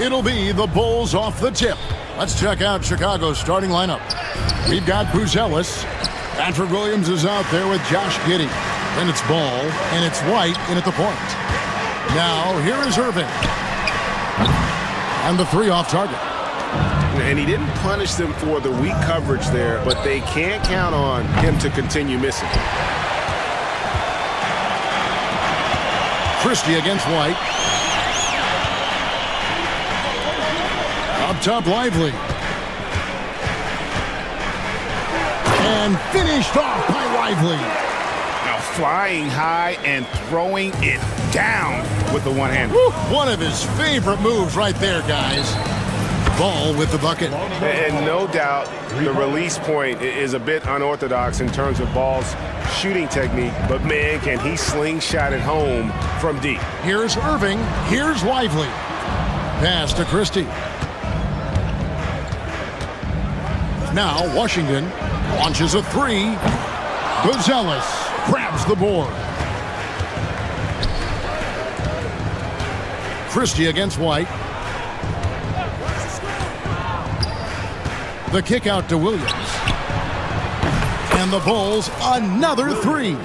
It'll be the Bulls off the tip. Let's check out Chicago's starting lineup. We've got Bruce Ellis. Patrick Williams is out there with Josh Giddey. Then it's Ball, and it's White in at the point. Now, here is Irving. And the three off target. And he didn't punish them for the weak coverage there, but they can't count on him to continue missing. Christie against White. Up top, Lively. And finished off by Lively. Now flying high and throwing it down with the one-hand. One of his favorite moves right there, guys. Ball with the bucket. And no doubt the release point is a bit unorthodox in terms of Ball's shooting technique, but man, can he slingshot it home from deep. Here's Irving. Here's Lively. Pass to Christie. Now Washington launches a three. Gonzalez grabs the board. Christie against White. The kick out to Williams. And the Bulls another three.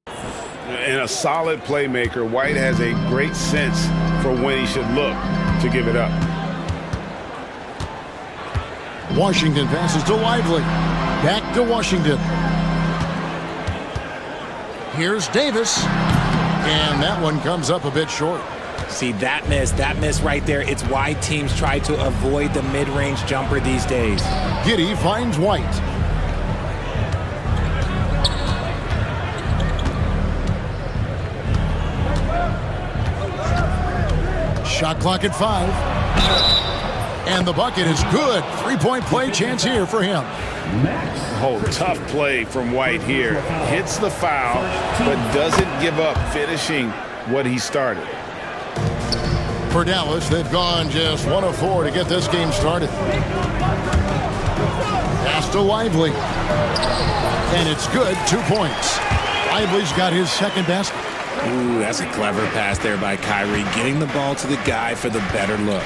And a solid playmaker, White has a great sense for when he should look to give it up. Washington passes to Lively. Back to Washington. Here's Davis. And that one comes up a bit short. See, that miss right there. It's why teams try to avoid the mid-range jumper these days. Giddey finds White. Shot clock at 5. And the bucket is good. Three-point play chance here for him. Oh, tough play from White here. Hits the foul, but doesn't give up finishing what he started. For Dallas, they've gone just 1 of 4 to get this game started. Pass to Lively. And it's good, 2 points. Lively's got his second basket. Ooh, that's a clever pass there by Kyrie, getting the ball to the guy for the better look.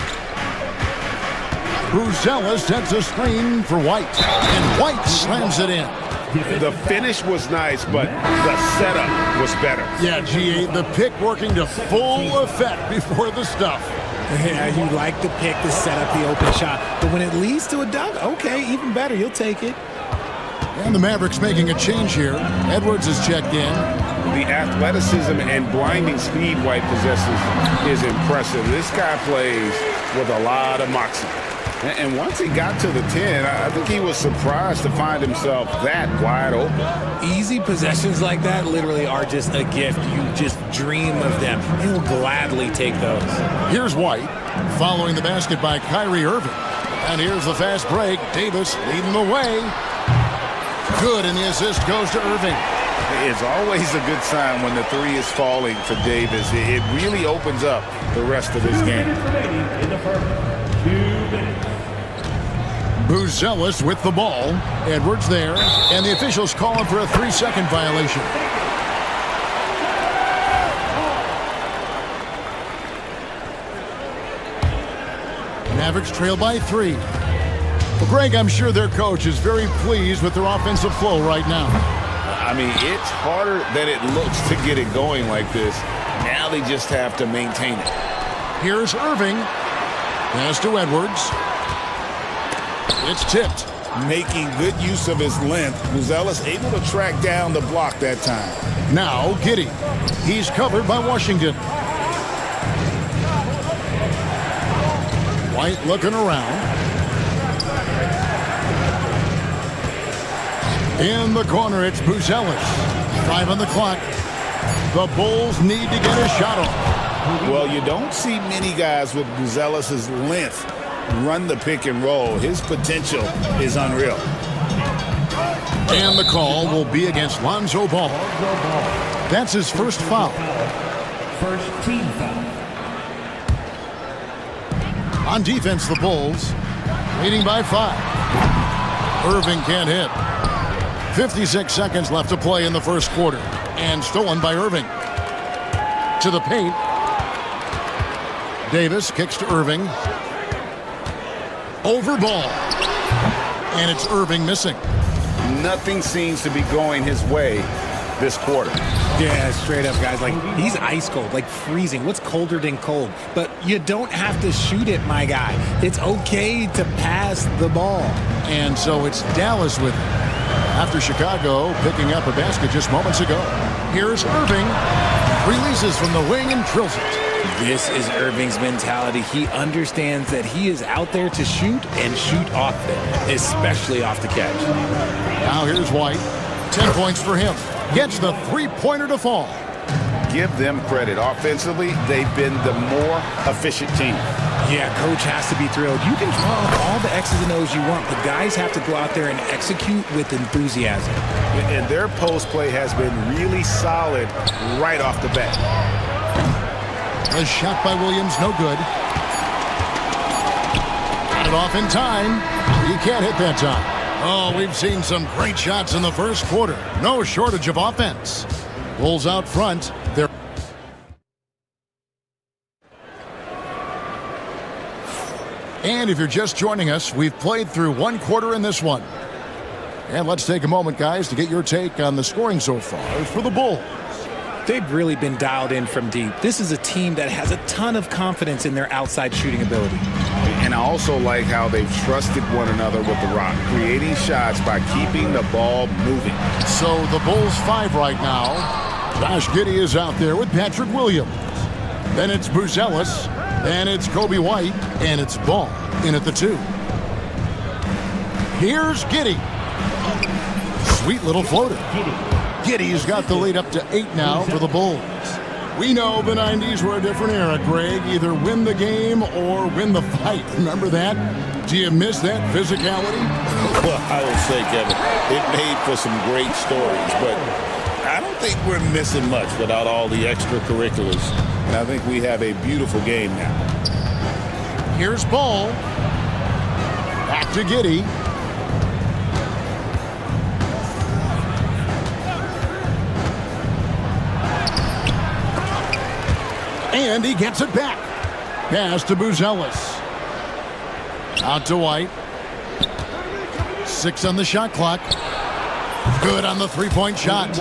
Bruce sets a screen for White, and White slams it in. The finish was nice, but the setup was better. Yeah, G8, the pick working to full effect before the stuff. Yeah, you like the pick to set up the open shot, but when it leads to a dunk, okay, even better, you'll take it. And the Mavericks making a change here. Edwards is checked in. The athleticism and blinding speed White possesses is impressive. This guy plays with a lot of moxie. And once he got to the 10, I think he was surprised to find himself that wide open. Easy possessions like that literally are just a gift. You just dream of them. He'll gladly take those. Here's White, following the basket by Kyrie Irving. And here's the fast break. Davis leading the way. Good, and the assist goes to Irving. It's always a good sign when the three is falling for Davis. It really opens up the rest of his game. Boozellis with the ball. Edwards there, and the officials calling for a 3-second violation. Mavericks trail by 3. Well, Greg, I'm sure their coach is very pleased with their offensive flow right now. I mean, it's harder than it looks to get it going like this. Now they just have to maintain it. Here's Irving. Pass to Edwards. It's tipped. Making good use of his length, Boozellis able to track down the block that time. Now Giddey. He's covered by Washington. White looking around. In the corner, it's Boozellis. 5 on the clock. The Bulls need to get a shot off. Well, you don't see many guys with Boozellis' length run the pick and roll. His potential is unreal. And the call will be against Lonzo Ball. That's his first foul. First team foul. On defense, the Bulls leading by 5. Irving can't hit. 56 seconds left to play in the first quarter. And stolen by Irving. To the paint. Davis kicks to Irving. Over ball. And it's Irving missing. Nothing seems to be going his way this quarter. Yeah, straight up, guys. Like, he's ice cold, like freezing. What's colder than cold? But you don't have to shoot it, my guy. It's okay to pass the ball. And so it's Dallas with it. After Chicago picking up a basket just moments ago. Here's Irving. Releases from the wing and drills it. This is Irving's mentality. He understands that he is out there to shoot and shoot often, especially off the catch. Now here's White. 10 points for him. Gets the three-pointer to fall. Give them credit. Offensively, they've been the more efficient team. Yeah, coach has to be thrilled. You can draw up all the X's and O's you want, but guys have to go out there and execute with enthusiasm. And their post play has been really solid right off the bat. A shot by Williams, no good. Got it off in time. He can't hit that time. Oh, we've seen some great shots in the first quarter. No shortage of offense. Bulls out front. They're And if you're just joining us, we've played through one quarter in this one. And let's take a moment, guys, to get your take on the scoring so far for the Bulls. They've really been dialed in from deep. This is a team that has a ton of confidence in their outside shooting ability. And I also like how they've trusted one another with the rock, creating shots by keeping the ball moving. So the Bulls 5 right now. Josh Giddey is out there with Patrick Williams. Then it's Buzelis. Then it's Kobe White. And it's Ball in at the 2. Here's Giddey. Sweet little floater. Giddey's got the lead up to 8 now for the Bulls. We know the 90s were a different era, Greg. Either win the game or win the fight. Remember that? Do you miss that physicality? Well, I would say, Kevin, it made for some great stories, but I don't think we're missing much without all the extracurriculars. And I think we have a beautiful game now. Here's Ball. Back to Giddey. And he gets it back. Pass to Buzelis. Out to White. 6 on the shot clock. Good on the three-point shot.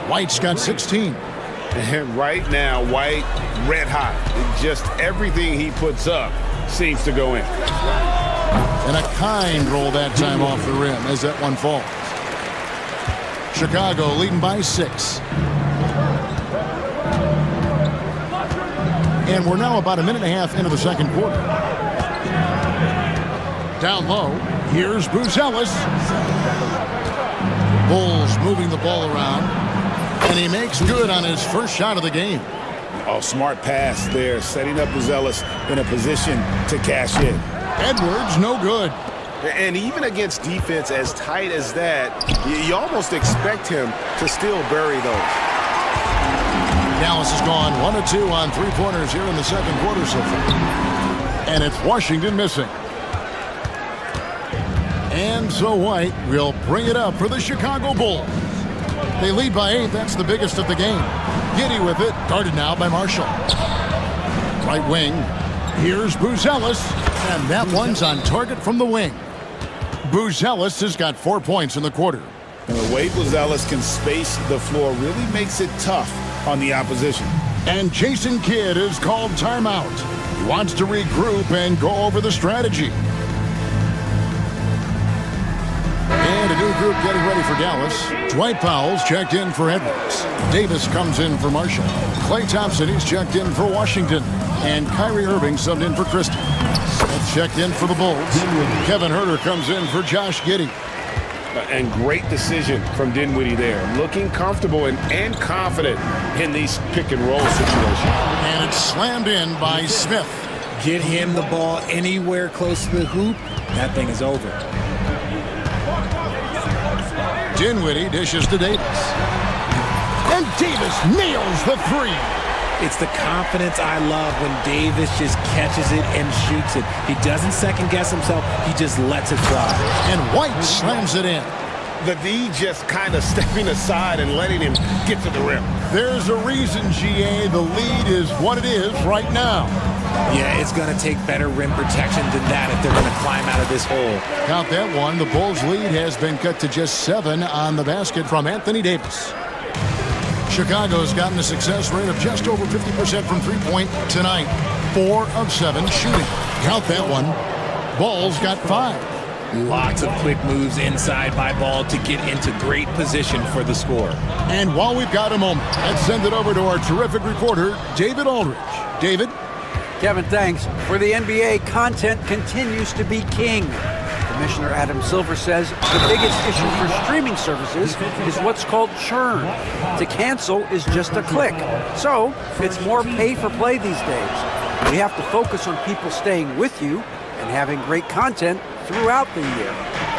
White's got 16. And right now, White, red hot. Just everything he puts up seems to go in. And a kind roll that time off the rim as that one falls. Chicago leading by 6. And we're now about a minute and a half into the second quarter. Down low, here's Buzelis. Bulls moving the ball around. And he makes good on his first shot of the game. Oh, smart pass there, setting up Buzelis in a position to cash in. Edwards, no good. And even against defense as tight as that, you almost expect him to still bury those. Dallas has gone 1 of 2 on three-pointers here in the second quarter so far. And it's Washington missing. And so White will bring it up for the Chicago Bulls. They lead by 8. That's the biggest of the game. Giddey with it. Guarded now by Marshall. Right wing. Here's Buzelis. And that one's on target from the wing. Buzelis has got 4 points in the quarter. And the way Buzelis can space the floor really makes it tough on the opposition. And Jason Kidd is called timeout. He wants to regroup and go over the strategy. And a new group getting ready for Dallas. Dwight Powell's checked in for Edwards. Davis comes in for Marshall. Klay Thompson is checked in for Washington. And Kyrie Irving subbed in for Christie. Smith checked in for the Bulls. Kevin Huerter comes in for Josh Giddey. And great decision from Dinwiddie there. Looking comfortable and confident in these pick-and-roll situations. And it's slammed in by Smith. Get him the ball anywhere close to the hoop, that thing is over. Dinwiddie dishes to Davis. And Davis nails the 3. It's the confidence I love when Davis just catches it and shoots it. He doesn't second-guess himself. He just lets it fly. And White slams it in. the D just kind of stepping aside and letting him get to the rim. There's a reason, GA, the lead is what it is right now. Yeah, it's going to take better rim protection than that if they're going to climb out of this hole. Count that one. The Bulls' lead has been cut to just 7 on the basket from Anthony Davis. Chicago's gotten a success rate of just over 50% from three-point tonight. 4 of 7 shooting. Count that one. Ball's got 5. Lots of quick moves inside by Ball to get into great position for the score. And while we've got a moment, let's send it over to our terrific reporter, David Aldridge. David? Kevin, thanks. For the NBA, content continues to be king. Commissioner Adam Silver says the biggest issue for streaming services is what's called churn. To cancel is just a click. So it's more pay for play these days. We have to focus on people staying with you and having great content throughout the year.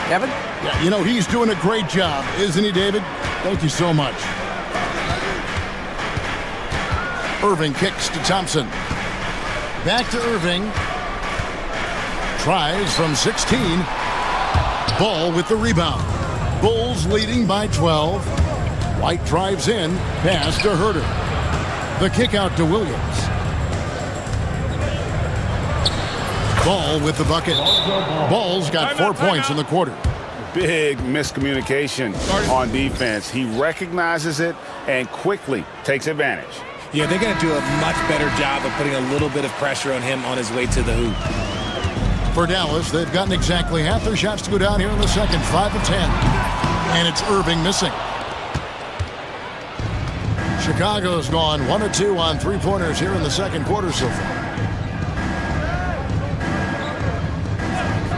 Kevin? Yeah, you know, he's doing a great job, isn't he, David? Thank you so much. Irving kicks to Thompson. Back to Irving. Tries from 16. Ball with the rebound. Bulls leading by 12. White drives in. Pass to Herter. The kick out to Williams. Ball with the bucket. Ball's got 4 points in the quarter. Big miscommunication on defense. He recognizes it and quickly takes advantage. Yeah, they're going to do a much better job of putting a little bit of pressure on him on his way to the hoop. For Dallas, they've gotten exactly half their shots to go down here in the second, 5 of 10. And it's Irving missing. Chicago's gone 1 of 2 on three-pointers here in the second quarter so far.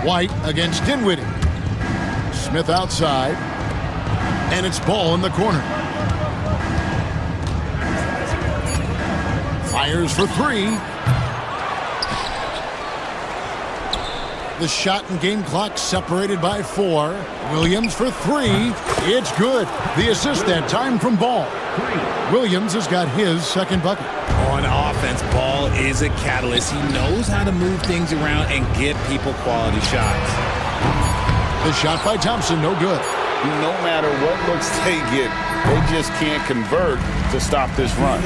White against Dinwiddie. Smith outside. And it's Ball in the corner. Fires for 3. The shot and game clock separated by 4. Williams for 3. It's good. The assist that time from Ball. Williams has got his second bucket. On offense, Ball is a catalyst. He knows how to move things around and get people quality shots. The shot by Thompson, no good. No matter what looks they get, they just can't convert to stop this run.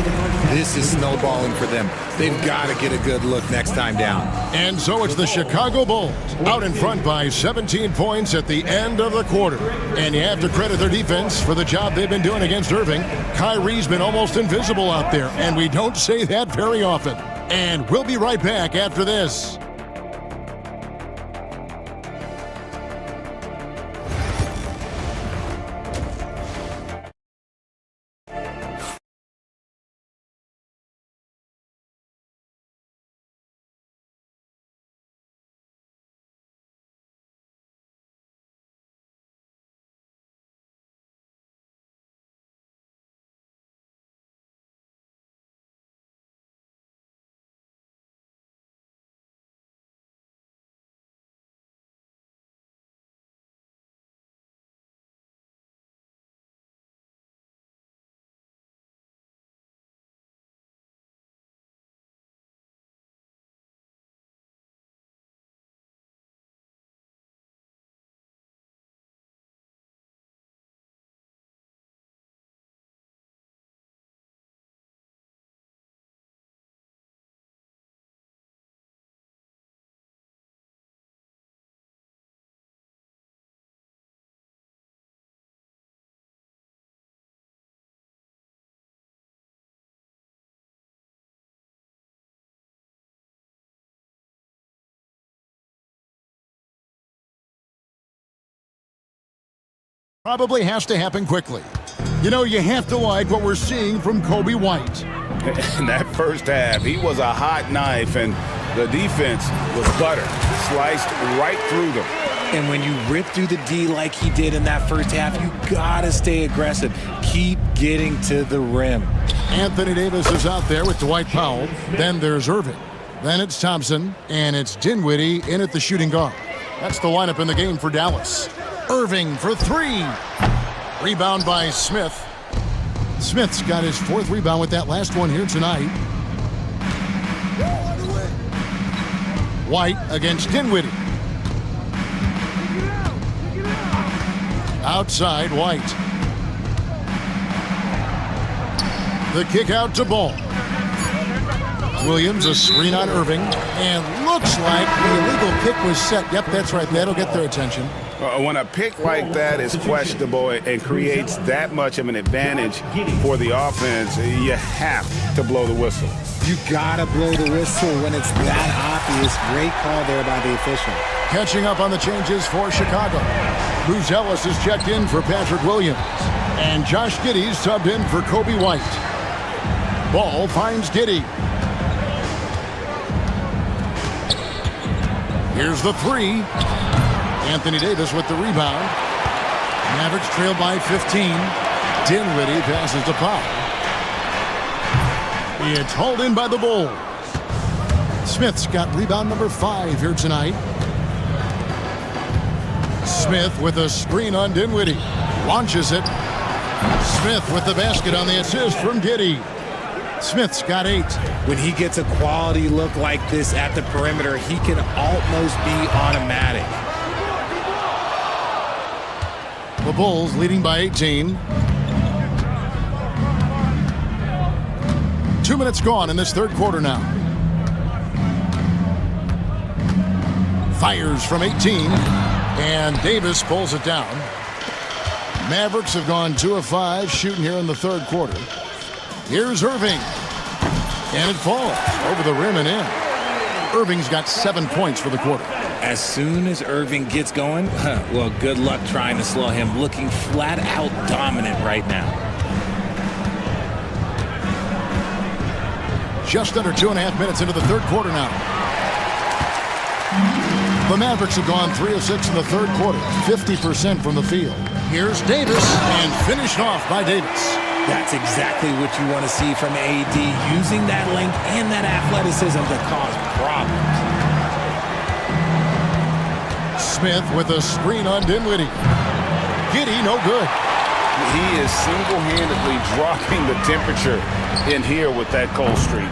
This is snowballing for them. They've got to get a good look next time down. And so it's the Chicago Bulls out in front by 17 points at the end of the quarter. And you have to credit their defense for the job they've been doing against Irving. Kyrie's been almost invisible out there, and we don't say that very often. And we'll be right back after this. Probably has to happen quickly. You know, you have to like what we're seeing from Kobe White. In that first half, he was a hot knife, and the defense was butter, sliced right through them. And when you rip through the D like he did in that first half, you gotta stay aggressive. Keep getting to the rim. Anthony Davis is out there with Dwight Powell. Then there's Irving. Then it's Thompson, and it's Dinwiddie in at the shooting guard. That's the lineup in the game for Dallas. Irving for 3. Rebound by Smith. Smith's got his 4th rebound with that last one here tonight. White against Dinwiddie. Outside, White. The kick out to Ball. Williams, a screen on Irving. And looks like the illegal kick was set. Yep, that's right. That'll get their attention. When a pick like that is questionable and creates that much of an advantage for the offense, you have to blow the whistle. You gotta blow the whistle when it's that obvious. Great call there by the official. Catching up on the changes for Chicago. Ellis is checked in for Patrick Williams. And Josh Giddey's subbed in for Kobe White. Ball finds Giddey. Here's the three. Anthony Davis with the rebound. Mavericks trail by 15. Dinwiddie passes to Pop. It's hauled in by the Bulls. Smith's got rebound number 5 here tonight. Smith with a screen on Dinwiddie. Launches it. Smith with the basket on the assist from Giddey. Smith's got 8. When he gets a quality look like this at the perimeter, he can almost be automatic. The Bulls leading by 18. 2 minutes gone in this third quarter now. Fires from 18. And Davis pulls it down. Mavericks have gone 2 of 5 shooting here in the third quarter. Here's Irving. And it falls over the rim and in. Irving's got 7 points for the quarter. As soon as Irving gets going, well, good luck trying to slow him. Looking flat out dominant right now. Just under 2.5 minutes into the third quarter now. The Mavericks have gone 3 of 6 in the third quarter, 50% from the field. Here's Davis, and finished off by Davis. That's exactly what you want to see from AD, using that length and that athleticism to cause problems. Smith with a screen on Dinwiddie. Giddey, no good. He is single-handedly dropping the temperature in here with that cold streak.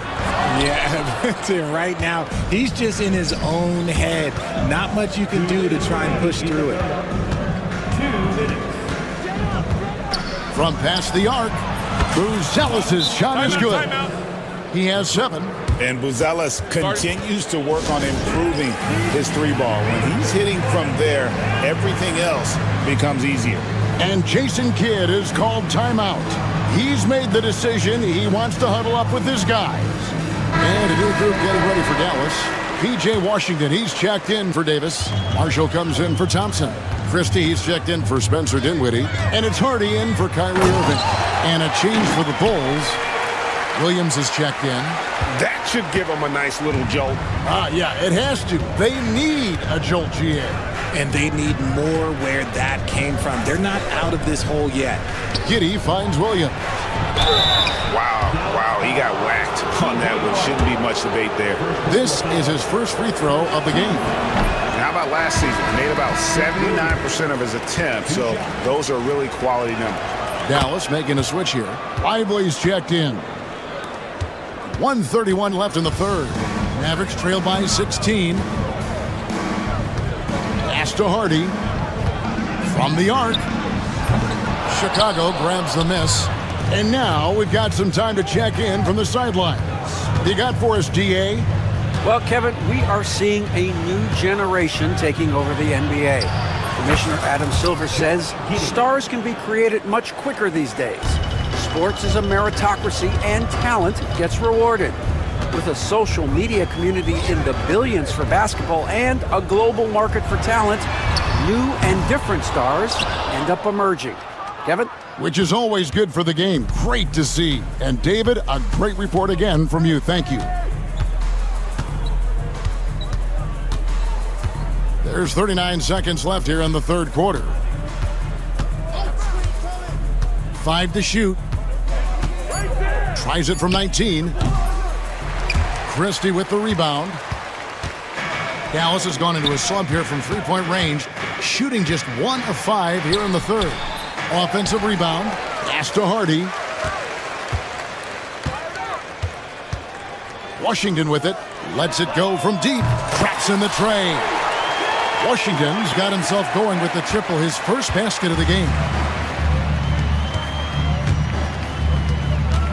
Yeah, right now, he's just in his own head. Not much you can do to try and push through it. From past the arc, Ellis' shot is good. He has 7. And Ellis continues to work on improving his 3-ball. When he's hitting from there, everything else becomes easier. And Jason Kidd is called timeout. He's made the decision he wants to huddle up with his guys. And a new group getting ready for Dallas. P.J. Washington, he's checked in for Davis. Marshall comes in for Thompson. Christie, he's checked in for Spencer Dinwiddie. And it's Hardy in for Kyrie Irving. And a change for the Bulls. Williams is checked in. That should give them a nice little jolt. Yeah, it has to. They need a jolt, GA. And they need more where that came from. They're not out of this hole yet. Giddey finds Williams. Wow, he got whacked on that one. Shouldn't be much debate there. This is his first free throw of the game. How about last season? He made about 79% of his attempts, so those are really quality numbers. Dallas making a switch here. Lively's checked in. 1:31 left in the third. Mavericks trail by 16. Pass to Hardy. From the arc. Chicago grabs the miss. And now we've got some time to check in from the sidelines. What you got for us, DA? Well, Kevin, we are seeing a new generation taking over the NBA. Commissioner Adam Silver says stars can be created much quicker these days. Sports is a meritocracy and talent gets rewarded. With a social media community in the billions for basketball and a global market for talent, new and different stars end up emerging. Kevin? Which is always good for the game. Great to see. And David, a great report again from you. Thank you. There's 39 seconds left here in the third quarter. 5 to shoot. Tries it from 19. Christie with the rebound. Dallas has gone into a slump here from three-point range, shooting just 1 of 5 here in the third. Offensive rebound. Pass to Hardy. Washington with it. Lets it go from deep. Traps in the tray. Washington's got himself going with the triple, his first basket of the game.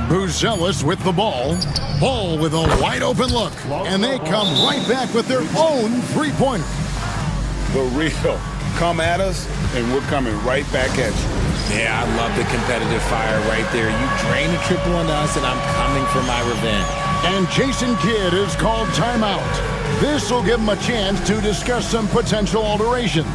Buzelis with the ball. Ball with a wide-open look. And they come right back with their own three-pointer. The real. Come at us, and we're coming right back at you. Yeah, I love the competitive fire right there. You drain a triple on us, and I'm coming for my revenge. And Jason Kidd is called timeout. This will give him a chance to discuss some potential alterations.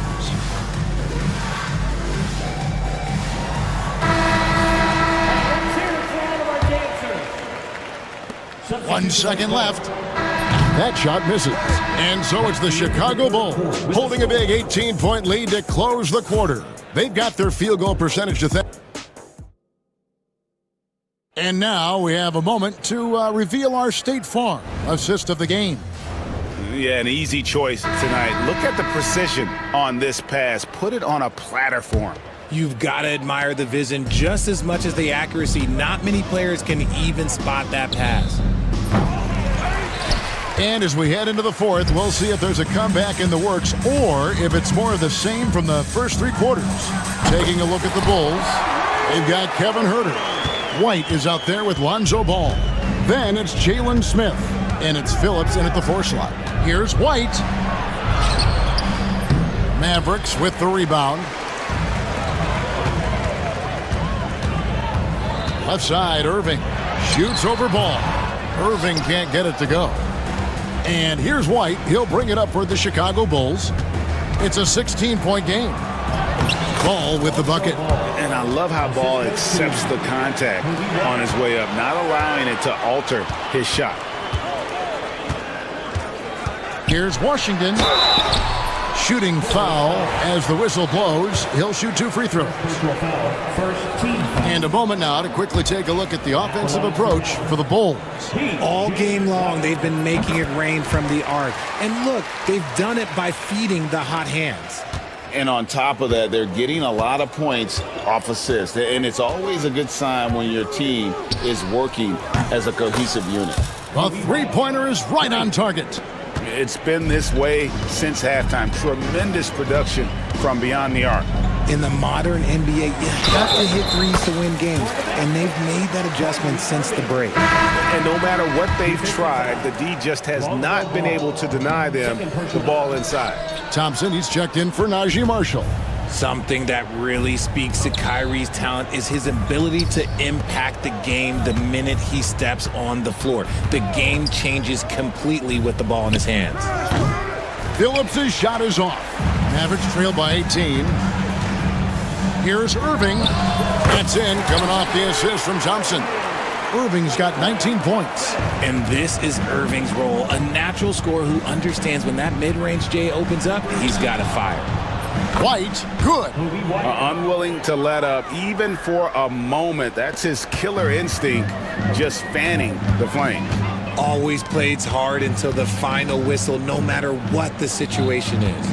1 second left. That shot misses. And so it's the Chicago Bulls holding a big 18-point lead to close the quarter. They've got their field goal percentage to And now we have a moment to reveal our State Farm assist of the game. Yeah, an easy choice tonight. Look at the precision on this pass. Put it on a platter for him. You've got to admire the vision just as much as the accuracy. Not many players can even spot that pass. And as we head into the fourth, we'll see if there's a comeback in the works or if it's more of the same from the first three quarters. Taking a look at the Bulls, they've got Kevin Huerter. White is out there with Lonzo Ball. Then it's Jalen Smith. And it's Phillips in at the 4 slot. Here's White. Mavericks with the rebound. Left side, Irving. Shoots over Ball. Irving can't get it to go. And here's White. He'll bring it up for the Chicago Bulls. It's a 16-point game. Ball with the bucket. And I love how Ball accepts the contact on his way up, not allowing it to alter his shot. Here's Washington. Shooting foul as the whistle blows. He'll shoot 2 free throws. And a moment now to quickly take a look at the offensive approach for the Bulls. All game long, they've been making it rain from the arc. And look, they've done it by feeding the hot hands. And on top of that, they're getting a lot of points off assists. And it's always a good sign when your team is working as a cohesive unit. The three-pointer is right on target. It's been this way since halftime. Tremendous production from beyond the arc. In the modern NBA, you have to hit threes to win games, and they've made that adjustment since the break. And no matter what they've tried, the D just has not been able to deny them the ball inside. Thompson, he's checked in for Najee Marshall. Something that really speaks to Kyrie's talent is his ability to impact the game the minute he steps on the floor. The game changes completely with the ball in his hands. Phillips' shot is off. Mavericks trail by 18. Here's Irving. That's in, coming off the assist from Thompson. Irving's got 19 points. And this is Irving's role, a natural scorer who understands when that mid-range J opens up, he's got to fire. White, good. Unwilling to let up, even for a moment. That's his killer instinct, just fanning the flame. Always plays hard until the final whistle, no matter what the situation is.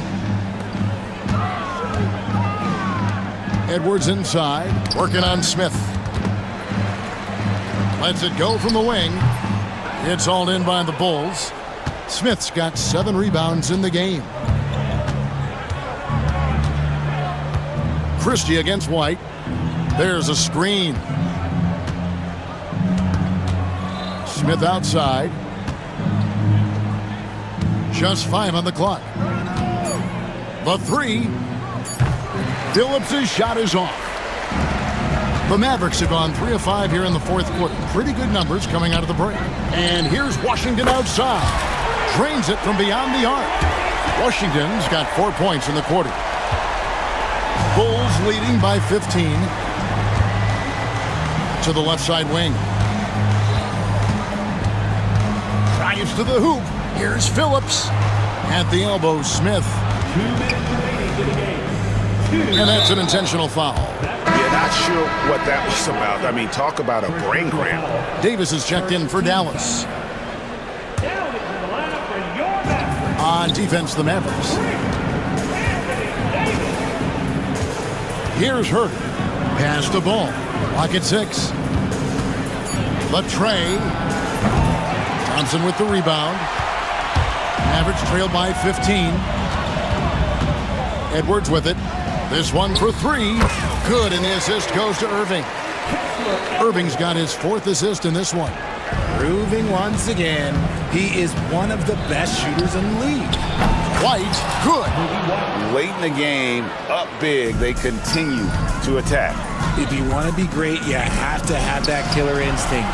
Edwards inside, working on Smith. Lets it go from the wing. It's hauled in by the Bulls. Smith's got 7 rebounds in the game. Christie against White. There's a screen. Smith outside. Just 5 on the clock. The 3. Phillips' shot is off. The Mavericks have gone 3 of 5 here in the fourth quarter. Pretty good numbers coming out of the break. And here's Washington outside. Drains it from beyond the arc. Washington's got 4 points in the quarter. Bulls leading by 15. To the left side wing. Drives to the hoop. Here's Phillips. At the elbow, Smith. And that's an intentional foul. Yeah, not sure what that was about. I mean, talk about a brain cramp. Davis is checked in for Dallas. On defense, the Mavericks. Here's Hurt. Pass the ball. Lock at 6. Latrey. Thompson with the rebound. Mavericks trail by 15. Edwards with it. This one for three. Good, and the assist goes to Irving. Irving's got his fourth assist in this one. Proving once again, he is one of the best shooters in the league. White, good. Late in the game, up big, they continue to attack. If you want to be great, you have to have that killer instinct.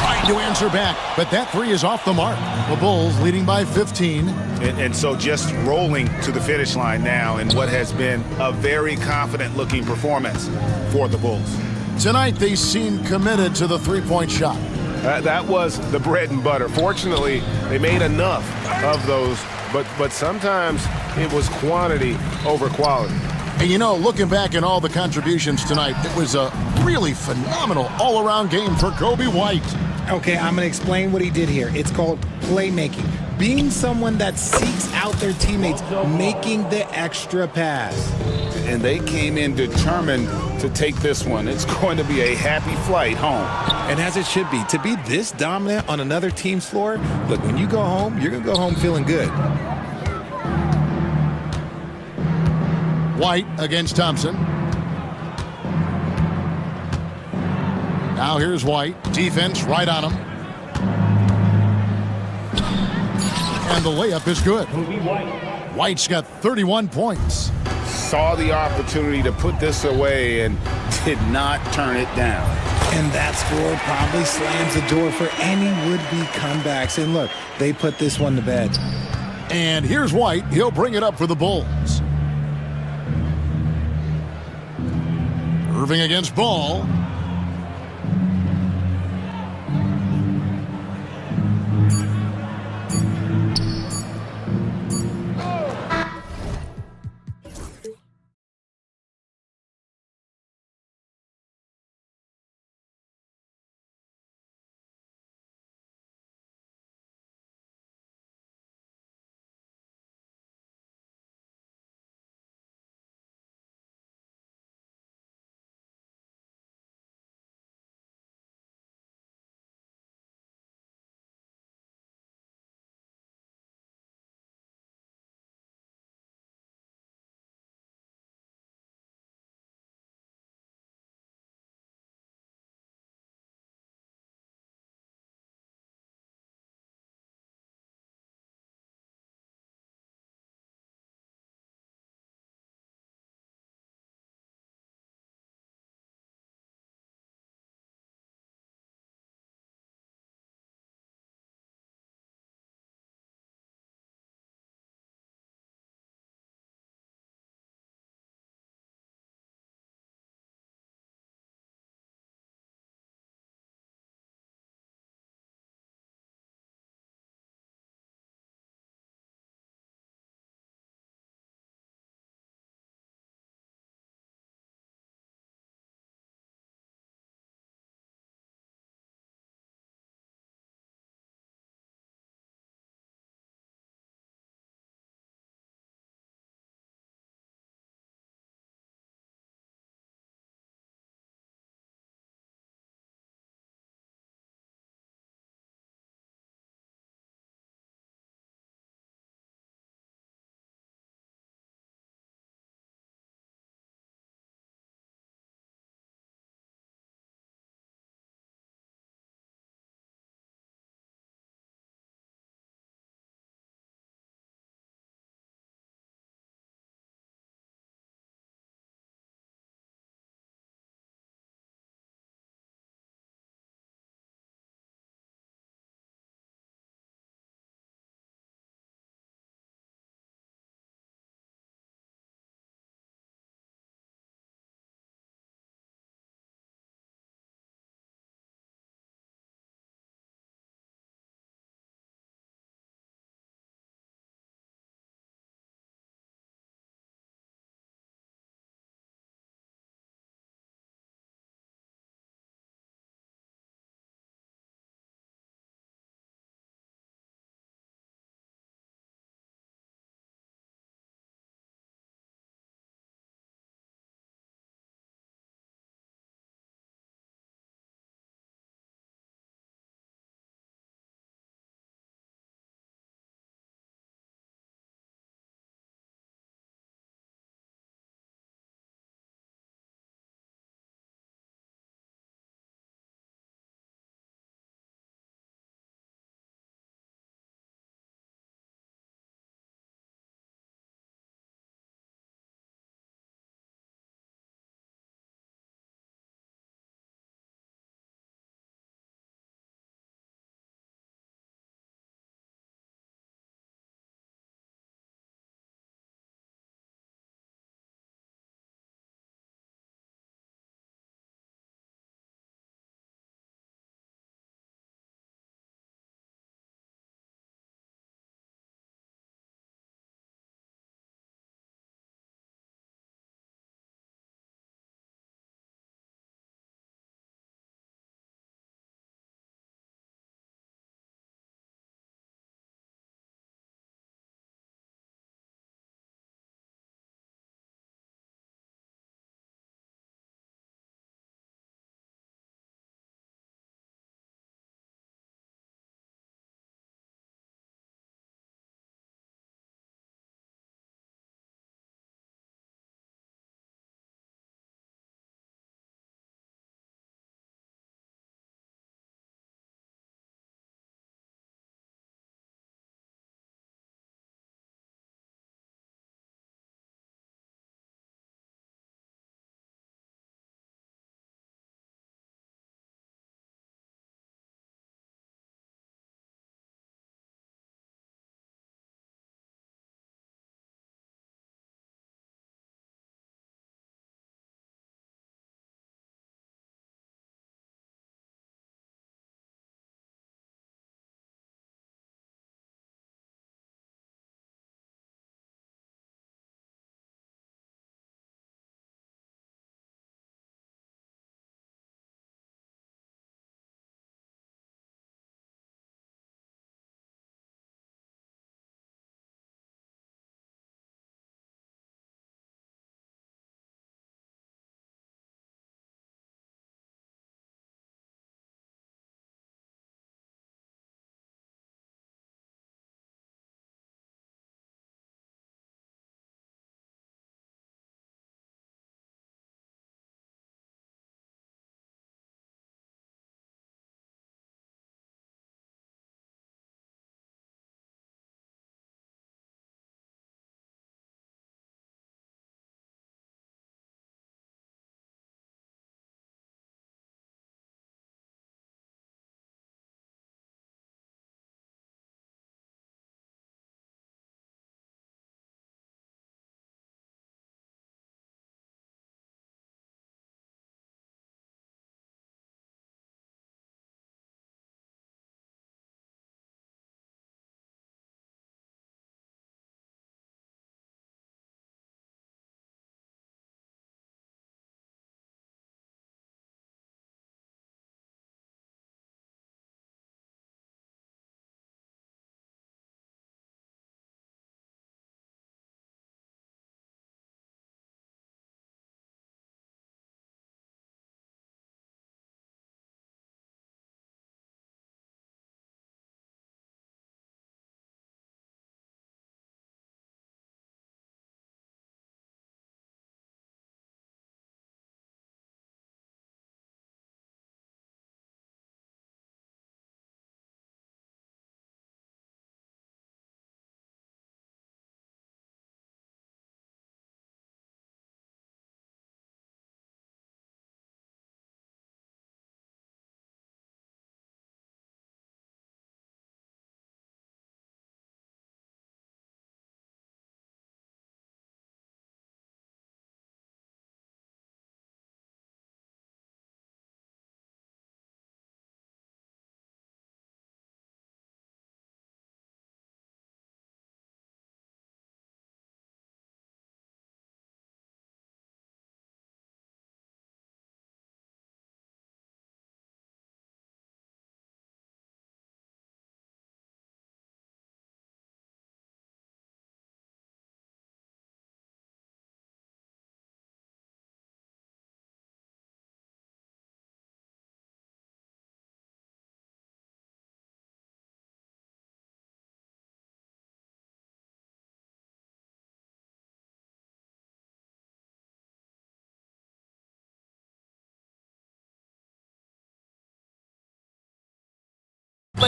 Trying to answer back, but that three is off the mark. The Bulls leading by 15. And so just rolling to the finish line now in what has been a very confident-looking performance for the Bulls. Tonight, they seem committed to the three-point shot. That was the bread and butter. Fortunately, they made enough of those, but sometimes it was quantity over quality. And you know, looking back at all the contributions tonight, it was a really phenomenal all-around game for Kobe White. Okay, I'm going to explain what he did here. It's called playmaking. Being someone that seeks out their teammates, making the extra pass. And they came in determined to take this one. It's going to be a happy flight home. And as it should be, to be this dominant on another team's floor, look, when you go home, you're going to go home feeling good. White against Thompson. Now here's White. Defense right on him. And the layup is good. White's got 31 points. Saw the opportunity to put this away and did not turn it down. And that score probably slams the door for any would-be comebacks. And look, they put this one to bed. And here's White. He'll bring it up for the Bulls. Irving against Ball.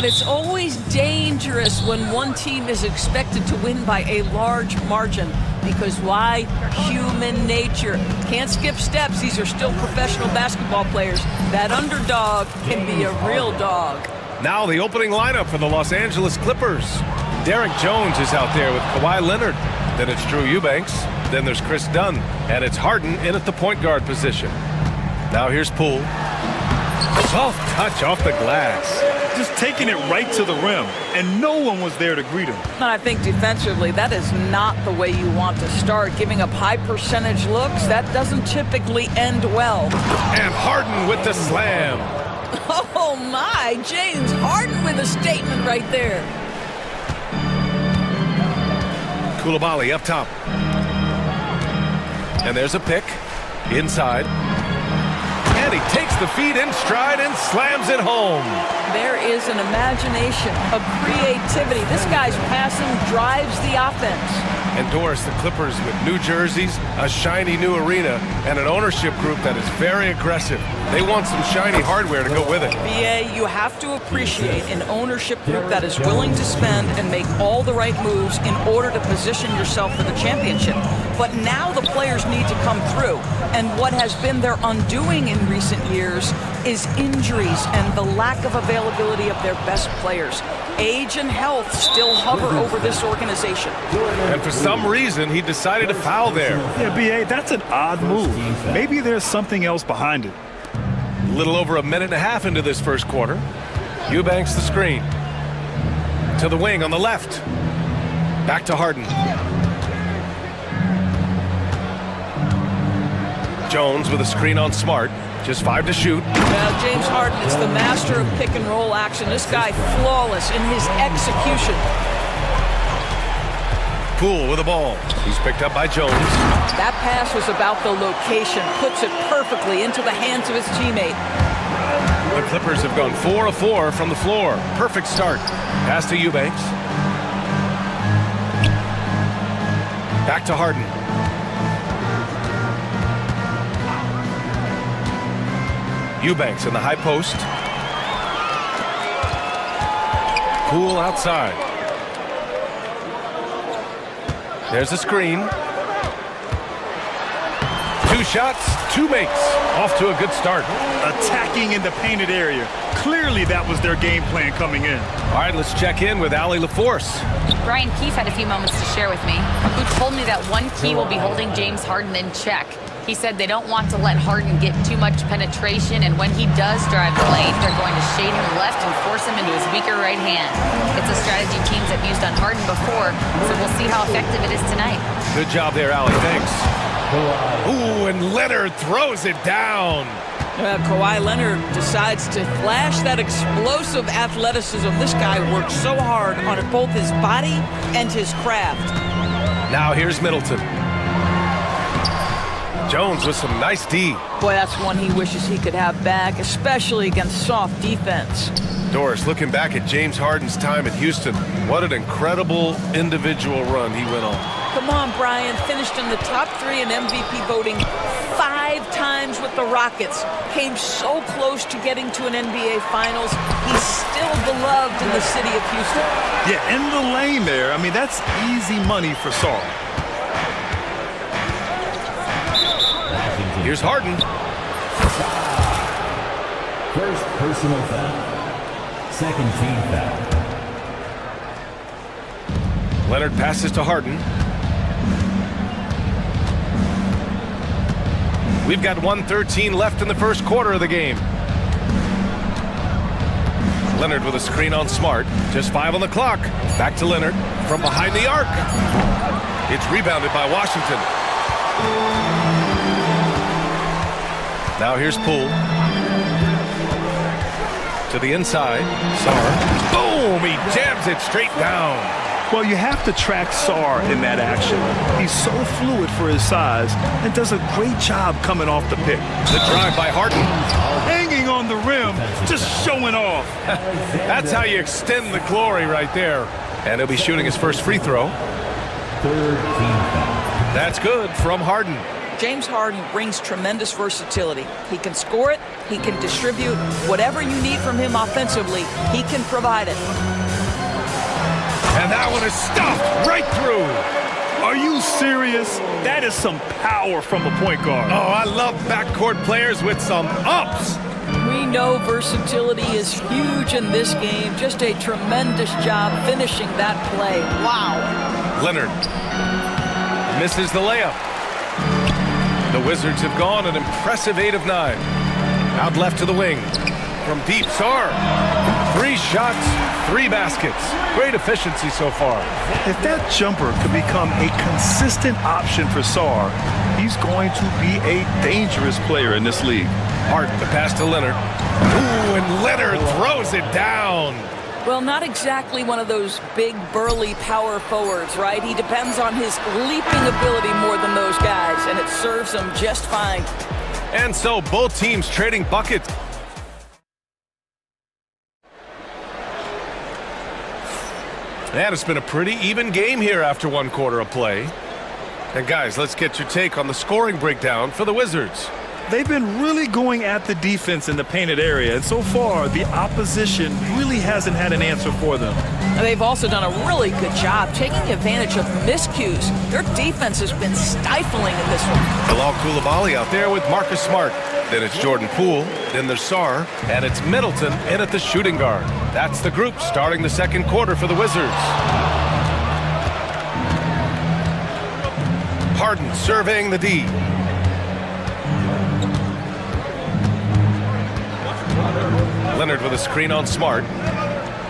But it's always dangerous when one team is expected to win by a large margin. Because why? Human nature. Can't skip steps. These are still professional basketball players. That underdog can be a real dog. Now the opening lineup for the Los Angeles Clippers. Derek Jones is out there with Kawhi Leonard. Then it's Drew Eubanks. Then there's Chris Dunn. And it's Harden in at the point guard position. Now here's Poole. Soft touch off the glass. Just taking it right to the rim, and no one was there to greet him. And I think defensively, that is not the way you want to start. Giving up high percentage looks, that doesn't typically end well. And Harden with the slam. Oh my, James Harden with a statement right there. Koulibaly up top. And there's a pick. Inside. And he takes the feed in stride and slams it home. There is an imagination, a creativity. This guy's passing drives the offense. And Doris, the Clippers with new jerseys, a shiny new arena, and an ownership group that is very aggressive. They want some shiny hardware to go with it. BA, you have to appreciate an ownership group that is willing to spend and make all the right moves in order to position yourself for the championship. But now the players need to come through. And what has been their undoing in recent years is injuries and the lack of availability of their best players. Age and health still hover over this organization. And for some reason, he decided to foul there. Yeah, B.A., that's an odd move. Maybe there's something else behind it. A little over a minute and a half into this first quarter. Eubanks the screen. To the wing on the left. Back to Harden. Jones with a screen on Smart. Just 5 to shoot. Well, James Harden is the master of pick and roll action. This guy flawless in his execution. Poole with the ball. He's picked up by Jones. That pass was about the location. Puts it perfectly into the hands of his teammate. The Clippers have gone 4 of 4 from the floor. Perfect start. Pass to Eubanks. Back to Harden. Eubanks in the high post. Poole outside. There's a screen. 2 shots, 2 makes. Off to a good start. Attacking in the painted area. Clearly that was their game plan coming in. All right, let's check in with Allie LaForce. Brian Keefe had a few moments to share with me, who told me that one key will be holding James Harden in check. He said they don't want to let Harden get too much penetration, and when he does drive the lane, they're going to shade him left and force him into his weaker right hand. It's a strategy teams have used on Harden before, so we'll see how effective it is tonight. Good job there, Allie. Thanks. Ooh, and Leonard throws it down. Kawhi Leonard decides to flash that explosive athleticism. This guy works so hard on both his body and his craft. Now here's Middleton. Jones with some nice D. Boy, that's one he wishes he could have back, especially against soft defense. Doris, looking back at James Harden's time at Houston, what an incredible individual run he went on. Come on, Brian. Finished in the top 3 in MVP voting 5 times with the Rockets. Came so close to getting to an NBA Finals. He's still beloved in the city of Houston. Yeah, in the lane there. I mean, that's easy money for Saul. Here's Harden. First personal foul. Second team foul. Leonard passes to Harden. We've got 1:13 left in the first quarter of the game. Leonard with a screen on Smart. Just 5 on the clock. Back to Leonard from behind the arc. It's rebounded by Washington. Now here's Poole. To the inside. Sarr. Boom! He jams it straight down. Well, you have to track Sarr in that action. He's so fluid for his size and does a great job coming off the pick. The drive by Harden. Hanging on the rim, just showing off. That's how you extend the glory right there. And he'll be shooting his first free throw. Third team foul. That's good from Harden. James Harden brings tremendous versatility. He can score it, he can distribute. Whatever you need from him offensively, he can provide it. And that one is stuffed right through. Are you serious? That is some power from a point guard. Oh, I love backcourt players with some ups. We know versatility is huge in this game. Just a tremendous job finishing that play. Wow. Leonard misses the layup. The Wizards have gone an impressive 8 of 9. Out left to the wing. From deep, Sarr. 3 shots, 3 baskets. Great efficiency so far. If that jumper could become a consistent option for Sarr, he's going to be a dangerous player in this league. Harden, the pass to Leonard. Ooh, and Leonard throws it down. Well, not exactly one of those big, burly power forwards, right? He depends on his leaping ability more than those guys, and it serves him just fine. And so both teams trading buckets. And it's been a pretty even game here after 1 quarter of play. And guys, let's get your take on the scoring breakdown for the Wizards. They've been really going at the defense in the painted area, and so far, the opposition really hasn't had an answer for them. And they've also done a really good job taking advantage of miscues. Their defense has been stifling in this one. Bilal Coulibaly out there with Marcus Smart. Then it's Jordan Poole, then there's Sarr, and it's Middleton in at the shooting guard. That's the group starting the second quarter for the Wizards. Harden surveying the D. Leonard with a screen on Smart.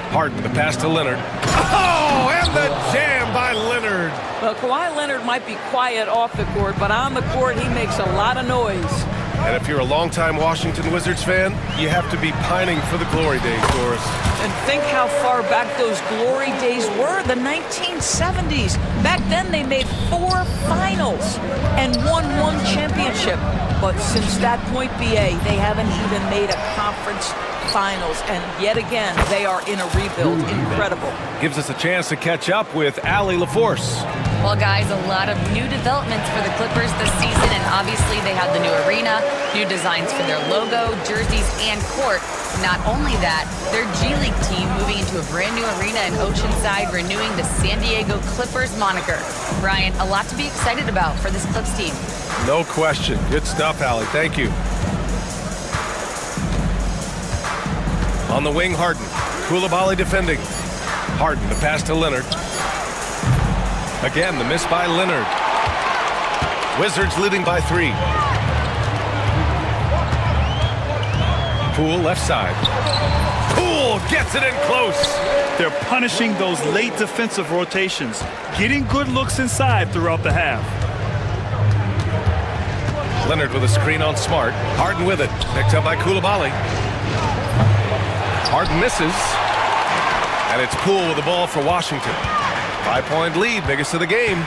Harden, the pass to Leonard. Oh, and the jam by Leonard. Well, Kawhi Leonard might be quiet off the court, but on the court, he makes a lot of noise. And if you're a longtime Washington Wizards fan, you have to be pining for the glory days, Doris. And think how far back those glory days were, the 1970s. Back then, they made 4 finals and won 1 championship. But since that point, BA, they haven't even made a conference finals. And yet again, they are in a rebuild. Incredible. Gives us a chance to catch up with Allie LaForce. Well, guys, a lot of new developments for the Clippers this season, and obviously they have the new arena, new designs for their logo, jerseys, and court. Not only that, their G League team moving into a brand new arena in Oceanside, renewing the San Diego Clippers moniker. Brian, a lot to be excited about for this Clips team. No question. Good stuff, Allie. Thank you. On the wing, Harden. Coulibaly defending. Harden, the pass to Leonard. Again, the miss by Leonard. Wizards leading by 3. Poole left side. Poole gets it in close. They're punishing those late defensive rotations, getting good looks inside throughout the half. Leonard with a screen on Smart. Harden with it. Picked up by Coulibaly. Harden misses. And it's Poole with the ball for Washington. 5-point lead, biggest of the game.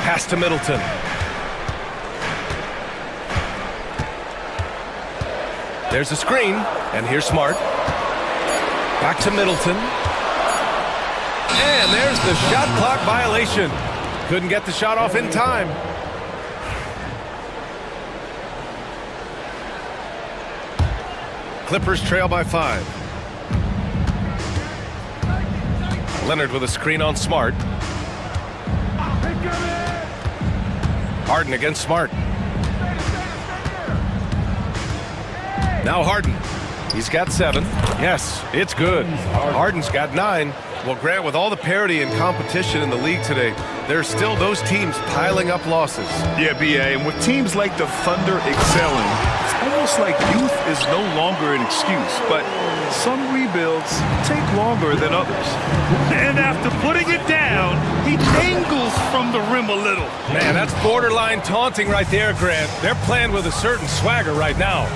Pass to Middleton. There's a screen, and here's Smart. Back to Middleton. And there's the shot clock violation. Couldn't get the shot off in time. Clippers trail by 5. Leonard with a screen on Smart. Harden against Smart. Now Harden. He's got 7. Yes, it's good. Harden's got 9. Well, Grant, with all the parity and competition in the league today, there are still those teams piling up losses. Yeah, BA, and with teams like the Thunder excelling, it's almost like youth is no longer an excuse, but some rebuilds take longer than others. And after putting it down, he dangles from the rim a little. Man, that's borderline taunting right there, Grant. They're playing with a certain swagger right now.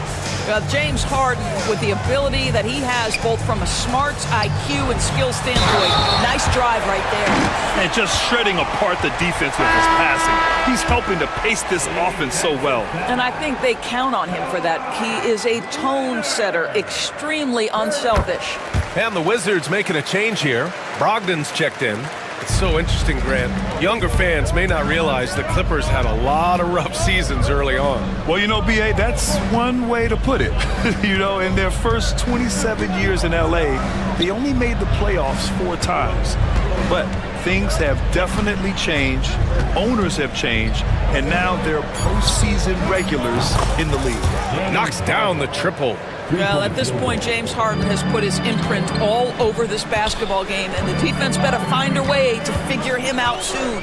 James Harden, with the ability that he has both from a smarts, IQ, and skill standpoint, nice drive right there. And just shredding apart the defense with his passing. He's helping to pace this offense so well. And I think they count on him for that. He is a tone setter, extremely unselfish. And the Wizards making a change here. Brogdon's checked in. It's so interesting, Grant. Younger fans may not realize the Clippers had a lot of rough seasons early on. Well, you know, B.A., that's one way to put it. You know, in their first 27 years in L.A., they only made the playoffs 4 times. But things have definitely changed. Owners have changed. And now they're postseason regulars in the league. Knocks down the triple. Well, at this point, James Harden has put his imprint all over this basketball game, and the defense better find a way to figure him out soon.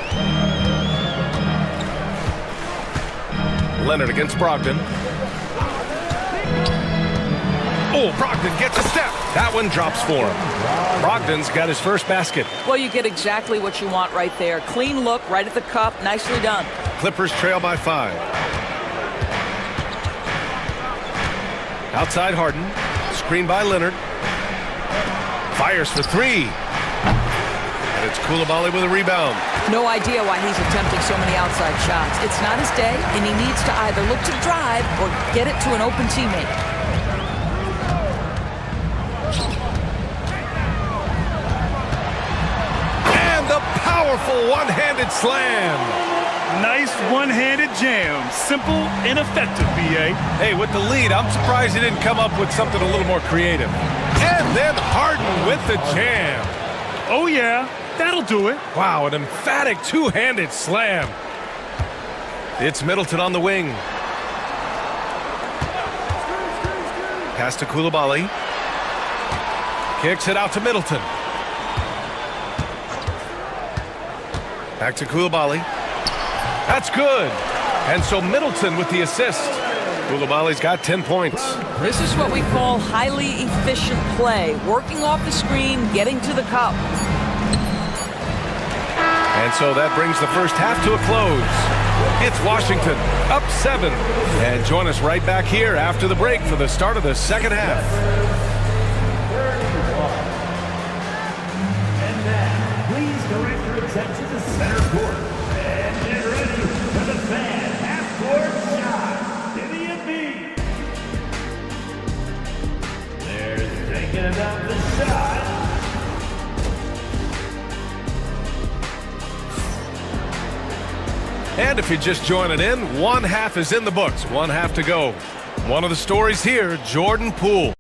Leonard against Brogdon. Oh, Brogdon gets a step. That one drops for him. Brogdon's got his first basket. Well, you get exactly what you want right there. Clean look, right at the cup, nicely done. Clippers trail by 5. Outside Harden, screened by Leonard. Fires for 3. And it's Coulibaly with a rebound. No idea why he's attempting so many outside shots. It's not his day, and he needs to either look to drive or get it to an open teammate. And the powerful one-handed slam. Nice one-handed jam. Simple and effective, B.A. Hey, with the lead, I'm surprised he didn't come up with something a little more creative. And then Harden with the jam. Oh, yeah. That'll do it. Wow, an emphatic two-handed slam. It's Middleton on the wing. Pass to Coulibaly. Kicks it out to Middleton. Back to Coulibaly. That's good. And so Middleton with the assist. Coulibaly's got 10 points. This is what we call highly efficient play. Working off the screen, getting to the cup. And so that brings the first half to a close. It's Washington, up 7. And join us right back here after the break for the start of the second half. And now, please direct your attention to center court. And get ready for the fan half-court shot in the NBA. They're thinking about the shot. And if you're just joining in, one half is in the books, one half to go. One of the stories here, Jordan Poole.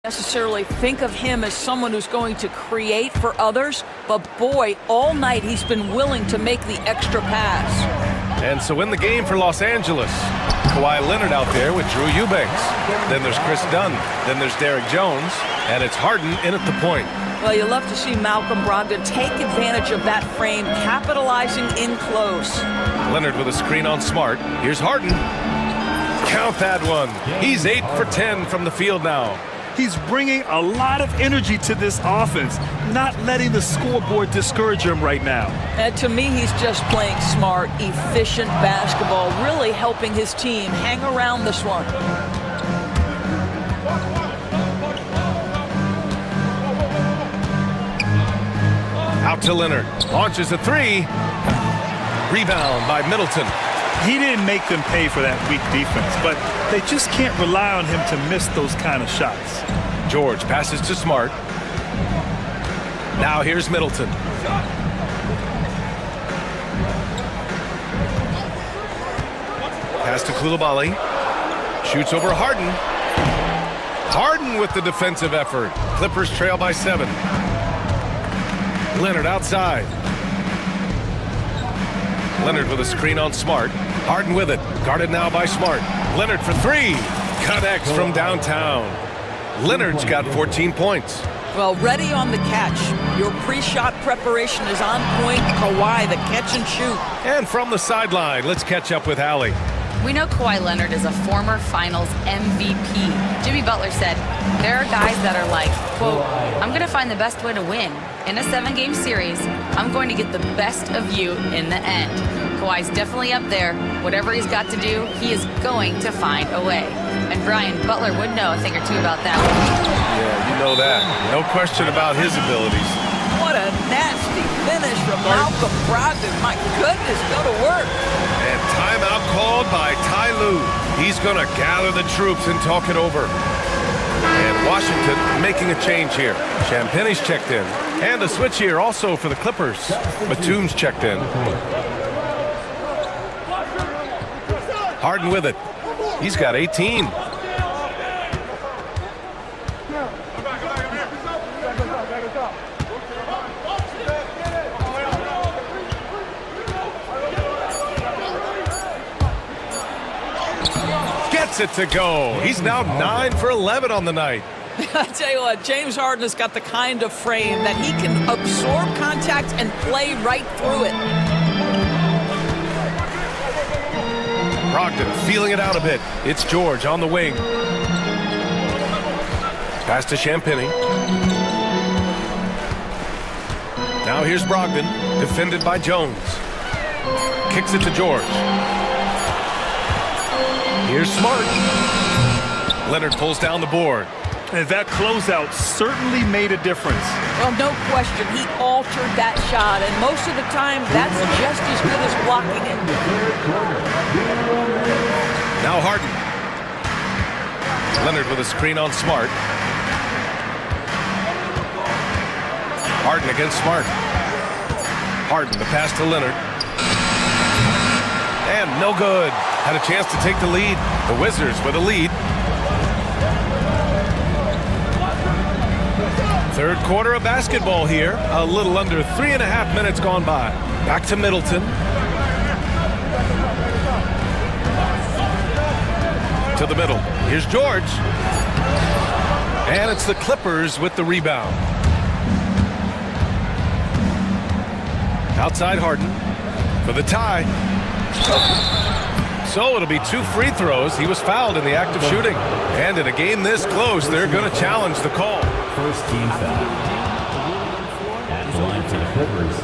Necessarily think of him as someone who's going to create for others, but boy, all night he's been willing to make the extra pass. And so in the game for Los Angeles, Kawhi Leonard out there with Drew Eubanks. Then there's Chris Dunn. Then there's Derek Jones. And it's Harden in at the point. Well, you love to see Malcolm Brogdon take advantage of that frame, capitalizing in close. Leonard with a screen on Smart. Here's Harden. Count that one. He's 8 for 10 from the field now. He's bringing a lot of energy to this offense, not letting the scoreboard discourage him right now. And to me, he's just playing smart, efficient basketball, really helping his team hang around this one. Out to Leonard. Launches a three. Rebound by Middleton. He didn't make them pay for that weak defense, but they just can't rely on him to miss those kind of shots. George passes to Smart. Now here's Middleton. Pass to Coulibaly. Shoots over Harden. Harden with the defensive effort. Clippers trail by 7. Leonard outside. Leonard with a screen on Smart. Harden with it. Guarded now by Smart. Leonard for 3. Connects from downtown. Leonard's got 14 points. Well, ready on the catch. Your pre-shot preparation is on point. Kawhi, the catch and shoot. And from the sideline, let's catch up with Allie. We know Kawhi Leonard is a former finals MVP. Jimmy Butler said, there are guys that are like, quote, I'm going to find the best way to win. In a 7-game series, I'm going to get the best of you in the end. Kawhi's definitely up there. Whatever he's got to do, he is going to find a way. And Brian, Butler would know a thing or two about that one. Yeah, you know that. No question about his abilities. What a nasty finish from Malcolm Brogdon. My goodness, go to work. And timeout called by Ty Lue. He's going to gather the troops and talk it over. And Washington making a change here. Champagne's checked in. And a switch here also for the Clippers. Batum's checked in. Harden with it. He's got 18. Gets it to go. He's now 9 for 11 on the night. I tell you what, James Harden has got the kind of frame that he can absorb contact and play right through it. Brogdon feeling it out a bit. It's George on the wing. Pass to Champagny. Now here's Brogdon, defended by Jones. Kicks it to George. Here's Smart. Leonard pulls down the board. And that closeout certainly made a difference. Well, no question, he altered that shot, and most of the time, that's just as good as blocking it. Now Harden. Leonard with a screen on Smart. Harden against Smart. Harden, the pass to Leonard. And no good. Had a chance to take the lead. The Wizards with a lead. Third quarter of basketball here. A little under 3.5 minutes gone by. Back to Middleton. To the middle. Here's George. And it's the Clippers with the rebound. Outside Harden for the tie. So it'll be 2 free throws. He was fouled in the act of shooting. And in a game this close, they're going to challenge the call. First team foul. At the line for the Clippers.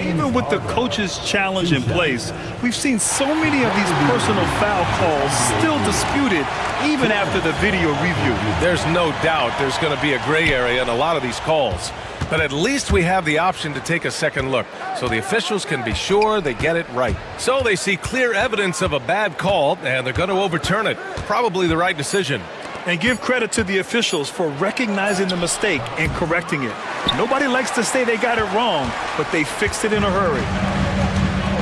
Even with the coach's challenge in place, we've seen so many of these personal foul calls still disputed even after the video review. There's no doubt there's going to be a gray area in a lot of these calls. But at least we have the option to take a second look, so the officials can be sure they get it right. So they see clear evidence of a bad call, and they're going to overturn it. Probably the right decision. And give credit to the officials for recognizing the mistake and correcting it. Nobody likes to say they got it wrong, but they fixed it in a hurry.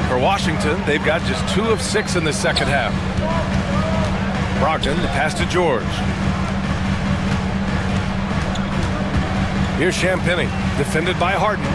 For Washington, they've got just 2 of 6 in the second half. Brogdon, the pass to George. Here's Champagny, defended by Harden.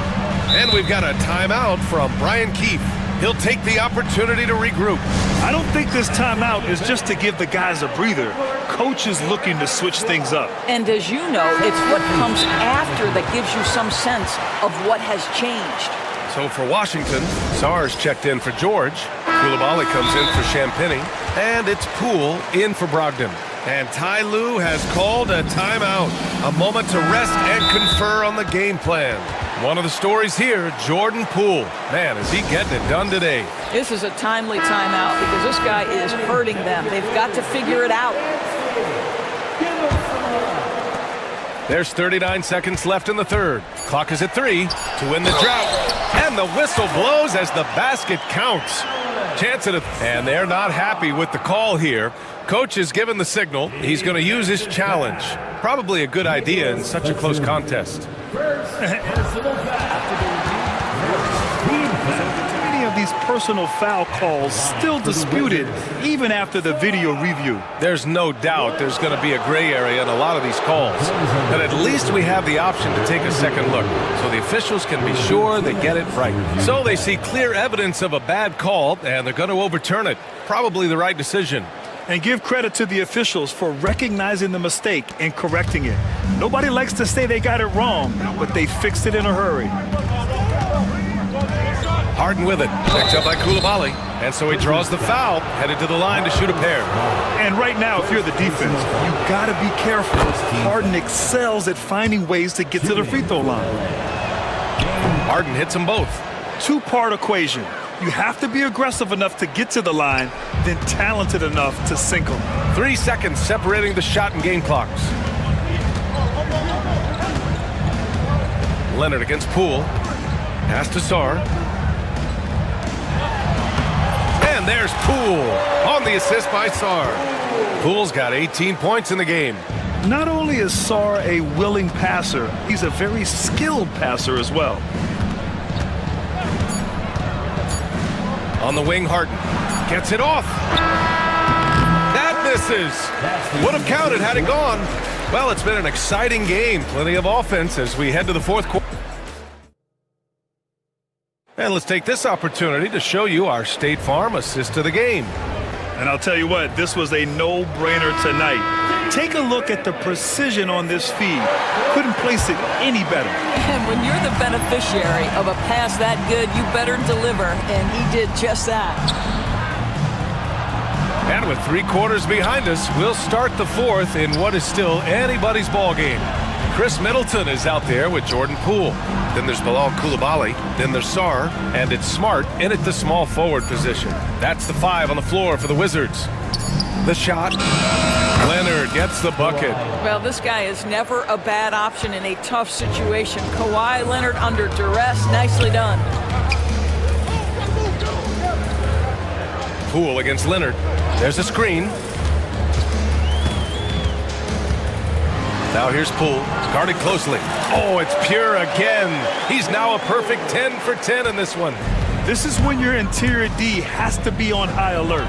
And we've got a timeout from Brian Keefe. He'll take the opportunity to regroup. I don't think this timeout is just to give the guys a breather. Coach is looking to switch things up. And as you know, it's what comes after that gives you some sense of what has changed. So for Washington, Sar's checked in for George. Coulibaly comes in for Champagny. And it's Poole in for Brogdon. And Ty Lue has called a timeout. A moment to rest and confer on the game plan. One of the stories here, Jordan Poole. Man, is he getting it done today. This is a timely timeout because this guy is hurting them. They've got to figure it out. There's 39 seconds left in the third. Clock is at 3 to win the drought. And the whistle blows as the basket counts. Chance at it. And they're not happy with the call here. Coach has given the signal. He's going to use his challenge. Probably a good idea in such a close contest. Many of these personal foul calls still disputed even after the video review. There's no doubt there's going to be a gray area in a lot of these calls. But at least we have the option to take a second look, so the officials can be sure they get it right. So they see clear evidence of a bad call, and they're going to overturn it. Probably the right decision. And give credit to the officials for recognizing the mistake and correcting it. Nobody likes to say they got it wrong, but they fixed it in a hurry. Harden with it, picked up by Koulibaly, and so he draws the foul, headed to the line to shoot a pair. And right now, if you're the defense, you gotta be careful. Harden excels at finding ways to get to the free throw line. Harden hits them both. Two-part equation. You have to be aggressive enough to get to the line, then talented enough to sink them. 3 seconds separating the shot and game clocks. Leonard against Poole. Pass to Sarr. And there's Poole on the assist by Sarr. Poole's got 18 points in the game. Not only is Sarr a willing passer, he's a very skilled passer as well. On the wing, Harden gets it off. That misses. Would have counted had it gone. Well, it's been an exciting game. Plenty of offense as we head to the fourth quarter. And let's take this opportunity to show you our State Farm assist of the game. And I'll tell you what, this was a no-brainer tonight. Take a look at the precision on this feed. Couldn't place it any better. And when you're the beneficiary of a pass that good, you better deliver, and he did just that. And with 3 quarters behind us, we'll start the fourth in what is still anybody's ball game. Chris Middleton is out there with Jordan Poole. Then there's Bilal Koulibaly. Then there's Sarr. And it's Smart in at the small forward position. That's the 5 on the floor for the Wizards. The shot. Leonard gets the bucket. Well, this guy is never a bad option in a tough situation. Kawhi Leonard under duress. Nicely done. Poole against Leonard. There's a screen. Now here's Poole, guarded closely. Oh, it's pure again. He's now a perfect 10 for 10 in this one. This is when your interior D has to be on high alert.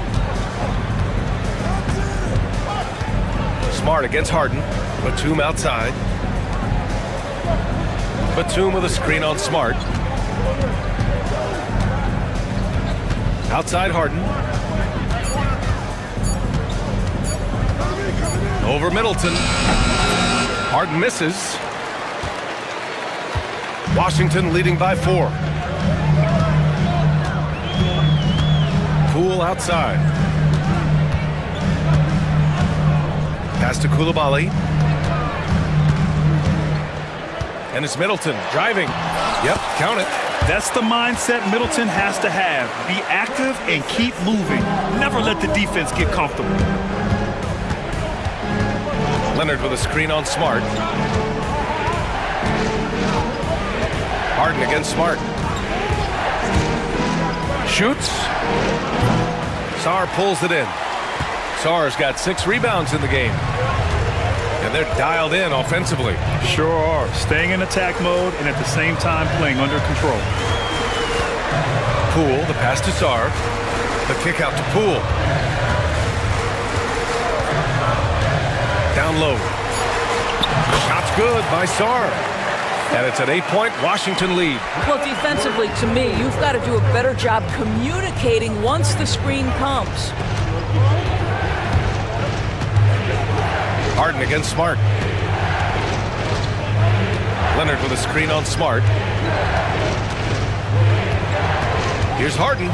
Smart against Harden. Batum outside. Batum with a screen on Smart. Outside Harden. Over Middleton. Harden misses. Washington leading by 4. Poole outside. Pass to Koulibaly. And it's Middleton driving. Yep, count it. That's the mindset Middleton has to have. Be active and keep moving. Never let the defense get comfortable. Leonard with a screen on Smart. Harden against Smart. Shoots. Sarr pulls it in. Sarr's got 6 rebounds in the game. And they're dialed in offensively. Sure are. Staying in attack mode and at the same time playing under control. Poole, the pass to Sarr. The kick out to Poole. Down low. Shot's good by Sarr. And it's an 8-point Washington lead. Well, defensively, to me, you've got to do a better job communicating once the screen comes. Harden against Smart. Leonard with a screen on Smart. Here's Harden.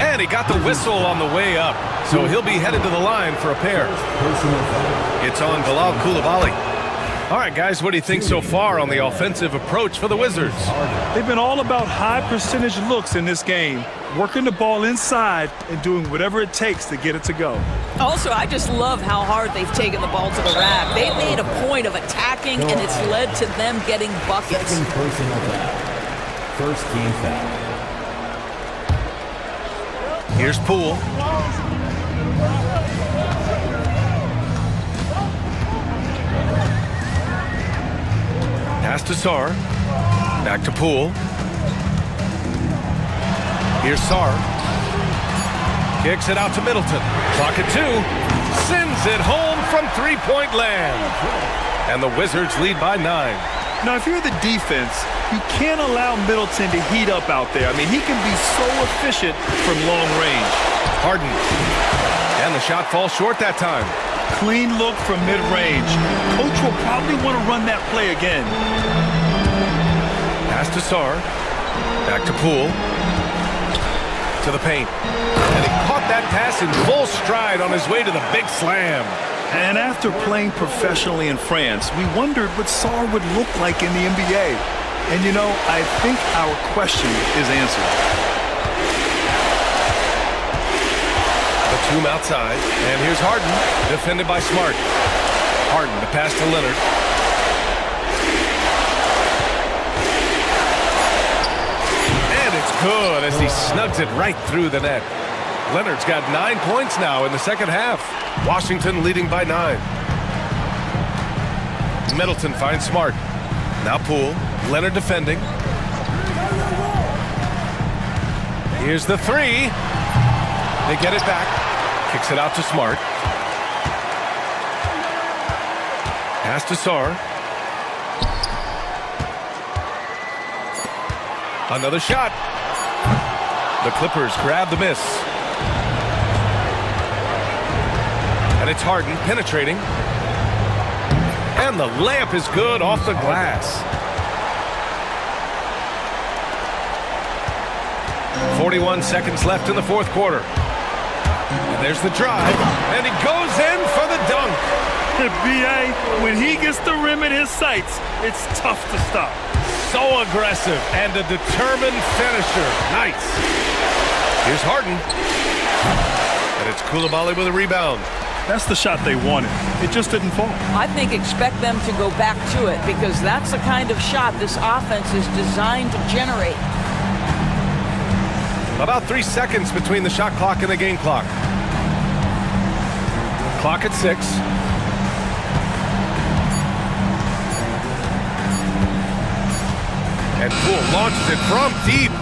And he got the whistle on the way up. So he'll be headed to the line for a pair. It's on Bilal Koulibaly. All right, guys, what do you think so far on the offensive approach for the Wizards? They've been all about high percentage looks in this game, working the ball inside and doing whatever it takes to get it to go. Also, I just love how hard they've taken the ball to the rack. They've made a point of attacking, and it's led to them getting buckets. Second personal foul. First team foul. Here's Poole. Pass to Sarr. Back to Poole. Here's Sarr. Kicks it out to Middleton. Clock at 2. Sends it home from three-point land. And the Wizards lead by 9. Now, if you're the defense, you can't allow Middleton to heat up out there. I mean, he can be so efficient from long range. Harden. And the shot falls short that time. Clean look from mid-range. Coach will probably want to run that play again. Pass to Sarr. Back to Poole. To the paint. And he caught that pass in full stride on his way to the big slam. And after playing professionally in France, we wondered what Sarr would look like in the NBA. And you know, I think our question is answered. Batum outside, and here's Harden, defended by Smart. Harden, the pass to Leonard. And it's good as he snugs it right through the net. Leonard's got 9 points now in the second half. Washington leading by 9. Middleton finds Smart. Now Poole, Leonard defending. Here's the 3. They get it back. Kicks it out to Smart. Pass to Sarr. Another shot. The Clippers grab the miss. And it's Harden penetrating. And the layup is good off the glass. 41 seconds left in the fourth quarter. And there's the drive, and he goes in for the dunk. B.A., when he gets the rim in his sights, it's tough to stop. So aggressive and a determined finisher. Nice. Here's Harden. And it's Koulibaly with a rebound. That's the shot they wanted. It just didn't fall. I think expect them to go back to it because that's the kind of shot this offense is designed to generate. About 3 seconds between the shot clock and the game clock. Clock at 6. And Poole launches it from deep.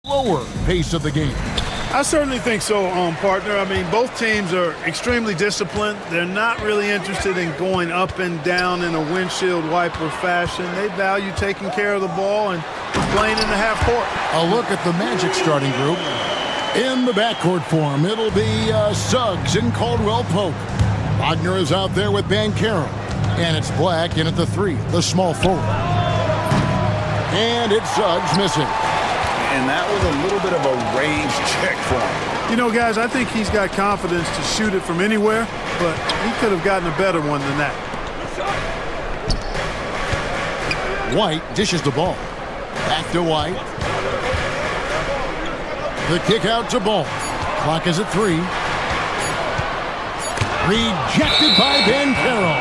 slower pace of the game. I certainly think so, partner. I mean, both teams are extremely disciplined. They're not really interested in going up and down in a windshield wiper fashion. They value taking care of the ball and playing in the half court. A look at the Magic starting group. In the backcourt form, it'll be Suggs and Caldwell Pope. Wagner is out there with Banchero. And it's Black in at the 3, the small forward. And it's Suggs missing. And that was a little bit of a range check for him. You know, guys, I think he's got confidence to shoot it from anywhere, but he could have gotten a better one than that. White dishes the ball. Back to White. The kick out to Ball. Clock is at 3. Rejected by Banchero.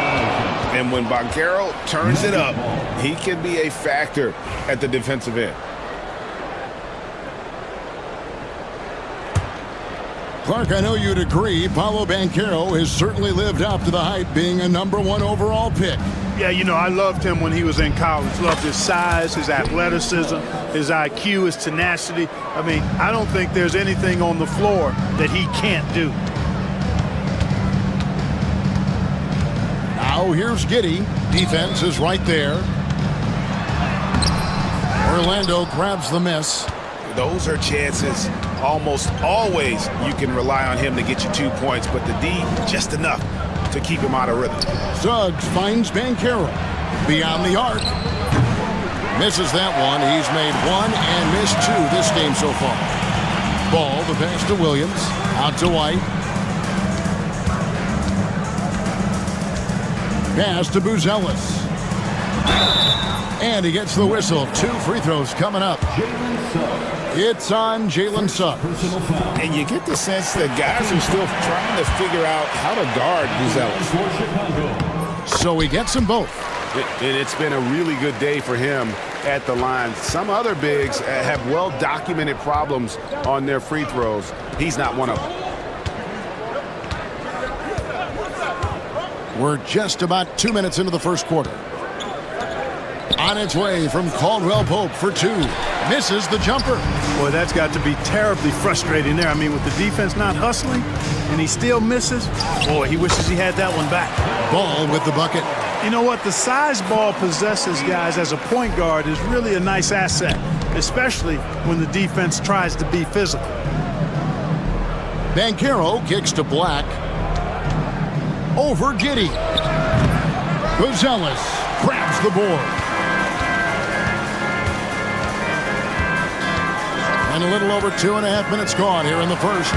And when Banchero turns it up, he can be a factor at the defensive end. Clark, I know you'd agree, Paolo Banchero has certainly lived up to the hype, being a #1 overall pick. Yeah, you know, I loved him when he was in college. Loved his size, his athleticism, his IQ, his tenacity. I mean, I don't think there's anything on the floor that he can't do. Now here's Giddey. Defense is right there. Orlando grabs the miss. Those are chances. Almost always you can rely on him to get you 2 points, but the D, just enough to keep him out of rhythm. Suggs finds Banchero. Beyond the arc. Misses that one. He's made 1 and missed 2 this game so far. Ball, the pass to Williams. Out to White. Pass to Buzelis. And he gets the whistle. 2 free throws coming up. It's on Jalen Suggs. And you get the sense that guys are still trying to figure out how to guard Buzelis. So he gets them both. And it's been a really good day for him at the line. Some other bigs have well-documented problems on their free throws. He's not one of them. We're just about 2 minutes into the first quarter. On its way from Caldwell Pope for 2. Misses the jumper. Boy, that's got to be terribly frustrating there. I mean, with the defense not hustling and he still misses, boy, he wishes he had that one back. Ball with the bucket. You know what? The size Ball possesses, guys, as a point guard is really a nice asset, especially when the defense tries to be physical. Banchero kicks to Black. Over Giddey. Buzelis grabs the board. And a little over 2.5 minutes gone here in the first.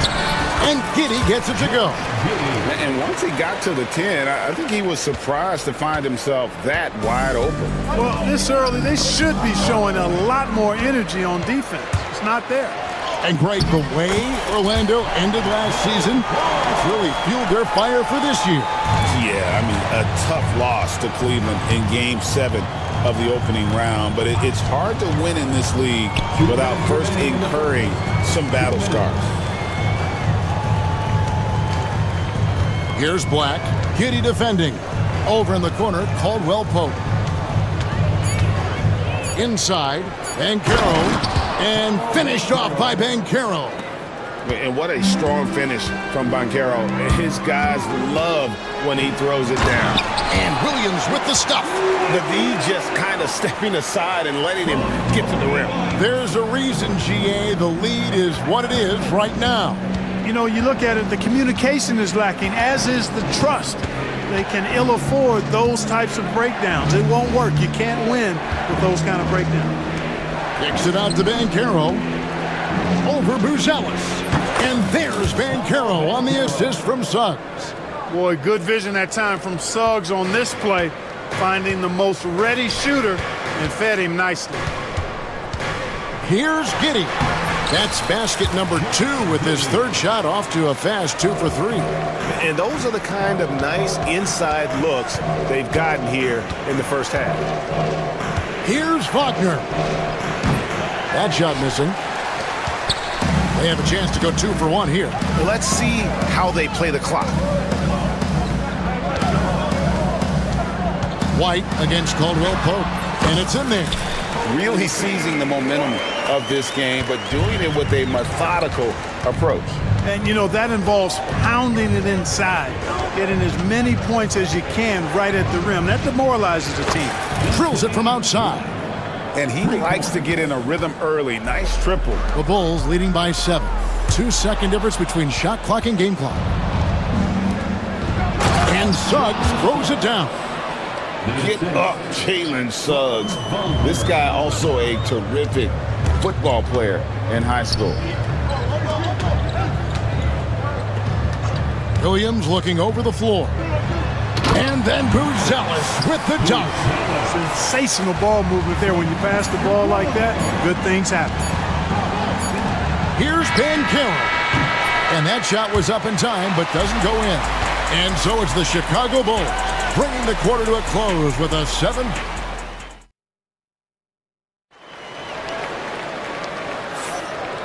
And Giddey gets it to go. And once he got to the 10, I think he was surprised to find himself that wide open. Well, this early, they should be showing a lot more energy on defense. It's not there. And Greg, the way Orlando ended last season, it's really fueled their fire for this year. Yeah, I mean, a tough loss to Cleveland in Game 7 of the opening round, but it's hard to win in this league without first incurring some battle scars. Here's Black. Giddey defending. Over in the corner, Caldwell Pope. Inside, Banchero. And finished off by Banchero. And what a strong finish from Banchero. His guys love when he throws it down. And Williams with the stuff. The D just kind of stepping aside and letting him get to the rim. There's a reason, GA, the lead is what it is right now. You know, you look at it, the communication is lacking, as is the trust. They can ill afford those types of breakdowns. It won't work. You can't win with those kind of breakdowns. Kicks it out to Banchero. Over Buzelis. And there's Banchero on the assist from Suggs. Boy, good vision that time from Suggs on this play, finding the most ready shooter and fed him nicely. Here's Giddey. That's basket number 2 with his third shot off to a fast 2 for 3. And those are the kind of nice inside looks they've gotten here in the first half. Here's Wagner. That shot missing. They have a chance to go 2 for 1 here. Well, let's see how they play the clock. White against Caldwell Pope. And it's in there. really seizing the momentum of this game, but doing it with a methodical approach. And, you know, that involves pounding it inside, getting as many points as you can right at the rim. That demoralizes the team. Drills it from outside. And he likes to get in a rhythm early. Nice triple. The Bulls leading by 7. 2-second difference between shot clock and game clock. And Suggs throws it down. Get up, Jalen Suggs. This guy also a terrific football player in high school. Williams looking over the floor. And then Buzelis with the dunk. Sensational ball movement there. When you pass the ball like that, good things happen. Here's Banchero. And that shot was up in time, but doesn't go in. And so it's the Chicago Bulls bringing the quarter to a close with a 7.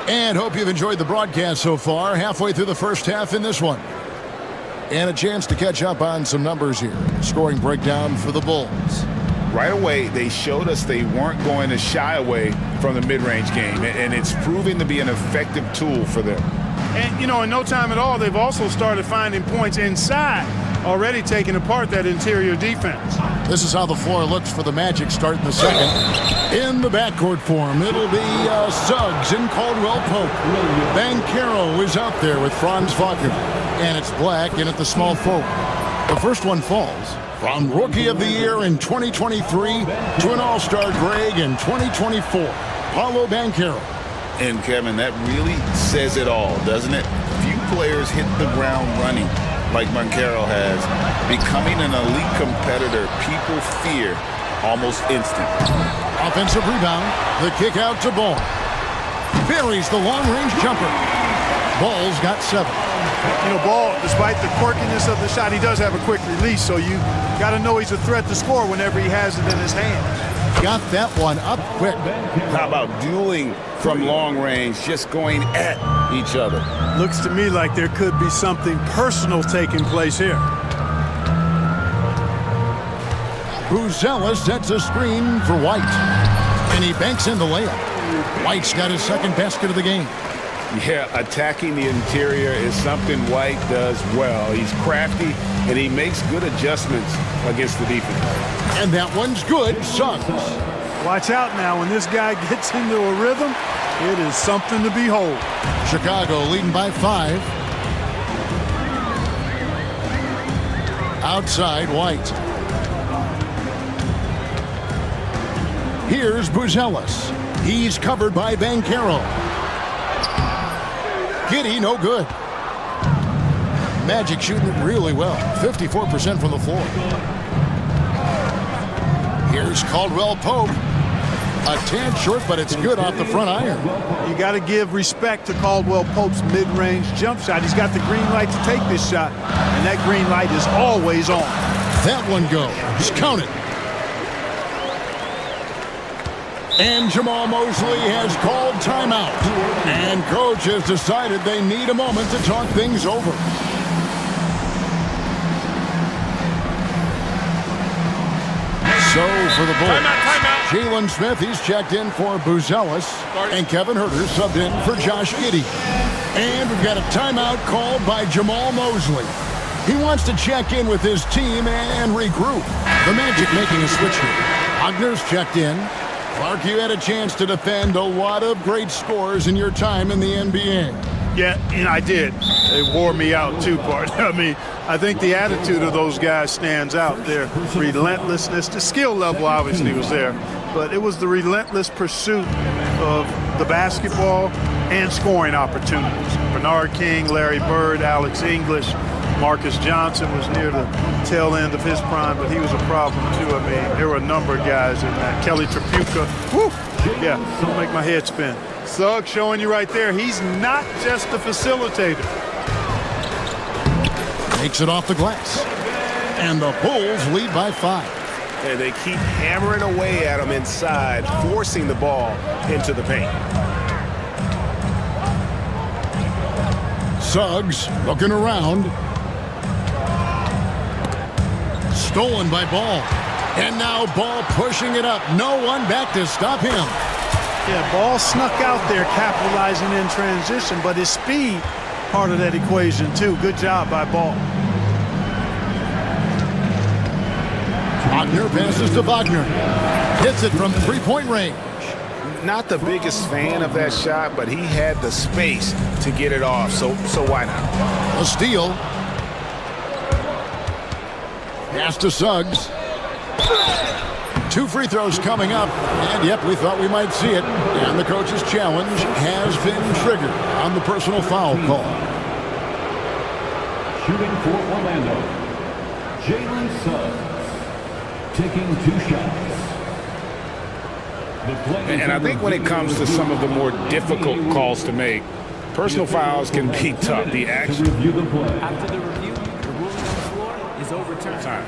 And hope you've enjoyed the broadcast so far. Halfway through the first half in this one. And a chance to catch up on some numbers here. Scoring breakdown for the Bulls. Right away, they showed us they weren't going to shy away from the mid-range game, and it's proving to be an effective tool for them. And, you know, in no time at all, they've also started finding points inside, already taking apart that interior defense. This is how the floor looks for the Magic starting the second. In the backcourt form, it'll be Suggs and Caldwell Pope. Banchero is out there with Franz Wagner. And it's Black in at the small forward. The first one falls from Rookie of the Year in 2023 to an All-Star Greg in 2024. Paulo Banchero. And Kevin, that really says it all, doesn't it? Few players hit the ground running like Banchero has. Becoming an elite competitor, people fear almost instant. Offensive rebound. The kick out to Ball. Buries the long-range jumper. Ball's got 7. You know, Ball, despite the quirkiness of the shot, he does have a quick release, so you got to know he's a threat to score whenever he has it in his hands. Got that one up quick. How about dueling from long range, just going at each other? Looks to me like there could be something personal taking place here. Buzelis sets a screen for White. And he banks in the layup. White's got his second basket of the game. Yeah, attacking the interior is something White does well. He's crafty, and he makes good adjustments against the defense. And that one's good. Suggs. Watch out now. When this guy gets into a rhythm, it is something to behold. Chicago leading by 5. Outside, White. Here's Buzelis. He's covered by Banchero. Giddy, no good. Magic shooting it really well. 54% from the floor. Here's Caldwell Pope. A tad short, but it's good off the front iron. You got to give respect to Caldwell Pope's mid-range jump shot. He's got the green light to take this shot, and that green light is always on. That one goes. Count it. And Jamal Mosley has called timeout. And coach has decided they need a moment to talk things over. So for the Bulls, Jalen Smith, he's checked in for Buzelis. And Kevin Huerter subbed in for Josh Giddey. And we've got a timeout called by Jamal Mosley. He wants to check in with his team and regroup. The Magic making a switch here. Wagner's checked in. Clark, you had a chance to defend a lot of great scores in your time in the NBA. Yeah, and I did. They wore me out too, partner. I mean, I think the attitude of those guys stands out. Their relentlessness, the skill level obviously was there, but it was the relentless pursuit of the basketball and scoring opportunities. Bernard King, Larry Bird, Alex English, Marcus Johnson was near the tail end of his prime, but he was a problem too. I mean, there were a number of guys in that. Kelly Tripucka, whoo, yeah, don't make my head spin. Suggs showing you right there, he's not just a facilitator. Takes it off the glass. And the Bulls lead by 5. And they keep hammering away at him inside, forcing the ball into the paint. Suggs looking around. Stolen by Ball. And now Ball pushing it up. No one back to stop him. Yeah, Ball snuck out there capitalizing in transition, but his speed, part of that equation too. Good job by Ball. Wagner passes to Wagner. Hits it from three-point range. Not the biggest fan of that shot, but he had the space to get it off, so why not? A steal. Pass to Suggs. 2 free throws coming up, and yep, we thought we might see it. And the coach's challenge has been triggered on the personal foul call. Shooting for Orlando, Jalen Suggs, taking 2 shots. And I think when it comes to some of the more difficult calls to make, personal fouls can be tough. The action. After the review, the ruling on the floor is overturned. Time.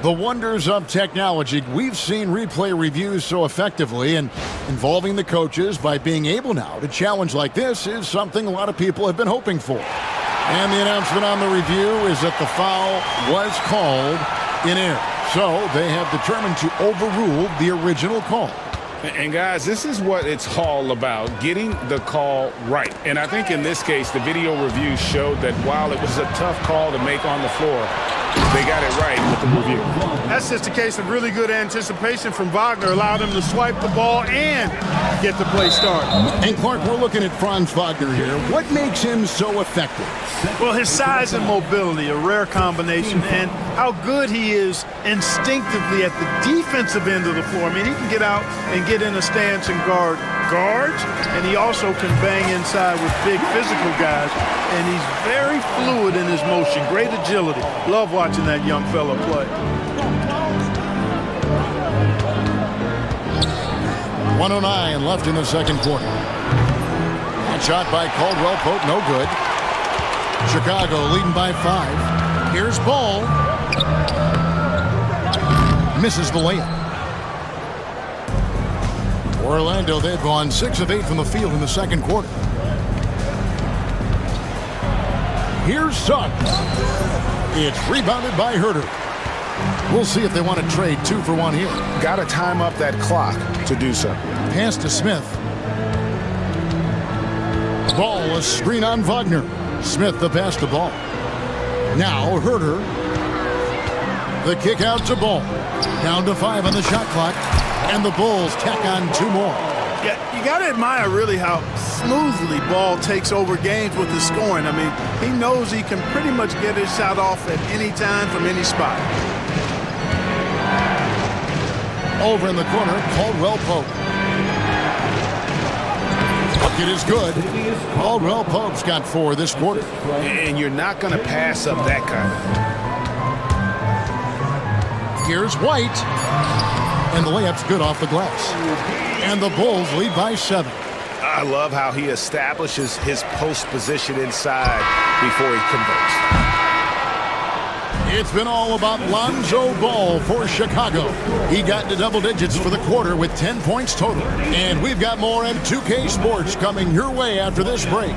The wonders of technology. We've seen replay reviews so effectively, and involving the coaches by being able now to challenge like this is something a lot of people have been hoping for. And the announcement on the review is that the foul was called in error. So they have determined to overrule the original call. And guys, this is what it's all about, getting the call right. And I think in this case, the video review showed that while it was a tough call to make on the floor, they got it right with the review. That's just a case of really good anticipation from Wagner, allowed him to swipe the ball and get the play started. And Clark, we're looking at Franz Wagner here. What makes him so effective? Well, his size and mobility, a rare combination, and how good he is instinctively at the defensive end of the floor. I mean, he can get out and get in a stance and guard guards, and he also can bang inside with big physical guys, and he's very fluid in his motion, great agility. Love watching that young fella play. 1:09 left in the second quarter. That shot by Caldwell Pope, no good. Chicago leading by 5. Here's Ball. Misses the layup. Orlando, they've gone 6 of 8 from the field in the second quarter. Here's Suggs. It's rebounded by Herter. We'll see if they want to trade 2 for 1 here. Got to time up that clock to do so. Pass to Smith. Ball, a screen on Wagner. Smith the pass to Ball. Now Herter. The kick out to Ball. Down to 5 on the shot clock. And the Bulls tack on 2 more. Yeah, you got to admire really how smoothly Ball takes over games with his scoring. I mean, he knows he can pretty much get his shot off at any time from any spot. Over in the corner, Caldwell Pope. Bucket is good. Caldwell Pope's got 4 this quarter. And you're not going to pass up that kind of. Here's White. And the layup's good off the glass. And the Bulls lead by 7. I love how he establishes his post position inside before he converts. It's been all about Lonzo Ball for Chicago. He got to double digits for the quarter with 10 points total. And we've got more M2K Sports coming your way after this break.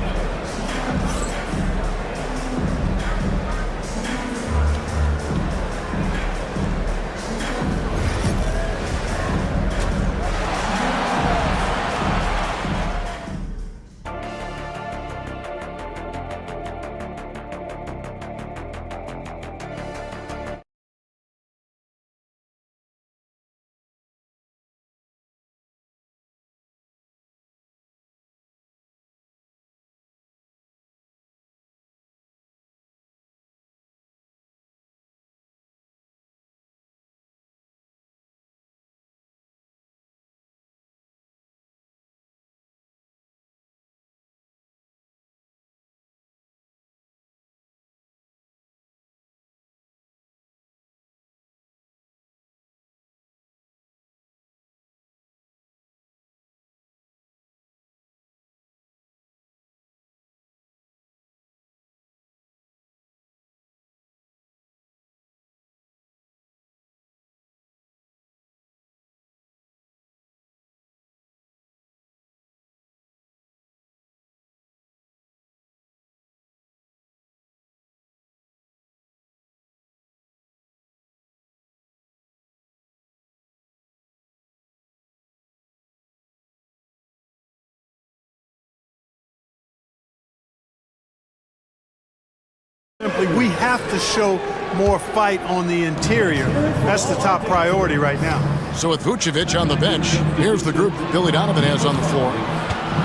Simply, we have to show more fight on the interior. That's the top priority right now. So with Vucevic on the bench, here's the group that Billy Donovan has on the floor.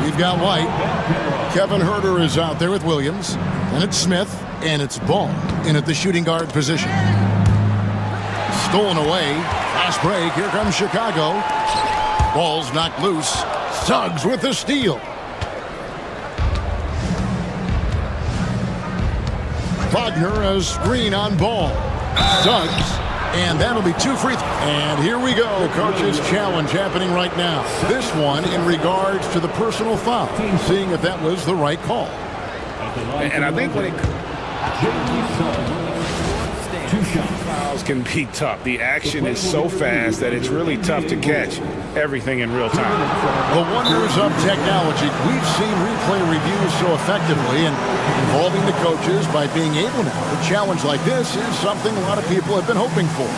We've got White. Kevin Herter is out there with Williams. And it's Smith. And it's Ball in at the shooting guard position. Stolen away. Fast break. Here comes Chicago. Ball's knocked loose. Suggs with the steal. Wagner a screen on Ball. Suggs. And that'll be 2 free throws. And here we go. The coach's challenge happening right now. This one in regards to the personal foul. Seeing if that was the right call. And I think when it fouls can be tough. The action is so fast that it's really tough to catch everything in real time. The wonders of technology. We've seen replay reviews so effectively and involving the coaches by being able now. A challenge like this is something a lot of people have been hoping for.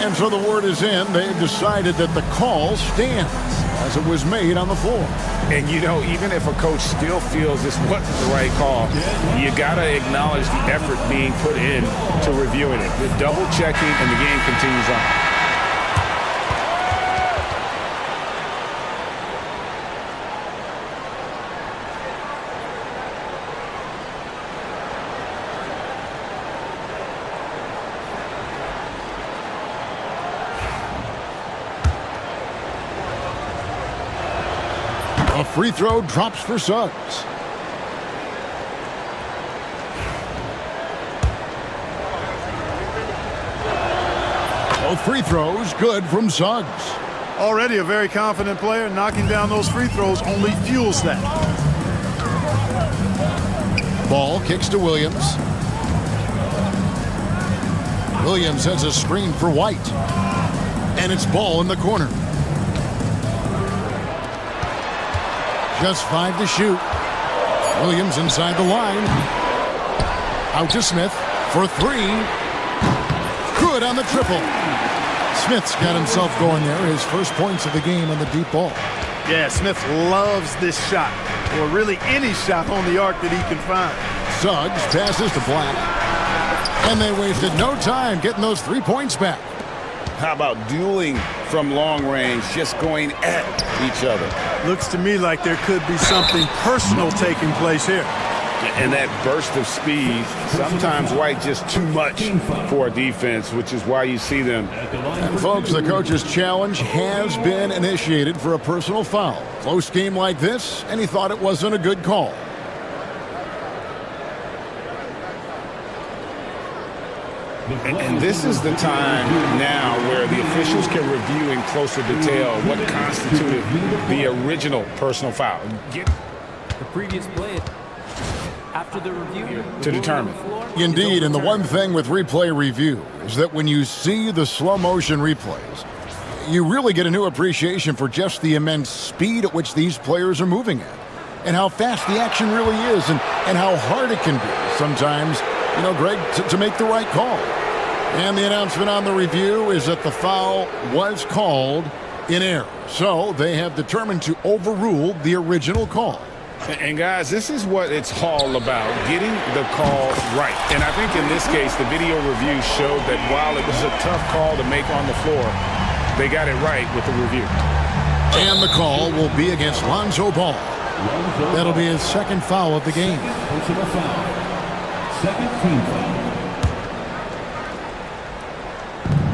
And so the word is in. They've decided that the call stands as it was made on the floor. And you know, even if a coach still feels this wasn't the right call, you got to acknowledge the effort being put in to reviewing it. The double checking and the game continues on. A free throw drops for Suggs. Both free throws good from Suggs. Already a very confident player. Knocking down those free throws only fuels that. Ball kicks to Williams. Williams has a screen for White. And it's Ball in the corner. Just 5 to shoot. Williams inside the line. Out to Smith for 3. Good on the triple. Smith's got himself going there. His first points of the game on the deep ball. Yeah, Smith loves this shot. Or really any shot on the arc that he can find. Suggs passes to Black. And they wasted no time getting those 3 points back. How about dueling from long range, just going at each other? Looks to me like there could be something personal taking place here. And that burst of speed, sometimes White just too much for a defense, which is why you see them. And folks, the coach's challenge has been initiated for a personal foul. Close game like this, and he thought it wasn't a good call. And this is the time now where the officials can review in closer detail what constituted the original personal foul. The previous play after the review To determine. Indeed, and the one thing with replay review is that when you see the slow motion replays, you really get a new appreciation for just the immense speed at which these players are moving at, and how fast the action really is, and how hard it can be sometimes, you know, Greg, to make the right call. And the announcement on the review is that the foul was called in error. So they have determined to overrule the original call. And guys, this is what it's all about, getting the call right. And I think in this case, the video review showed that while it was a tough call to make on the floor, they got it right with the review. And the call will be against Lonzo Ball. That'll be his second foul of the game. Second team foul.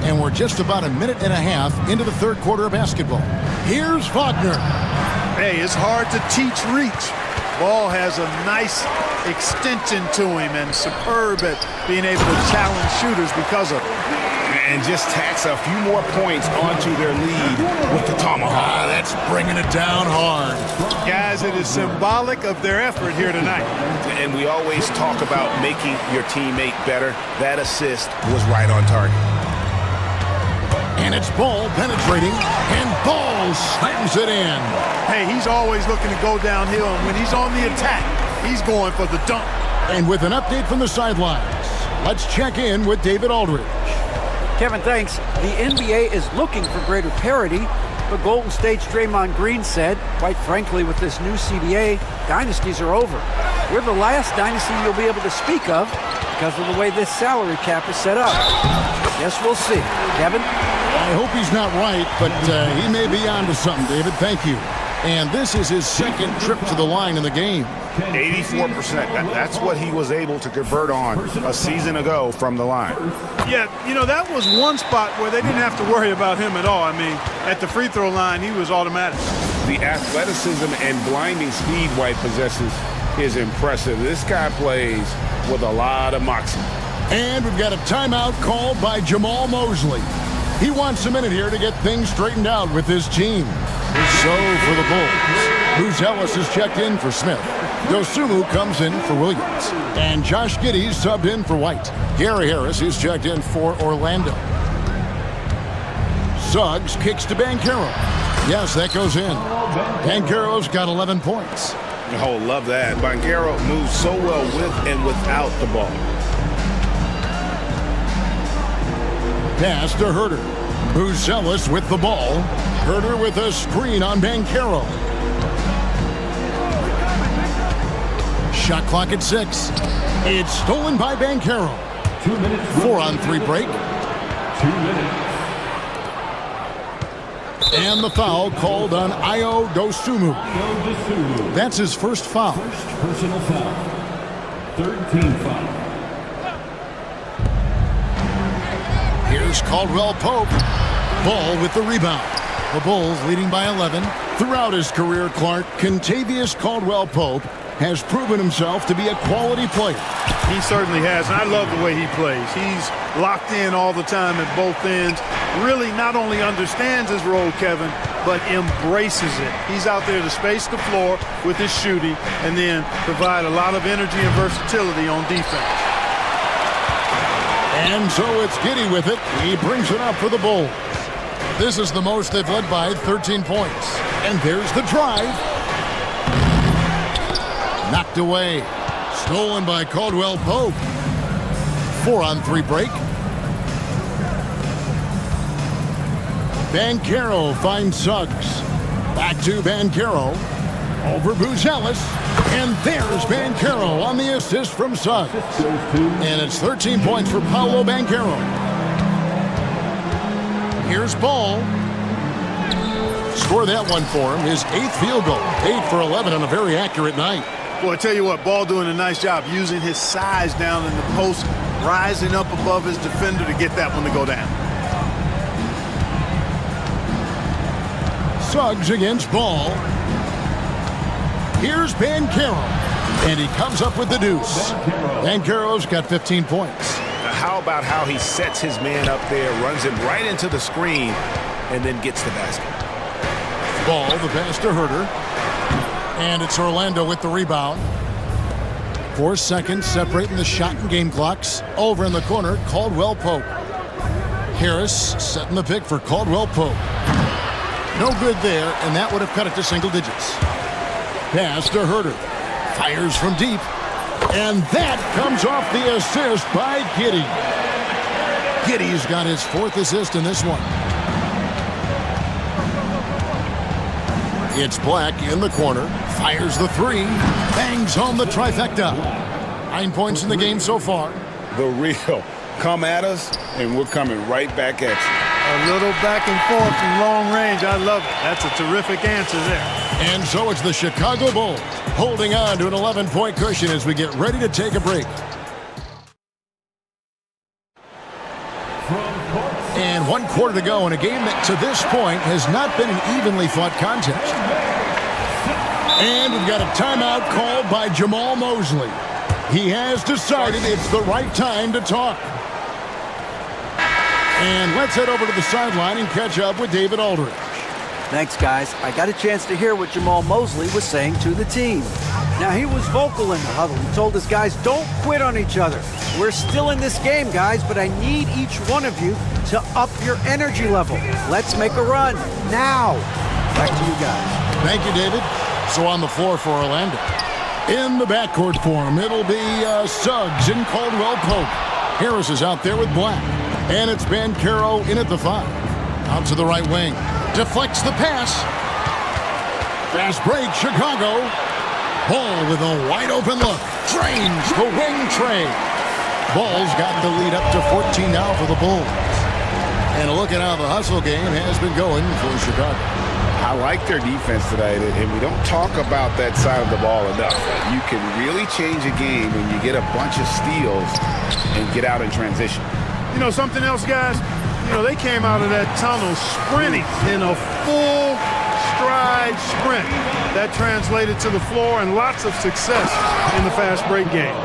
And we're just about a minute and a half into the third quarter of basketball. Here's Wagner. Hey, it's hard to teach reach. Ball has a nice extension to him and superb at being able to challenge shooters because of it. And just tacks a few more points onto their lead with the tomahawk. That's bringing it down hard. Guys, it is symbolic of their effort here tonight. And we always talk about making your teammate better. That assist was right on target. And it's Ball penetrating, and Ball slams it in. Hey, he's always looking to go downhill, and when he's on the attack, he's going for the dunk. And with an update from the sidelines, let's check in with David Aldridge. Kevin, thanks. The NBA is looking for greater parity, but Golden State's Draymond Green said, quite frankly, with this new CBA, dynasties are over. We're the last dynasty you'll be able to speak of, because of the way this salary cap is set up. Guess we'll see. Kevin? I hope he's not right, but he may be onto something, David. Thank you. And this is his second trip to the line in the game. 84%. That's what he was able to convert on a season ago from the line. Yeah, you know, that was one spot where they didn't have to worry about him at all. I mean, at the free throw line, he was automatic. The athleticism and blinding speed White possesses is impressive. This guy plays with a lot of moxie. And we've got a timeout called by Jamal Mosley. He wants a minute here to get things straightened out with his team. So for the Bulls, Ellis is checked in for Smith. Dosumu comes in for Williams. And Josh Giddey's subbed in for White. Gary Harris is checked in for Orlando. Suggs kicks to Banchero. Yes, that goes in. Banchero's got 11 points. Oh, love that. Banchero moves so well with and without the ball. Pass to Herter. Ellis with the ball. Herter with a screen on Banchero. Shot clock at 6. It's stolen by Banchero. 2 minutes. 4-on-3 break. 2 minutes. And the foul called on Ayo Dosumu. That's his first foul. First personal foul. 13 foul. Here's Caldwell Pope. Ball with the rebound. The Bulls leading by 11. Throughout his career, Clark, Contavious Caldwell Pope has proven himself to be a quality player. He certainly has, and I love the way he plays. He's locked in all the time at both ends. Really not only understands his role, Kevin, but embraces it. He's out there to space the floor with his shooting and then provide a lot of energy and versatility on defense. And so it's Giddey with it. He brings it up for the Bulls. This is the most they've led by 13 points. And there's the drive. Knocked away. Stolen by Caldwell Pope. 4-on-3 break. Banchero finds Suggs. Back to Banchero. Over Ellis. And there's Banchero on the assist from Suggs. And it's 13 points for Paolo Banchero. Here's Ball. Score that one for him. His 8th field goal. 8 for 11 on a very accurate night. Boy, I tell you what, Ball doing a nice job using his size down in the post, rising up above his defender to get that one to go down. Suggs against Ball. Here's Banchero. And he comes up with the deuce. Banchero's got 15 points. How about how he sets his man up there, runs him right into the screen, and then gets the basket. Ball, the pass to Herter. And it's Orlando with the rebound. 4 seconds separating the shot and game clocks. Over in the corner, Caldwell Pope. Harris setting the pick for Caldwell Pope. No good there, and that would have cut it to single digits. Pass to Herter. Fires from deep. And that comes off the assist by Giddey. Giddey's got his 4th assist in this one. It's Black in the corner. Fires the 3. Bangs home the trifecta. 9 points in the game so far. The real. Come at us, and we're coming right back at you. A little back and forth from long range. I love it. That's a terrific answer there. And so it's the Chicago Bulls holding on to an 11-point cushion as we get ready to take a break. And 1 quarter to go in a game that to this point has not been an evenly fought contest. And we've got a timeout called by Jamal Mosley. He has decided it's the right time to talk. And let's head over to the sideline and catch up with David Aldridge. Thanks, guys. I got a chance to hear what Jamal Mosley was saying to the team. Now, he was vocal in the huddle. He told his guys, don't quit on each other. We're still in this game, guys, but I need each one of you to up your energy level. Let's make a run now. Back to you guys. Thank you, David. So on the floor for Orlando. In the backcourt for him, it'll be Suggs and Caldwell Pope. Harris is out there with Black. And it's Banchero in at the 5. Out to the right wing. Deflects the pass. Fast break, Chicago. Ball with a wide open look. Drains the wing trade. Ball's got the lead up to 14 now for the Bulls. And a look at how the hustle game has been going for Chicago. I like their defense tonight, and we don't talk about that side of the ball enough. You can really change a game when you get a bunch of steals and get out in transition. You know, something else, guys? You know, they came out of that tunnel sprinting in a full stride sprint. That translated to the floor and lots of success in the fast break game.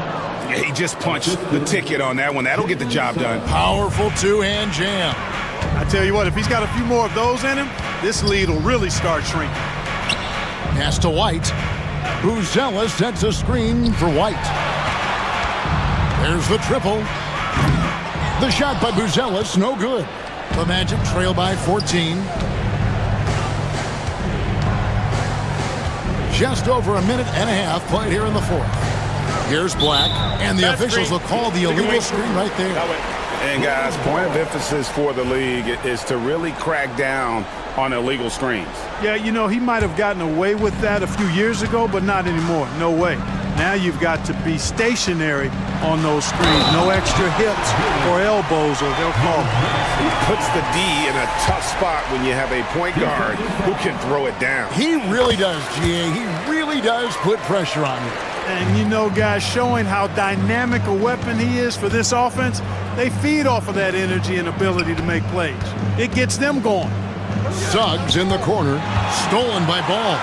Yeah, he just punched the ticket on that one. That'll get the job done. Powerful two-hand jam. I tell you what, if he's got a few more of those in him, this lead will really start shrinking. Pass to White. Buzella sets a screen for White. There's the triple. The shot by Buzelis, no good. The Magic trail by 14. Just over a minute and a half played here in the fourth. Here's Black, and the officials will call the illegal screen right there. And guys, point of emphasis for the league is to really crack down on illegal screens. Yeah, you know, he might have gotten away with that a few years ago, but not anymore. No way. Now you've got to be stationary on those screens. No extra hips or elbows, or they'll call it. He puts the D in a tough spot when you have a point guard who can throw it down. He really does, GA. He really does put pressure on you. And you know, guys, showing how dynamic a weapon he is for this offense, they feed off of that energy and ability to make plays. It gets them going. Suggs in the corner, stolen by Ball.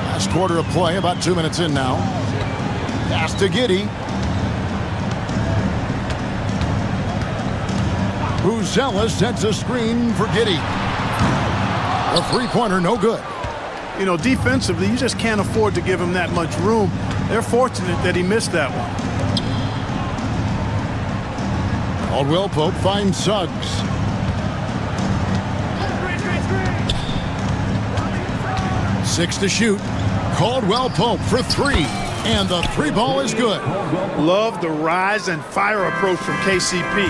Last quarter of play, about 2 minutes in now. Pass to Giddey. Buzella sets a screen for Giddey. A three-pointer, no good. You know, defensively, you just can't afford to give him that much room. They're fortunate that he missed that one. Caldwell Pope finds Suggs. Six to shoot. Caldwell Pope for three. And the three ball is good. Love the rise and fire approach from KCP.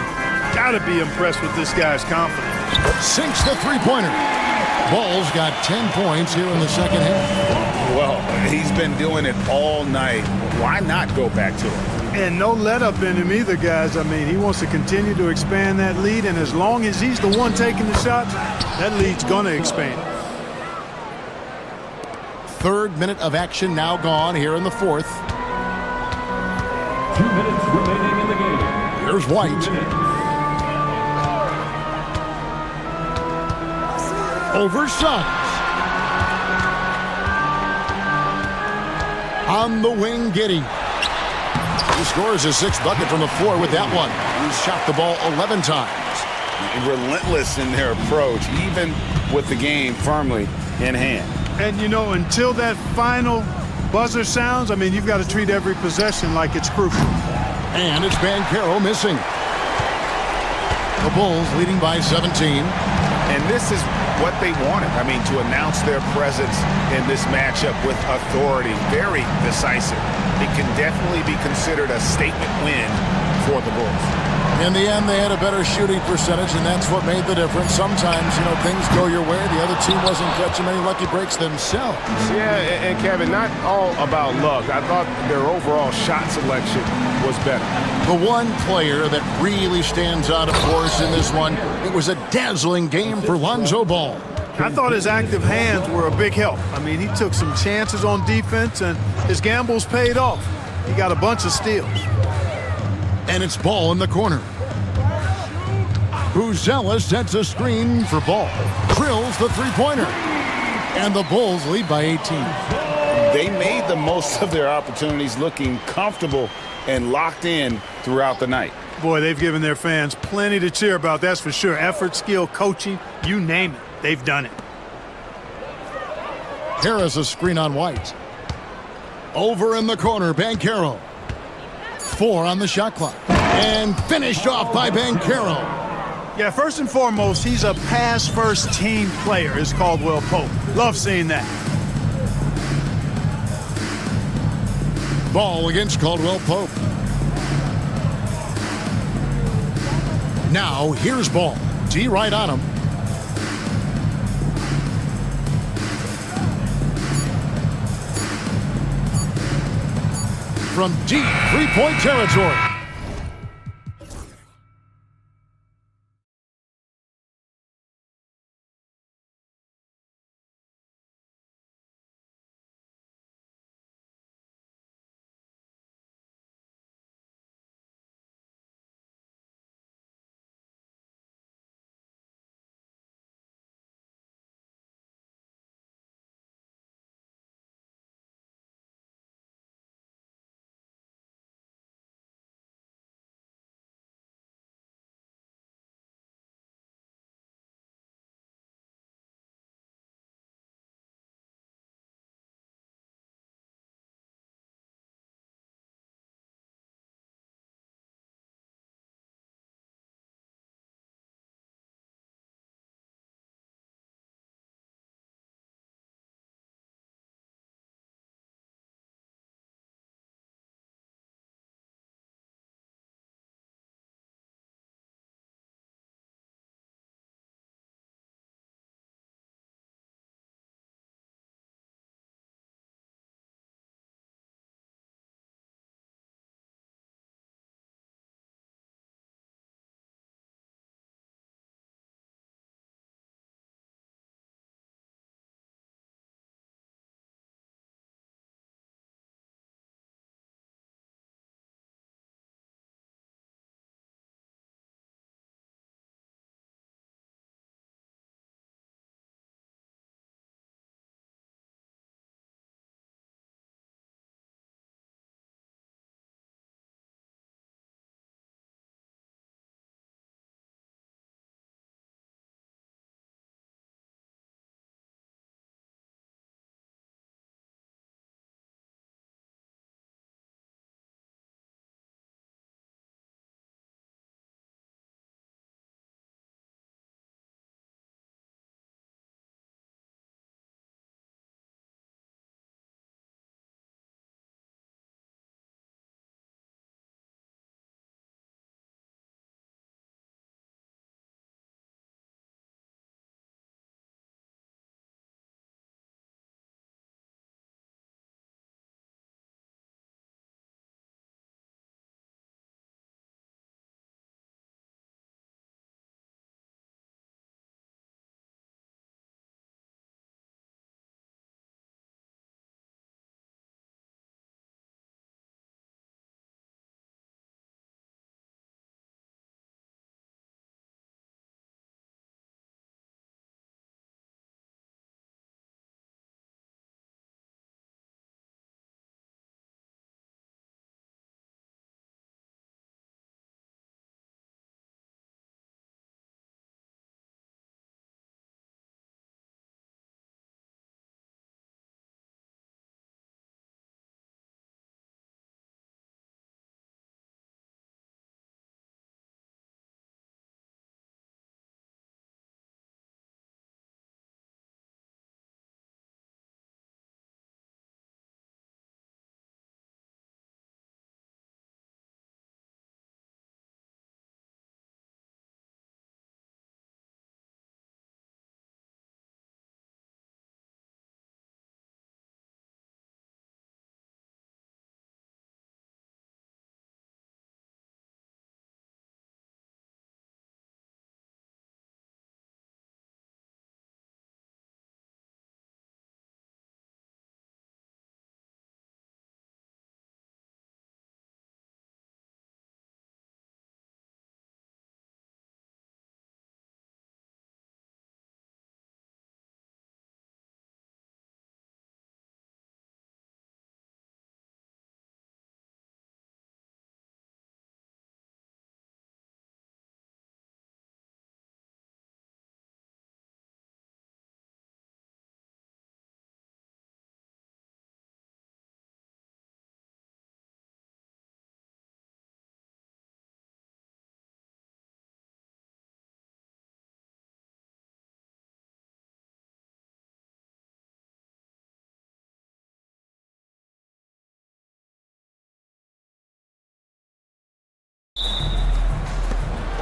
Gotta be impressed with this guy's confidence. Sinks the three-pointer. Ball's got 10 points here in the second half. Well, he's been doing it all night. Why not go back to it? And no let-up in him either, guys. I mean, he wants to continue to expand that lead, and as long as he's the one taking the shots, that lead's going to expand. Third minute of action now gone here in the fourth. 2 minutes remaining in the game. Here's White. Over Suggs. On the wing, Giddey. He scores his sixth bucket from the floor with that one. He's shot the ball 11 times. Relentless in their approach, even with the game firmly in hand. And, you know, until that final buzzer sounds, I mean, you've got to treat every possession like it's crucial. And it's Banchero missing. The Bulls leading by 17. And this is what they wanted. I mean, to announce their presence in this matchup with authority, very decisive. It can definitely be considered a statement win for the Bulls. In the end, they had a better shooting percentage, and that's what made the difference. Sometimes, you know, things go your way. The other team wasn't catching many lucky breaks themselves. Yeah, and Kevin, not all about luck. I thought their overall shot selection was better. The one player that really stands out, of course, in this one, it was a dazzling game for Lonzo Ball. I thought his active hands were a big help. I mean, he took some chances on defense, and his gambles paid off. He got a bunch of steals. And it's Ball in the corner. Buzella sets a screen for Ball. Drills the three-pointer. And the Bulls lead by 18. They made the most of their opportunities, looking comfortable and locked in throughout the night. Boy, they've given their fans plenty to cheer about, that's for sure. Effort, skill, coaching, you name it. They've done it. Harris a screen on White. Over in the corner, Banchero. 4 on the shot clock. And finished off by Banchero. Yeah, first and foremost, he's a pass-first team player, is Caldwell Pope. Love seeing that. Ball against Caldwell Pope. Now, here's Ball. D right on him. from deep three-point territory.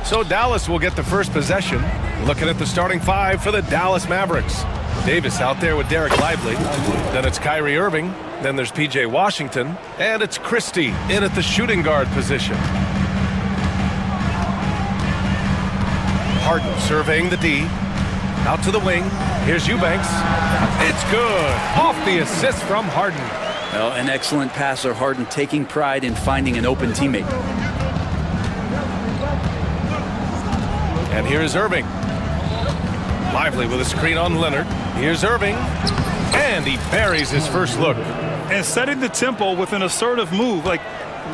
So Dallas will get the first possession. Looking at the starting five for the Dallas Mavericks. Davis out there with Derek Lively. Then it's Kyrie Irving. Then there's P.J. Washington. And it's Christie in at the shooting guard position. Harden surveying the D. Out to the wing. Here's Eubanks. It's good. Off the assist from Harden. Well, an excellent passer, Harden, taking pride in finding an open teammate. And here's Irving. Lively with a screen on Leonard. Here's Irving. And he buries his first look. And setting the tempo with an assertive move. Like,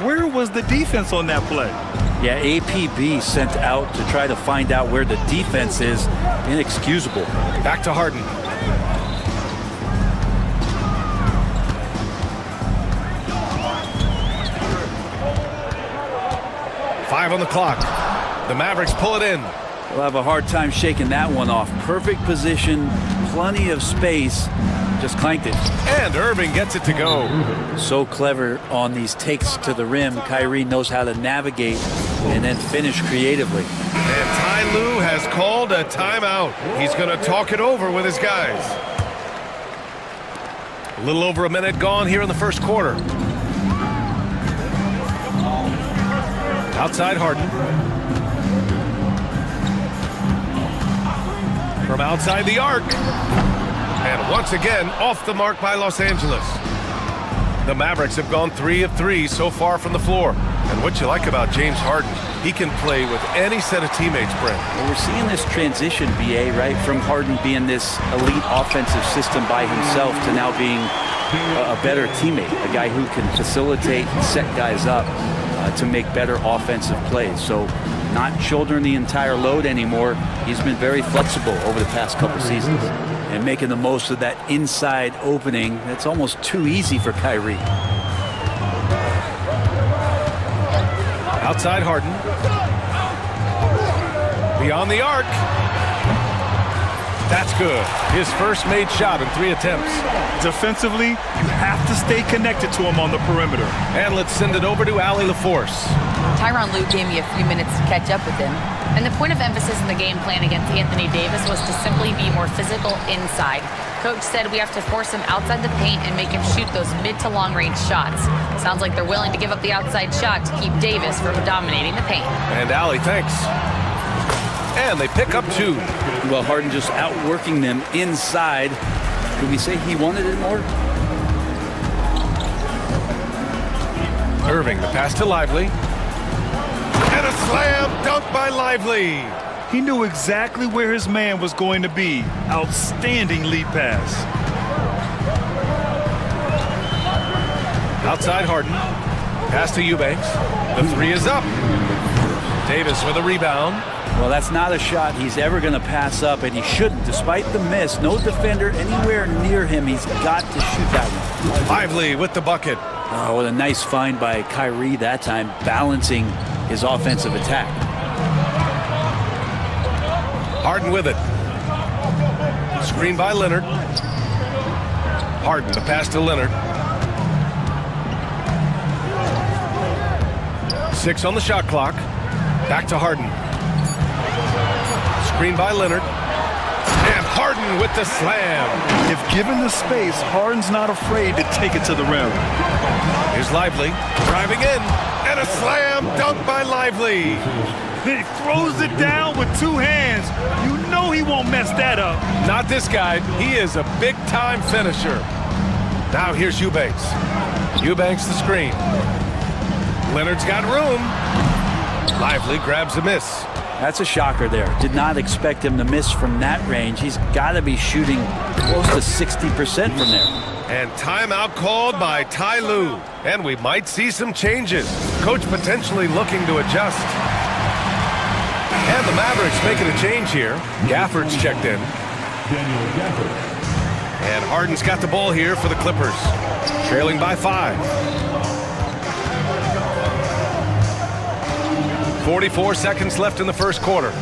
where was the defense on that play? Yeah, APB sent out to try to find out where the defense is. Inexcusable. Back to Harden. Five on the clock. The Mavericks pull it in. We'll have a hard time shaking that one off. Perfect position, plenty of space. Just clanked it. And Irving gets it to go. So clever on these takes to the rim. Kyrie knows how to navigate and then finish creatively. And Ty Lue has called a timeout. He's going to talk it over with his guys. A little over a minute gone here in the first quarter. Outside Harden. From outside the arc. And once again, off the mark by Los Angeles. The Mavericks have gone 3 of 3 so far from the floor. And what you like about James Harden, he can play with any set of teammates, Brent. Well, we're seeing this transition, BA, right? From Harden being this elite offensive system by himself to now being a better teammate. A guy who can facilitate and set guys up to make better offensive plays. So not shouldering the entire load anymore. He's been very flexible over the past couple seasons and making the most of that inside opening. That's almost too easy for Kyrie. Outside Harden. Beyond the arc. That's good. His first made shot in 3 attempts. Defensively, you have to stay connected to him on the perimeter. And let's send it over to Allie LaForce. Tyronn Lue gave me a few minutes to catch up with him. And the point of emphasis in the game plan against Anthony Davis was to simply be more physical inside. Coach said we have to force him outside the paint and make him shoot those mid to long range shots. Sounds like they're willing to give up the outside shot to keep Davis from dominating the paint. And Allie, thanks. And they pick up 2. Well, Harden just outworking them inside. Could we say he wanted it more? Irving, the pass to Lively. And a slam dunk by Lively. He knew exactly where his man was going to be. Outstanding lead pass. Outside Harden. Pass to Eubanks. The 3 is up. Davis with a rebound. Well, that's not a shot he's ever going to pass up, and he shouldn't. Despite the miss, no defender anywhere near him. He's got to shoot that one. Lively with the bucket. Oh, what a nice find by Kyrie that time, balancing his offensive attack. Harden with it. Screen by Leonard. Harden, the pass to Leonard. 6 on the shot clock. Back to Harden. Screen by Leonard. And Harden with the slam. If given the space, Harden's not afraid to take it to the rim. Here's Lively. Driving in. And a slam dunk by Lively. He throws it down with 2 hands. You know he won't mess that up. Not this guy. He is a big-time finisher. Now here's Eubanks. Eubanks the screen. Leonard's got room. Lively grabs a miss. That's a shocker there. Did not expect him to miss from that range. He's got to be shooting close to 60% from there. And timeout called by Ty Lue. And we might see some changes. Coach potentially looking to adjust. And the Mavericks making a change here. Gafford's checked in. And Harden's got the ball here for the Clippers. Trailing by 5. 44 seconds left in the first quarter. And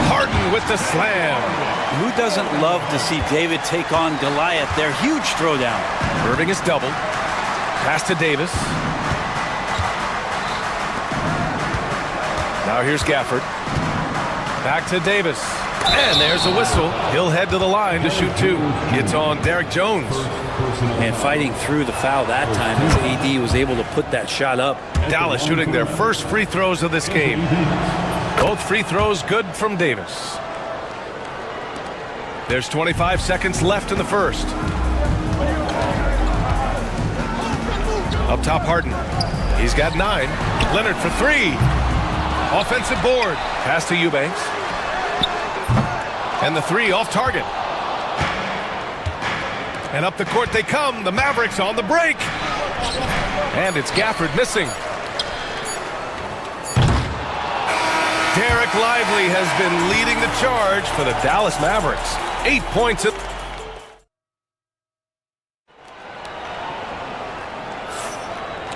Harden with the slam. Who doesn't love to see David take on Goliath there? Huge throwdown. Irving is doubled. Pass to Davis. Now here's Gafford. Back to Davis. And there's a whistle. He'll head to the line to shoot two. It's on Derek Jones. And fighting through the foul that time as AD was able to put that shot up. Dallas shooting their first free throws of this game. Both free throws good from Davis. There's 25 seconds left in the first. Up top, Harden. He's got 9. Leonard for 3. Offensive board. Pass to Eubanks. And the 3 off target. And up the court they come. The Mavericks on the break. And it's Gafford missing. Derek Lively has been leading the charge for the Dallas Mavericks. 8 points.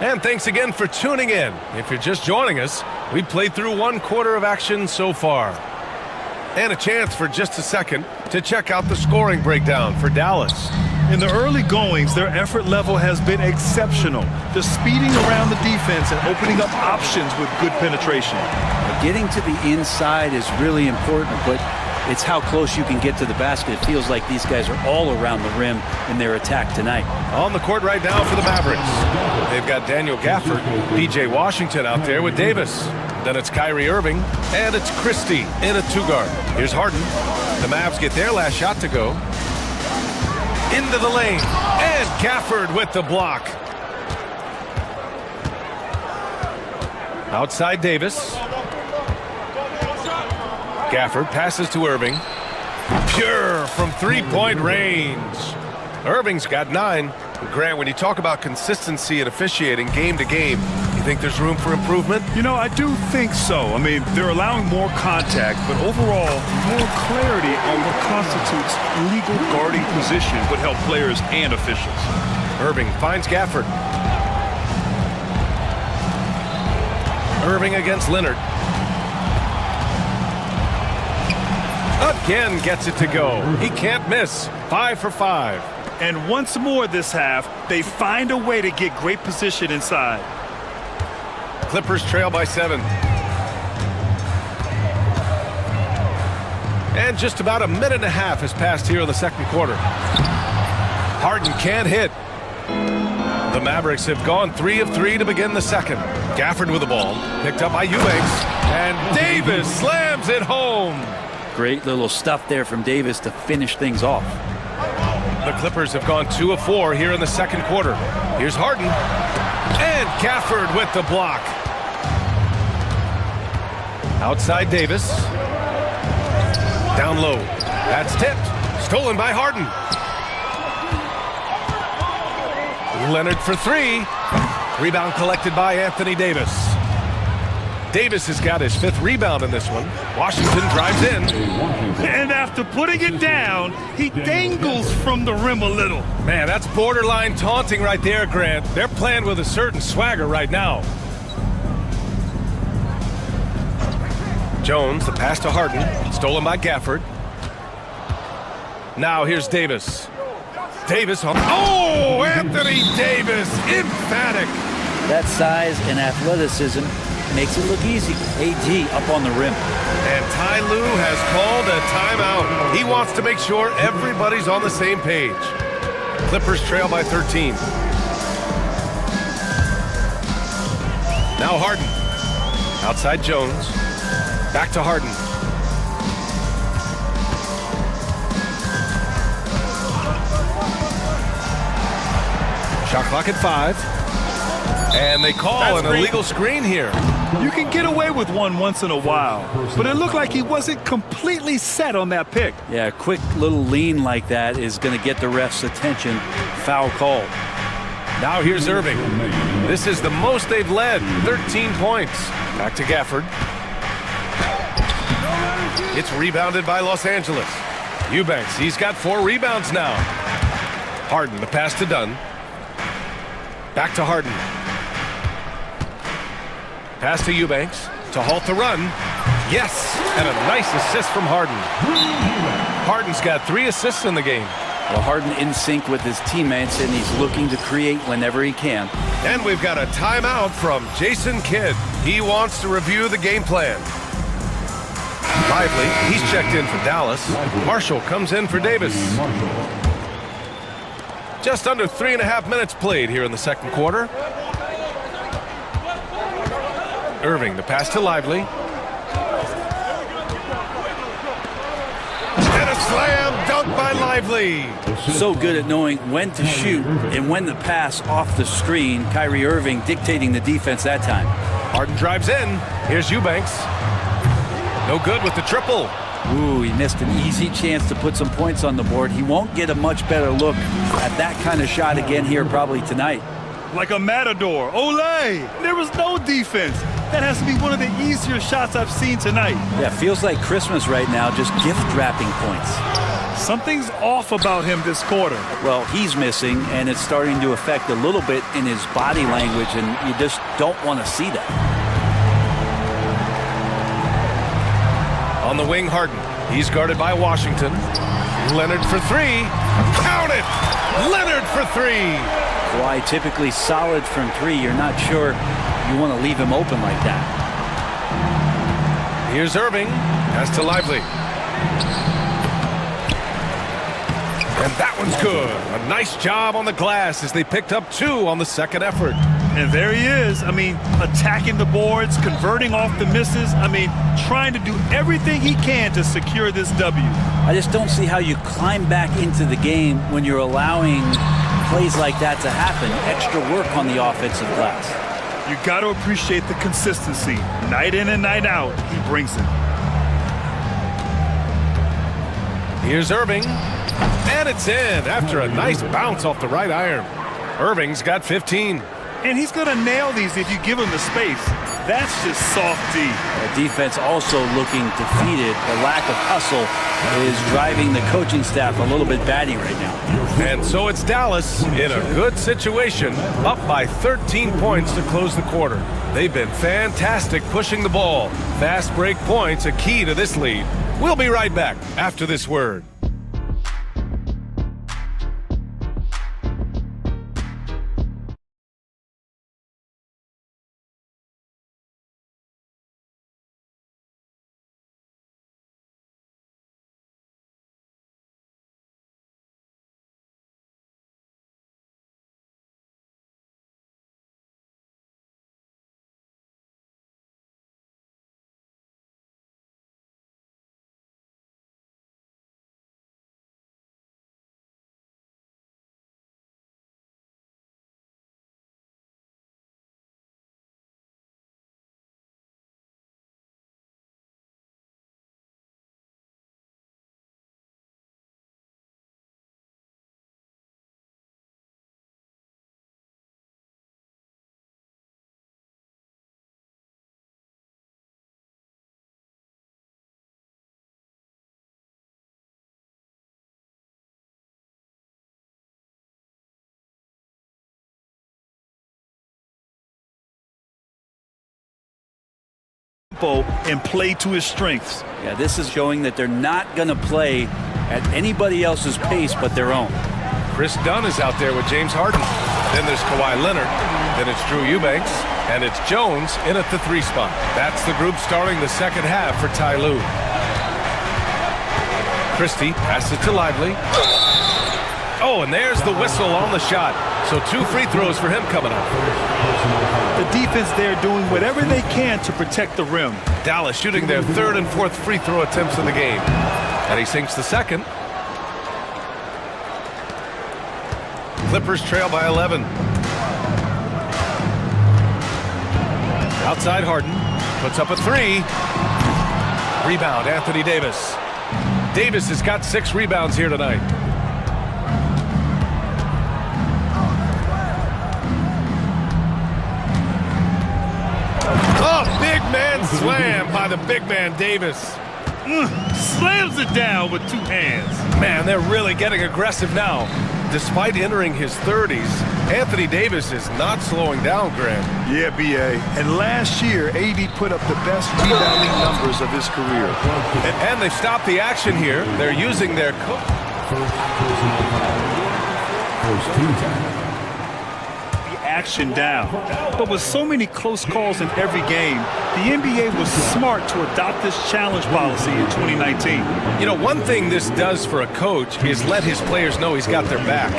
And thanks again for tuning in. If you're just joining us, we played through 1 quarter of action so far. And a chance for just a second to check out the scoring breakdown for Dallas. In the early goings, their effort level has been exceptional. They're speeding around the defense and opening up options with good penetration. Getting to the inside is really important, but it's how close you can get to the basket. It feels like these guys are all around the rim in their attack tonight. On the court right now for the Mavericks. They've got Daniel Gafford, PJ Washington out there with Davis. Then it's Kyrie Irving, and it's Christie in a 2-guard. Here's Harden. The Mavs get their last shot to go. Into the lane, and Gafford with the block. Outside Davis. Gafford passes to Irving. Pure from 3-point range. Irving's got 9. Grant, when you talk about consistency and officiating game to game, you think there's room for improvement? You know, I do think so. I mean, they're allowing more contact, but overall, more clarity on what constitutes legal guarding position would help players and officials. Irving finds Gafford. Irving against Leonard. Again gets it to go. He can't miss. 5 for 5. And once more this half, they find a way to get great position inside. Clippers trail by 7. And just about a minute and a half has passed here in the second quarter. Harden can't hit. The Mavericks have gone 3 of 3 to begin the second. Gafford with the ball. Picked up by Eubanks. And Davis slams it home. Great little stuff there from Davis to finish things off. The Clippers have gone 2 of 4 here in the second quarter. Here's Harden. And Gafford with the block. Outside Davis. Down low. That's tipped. Stolen by Harden. Leonard for 3. Rebound collected by Anthony Davis. Davis has got his 5th rebound in this one. Washington drives in. And after putting it down, he dangles from the rim a little. Man, that's borderline taunting right there, Grant. They're playing with a certain swagger right now. Jones, the pass to Harden. Stolen by Gafford. Now here's Davis. Davis on... Oh, Anthony Davis, emphatic. That size and athleticism makes it look easy. AD up on the rim. And Ty Lue has called a timeout. He wants to make sure everybody's on the same page. Clippers trail by 13. Now Harden. Outside Jones. Back to Harden. Shot clock at 5. And they call an illegal screen here. You can get away with one once in a while, but it looked like he wasn't completely set on that pick. Yeah, a quick little lean like that is going to get the ref's attention. Foul call. Now here's Irving. This is the most they've led, 13 points. Back to Gafford. It's rebounded by Los Angeles. Eubanks, he's got 4 rebounds now. Harden, the pass to Dunn. Back to Harden. Pass to Eubanks to halt the run. Yes, and a nice assist from Harden. Harden's got 3 assists in the game. Well, Harden in sync with his teammates, and he's looking to create whenever he can. And we've got a timeout from Jason Kidd. He wants to review the game plan. Lively, he's checked in for Dallas. Marshall comes in for Davis. Just under 3.5 minutes played here in the second quarter. Irving, the pass to Lively. And a slam dunk by Lively. So good at knowing when to shoot and when to pass off the screen. Kyrie Irving dictating the defense that time. Harden drives in. Here's Eubanks. No good with the triple. Ooh, he missed an easy chance to put some points on the board. He won't get a much better look at that kind of shot again here probably tonight. Like a matador. Olay! There was no defense. That has to be one of the easier shots I've seen tonight. Yeah, feels like Christmas right now, just gift wrapping points. Something's off about him this quarter. Well, he's missing, and it's starting to affect a little bit in his body language, and you just don't want to see that. On the wing, Harden. He's guarded by Washington. Leonard for three. Count it! Leonard for three! Kawhi typically solid from three. You're not sure you want to leave him open like that. Here's Irving. Pass to Lively. And that one's good. A nice job on the glass as they picked up 2 on the second effort. And there he is. I mean, attacking the boards, converting off the misses. I mean, trying to do everything he can to secure this W. I just don't see how you climb back into the game when you're allowing plays like that to happen. Extra work on the offensive glass. You got to appreciate the consistency. Night in and night out, he brings it. Here's Irving. And it's in after a nice bounce off the right iron. Irving's got 15. And he's going to nail these if you give him the space. That's just soft D. The defense also looking defeated. The lack of hustle is driving the coaching staff a little bit batty right now. And so it's Dallas in a good situation, up by 13 points to close the quarter. They've been fantastic pushing the ball. Fast break points a key to this lead. We'll be right back after this word. And play to his strengths. Yeah, this is showing that they're not going to play at anybody else's pace but their own. Chris Dunn is out there with James Harden. Then there's Kawhi Leonard. Then it's Drew Eubanks. And it's Jones in at the 3 spot. That's the group starting the second half for Ty Lue. Christie passes to Lively. Oh, and there's the whistle on the shot. So 2 free throws for him coming up. The defense there doing whatever they can to protect the rim. Dallas shooting their 3rd and 4th free throw attempts in the game. And he sinks the second. Clippers trail by 11. Outside Harden. Puts up a 3. Rebound, Anthony Davis. Davis has got 6 rebounds here tonight. Oh, big man slam by the big man Davis. Slams it down with 2 hands. Man, they're really getting aggressive now. Despite entering his 30s, Anthony Davis is not slowing down, Grant. Yeah, B.A. And last year, AD put up the best rebounding numbers of his career. And they've stopped the action here. They're using their action down. But with so many close calls in every game, the NBA was smart to adopt this challenge policy in 2019. You know, one thing this does for a coach is let his players know he's got their back.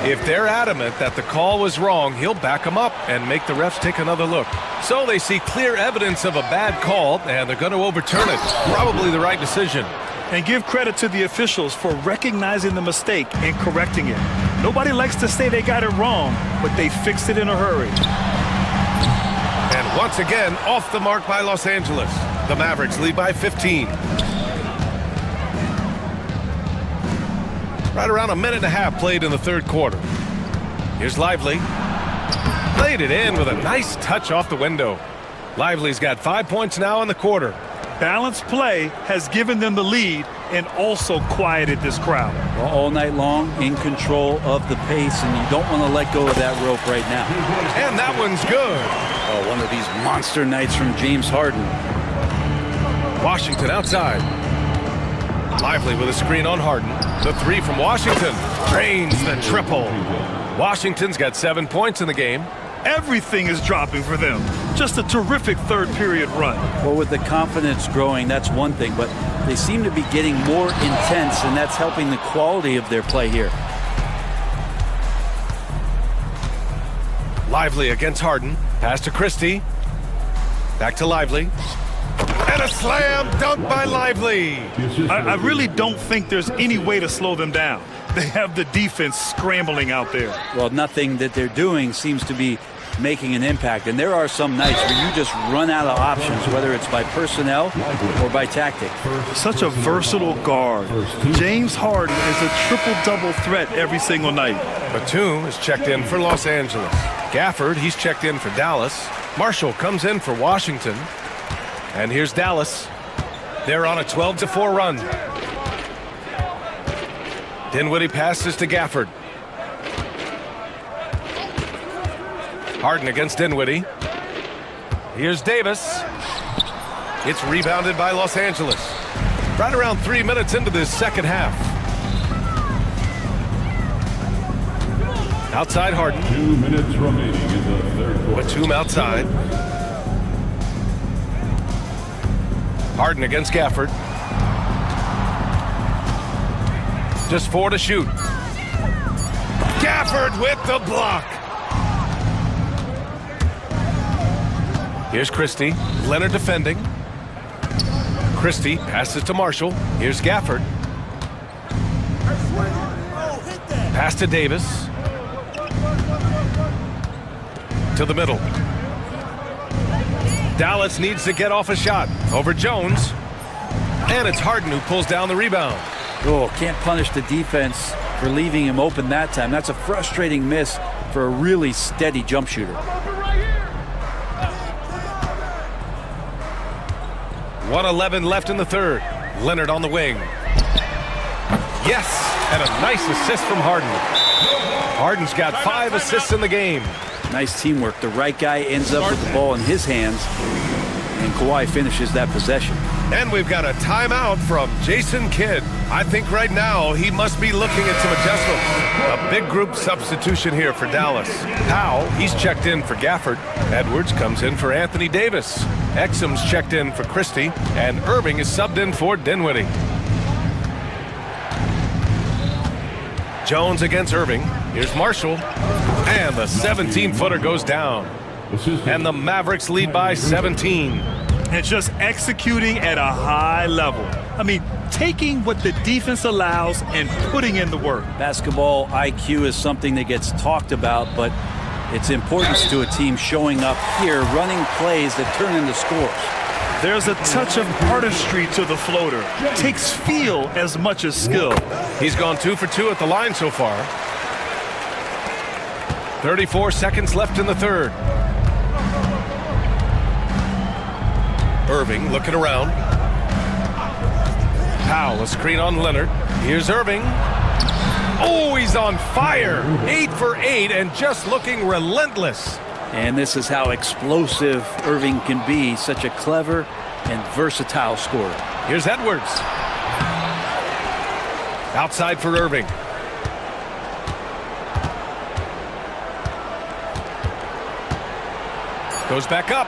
If they're adamant that the call was wrong, he'll back them up and make the refs take another look. So they see clear evidence of a bad call, and they're going to overturn it. Probably the right decision. And give credit to the officials for recognizing the mistake and correcting it. Nobody likes to say they got it wrong, but they fixed it in a hurry. And once again, off the mark by Los Angeles. The Mavericks lead by 15. Right around a minute and a half played in the third quarter. Here's Lively. Played it in with a nice touch off the window. Lively's got 5 points now in the quarter. Balanced play has given them the lead and also quieted this crowd. Well, all night long, in control of the pace, and you don't want to let go of that rope right now. And that one's good. Oh, one of these monster nights from James Harden. Washington outside. Lively with a screen on Harden. The three from Washington. Drains the triple. Washington's got 7 points in the game. Everything is dropping for them. Just a terrific third period run. Well, with the confidence growing, that's one thing, but they seem to be getting more intense, and that's helping the quality of their play here. Lively against Harden. Pass to Christie. Back to Lively. And a slam dunk by Lively. I really don't think there's any way to slow them down. They have the defense scrambling out there. Well, nothing that they're doing seems to be making an impact. And there are some nights where you just run out of options, whether it's by personnel or by tactic. Such a versatile guard. James Harden is a triple-double threat every single night. Batum is checked in for Los Angeles. Gafford, he's checked in for Dallas. Marshall comes in for Washington. And here's Dallas. They're on a 12-4 run. Dinwiddie passes to Gafford. Harden against Dinwiddie. Here's Davis. It's rebounded by Los Angeles. Right around 3 minutes into this second half. Outside Harden. 2 minutes remaining in the third quarter. Batum outside. Harden against Gafford. Just 4 to shoot. Gafford with the block. Here's Christie. Leonard defending. Christie passes to Marshall. Here's Gafford. Pass to Davis. To the middle. Dallas needs to get off a shot. Over Jones. And it's Harden who pulls down the rebound. Oh, can't punish the defense for leaving him open that time. That's a frustrating miss for a really steady jump shooter. 1:11 left in the third. Leonard on the wing. Yes, and a nice assist from Harden. Harden's got 5 assists in the game. Nice teamwork. The right guy ends up with the ball in his hands, and Kawhi finishes that possession. And we've got a timeout from Jason Kidd. I think right now he must be looking at some adjustments. A big group substitution here for Dallas. Powell, he's checked in for Gafford. Edwards comes in for Anthony Davis. Exum's checked in for Christie. And Irving is subbed in for Dinwiddie. Jones against Irving. Here's Marshall. And the 17-footer goes down. And the Mavericks lead by 17. And just executing at a high level. I mean, taking what the defense allows and putting in the work. Basketball IQ is something that gets talked about, but its importance to a team showing up here, running plays that turn into scores. There's a touch of artistry to the floater. Takes feel as much as skill. He's gone 2 for 2 at the line so far. 34 seconds left in the third. Irving looking around. Powell, a screen on Leonard. Here's Irving. Oh, he's on fire. 8 for 8 and just looking relentless. And this is how explosive Irving can be. Such a clever and versatile scorer. Here's Edwards. Outside for Irving. Goes back up.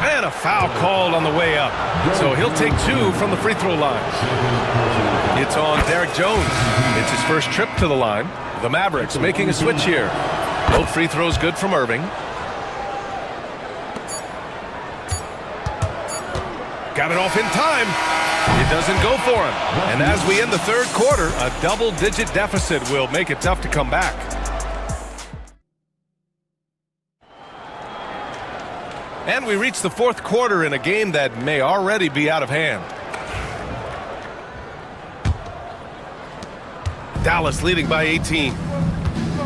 And a foul called on the way up. So he'll take 2 from the free throw line. It's on Derek Jones. It's his first trip to the line. The Mavericks making a switch here. Both free throws good from Irving. Got it off in time. It doesn't go for him. And as we end the third quarter, a double-digit deficit will make it tough to come back. And we reach the fourth quarter in a game that may already be out of hand. Dallas leading by 18.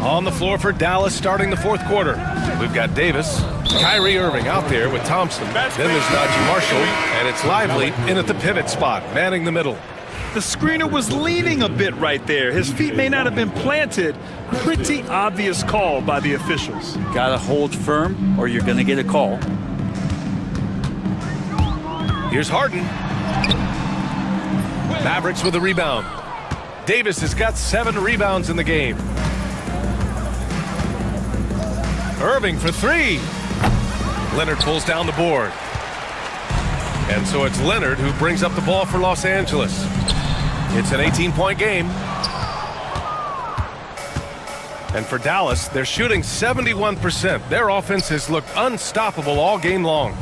On the floor for Dallas starting the fourth quarter. We've got Davis, Kyrie Irving out there with Thompson. Then there's Najee Marshall, and it's Lively in at the pivot spot, manning the middle. The screener was leaning a bit right there. His feet may not have been planted. Pretty obvious call by the officials. Gotta hold firm or you're gonna get a call. Here's Harden. Mavericks with a rebound. Davis has got 7 rebounds in the game. Irving for 3. Leonard pulls down the board. And so it's Leonard who brings up the ball for Los Angeles. It's an 18-point game. And for Dallas, they're shooting 71%. Their offense has looked unstoppable all game long.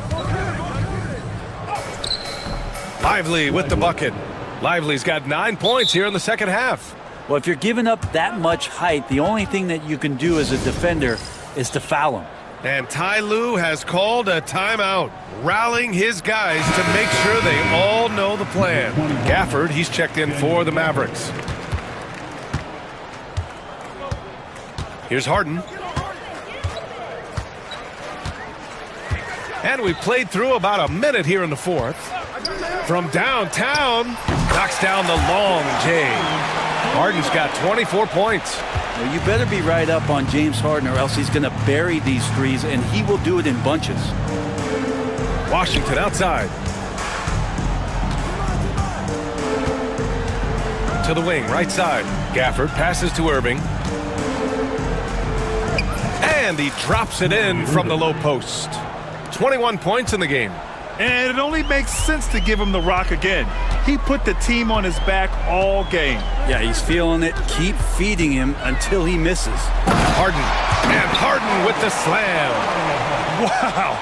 Lively with the bucket. Lively's got 9 points here in the second half. Well, if you're giving up that much height, the only thing that you can do as a defender is to foul him. And Ty Lue has called a timeout, rallying his guys to make sure they all know the plan. Gafford, he's checked in for the Mavericks. Here's Harden. And we've played through about a minute here in the fourth. From downtown, knocks down the long J. Harden's got 24 points. Well, you better be right up on James Harden or else he's going to bury these threes, and he will do it in bunches. Washington outside. To the wing, right side. Gafford passes to Irving. And he drops it in from the low post. 21 points in the game. And it only makes sense to give him the rock again. He put the team on his back all game. Yeah, he's feeling it. Keep feeding him until he misses. Harden. And Harden with the slam. Wow.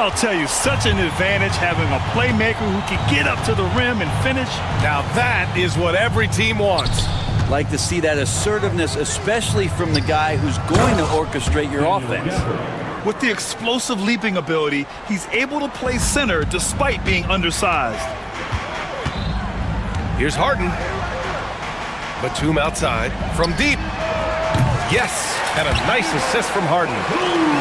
I'll tell you, such an advantage having a playmaker who can get up to the rim and finish. Now that is what every team wants. Like to see that assertiveness, especially from the guy who's going to orchestrate your offense. With the explosive leaping ability, he's able to play center despite being undersized. Here's Harden. Batum outside from deep. Yes, and a nice assist from Harden.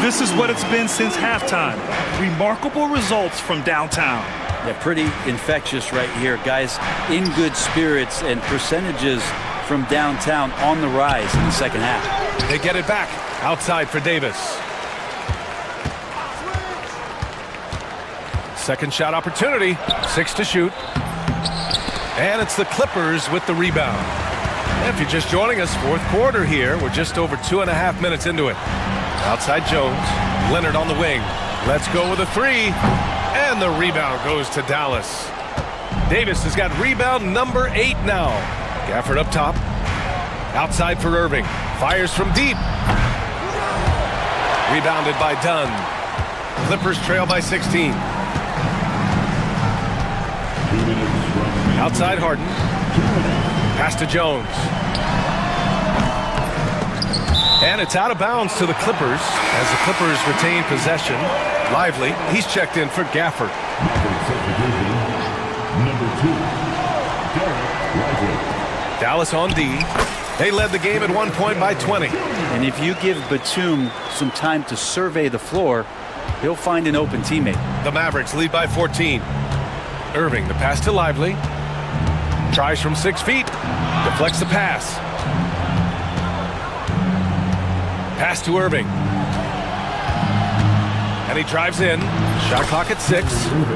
This is what it's been since halftime. Remarkable results from downtown. Yeah, pretty infectious right here. Guys in good spirits and percentages from downtown on the rise in the second half. They get it back. Outside for Davis. Second shot opportunity. 6 to shoot. And it's the Clippers with the rebound. If you're just joining us, fourth quarter here. We're just over 2.5 minutes into it. Outside Jones. Leonard on the wing. Let's go with a 3. And the rebound goes to Dallas. Davis has got rebound number 8 now. Gafford up top. Outside for Irving. Fires from deep. Rebounded by Dunn. Clippers trail by 16. Outside Harden. Pass to Jones. And it's out of bounds to the Clippers as the Clippers retain possession. Lively, he's checked in for Gafford. Dallas on D. They led the game at one point by 20. And if you give Batum some time to survey the floor, he'll find an open teammate. The Mavericks lead by 14. Irving, the pass to Lively. Tries from 6 feet. Deflects the pass. Pass to Irving. And he drives in. Shot clock at 6.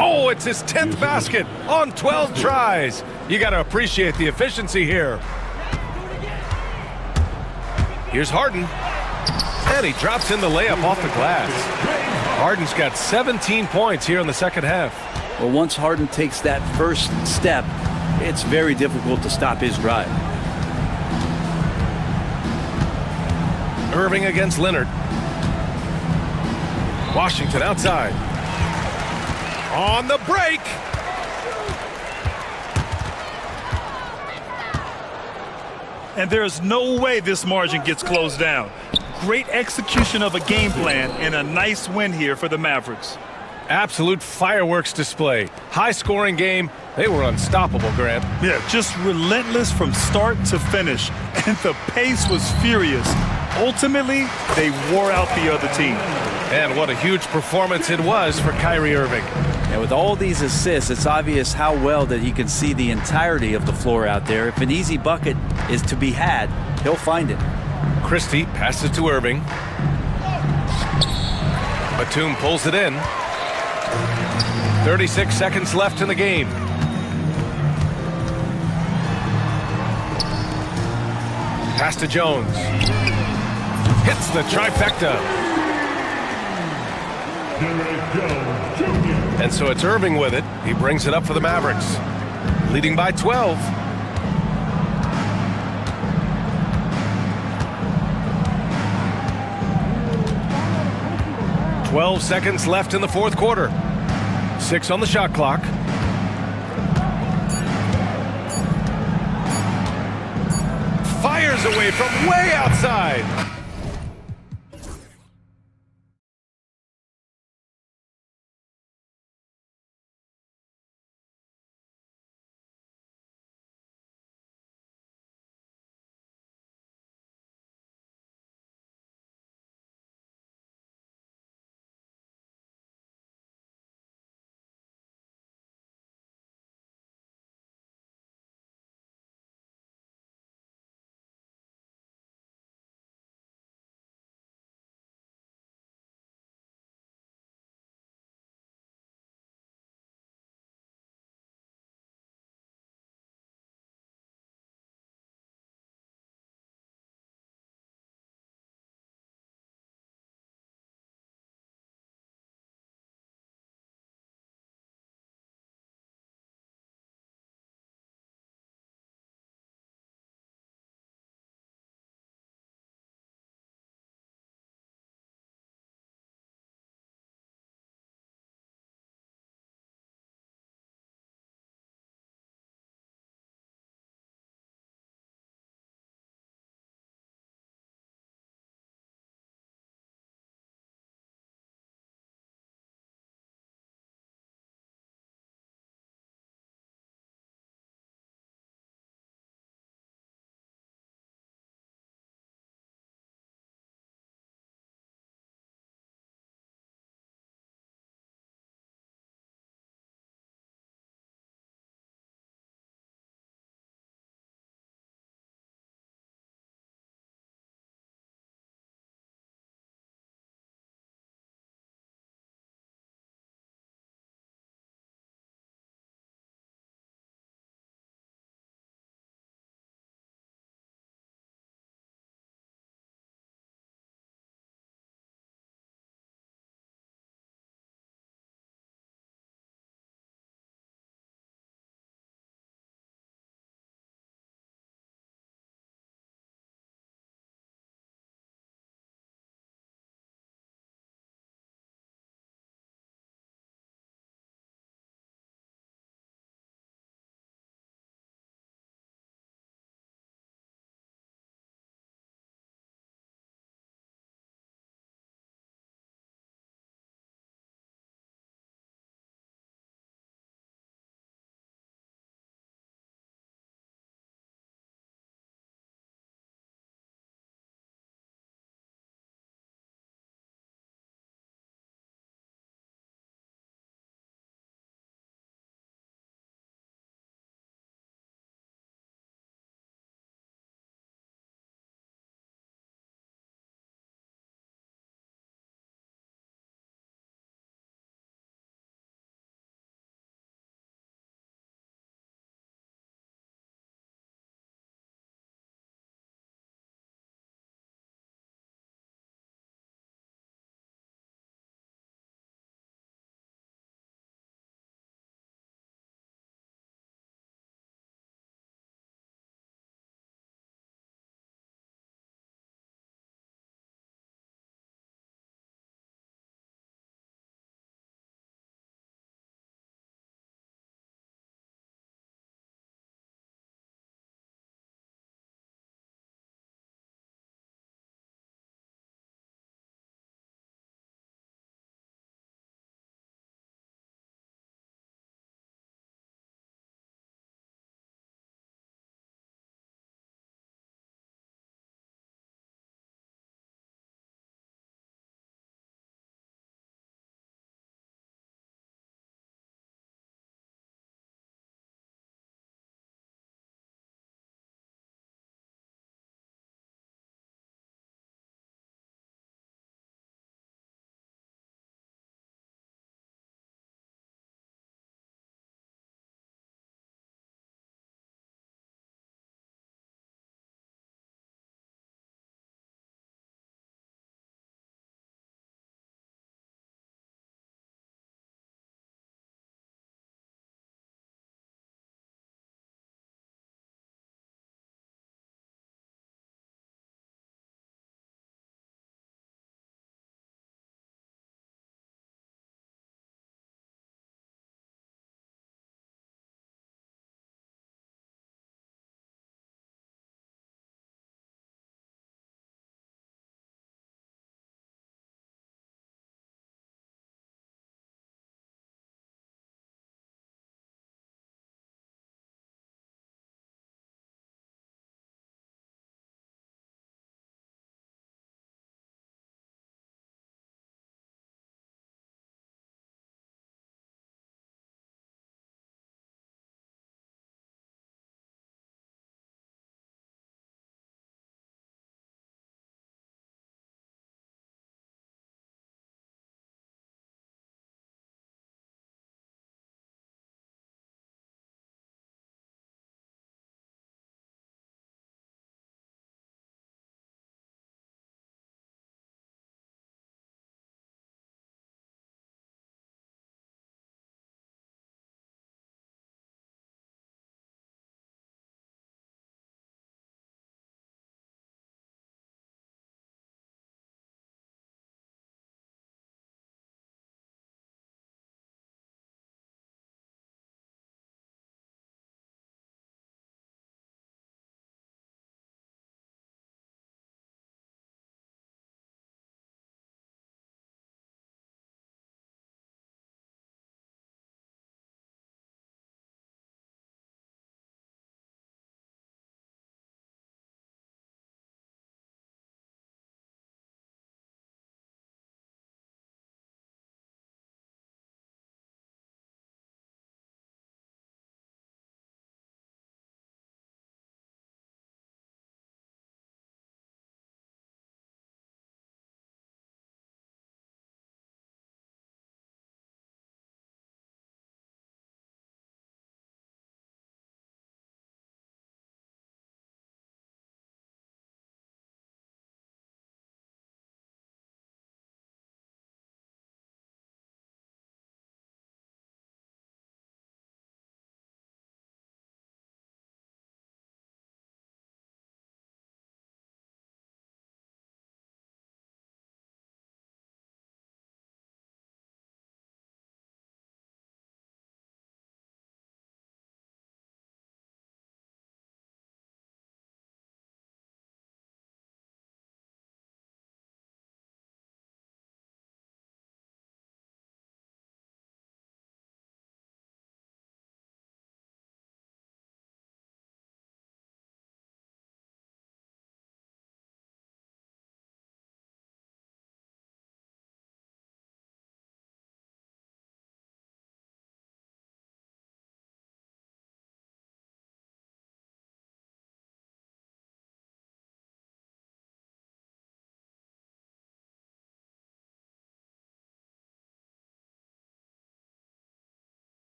Oh, it's his 10th basket on 12 tries. You got to appreciate the efficiency here. Here's Harden. And he drops in the layup off the glass. Harden's got 17 points here in the second half. Well, once Harden takes that first step, it's very difficult to stop his drive. Irving against Leonard. Washington outside. On the break. And there's no way this margin gets closed down. Great execution of a game plan and a nice win here for the Mavericks. Absolute fireworks display. High-scoring game. They were unstoppable, Grant. Yeah, just relentless from start to finish. And the pace was furious. Ultimately, they wore out the other team. And what a huge performance it was for Kyrie Irving. And with all these assists, it's obvious how well that he can see the entirety of the floor out there. If an easy bucket is to be had, he'll find it. Christie passes to Irving. Batum pulls it in. 36 seconds left in the game. Pass to Jones. Hits the trifecta. And so it's Irving with it. He brings it up for the Mavericks. Leading by 12. "12 seconds left in the fourth quarter. 6 on the shot clock. Fires away from way outside.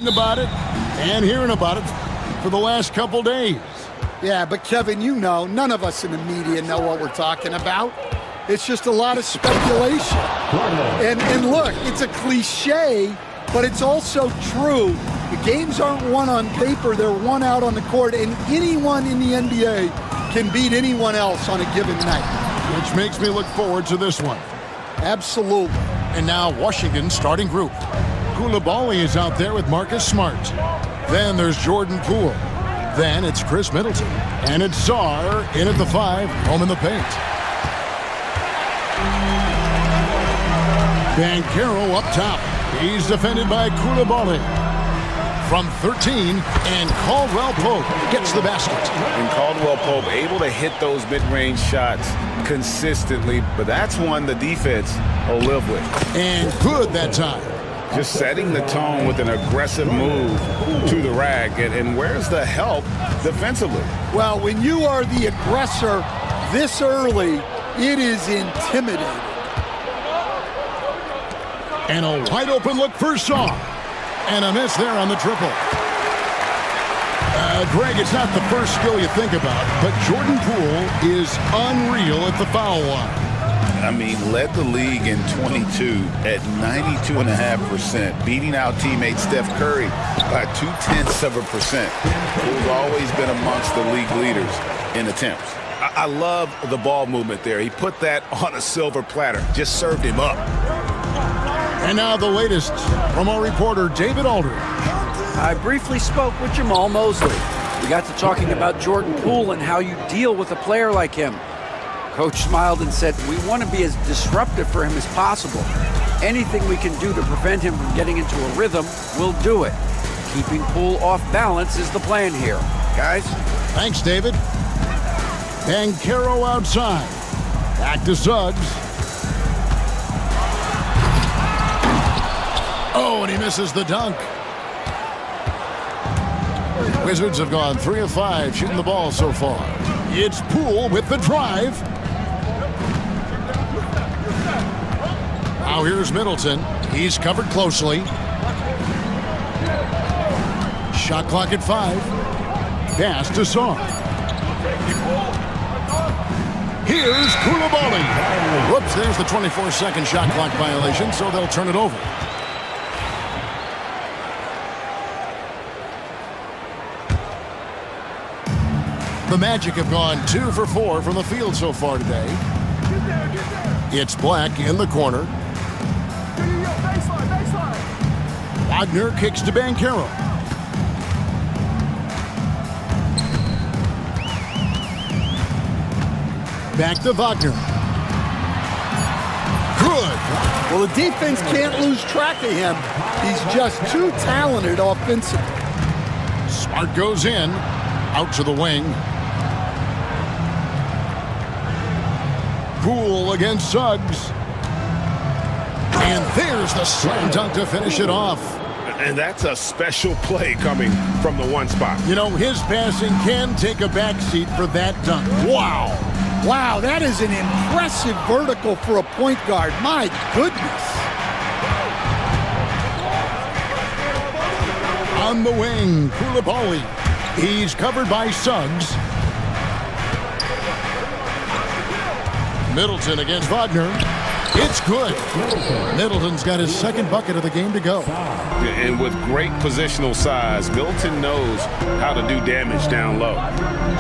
about it and hearing about it for the last couple days. Yeah, but Kevin, you know, none of us in the media know what we're talking about. It's just a lot of speculation. And look, it's a cliche, but it's also true. The games aren't won on paper, they're won out on the court, and anyone in the NBA can beat anyone else on a given night. Which makes me look forward to this one. Absolutely. And now Washington's starting group. Koulibaly is out there with Marcus Smart. Then there's Jordan Poole. Then it's Chris Middleton. And it's Czar in at the 5, home in the paint. Banchero up top. He's defended by Koulibaly. From 13, and Caldwell Pope gets the basket. And Caldwell Pope able to hit those mid-range shots consistently, but that's one the defense will live with. And good that time. Just setting the tone with an aggressive move to the rack. And where's the help defensively? Well, when you are the aggressor this early, it is intimidating. And a wide open look for Shaw. And a miss there on the triple. Greg, it's not the first skill you think about, but Jordan Poole is unreal at the foul line. I mean, led the league in 22 at 92.5%, beating out teammate Steph Curry by 0.2%. Who's always been amongst the league leaders in attempts. I love the ball movement there. He put that on a silver platter, just served him up. And now the latest from our reporter, David Aldridge. I briefly spoke with Jamal Mosley. We got to talking about Jordan Poole and how you deal with a player like him. Coach smiled and said, we want to be as disruptive for him as possible. Anything we can do to prevent him from getting into a rhythm, we'll do it. Keeping Poole off balance is the plan here. Guys? Thanks, David. Banchero outside. Back to Suggs. Oh, and he misses the dunk. Wizards have gone 3 of 5 shooting the ball so far. It's Poole with the drive. Now here's Middleton. He's covered closely. Shot clock at 5. Pass to Shaw. Here's Koulibaly. Whoops, there's the 24-second shot clock violation, so they'll turn it over. The Magic have gone 2 for 4 from the field so far today. It's Black in the corner. Wagner kicks to Banchero. Back to Wagner. Good. Well, the defense can't lose track of him. He's just too talented offensively. Smart goes in. Out to the wing. Poole against Suggs. And there's the slam dunk to finish it off. And that's a special play coming from the one spot. You know, his passing can take a backseat for that dunk. Wow. Wow, that is an impressive vertical for a point guard. My goodness. On the wing, Koulibaly. He's covered by Suggs. Middleton against Wagner. It's good. Middleton's got his second bucket of the game to go. And with great positional size, Middleton knows how to do damage down low.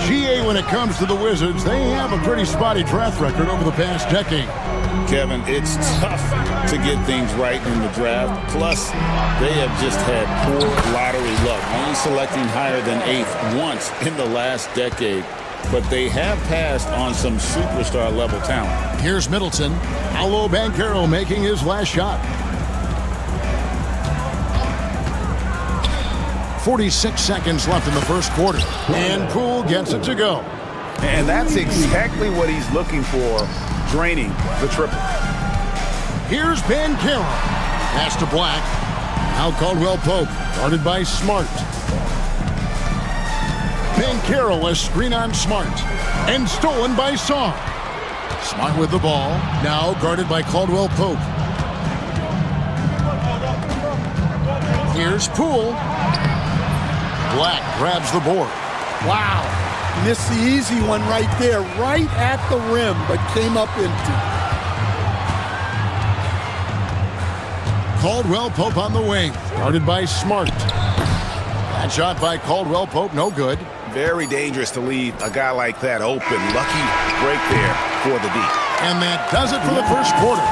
GA, when it comes to the Wizards, they have a pretty spotty draft record over the past decade. Kevin, it's tough to get things right in the draft. Plus, they have just had poor lottery luck, only selecting higher than 8th once in the last decade. But they have passed on some superstar-level talent. Here's Middleton. Paolo Banchero making his last shot. 46 seconds left in the first quarter. And Poole gets it to go. And that's exactly what he's looking for, draining the triple. Here's Banchero. Pass to Black. Now Caldwell Pope, guarded by Smart. Banchero, a screen on Smart. And stolen by Shaw. Smart with the ball. Now guarded by Caldwell Pope. Here's Poole. Black grabs the board. Wow. Missed the easy one right there, right at the rim, but came up empty. Caldwell Pope on the wing. Guarded by Smart. That shot by Caldwell Pope, no good. Very dangerous to leave a guy like that open. Lucky break there for the D. And that does it for the first quarter.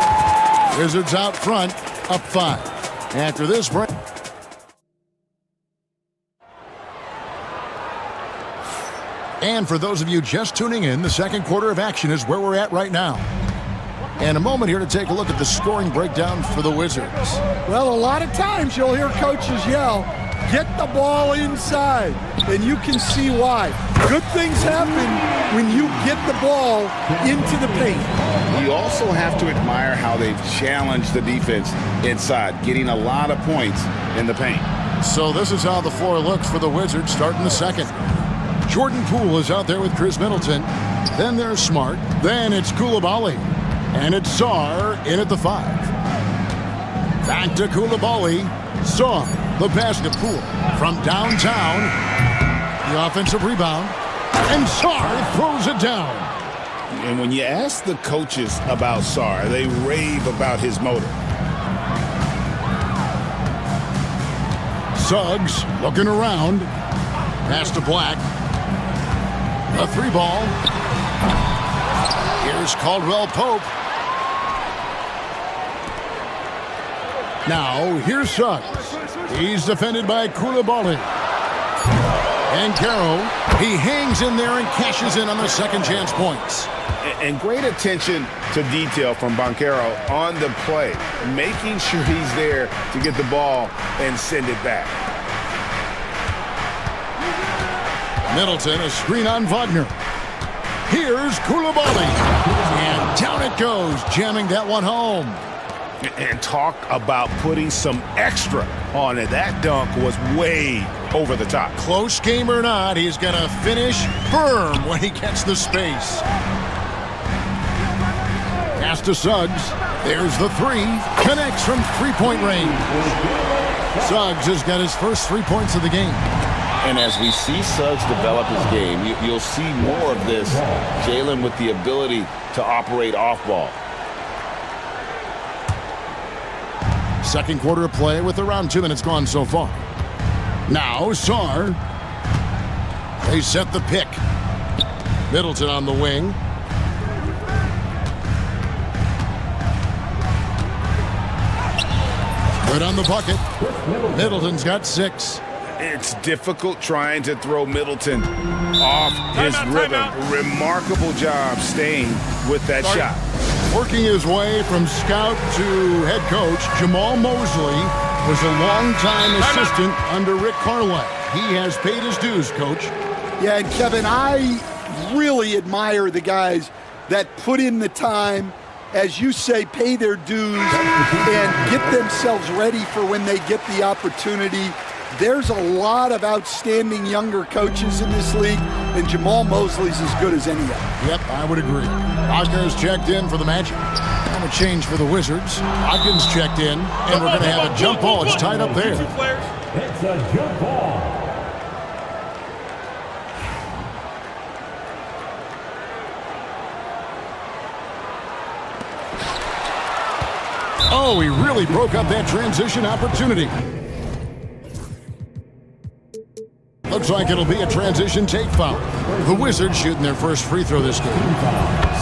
Wizards out front, up 5. After this break. And for those of you just tuning in, the second quarter of action is where we're at right now. And a moment here to take a look at the scoring breakdown for the Wizards. Well, a lot of times you'll hear coaches yell, get the ball inside, and you can see why. Good things happen when you get the ball into the paint. You also have to admire how they've challenged the defense inside, getting a lot of points in the paint. So this is how the floor looks for the Wizards starting the second. Jordan Poole is out there with Chris Middleton. Then there's Smart. Then it's Koulibaly. And it's Sarr in at the 5. Back to Koulibaly. Sarr, the pass to Poole. From downtown, the offensive rebound. And Sarr throws it down. And when you ask the coaches about Sarr, they rave about his motor. Suggs looking around. Pass to Black. A 3-ball. Here's Caldwell Pope. Now, here's Suggs. He's defended by Koulibaly. And Caro, he hangs in there and cashes in on the second chance points. And great attention to detail from Banchero on the play, making sure he's there to get the ball and send it back. Middleton, a screen on Wagner. Here's Koulibaly. And down it goes, jamming that one home. And talk about putting some extra on it. That dunk was way over the top. Close game or not, he's going to finish firm when he gets the space. Pass to Suggs. There's the 3. Connects from three-point range. Suggs has got his first 3 points of the game. And as we see Suggs develop his game, you'll see more of this. Jalen with the ability to operate off ball. Second quarter of play with around 2 minutes gone so far. Now Sarr. They set the pick. Middleton on the wing. Good on the bucket. Middleton's got 6. It's difficult trying to throw Middleton off his rhythm. Remarkable job staying with that shot. Working his way from scout to head coach, Jamal Mosley was a longtime assistant under Rick Carlisle. He has paid his dues, Coach. Yeah, and Kevin, I really admire the guys that put in the time, as you say, pay their dues and get themselves ready for when they get the opportunity. There's a lot of outstanding younger coaches in this league, and Jamal Mosley's as good as any of them. Yep, I would agree. Wagner's checked in for the Magic. And a change for the Wizards. Hawkins checked in, and we're going to have a jump ball. It's tied up there. It's a jump ball. Oh, he really broke up that transition opportunity. Looks like it'll be a transition take foul. The Wizards shooting their first free throw this game.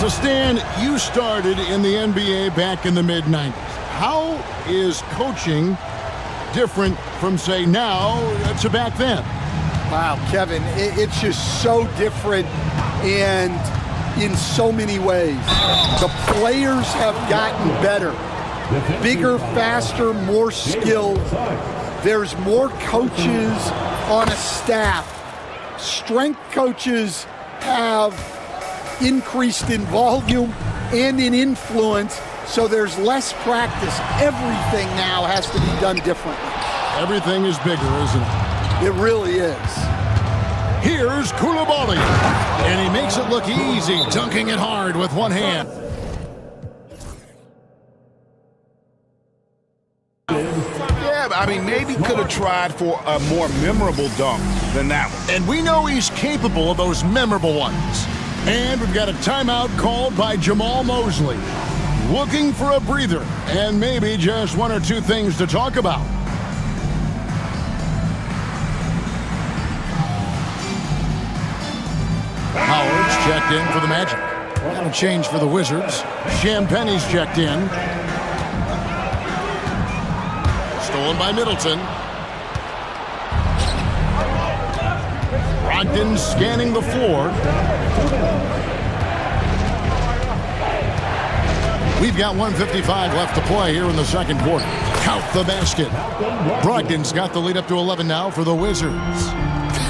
So Stan, you started in the NBA back in the mid-90s. How is coaching different from, say, now to back then? Wow, Kevin, it's just so different and in so many ways. The players have gotten better. Bigger, faster, more skilled. There's more coaches on a staff. Strength coaches have increased in volume and in influence, so there's less practice. Everything now has to be done differently. Everything is bigger, isn't it? It really is. Here's Koulibaly, and he makes it look easy, dunking it hard with one hand. Yeah, Yeah, I mean, maybe could have tried for a more memorable dunk than that one. And we know he's capable of those memorable ones. And we've got a timeout called by Jamal Mosley. Looking for a breather and maybe just one or two things to talk about. Howard's checked in for the Magic. And a change for the Wizards. Champagne's checked in. Stolen by Middleton. Brogdon scanning the floor. We've got 1:55 left to play here in the second quarter. Count the basket. Brogdon's got the lead up to 11 now for the Wizards.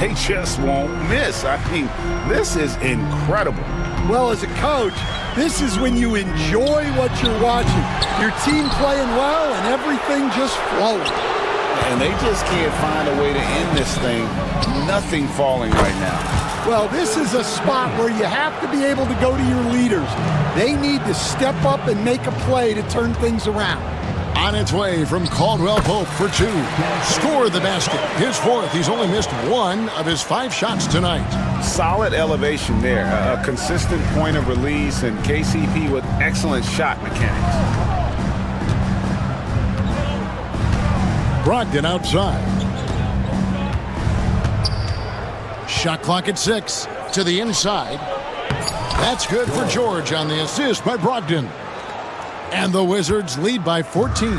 They just won't miss. I mean, this is incredible. Well, as a coach, this is when you enjoy what you're watching. Your team playing well and everything just flowing. And they just can't find a way to end this thing. Nothing falling right now. Well, this is a spot where you have to be able to go to your leaders. They need to step up and make a play to turn things around. On its way from Caldwell Pope for two. Scored the basket. His fourth. He's only missed one of his 5 shots tonight. Solid elevation there. A consistent point of release, and KCP with excellent shot mechanics. Brogdon outside. Shot clock at 6. To the inside. That's good for George on the assist by Brogdon. And the Wizards lead by 14.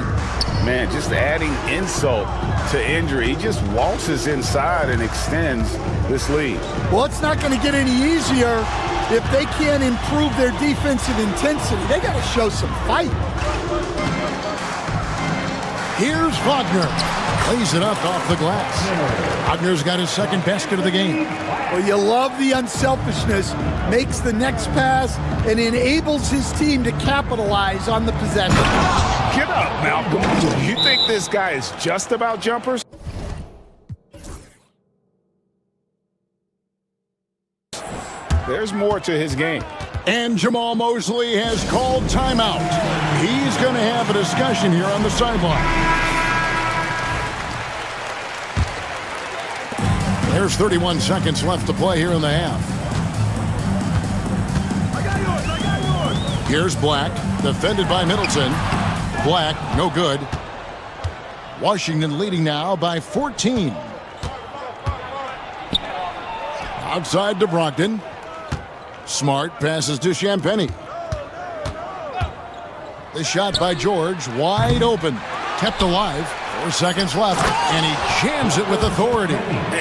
Man, just adding insult to injury. He just waltzes inside and extends this lead. Well, it's not going to get any easier if they can't improve their defensive intensity. They got to show some fight. Here's Wagner. Plays it up off the glass. Wagner's got his second basket of the game. Well, you love the unselfishness. Makes the next pass and enables his team to capitalize on the possession. Get up, Malcolm. You think this guy is just about jumpers? There's more to his game. And Jamal Mosley has called timeout. He's going to have a discussion here on the sideline. There's 31 seconds left to play here in the half. Here's Black, defended by Middleton. Black, no good. Washington leading now by 14. Outside to Brogdon. Smart passes to Champagnie. The shot by George, wide open. Kept alive. 4 seconds left, and he jams it with authority.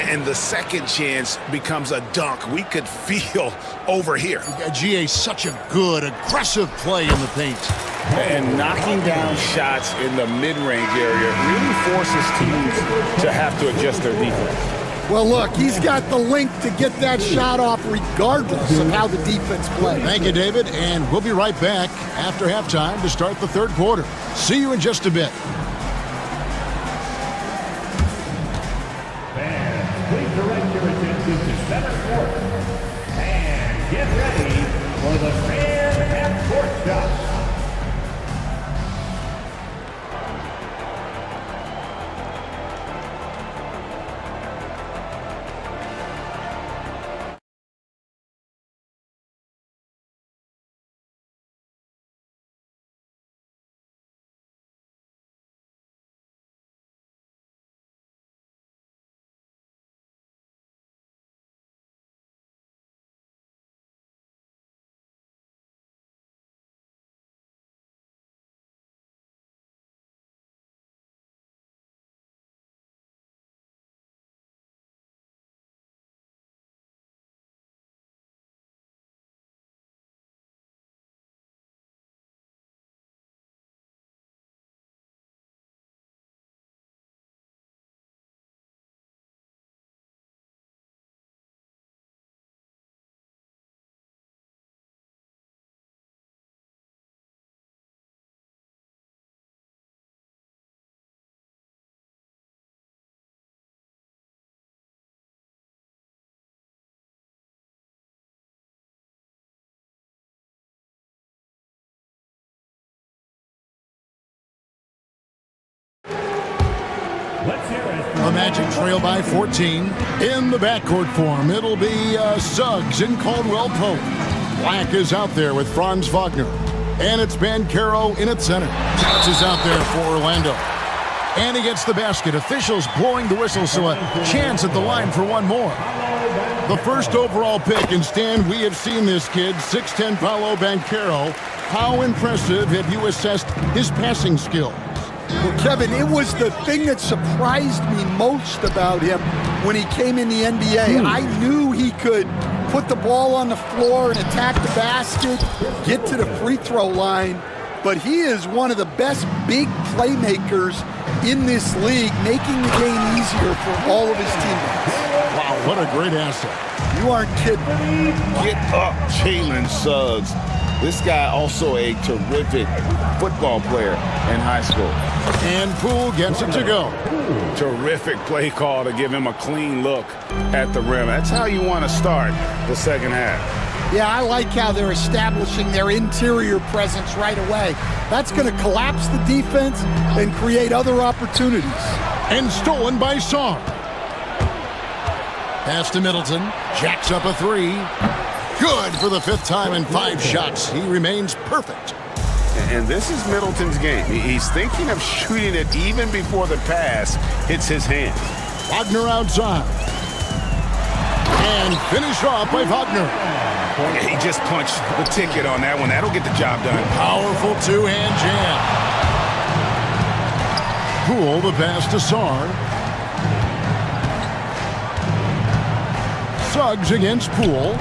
And the second chance becomes a dunk. We could feel over here. GA, such a good, aggressive play in the paint. And knocking down shots in the mid-range area really forces teams to have to adjust their defense. Well, look, he's got the length to get that shot off regardless of how the defense plays. Thank you, David, and we'll be right back after halftime to start the third quarter. See you in just a bit. Please direct your attention to center court. And get ready for the fan half-court shot. The Magic trail by 14. In the backcourt form, it'll be Suggs and Caldwell Pope. Black is out there with Franz Wagner. And it's Bancaro in at center. Jones is out there for Orlando. And he gets the basket. Officials blowing the whistle, so a chance at the line for one more. The first overall pick, and Stan, we have seen this kid, 6'10" Paolo Bancaro. How impressive have you assessed his passing skills? Well, Kevin, it was the thing that surprised me most about him when he came in the NBA. I knew he could put the ball on the floor and attack the basket, get to the free throw line, but he is one of the best big playmakers in this league, making the game easier for all of his teammates. Wow, what a great asset. You aren't kidding. Get up, Jalen Suggs. This guy also a terrific football player in high school. And Poole gets it to go. Terrific play call to give him a clean look at the rim. That's how you want to start the second half. Yeah, I like how they're establishing their interior presence right away. That's going to collapse the defense and create other opportunities. And stolen by Sarr. Pass to Middleton. Jacks up a three. Good for the fifth time in 5 shots. He remains perfect. And this is Middleton's game. He's thinking of shooting it even before the pass hits his hand. Wagner outside. And finished off by Wagner. He just punched the ticket on that one. That'll get the job done. Powerful two-hand jam. Poole the pass to Sarr. Suggs against Poole.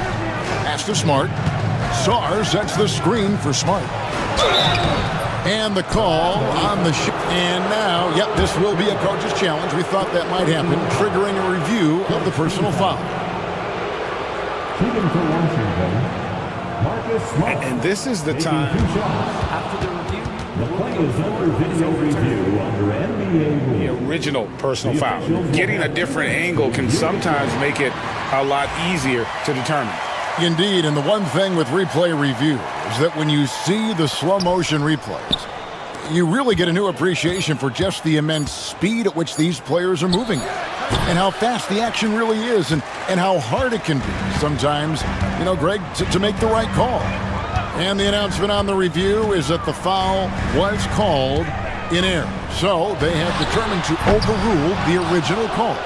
Pass to Smart. Sarr sets the screen for Smart. And the call on the and now, yep, this will be a coach's challenge. We thought that might happen, triggering a review of the personal foul. And this is the time. After the review, the play is under video review under NBA The original personal foul. Getting a different angle can sometimes make it a lot easier to determine. Indeed, and the one thing with replay review is that when you see the slow motion replays, you really get a new appreciation for just the immense speed at which these players are moving and how fast the action really is and how hard it can be sometimes, you know, Greg, to make the right call. And the announcement on the review is that the foul was called in error. So they have determined to overrule the original call.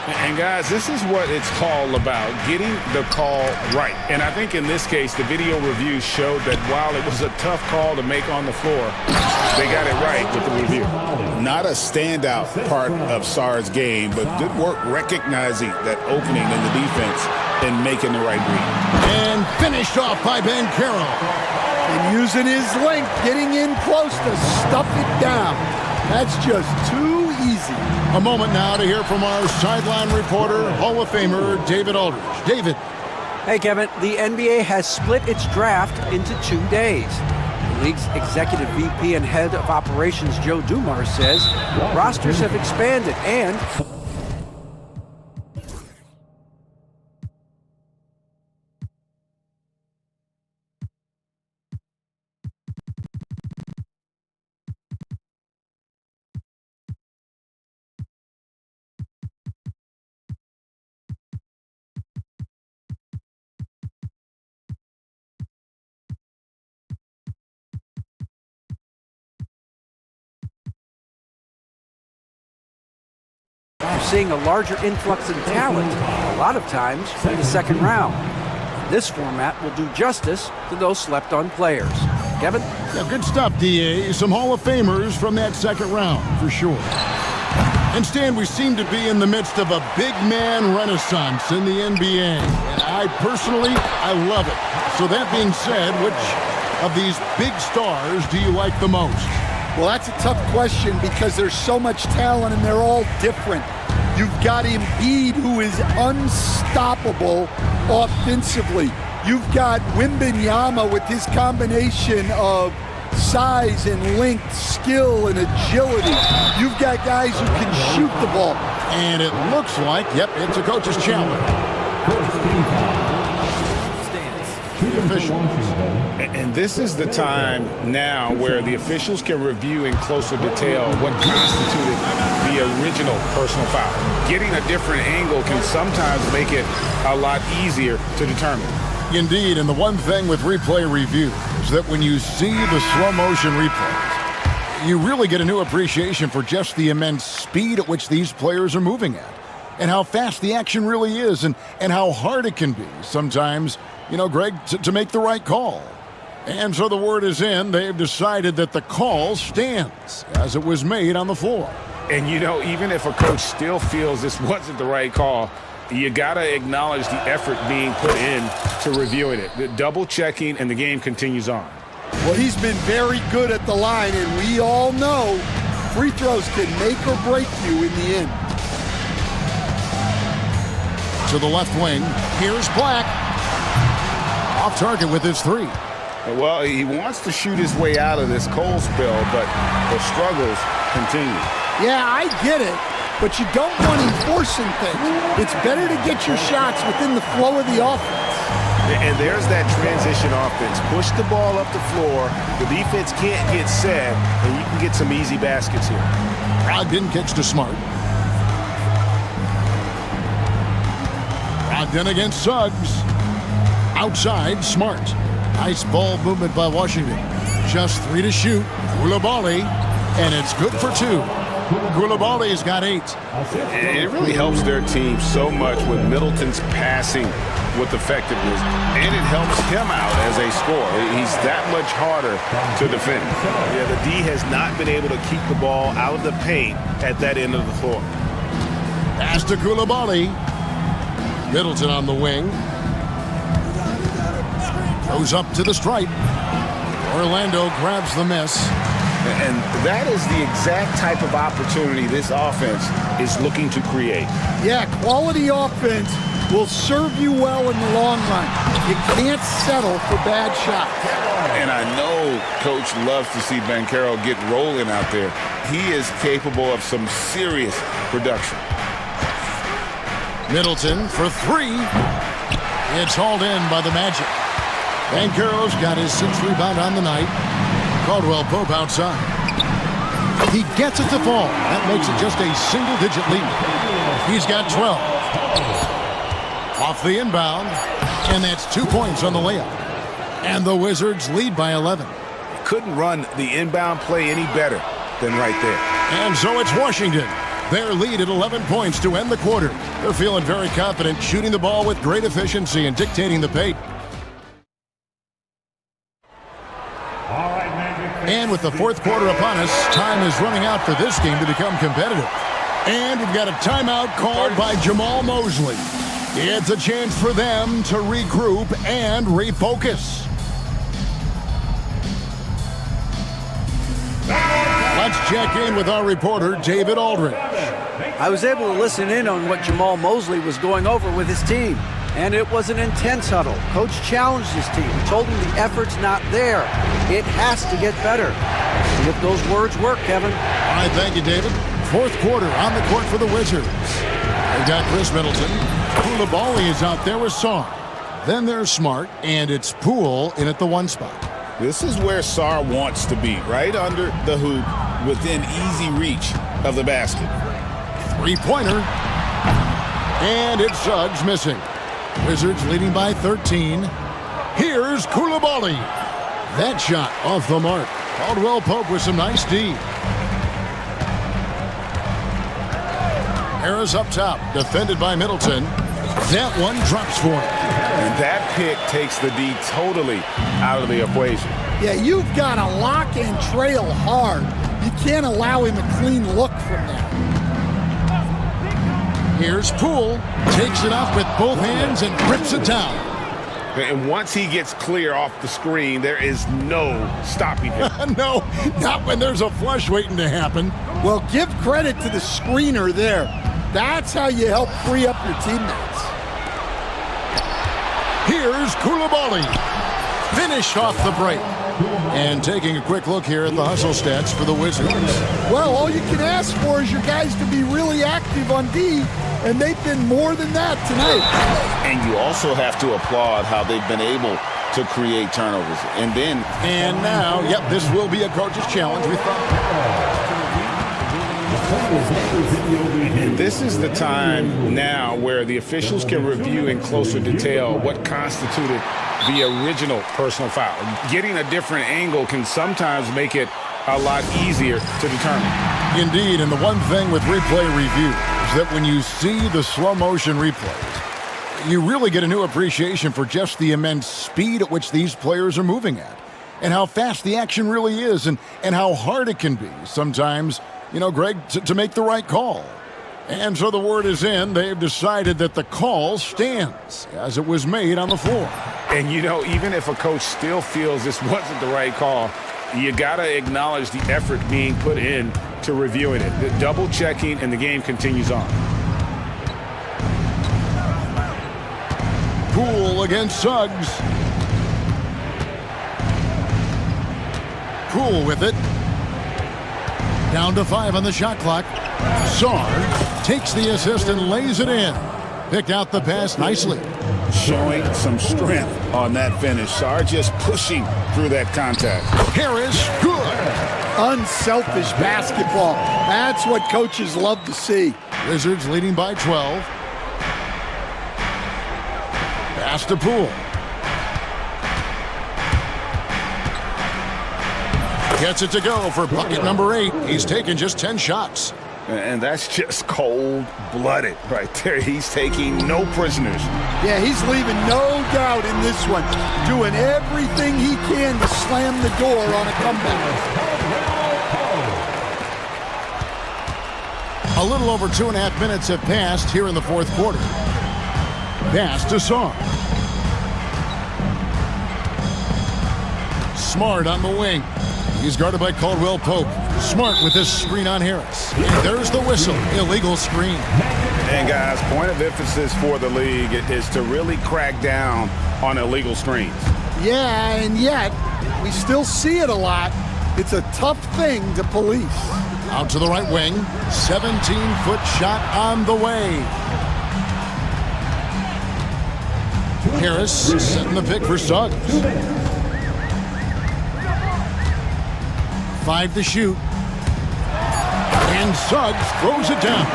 And guys, this is what it's all about, getting the call right. And I think in this case, the video review showed that while it was a tough call to make on the floor, they got it right with the review. Not a standout part of Sarr's game, but good work recognizing that opening in the defense and making the right read. And finished off by Bancaro. And using his length, getting in close to stuff it down. That's just too easy. A moment now to hear from our sideline reporter, Hall of Famer David Aldridge. David. Hey, Kevin. The NBA has split its draft into 2 days. The league's executive VP and head of operations, Joe Dumars, says rosters have expanded and seeing a larger influx in talent, a lot of times in the second round. This format will do justice to those slept-on players. Kevin? Yeah, good stuff, D.A. Some Hall of Famers from that second round, for sure. And Stan, we seem to be in the midst of a big man renaissance in the NBA. And I personally love it. So that being said, which of these big stars do you like the most? Well, that's a tough question because there's so much talent and they're all different. You've got Embiid, who is unstoppable offensively. You've got Wembanyama with his combination of size and length, skill and agility. You've got guys who can shoot the ball. And it looks like, yep, it's a coach's challenge. And this is the time now where the officials can review in closer detail what constituted the original personal foul. Getting a different angle can sometimes make it a lot easier to determine. Indeed, and the one thing with replay review is that when you see the slow motion replays, you really get a new appreciation for just the immense speed at which these players are moving at, and how fast the action really is, and how hard it can be sometimes, you know, Greg, to make the right call. And so the word is in, they've decided that the call stands as it was made on the floor. And you know, even if a coach still feels this wasn't the right call, you gotta acknowledge the effort being put in to reviewing it. The double checking, and the game continues on. Well, he's been very good at the line, and we all know free throws can make or break you in the end. To the left wing, here's Black. Off target with his three. Well, he wants to shoot his way out of this cold spell, but the struggles continue. Yeah, I get it, but you don't want enforcing things. It's better to get your shots within the flow of the offense. And there's that transition offense. Push the ball up the floor. The defense can't get set, and you can get some easy baskets here. Brogdon kicks to Smart. Brogdon against Suggs. Outside, Smart. Nice ball movement by Washington. Just 3 to shoot. Koulibaly, and it's good for 2. Koulibaly's got 8. And it really helps their team so much with Middleton's passing with effectiveness, and it helps him out as a scorer. He's that much harder to defend. Yeah, the D has not been able to keep the ball out of the paint at that end of the floor. Pass to Koulibaly. Middleton on the wing. Goes up to the stripe. Orlando grabs the miss. And that is the exact type of opportunity this offense is looking to create. Yeah, quality offense will serve you well in the long run. You can't settle for bad shots. And I know Coach loves to see Banchero get rolling out there. He is capable of some serious production. Middleton for 3. It's hauled in by the Magic. Banchero's got his 6th rebound on the night. Caldwell Pope outside. He gets it to fall. That makes it just a single-digit lead. He's got 12. Off the inbound, and that's 2 points on the layup. And the Wizards lead by 11. Couldn't run the inbound play any better than right there. And so it's Washington. Their lead at 11 points to end the quarter. They're feeling very confident, shooting the ball with great efficiency and dictating the pace. And with the 4th quarter upon us, time is running out for this game to become competitive. And we've got a timeout called by Jamal Mosley. It's a chance for them to regroup and refocus. Let's check in with our reporter, David Aldridge. I was able to listen in on what Jamal Mosley was going over with his team, and it was an intense huddle. Coach challenged his team, told him the effort's not there. It has to get better. See if those words work, Kevin. All right, thank you, David. 4th quarter on the court for the Wizards. They've got Chris Middleton. Koulibaly is out there with Sarr. Then there's Smart, and it's Poole in at the 1 spot. This is where Sarr wants to be, right under the hoop, within easy reach of the basket. 3-pointer. And it's Suggs missing. Wizards leading by 13. Here's Koulibaly. That shot off the mark. Caldwell Pope with some nice D. Harris up top, defended by Middleton. That one drops for him. And that pick takes the D totally out of the equation. Yeah, you've got to lock and trail hard. You can't allow him a clean look from there. Here's Poole. Takes it up with both hands and grips it down. And once he gets clear off the screen, there is no stopping him. No, not when there's a flush waiting to happen. Well, give credit to the screener there. That's how you help free up your teammates. Here's Koulibaly. Finished off the break. And taking a quick look here at the hustle stats for the Wizards. Well, all you can ask for is your guys to be really active on D, and they've been more than that tonight. And you also have to applaud how they've been able to create turnovers. And now, yep, this will be a coach's challenge, we thought. And this is the time now where the officials can review in closer detail what constituted the original personal foul. Getting a different angle can sometimes make it a lot easier to determine. Indeed, and the one thing with replay review is that when you see the slow motion replays, you really get a new appreciation for just the immense speed at which these players are moving at, and how fast the action really is, and how hard it can be sometimes, you know, Greg, to make the right call. And so the word is in. They've decided that the call stands as it was made on the floor. And, you know, even if a coach still feels this wasn't the right call, you got to acknowledge the effort being put in to reviewing it. The double checking, and the game continues on. Poole against Suggs. Poole with it. Down to 5 on the shot clock. Sarge takes the assist and lays it in. Picked out the pass nicely. Showing some strength on that finish. Sarge just pushing through that contact. Harris, good. Unselfish basketball. That's what coaches love to see. Wizards leading by 12. Pass to Poole. Gets it to go for bucket number 8. He's taken just 10 shots. And that's just cold-blooded right there. He's taking no prisoners. Yeah, he's leaving no doubt in this one. Doing everything he can to slam the door on a comeback. A little over 2.5 minutes have passed here in the fourth quarter. Pass to Sarge. Smart on the wing. He's guarded by Caldwell Pope. Smart with this screen on Harris. And there's the whistle. Illegal screen. And guys, point of emphasis for the league is to really crack down on illegal screens. Yeah, and yet we still see it a lot. It's a tough thing to police. Out to the right wing. 17-foot shot on the way. Harris setting the pick for Suggs. 5 to shoot. And Suggs throws it down.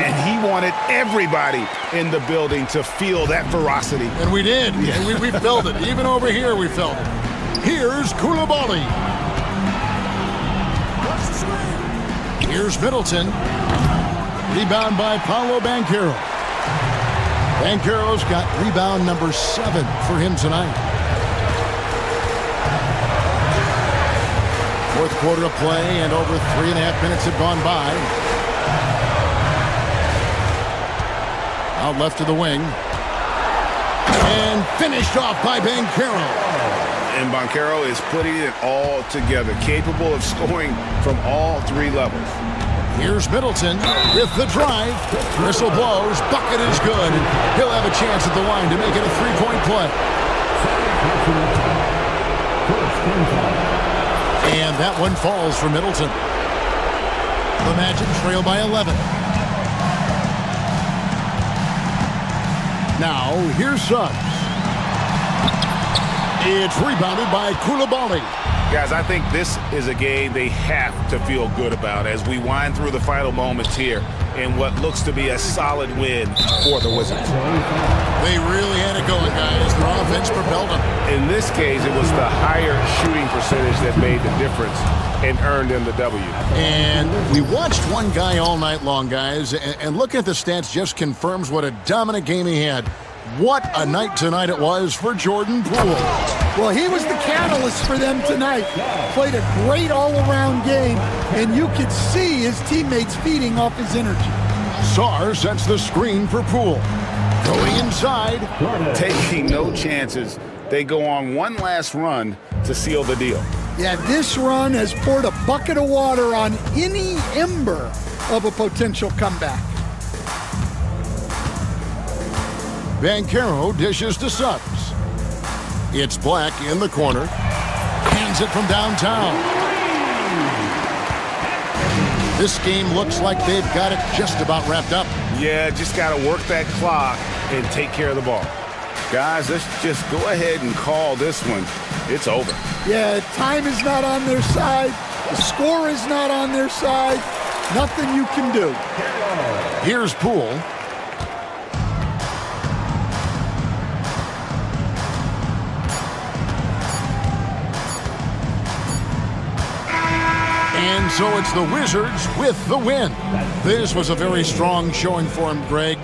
And he wanted everybody in the building to feel that ferocity. And we did. And we felt it. Even over here we felt it. Here's Koulibaly. Here's Middleton. Rebound by Paolo Banchero. Banchero's got rebound number 7 for him tonight. Fourth quarter of play, and over 3.5 minutes have gone by. Out left to the wing. And finished off by Banchero. And Banchero is putting it all together, capable of scoring from all 3 levels. Here's Middleton with the drive. Whistle blows. Bucket is good. He'll have a chance at the line to make it a 3-point play. And that one falls for Middleton. The Magic trail by 11. Now, here's Suggs. It's rebounded by Koulibaly. Guys, I think this is a game they have to feel good about as we wind through the final moments here in what looks to be a solid win for the Wizards. They really had it going, guys. Their offense propelled them. In this case, it was the higher shooting percentage that made the difference and earned them the W. And we watched one guy all night long, guys, and looking at the stats just confirms what a dominant game he had. What a night tonight it was for Jordan Poole. Well, he was the catalyst for them tonight. Played a great all-around game, and you could see his teammates feeding off his energy. Sarr sets the screen for Poole. Going inside. Taking no chances. They go on one last run to seal the deal. Yeah, this run has poured a bucket of water on any ember of a potential comeback. Banchero dishes to Suggs. It's Black in the corner. Hands it from downtown. This game looks like they've got it just about wrapped up. Yeah, just got to work that clock and take care of the ball. Guys, let's just go ahead and call this one. It's over. Yeah, time is not on their side. The score is not on their side. Nothing you can do. Here's Poole. And so it's the Wizards with the win. This was a very strong showing for him, Greg.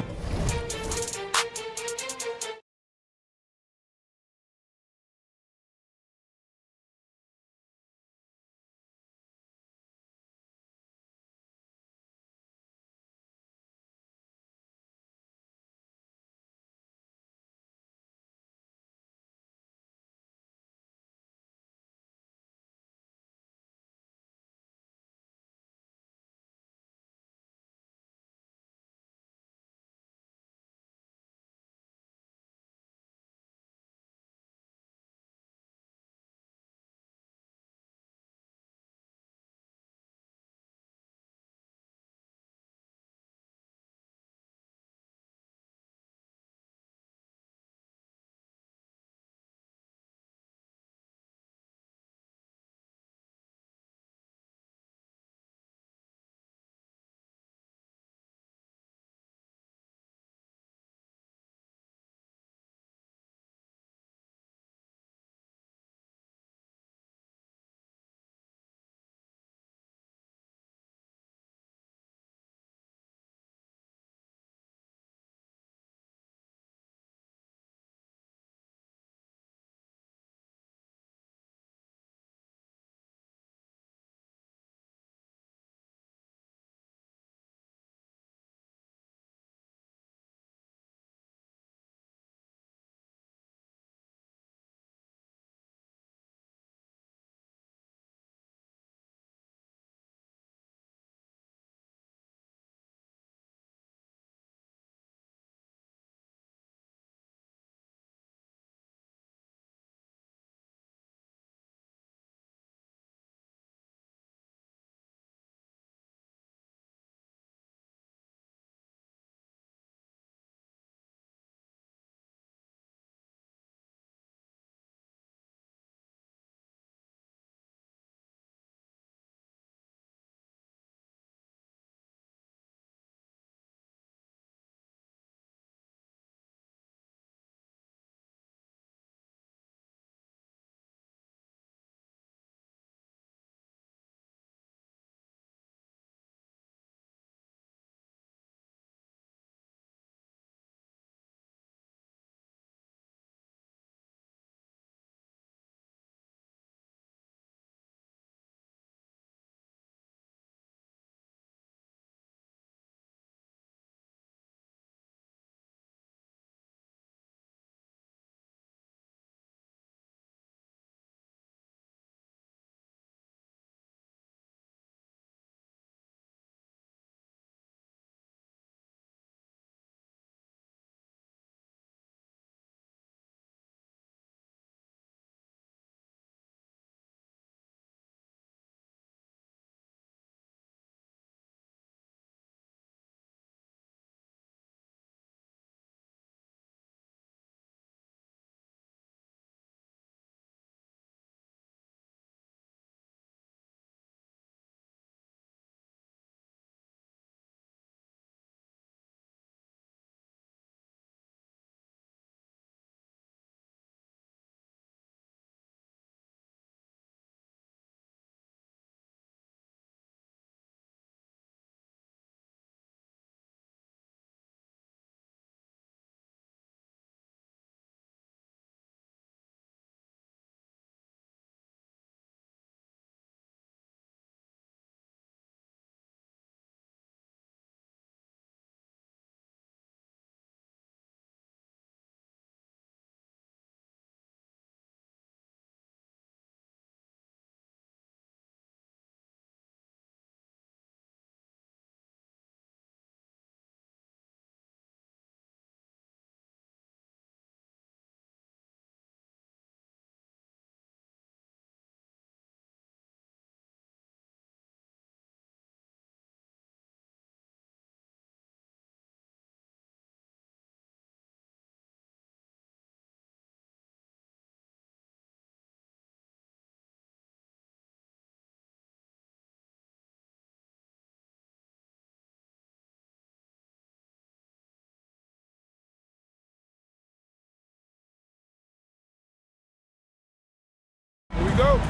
go.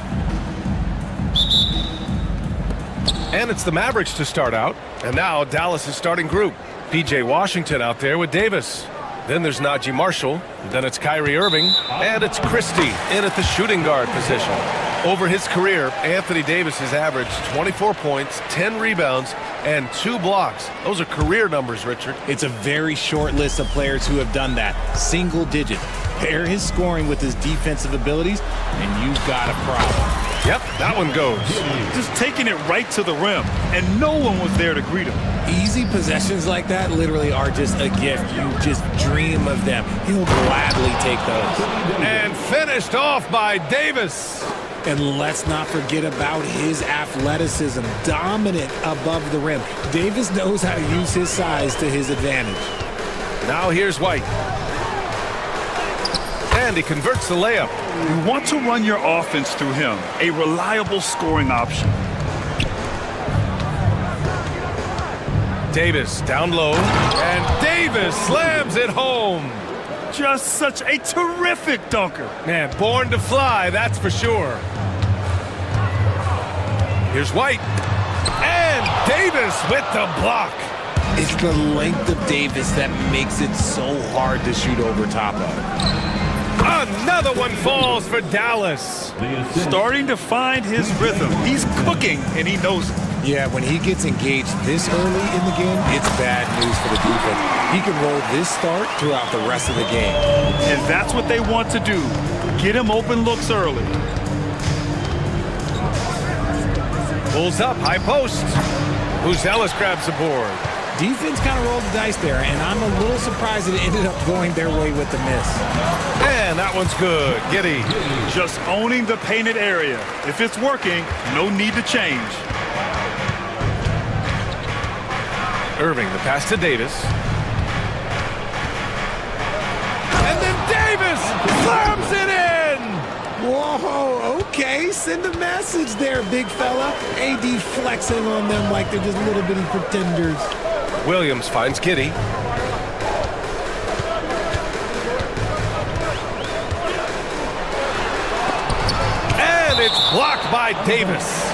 And it's the Mavericks to start out. And now Dallas' starting group. P.J. Washington out there with Davis. Then there's Najee Marshall. Then it's Kyrie Irving. And it's Christie in at the shooting guard position. Over his career, Anthony Davis has averaged 24 points, 10 rebounds, and 2 blocks. Those are career numbers, Richard. It's a very short list of players who have done that. Single digit. Pair his scoring with his defensive abilities, and you've got a problem. Yep, that one goes. Just taking it right to the rim, and no one was there to greet him. Easy possessions like that literally are just a gift. You just dream of them. He'll gladly take those. And finished off by Davis. And let's not forget about his athleticism. Dominant above the rim. Davis knows how to use his size to his advantage. Now here's White. And he converts the layup. You want to run your offense through him, a reliable scoring option. Davis down low, and Davis slams it home. Just such a terrific dunker. Man, born to fly, that's for sure. Here's White. And Davis with the block. It's the length of Davis that makes it so hard to shoot over top of. Another one falls for Dallas. Starting to find his rhythm. He's cooking, and he knows it. Yeah, when he gets engaged this early in the game, it's bad news for the defense. He can roll this start throughout the rest of the game. And that's what they want to do. Get him open looks early. Pulls up, high post. Buzelis grabs the board. Defense kind of rolled the dice there, and I'm a little surprised that it ended up going their way with the miss. And that one's good. Giddey. Just owning the painted area. If it's working, no need to change. Irving, the pass to Davis. And then Davis slams it in! Whoa, okay, send a message there, big fella. AD flexing on them like they're just little bitty pretenders. Williams finds Giddey. And it's blocked by Davis.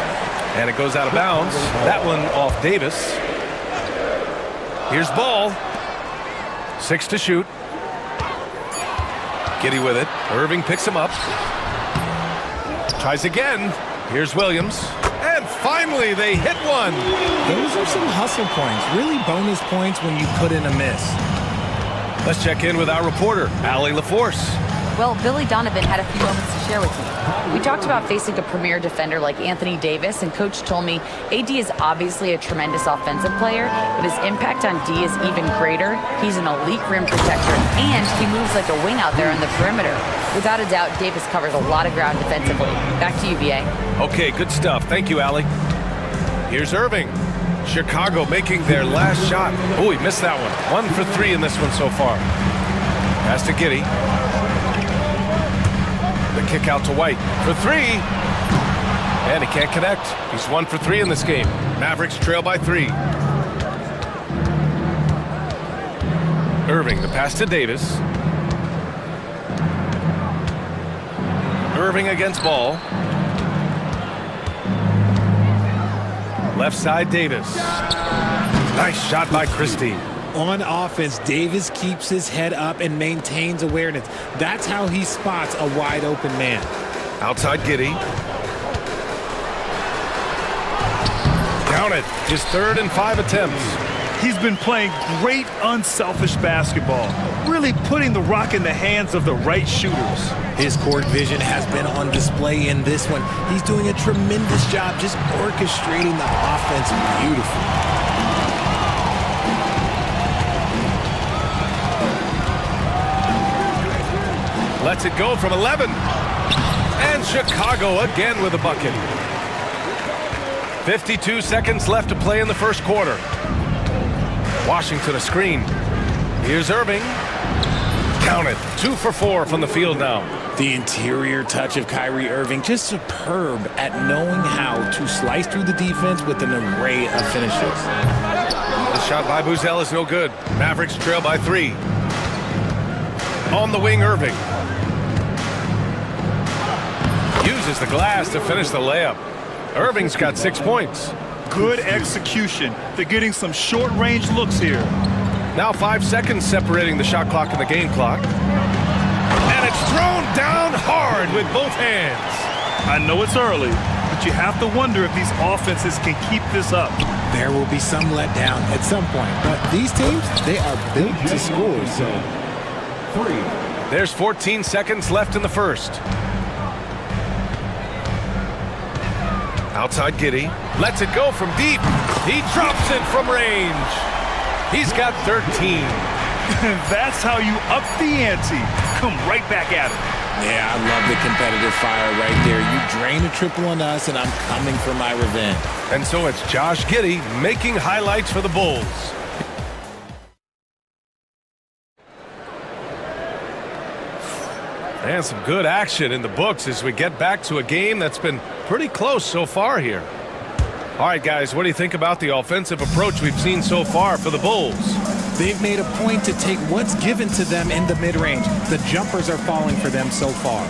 And it goes out of bounds. That one off Davis. Here's Ball. 6 to shoot. Giddey with it. Irving picks him up. Tries again. Here's Williams. And finally, they hit one. Those are some hustle points. Really bonus points when you put in a miss. Let's check in with our reporter, Allie LaForce. Well, Billy Donovan had a few moments to share with me. We talked about facing a premier defender like Anthony Davis, and Coach told me AD is obviously a tremendous offensive player, but his impact on D is even greater. He's an elite rim protector, and he moves like a wing out there on the perimeter. Without a doubt, Davis covers a lot of ground defensively. Back to you, BA. Okay, good stuff. Thank you, Allie. Here's Irving. Chicago making their last shot. Oh, he missed that one. 1 for 3 in this one so far. Pass to Giddey. The kick out to White for 3. And he can't connect. He's 1 for 3 in this game. Mavericks trail by 3. Irving, the pass to Davis. Irving against Ball. Left side, Davis. Nice shot by Christie. On offense, Davis keeps his head up and maintains awareness. That's how he spots a wide open man. Outside Giddey. Count it. His 3rd and 5 attempts. He's been playing great unselfish basketball, really putting the rock in the hands of the right shooters. His court vision has been on display in this one. He's doing a tremendous job just orchestrating the offense beautifully. Lets it go from 11. And Chicago again with a bucket. 52 seconds left to play in the first quarter. Washington a screen. Here's Irving. Count it. 2 for 4 from the field now. The interior touch of Kyrie Irving, just superb at knowing how to slice through the defense with an array of finishes. The shot by Buzelis is no good. Mavericks trail by 3. On the wing, Irving. uses the glass to finish the layup. Irving's got 6 points. Good execution. They're getting some short-range looks here. Now 5 seconds separating the shot clock and the game clock. And it's thrown down hard with both hands. I know it's early, but you have to wonder if these offenses can keep this up. There will be some letdown at some point, but these teams, they are built to score, so. 3. There's 14 seconds left in the first. Outside Giddey, lets it go from deep. He drops it from range. He's got 13. That's how you up the ante. Come right back at it. Yeah, I love the competitive fire right there. You drain a triple on us, and I'm coming for my revenge. And so it's Josh Giddey making highlights for the Bulls. And some good action in the books as we get back to a game that's been pretty close so far here. All right, guys, what do you think about the offensive approach we've seen so far for the Bulls? They've made a point to take what's given to them in the mid-range. The jumpers are falling for them so far.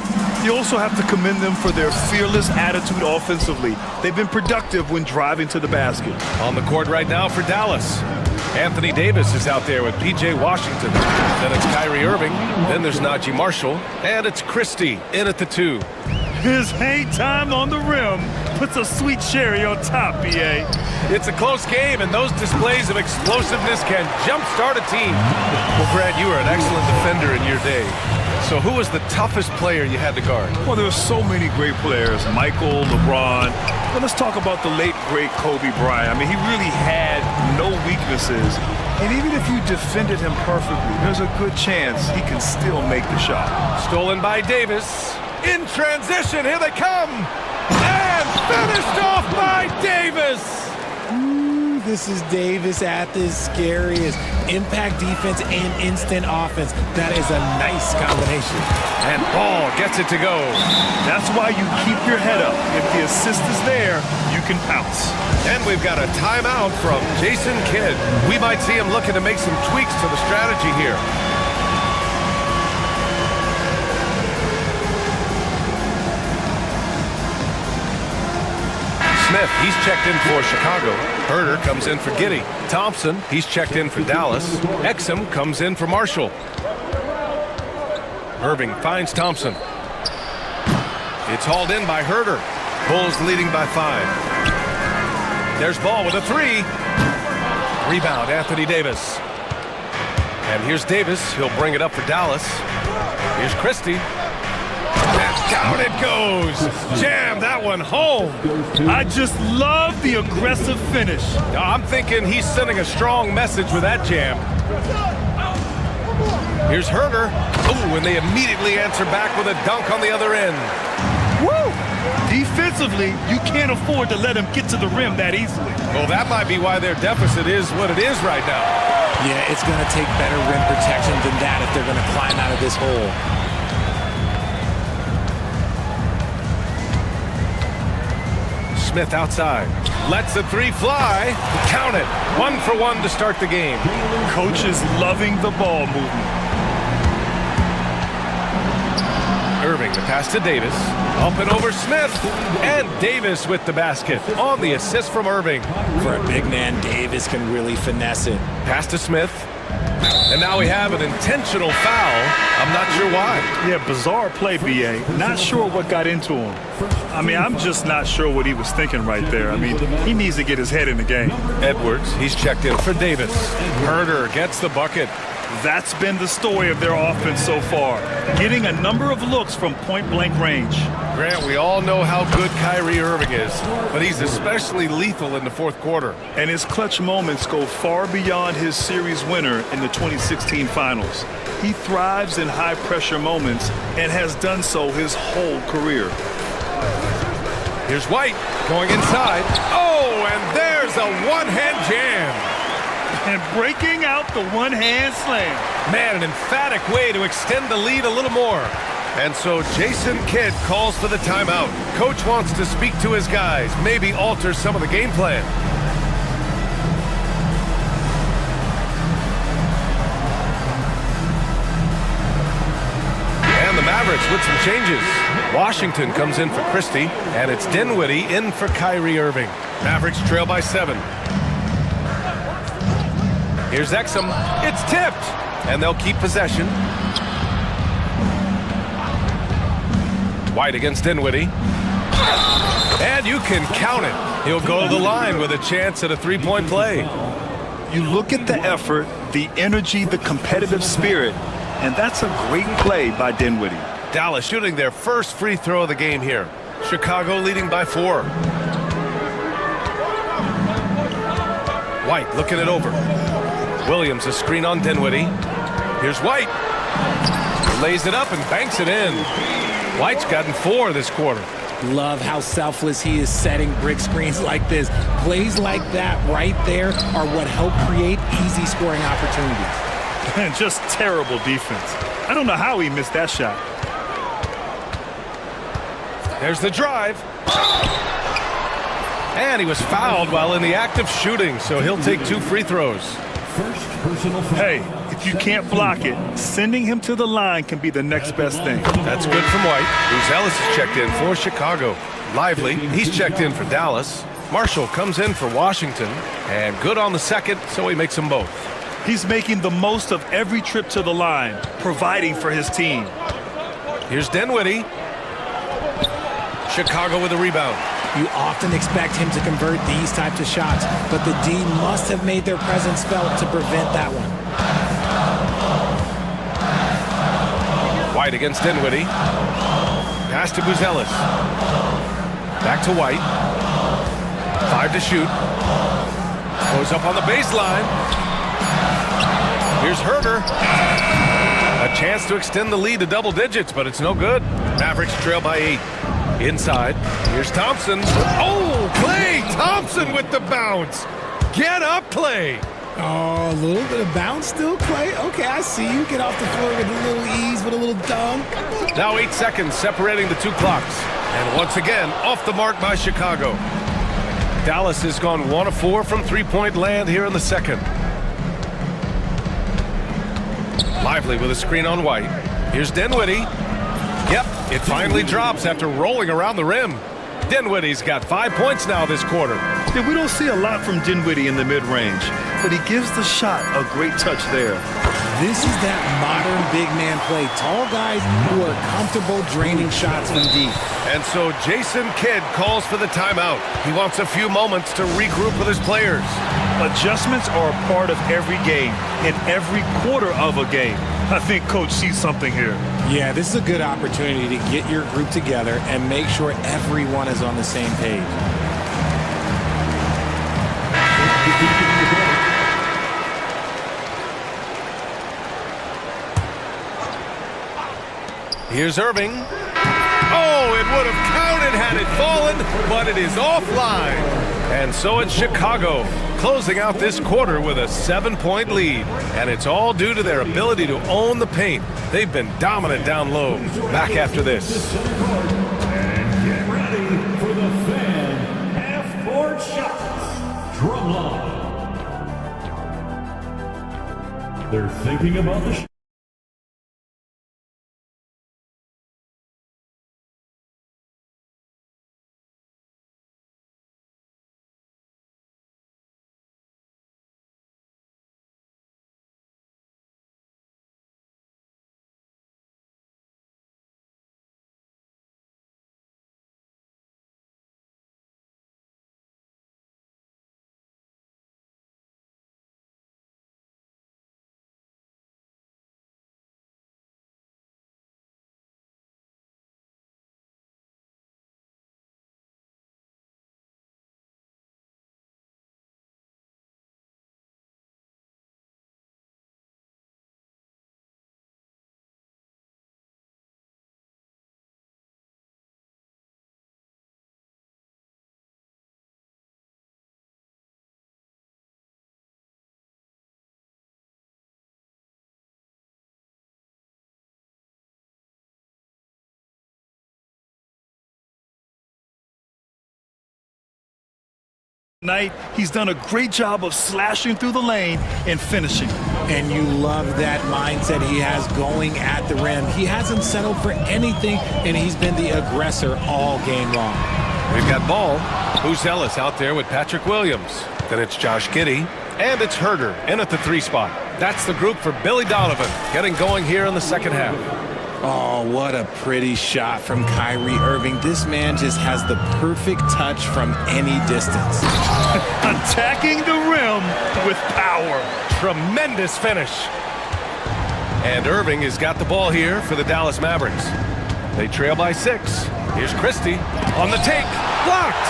You also have to commend them for their fearless attitude offensively. They've been productive when driving to the basket. On the court right now for Dallas. Anthony Davis is out there with P.J. Washington. Then it's Kyrie Irving. Then there's Najee Marshall. And it's Christie in at the 2. His hang time on the rim puts a sweet cherry on top, B.A. It's a close game, and those displays of explosiveness can jumpstart a team. Well, Brad, you were an excellent defender in your day. So who was the toughest player you had to guard? Well, there were so many great players. Michael, LeBron. But let's talk about the late, great Kobe Bryant. I mean, he really had no weaknesses. And even if you defended him perfectly, there's a good chance he can still make the shot. Stolen by Davis. In transition, here they come. And finished off by Davis. Ooh, this is Davis at his scariest. Impact defense and instant offense. That is a nice combination. And Ball gets it to go. That's why you keep your head up. If the assist is there, you can pounce. And we've got a timeout from Jason Kidd. We might see him looking to make some tweaks to the strategy here. Smith, he's checked in for Chicago. Herder comes in for Giddey. Thompson, he's checked in for Dallas. Exum comes in for Marshall. Irving finds Thompson. It's hauled in by Herder. Bulls leading by 5. There's Ball with a 3. Rebound, Anthony Davis. And here's Davis. He'll bring it up for Dallas. Here's Christie. And down it goes. Jam that one home. I just love the aggressive finish. I'm thinking he's sending a strong message with that jam. Here's Herder. Oh, and they immediately answer back with a dunk on the other end. Woo! Defensively, you can't afford to let him get to the rim that easily. Well, that might be why their deficit is what it is right now. Yeah, it's going to take better rim protection than that if they're going to climb out of this hole. Smith outside. Lets the 3 fly. Count it. 1 for 1 to start the game. Coach is loving the ball movement. Irving, the pass to Davis. Up and over Smith. And Davis with the basket on the assist from Irving. For a big man, Davis can really finesse it. Pass to Smith. And now we have an intentional foul. I'm not sure why. Yeah, bizarre play, B.A. Not sure what got into him. I mean, I'm just not sure what he was thinking right there. I mean, he needs to get his head in the game. Edwards, he's checked in for Davis. Herder gets the bucket. That's been the story of their offense so far. Getting a number of looks from point-blank range. Grant, we all know how good Kyrie Irving is, but he's especially lethal in the fourth quarter. And his clutch moments go far beyond his series winner in the 2016 finals. He thrives in high-pressure moments and has done so his whole career. Here's White going inside. Oh, and there's a one-hand jam. And breaking out the one-hand slam. Man, an emphatic way to extend the lead a little more. And so Jason Kidd calls for the timeout. Coach wants to speak to his guys, maybe alter some of the game plan. And the Mavericks with some changes. Washington comes in for Christie, and it's Dinwiddie in for Kyrie Irving. Mavericks trail by 7. Here's Exum. It's tipped, and they'll keep possession. White against Dinwiddie. And you can count it. He'll go to the line with a chance at a three-point play. You look at the effort, the energy, the competitive spirit, and that's a great play by Dinwiddie. Dallas shooting their first free throw of the game here. Chicago leading by 4. White looking it over. Williams a screen on Dinwiddie. Here's White. Lays it up and banks it in. White's gotten 4 this quarter. Love how selfless he is setting brick screens like this. Plays like that right there are what help create easy scoring opportunities. And just terrible defense. I don't know how he missed that shot. There's the drive. And he was fouled while in the act of shooting, so he'll take 2 free throws. First personal foul. Hey, if you can't block it, sending him to the line can be the next best thing. That's good from White. Ellis is checked in for Chicago. Lively, he's checked in for Dallas. Marshall comes in for Washington. And good on the second, so he makes them both. He's making the most of every trip to the line, providing for his team. Here's Dinwiddie. Chicago with a rebound. You often expect him to convert these types of shots, but the D must have made their presence felt to prevent that one. White against Dinwiddie. Pass to Buzelis. Back to White. 5 to shoot. Goes up on the baseline. Here's Herter. A chance to extend the lead to double digits, but it's no good. Mavericks trail by 8. Inside, here's Thompson. Oh, Klay Thompson with the bounce. Get up, Klay. Oh, a little bit of bounce still, Klay. Okay, I see you. Get off the floor with a little ease, with a little dunk. Now 8 seconds separating the 2 clocks. And once again, off the mark by Chicago. Dallas has gone 1 of 4 from three-point land here in the second. Lively with a screen on White. Here's Dinwiddie. Yep, it finally drops after rolling around the rim. Dinwiddie's got 5 points now this quarter. Yeah, we don't see a lot from Dinwiddie in the mid-range, but he gives the shot a great touch there. This is that modern big man play. Tall guys who are comfortable draining shots from deep. And so Jason Kidd calls for the timeout. He wants a few moments to regroup with his players. Adjustments are a part of every game, in every quarter of a game. I think Coach sees something here. Yeah, this is a good opportunity to get your group together and make sure everyone is on the same page. Here's Irving. Oh, it would have counted had it fallen, but it is offline. And so it's Chicago, closing out this quarter with a 7-point lead. And it's all due to their ability to own the paint. They've been dominant down low. Back after this. And get ready for the fan half-court shots. Drumline. They're thinking about the Tonight, he's done a great job of slashing through the lane and finishing. And you love that mindset he has going at the rim. He hasn't settled for anything, and he's been the aggressor all game long. We've got ball. Buzelis out there with Patrick Williams. Then it's Josh Giddey. And it's Herder in at the 3 spot. That's the group for Billy Donovan getting going here in the second half. Oh, what a pretty shot from Kyrie Irving. This man just has the perfect touch from any distance. Attacking the rim with power. Tremendous finish. And Irving has got the ball here for the Dallas Mavericks. They trail by 6. Here's Christie on the take. Blocked.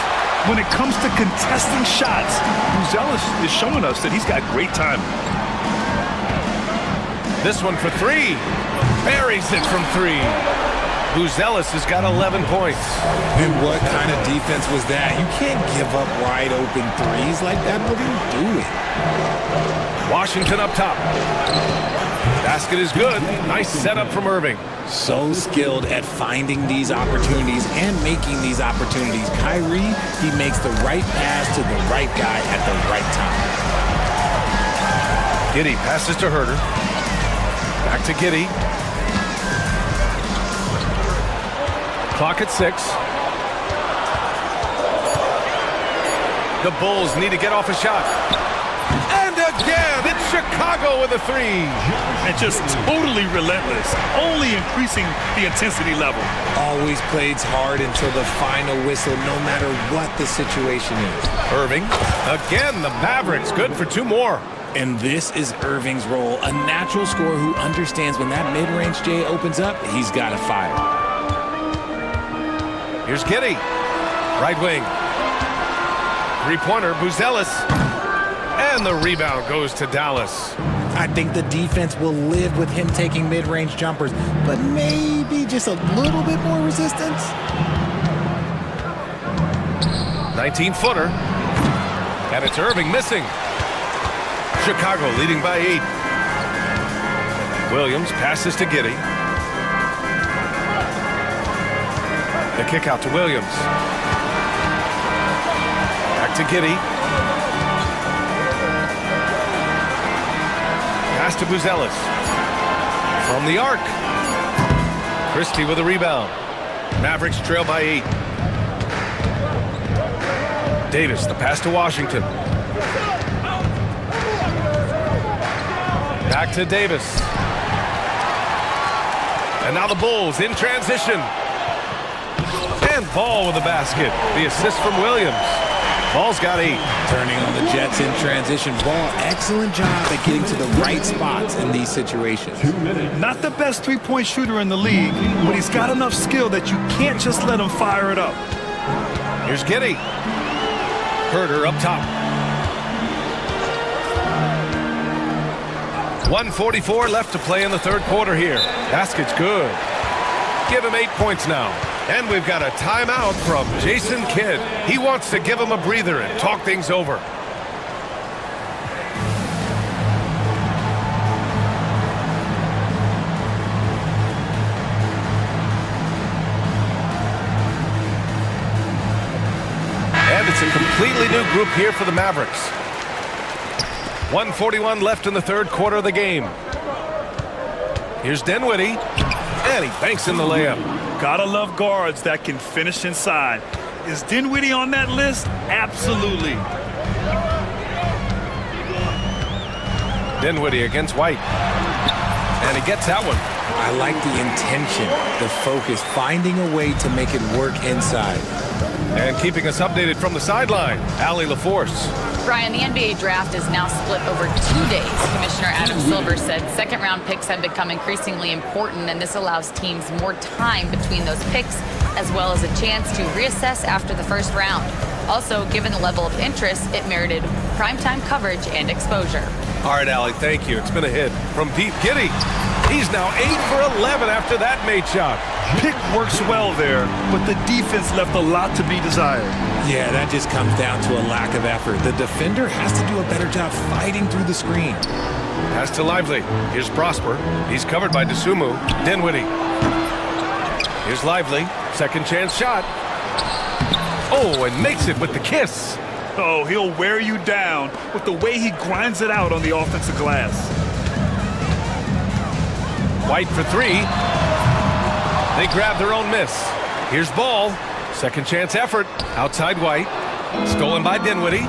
When it comes to contesting shots, Buzelis is showing us that he's got great timing. This one for 3. Buries it from 3. Buzelis has got 11 points. And what kind of defense was that? You can't give up wide open threes like that. What are you doing? Washington up top. Basket is good. Nice setup from Irving. So skilled at finding these opportunities and making these opportunities. Kyrie, he makes the right pass to the right guy at the right time. Giddey passes to Herder. Back to Giddey. Clock at 6. The Bulls need to get off a shot. And again, it's Chicago with a 3. And just totally relentless, only increasing the intensity level. Always plays hard until the final whistle, no matter what the situation is. Irving. Again, the Mavericks good for 2 more. And this is Irving's role, a natural scorer who understands when that mid-range J opens up, he's got to fire. Here's Giddey. Right wing. 3-pointer, Buzelis. And the rebound goes to Dallas. I think the defense will live with him taking mid-range jumpers, but maybe just a little bit more resistance. 19-footer. And it's Irving missing. Chicago leading by 8. Williams passes to Giddey. The kick out to Williams. Back to Giddey. Pass to Buzelis. From the arc. Christie with a rebound. Mavericks trail by 8. Davis, the pass to Washington. Back to Davis. And now the Bulls in transition. And Ball with the basket. The assist from Williams. Ball's got 8. Turning on the Jets in transition. Ball, excellent job at getting to the right spots in these situations. Not the best 3-point shooter in the league, but he's got enough skill that you can't just let him fire it up. Here's Giddey. Herder up top. 1:44 left to play in the third quarter here. Basket's good. Give him 8 points now. And we've got a timeout from Jason Kidd. He wants to give him a breather and talk things over. And it's a completely new group here for the Mavericks. 1:41 left in the third quarter of the game. Here's Dinwiddie. And he banks in the layup. Gotta love guards that can finish inside. Is Dinwiddie on that list? Absolutely. Dinwiddie against White. And he gets that one. I like the intention, the focus, finding a way to make it work inside. And keeping us updated from the sideline, Allie LaForce. Brian, the NBA draft is now split over 2 days. Commissioner Adam Silver said second-round picks have become increasingly important, and this allows teams more time between those picks, as well as a chance to reassess after the first round. Also, given the level of interest, it merited primetime coverage and exposure. All right, Allie, thank you. It's been a hit from deep. Giddey. He's now 8 for 11 after that made shot. Pick works well there, but the defense left a lot to be desired. Yeah, that just comes down to a lack of effort. The defender has to do a better job fighting through the screen. Pass to Lively. Here's Prosper. He's covered by Dosunmu. Dinwiddie. Here's Lively. Second chance shot. Oh, and makes it with the kiss. Oh, he'll wear you down with the way he grinds it out on the offensive glass. White for three. They grab their own miss. Here's Ball. Second chance effort. Outside White. Stolen by Dinwiddie.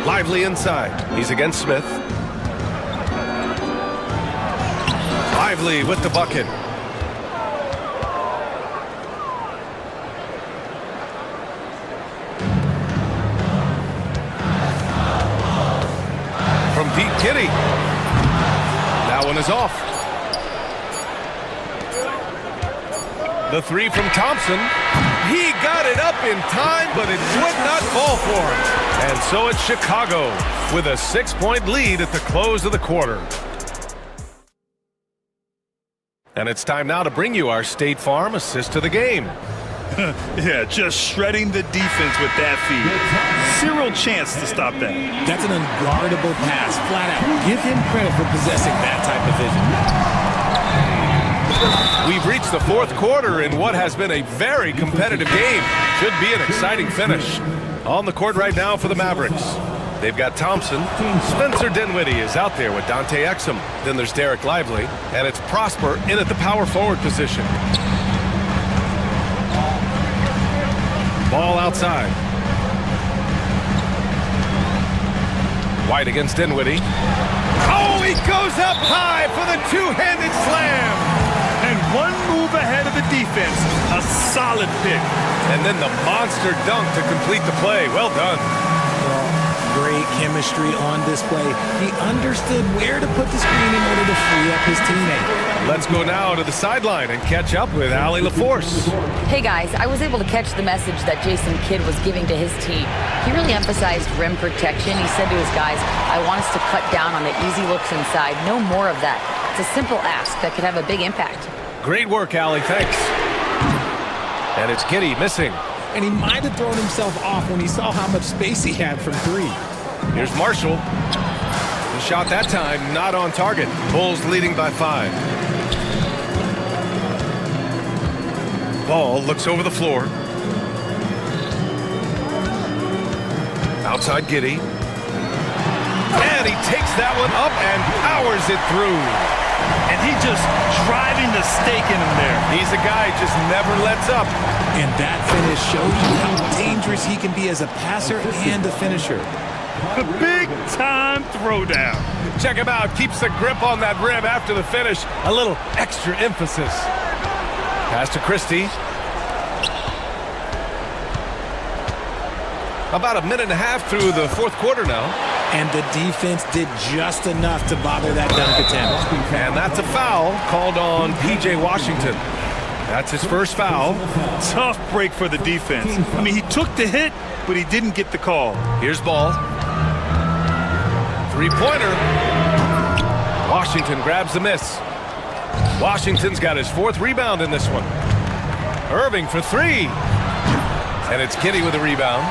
Lively inside. He's against Smith. Lively with the bucket. From deep, Kitty. That one is off. The three from Thompson. He got it up in time, but it would not fall for him. And so it's Chicago with a 6-point lead at the close of the quarter. And it's time now to bring you our State Farm assist to the game. Yeah, just shredding the defense with that feed. Zero chance to stop that. That's an unguardable pass, flat out. Give him credit for possessing that type of vision. We've reached the fourth quarter in what has been a very competitive game. Should be an exciting finish. On the court right now for the Mavericks. They've got Thompson. Spencer Dinwiddie is out there with Dante Exum. Then there's Derek Lively. And it's Prosper in at the power forward position. Ball outside. White against Dinwiddie. Oh, he goes up high for the two-handed slam. And one move ahead of the defense. A solid pick. And then the monster dunk to complete the play. Well done. Great chemistry on display. He understood where to put the screen in order to free up his teammate. Let's go now to the sideline and catch up with Allie LaForce. Hey guys, I was able to catch the message that Jason Kidd was giving to his team. He really emphasized rim protection. He said to his guys, I want us to cut down on the easy looks inside. No more of that. It's a simple ask that could have a big impact. Great work, Allie. Thanks. And it's Kidd missing. And he might have thrown himself off when he saw how much space he had from three. Here's Marshall. The shot that time not on target. Bulls leading by 5. Ball looks over the floor. Outside Giddey. And he takes that one up and powers it through. And he just driving the stake in him there. He's a guy just never lets up. And that finish shows you how dangerous he can be as a passer and a finisher. A big-time throwdown. Check him out. Keeps the grip on that rim after the finish. A little extra emphasis. Pass to Christie. About a minute and a half through the fourth quarter now. And the defense did just enough to bother that dunk attempt. And that's a foul called on P.J. Washington. That's his first foul. Tough break for the defense. I mean, he took the hit, but he didn't get the call. Here's Ball. Three-pointer. Washington grabs the miss. Washington's got his 4th rebound in this one. Irving for 3. And it's Kidd with a rebound.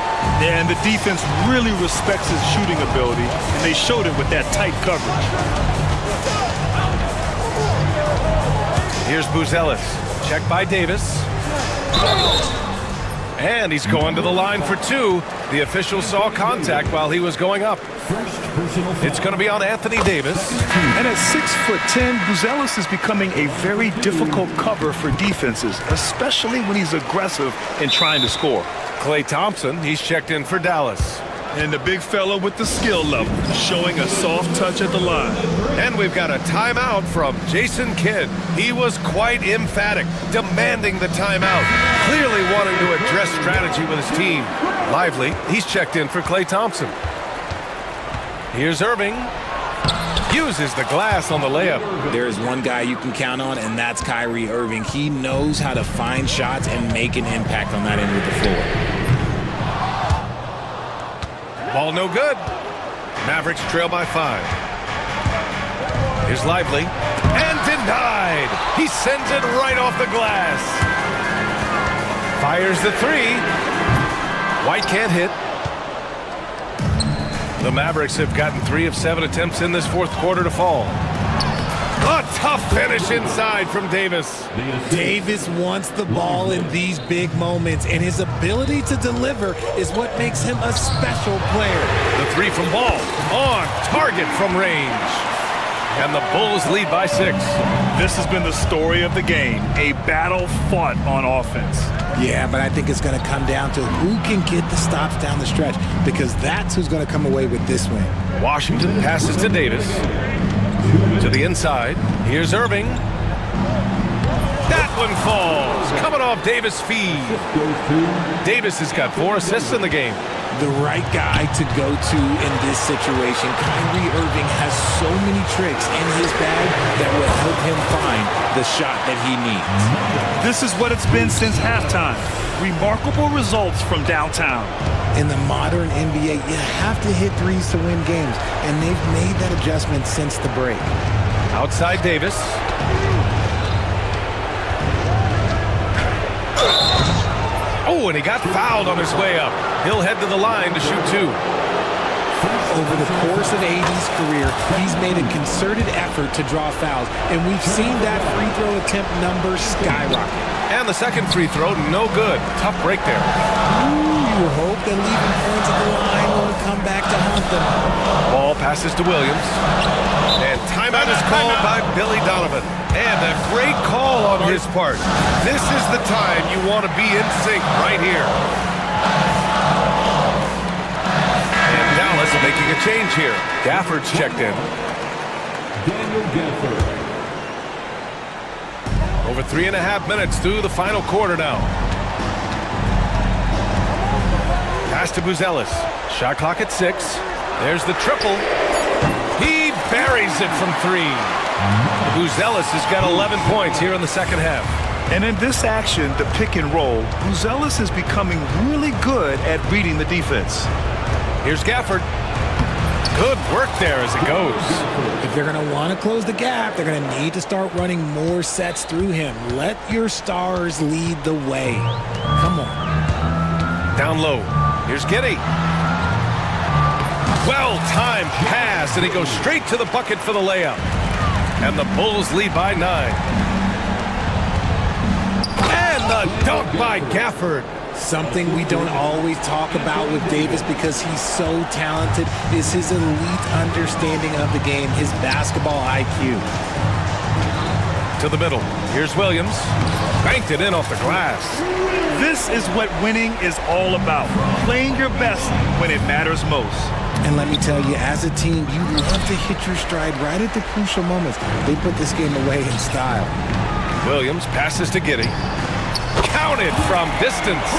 Yeah, and the defense really respects his shooting ability, and they showed it with that tight coverage. Here's Buzelis. Checked by Davis. And he's going to the line for 2. The official saw contact while he was going up. It's going to be on Anthony Davis. And at 6'10", Buzelis is becoming a very difficult cover for defenses, especially when he's aggressive and trying to score. Klay Thompson, he's checked in for Dallas. And the big fella with the skill level, showing a soft touch at the line. And we've got a timeout from Jason Kidd. He was quite emphatic, demanding the timeout, clearly wanting to address strategy with his team. Lively, he's checked in for Klay Thompson. Here's Irving. Uses the glass on the layup. There is one guy you can count on, and that's Kyrie Irving. He knows how to find shots and make an impact on that end of the floor. Ball no good. Mavericks trail by 5. Here's Lively. And denied. He sends it right off the glass. Fires the 3. White can't hit. The Mavericks have gotten 3 of 7 attempts in this fourth quarter to fall. A tough finish inside from Davis. Davis wants the ball in these big moments, and his ability to deliver is what makes him a special player. The 3 from Ball, on target from range. And the Bulls lead by 6. This has been the story of the game, a battle fought on offense. Yeah, but I think it's going to come down to who can get the stops down the stretch, because that's who's going to come away with this win. Washington passes to Davis. To the inside. Here's Irving. That one falls. Coming off Davis' feed. Davis has got 4 assists in the game. The right guy to go to in this situation. Kyrie Irving has so many tricks in his bag that will help him find the shot that he needs. This is what it's been since halftime. Remarkable results from downtown. In the modern NBA, you have to hit threes to win games, and they've made that adjustment since the break. Outside Davis. Oh, and he got fouled on his way up. He'll head to the line to shoot 2. Over the course of AD's career, he's made a concerted effort to draw fouls, and we've seen that free throw attempt number skyrocket. And the second free throw, no good. Tough break there. Ooh, you hope that leaving points at the line won't come back to haunt them. Ball passes to Williams. And timeout is called by Billy Donovan. And a great call on his part. This is the time you want to be in sync right here. And Dallas making a change here. Gafford's checked in. Daniel Gafford. Over 3.5 minutes through the final quarter now. Pass to Buzelis. Shot clock at 6. There's the triple. He buries it from 3. Buzelis has got 11 points here in the second half. And in this action, the pick and roll, Buzelis is becoming really good at reading the defense. Here's Gafford. Good work there as it goes. If they're going to want to close the gap, they're going to need to start running more sets through him. Let your stars lead the way. Come on. Down low. Here's Giddey. Well-timed pass, and he goes straight to the bucket for the layup. And the Bulls lead by 9. And the dunk by Gafford. Something we don't always talk about with Davis because he's so talented is his elite understanding of the game, his basketball IQ. To the middle. Here's Williams. Banked it in off the glass. This is what winning is all about. Playing your best when it matters most. And let me tell you, as a team, you love to hit your stride right at the crucial moments. They put this game away in style. Williams passes to Giddey. Counted from distance.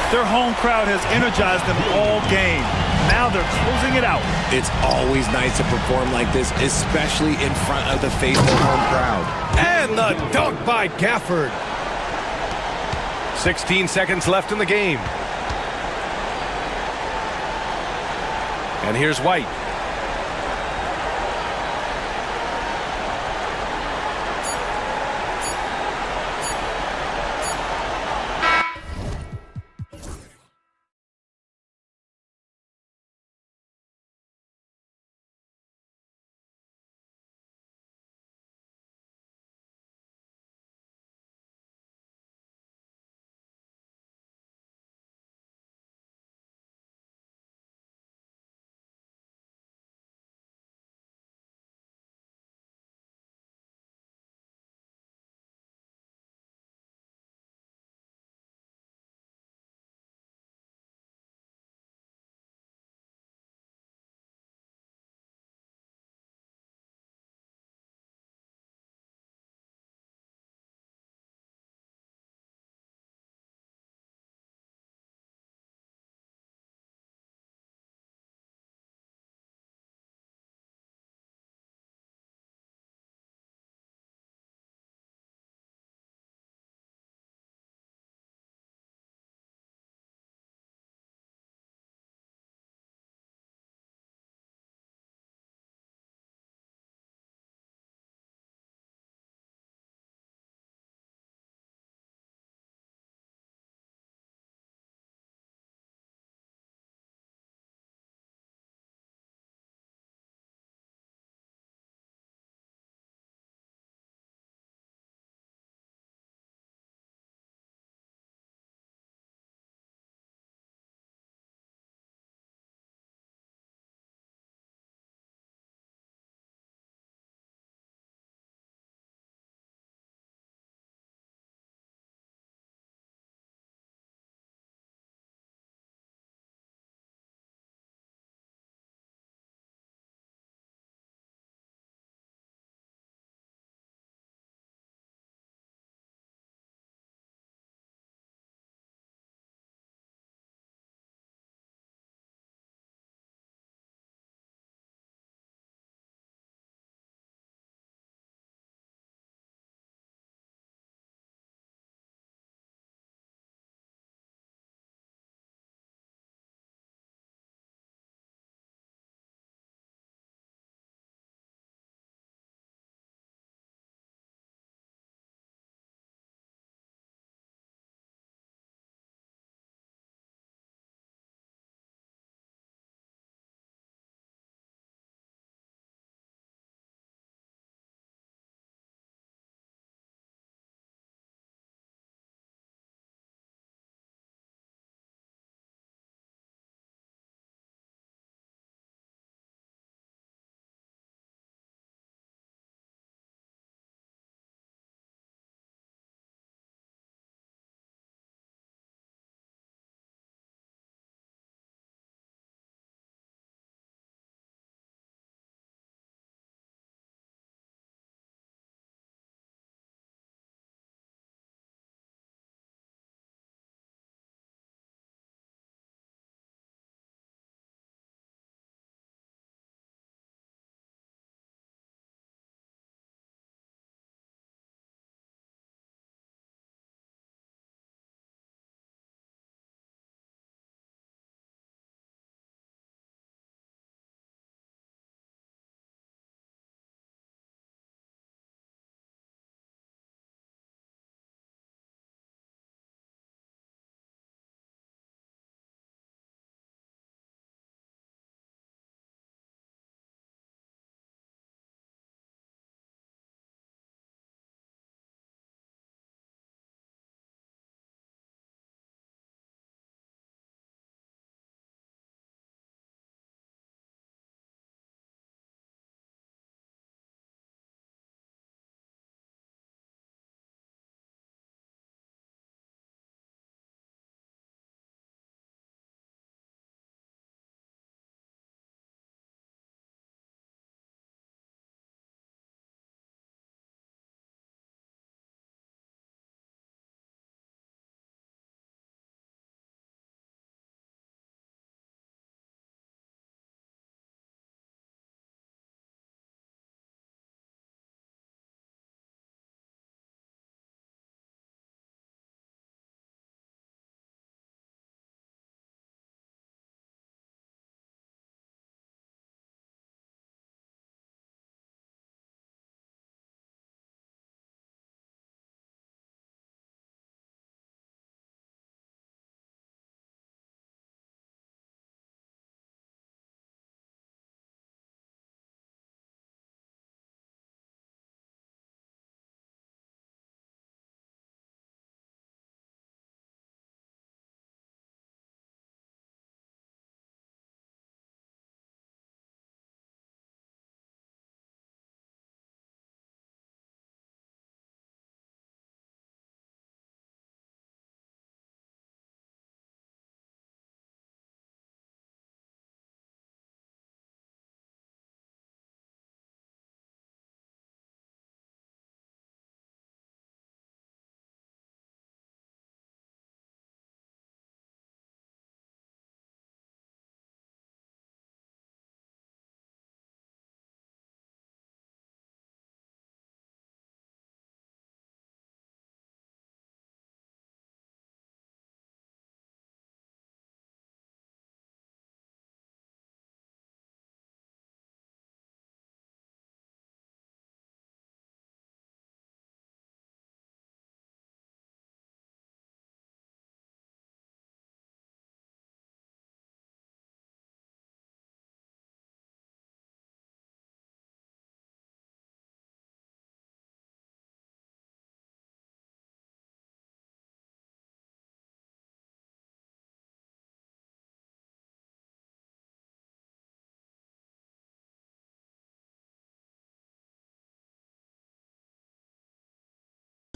Their home crowd has energized them all game. Now they're closing it out. It's always nice to perform like this, especially in front of the faithful home crowd. And the dunk by Gafford. 16 seconds left in the game. And here's White.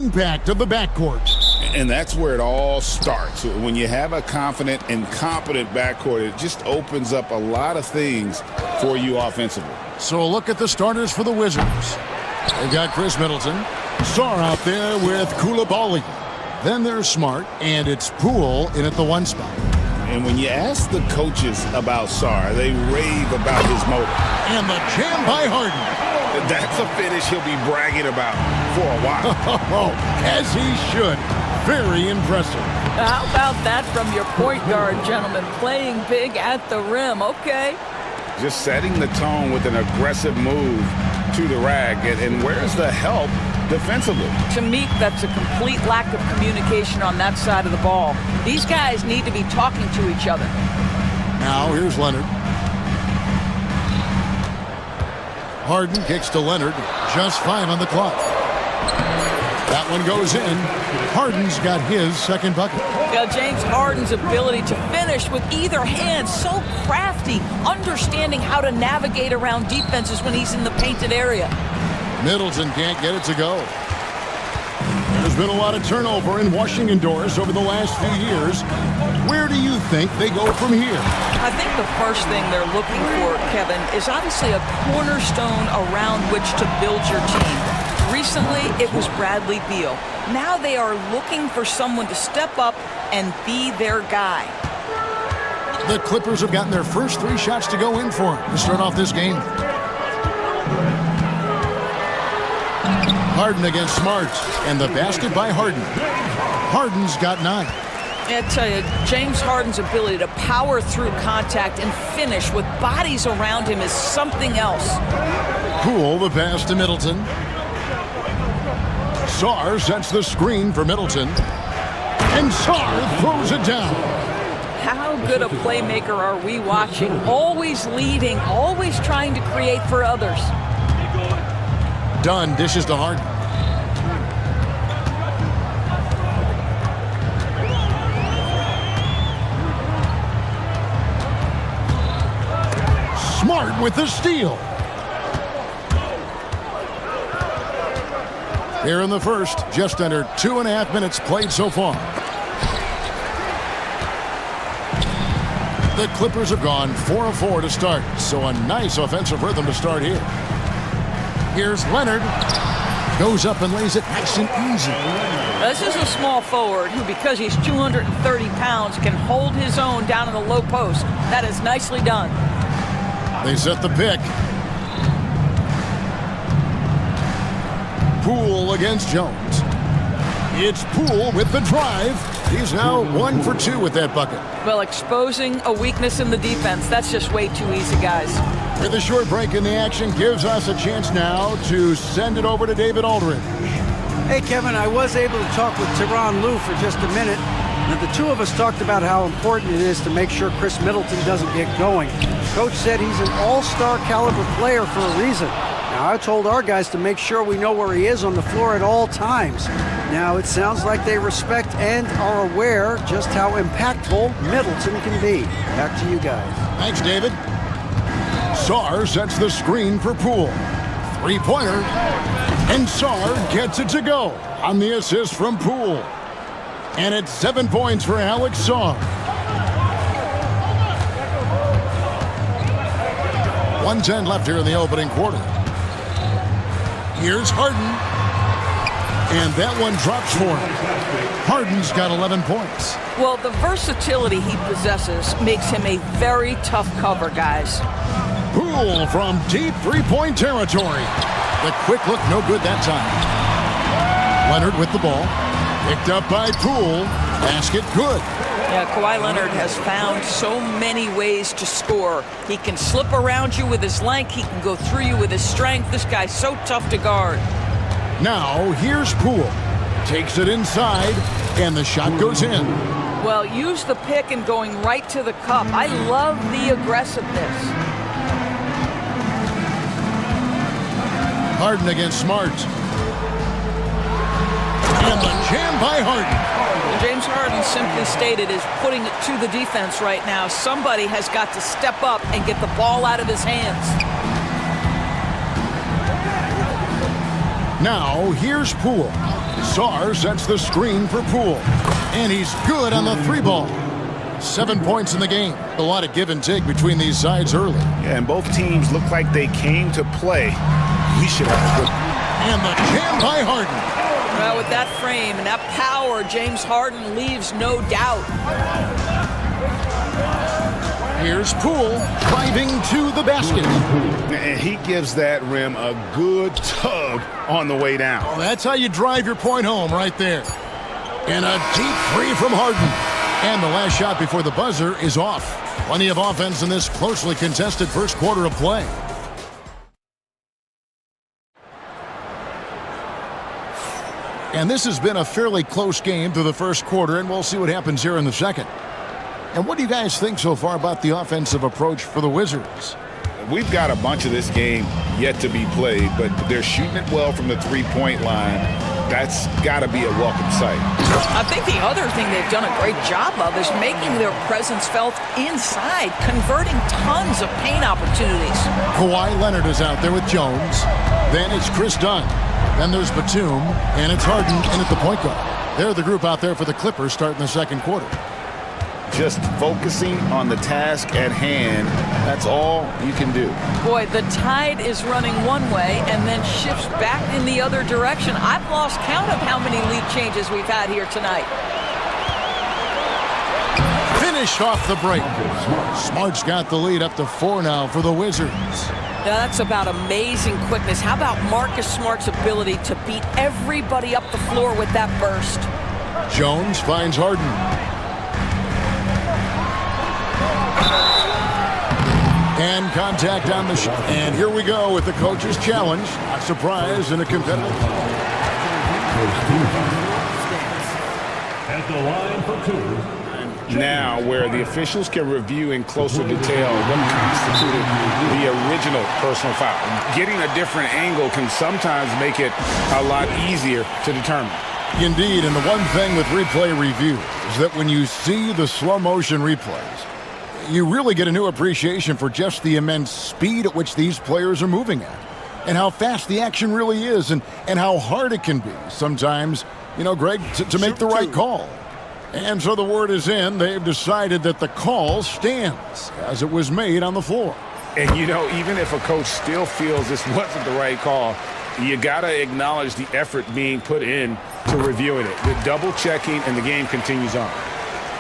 impact of the backcourt. And that's where it all starts. When you have a confident and competent backcourt, it just opens up a lot of things for you offensively. So a look at the starters for the Wizards. They've got Chris Middleton, Sarr out there with Koulibaly. Then there's Smart, and it's Poole in at the 1 spot. And when you ask the coaches about Sarr, they rave about his motor. And the jam by Harden. That's a finish he'll be bragging about for a while. As he should. Very impressive. How about that from your point guard, gentlemen? Playing big at the rim. Okay. Just setting the tone with an aggressive move to the rack. And where's the help defensively? To me, that's a complete lack of communication on that side of the ball. These guys need to be talking to each other. Now here's Leonard. Harden kicks to Leonard. Just 5 on the clock. That one goes in. Harden's got his second bucket. Yeah, James Harden's ability to finish with either hand, so crafty, understanding how to navigate around defenses when he's in the painted area. Middleton can't get it to go. There's been a lot of turnover in Washington doors over the last few years. Where do you think they go from here? I think the first thing they're looking for, Kevin, is obviously a cornerstone around which to build your team. Recently, it was Bradley Beal. Now they are looking for someone to step up and be their guy. The Clippers have gotten their first 3 shots to go in for him to start off this game. Harden against Smart, and the basket by Harden. Harden's got 9. I tell you, James Harden's ability to power through contact and finish with bodies around him is something else. Poole the pass to Middleton. Sarr sets the screen for Middleton. And Sarr throws it down. How good a playmaker are we watching? Always leading, always trying to create for others. Dunn dishes to Harden. Smart with the steal. Here in the first, just under 2.5 minutes played so far. The Clippers have gone 4 of 4 to start, so a nice offensive rhythm to start here. Here's Leonard. Goes up and lays it nice and easy. This is a small forward who, because he's 230 pounds, can hold his own down in the low post. That is nicely done. They set the pick. Poole against Jones. It's Poole with the drive. He's now 1 for 2 with that bucket. Well, exposing a weakness in the defense, that's just way too easy, guys. With a short break in the action gives us a chance now to send it over to David Aldridge. Hey, Kevin, I was able to talk with Tyronn Lue for just a minute. And the two of us talked about how important it is to make sure Chris Middleton doesn't get going. Coach said he's an all-star caliber player for a reason. Now, I told our guys to make sure we know where he is on the floor at all times. Now, it sounds like they respect and are aware just how impactful Middleton can be. Back to you guys. Thanks, David. Sarr sets the screen for Poole. 3-pointer. And Sarr gets it to go on the assist from Poole. And it's 7 points for Alex Sarr. 1:10 left here in the opening quarter. Here's Harden. And that one drops for him. Harden's got 11 points. Well, the versatility he possesses makes him a very tough cover, guys. Poole from deep 3-point territory. The quick look, no good that time. Leonard with the ball. Picked up by Poole. Basket good. Yeah, Kawhi Leonard has found so many ways to score. He can slip around you with his length. He can go through you with his strength. This guy's so tough to guard. Now, here's Poole. Takes it inside, and the shot goes in. Well, use the pick and going right to the cup. I love the aggressiveness. Harden against Smart. And the jam by Harden. James Harden, simply stated, is putting it to the defense right now. Somebody has got to step up and get the ball out of his hands. Now, here's Poole. Sarr sets the screen for Poole. And he's good on the 3-ball. 7 points in the game. A lot of give and take between these sides early. Yeah, and both teams look like they came to play. We should have a good... And the jam by Harden. Well, with that frame and that power, James Harden leaves no doubt. Here's Poole driving to the basket. And he gives that rim a good tug on the way down. Well, that's how you drive your point home right there. And a deep three from Harden. And the last shot before the buzzer is off. Plenty of offense in this closely contested first quarter of play. And this has been a fairly close game through the first quarter, and we'll see what happens here in the second. And what do you guys think so far about the offensive approach for the Wizards? We've got a bunch of this game yet to be played, but they're shooting it well from the three-point line. That's got to be a welcome sight. I think the other thing they've done a great job of is making their presence felt inside, converting tons of paint opportunities. Kawhi Leonard is out there with Jones. Then it's Chris Dunn. Then there's Batum, and it's Harden in at the point guard. They're the group out there for the Clippers starting the second quarter. Just focusing on the task at hand, that's all you can do. Boy, the tide is running one way and then shifts back in the other direction. I've lost count of how many lead changes we've had here tonight. Finish off the break. Smart's got the lead up to 4 now for the Wizards. Now that's about amazing quickness. How about Marcus Smart's ability to beat everybody up the floor with that burst? Jones finds Harden. And contact on the shot. And here we go with the coach's challenge. A surprise in a competitive. At the line for 2. Now, where the officials can review in closer detail what constituted the original personal foul. Getting a different angle can sometimes make it a lot easier to determine. Indeed, and the one thing with replay review is that when you see the slow motion replays, you really get a new appreciation for just the immense speed at which these players are moving at, and how fast the action really is, and how hard it can be sometimes, you know, Greg, to make the right call. And so the word is in. They've decided that the call stands as it was made on the floor. And, you know, even if a coach still feels this wasn't the right call, you got to acknowledge the effort being put in to reviewing it. The double checking, and the game continues on.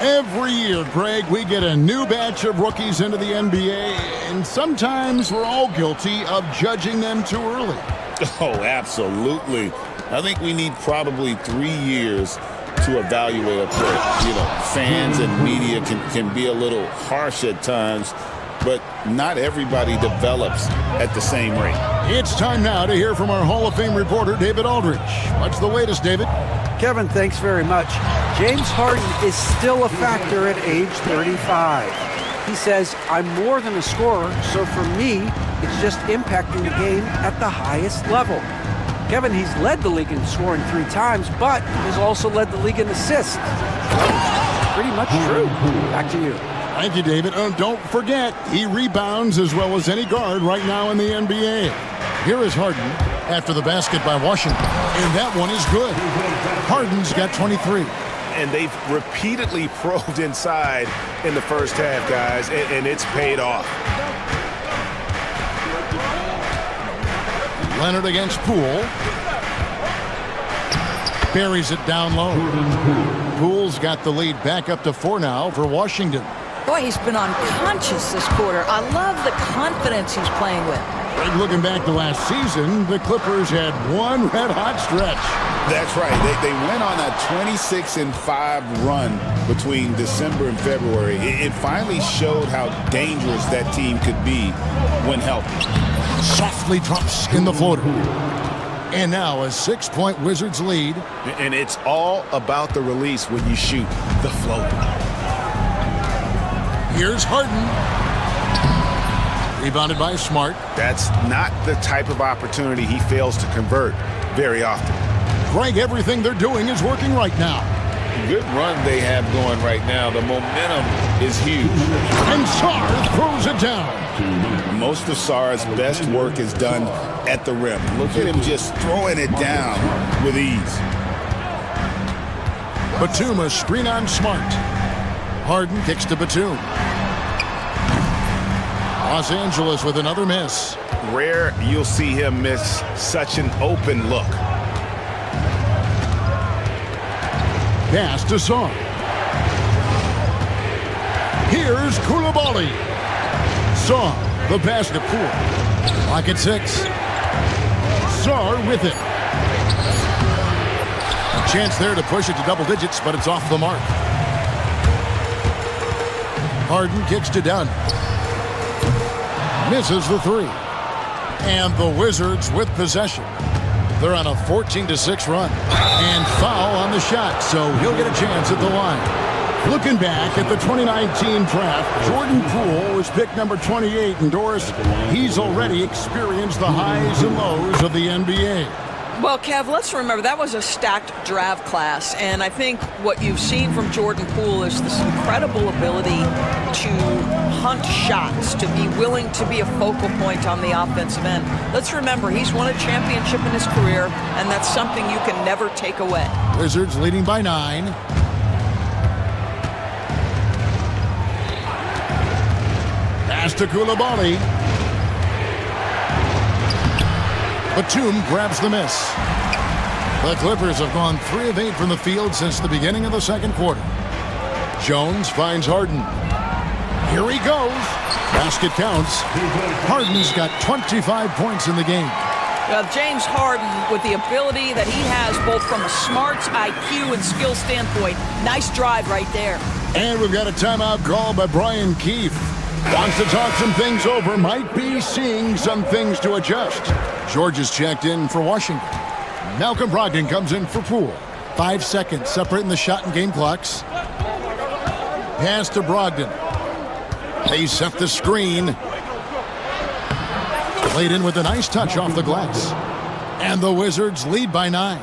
Every year, Greg, we get a new batch of rookies into the NBA, and sometimes we're all guilty of judging them too early. Oh, absolutely. I think we need probably 3 years to evaluate a player. You know, fans and media can be a little harsh at times, but not everybody develops at the same rate. It's time now to hear from our Hall of Fame reporter, David Aldridge. What's the latest, David? Kevin, thanks very much. James Harden is still a factor at age 35. He says, I'm more than a scorer, so for me, it's just impacting the game at the highest level. Kevin, he's led the league in scoring 3 times, but has also led the league in assists. Pretty much true. Back to you. Thank you, David. Don't forget, he rebounds as well as any guard right now in the NBA. Here is Harden after the basket by Washington, and that one is good. Harden's got 23. And they've repeatedly probed inside in the first half, guys, and it's paid off. Leonard against Poole. Buries it down low. Poole's got the lead back up to 4 now for Washington. Boy, he's been unconscious this quarter. I love the confidence he's playing with. And looking back to last season, the Clippers had one red-hot stretch. That's right. They went on a 26-5 run between December and February. It finally showed how dangerous that team could be when healthy. Softly drops in the floater. And now a 6-point Wizards lead. And it's all about the release when you shoot the floater. Here's Harden. Rebounded by Smart. That's not the type of opportunity he fails to convert very often. Greg, everything they're doing is working right now. Good run they have going right now. The momentum is huge. And Sarr throws it down. Most of Sarr's best work is done at the rim. Look at him just throwing it down with ease. Batum a screen on Smart. Harden kicks to Batum. Los Angeles with another miss. Rare you'll see him miss such an open look. Pass to Saw. Here's Koulibaly. Saw the pass to Poole. Clock at 6. Saw with it. A chance there to push it to double digits, but it's off the mark. Harden kicks to Dunn. Misses the 3. And the Wizards with possession. They're on a 14-6 run. And foul on the shot, so he'll get a chance at the line. Looking back at the 2019 draft, Jordan Poole was picked number 28, and Doris, he's already experienced the highs and lows of the NBA. Well, Kev, let's remember that was a stacked draft class, and I think what you've seen from Jordan Poole is this incredible ability to hunt shots, to be willing to be a focal point on the offensive end. Let's remember, he's won a championship in his career, and that's something you can never take away. Wizards leading by 9. Pass to Koulibaly. Batum grabs the miss. The Clippers have gone 3 of 8 from the field since the beginning of the second quarter. Jones finds Harden. Here he goes. Basket counts. Harden's got 25 points in the game. James Harden, with the ability that he has both from a smarts, IQ, and skill standpoint, nice drive right there. And we've got a timeout call by Brian Keefe. Wants to talk some things over, might be seeing some things to adjust. George is checked in for Washington. Malcolm Brogdon comes in for Poole. 5 seconds separating the shot and game clocks. Pass to Brogdon. They set the screen. Played in with a nice touch off the glass. And the Wizards lead by 9.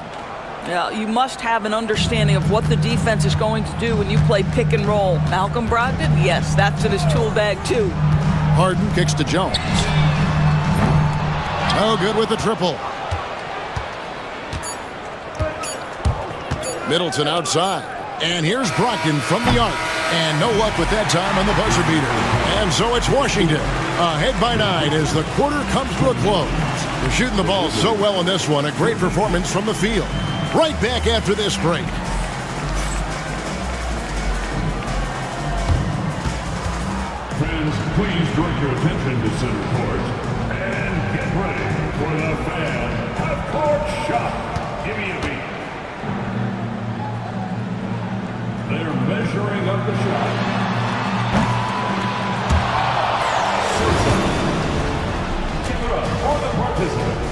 Yeah, you must have an understanding of what the defense is going to do when you play pick and roll. Malcolm Brogdon, yes, that's in his tool bag too. Harden kicks to Jones. Oh, good with the triple. Middleton outside. And here's Brogdon from the arc. And no luck with that time on the buzzer beater. And so it's Washington ahead by 9 as the quarter comes to a close. They're shooting the ball so well in this one. A great performance from the field. Right back after this break. Friends, please direct your attention to center court and get ready for the fan half-court shot. Give me a beat. They're measuring up the shot. Give it up for the participants.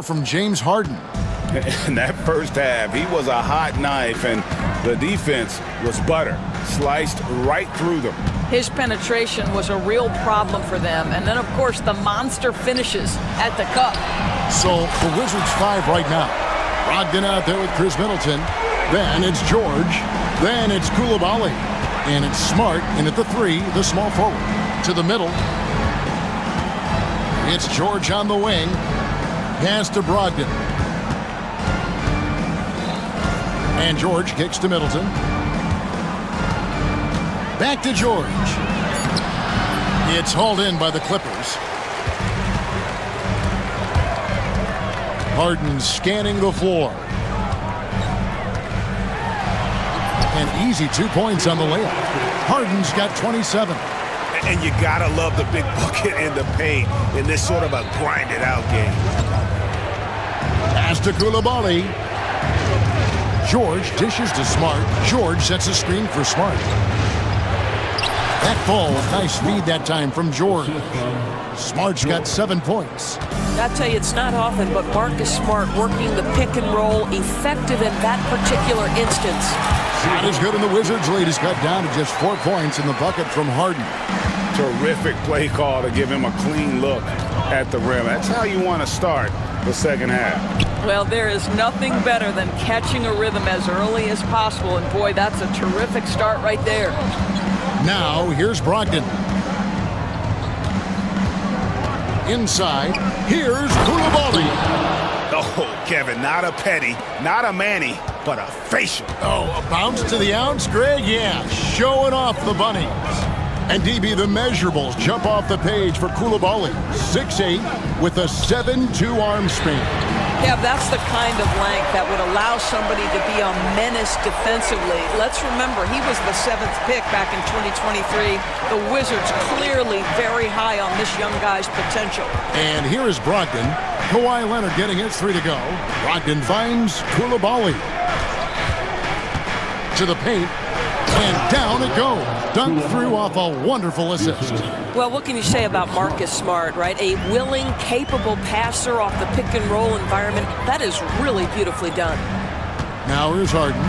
From James Harden. In that first half, he was a hot knife, and the defense was butter, sliced right through them. His penetration was a real problem for them. And then, of course, the monster finishes at the cup. So the Wizards 5 right now. Brogdon out there with Chris Middleton. Then it's George. Then it's Koulibaly. And it's Smart in at the 3, the small forward. To the middle. It's George on the wing. Pass to Brogdon. And George kicks to Middleton. Back to George. It's hauled in by the Clippers. Harden scanning the floor. An easy 2 points on the layup. Harden's got 27. And you gotta love the big bucket and the paint in this sort of a grinded-out game. Pass to Koulibaly. George dishes to Smart. George sets a screen for Smart. That ball, nice feed that time from George. Smart's got 7 points. I tell you, it's not often, but Marcus Smart working the pick and roll, effective in that particular instance. Not as good in the Wizards' lead. He's cut down to just 4 points in the bucket from Harden. Terrific play call to give him a clean look at the rim. That's how you want to start the second half. Well, there is nothing better than catching a rhythm as early as possible, and boy, that's a terrific start right there. Now, here's Brogdon. Inside, here's Koulibaly. Oh, Kevin, not a petty, not a Manny, but a facial. Oh, a bounce to the ounce, Greg? Yeah, showing off the bunnies. And DB, the measurables jump off the page for Koulibaly. 6'8", with a 7'2" arm span. Yeah, that's the kind of length that would allow somebody to be a menace defensively. Let's remember, he was the 7th pick back in 2023. The Wizards clearly very high on this young guy's potential. And here is Brogdon. Kawhi Leonard getting his 3 to go. Brogdon finds Koulibaly. To the paint. And down it goes. Dunked through off a wonderful assist. Well, what can you say about Marcus Smart, right? A willing, capable passer off the pick and roll environment. That is really beautifully done. Now here's Harden.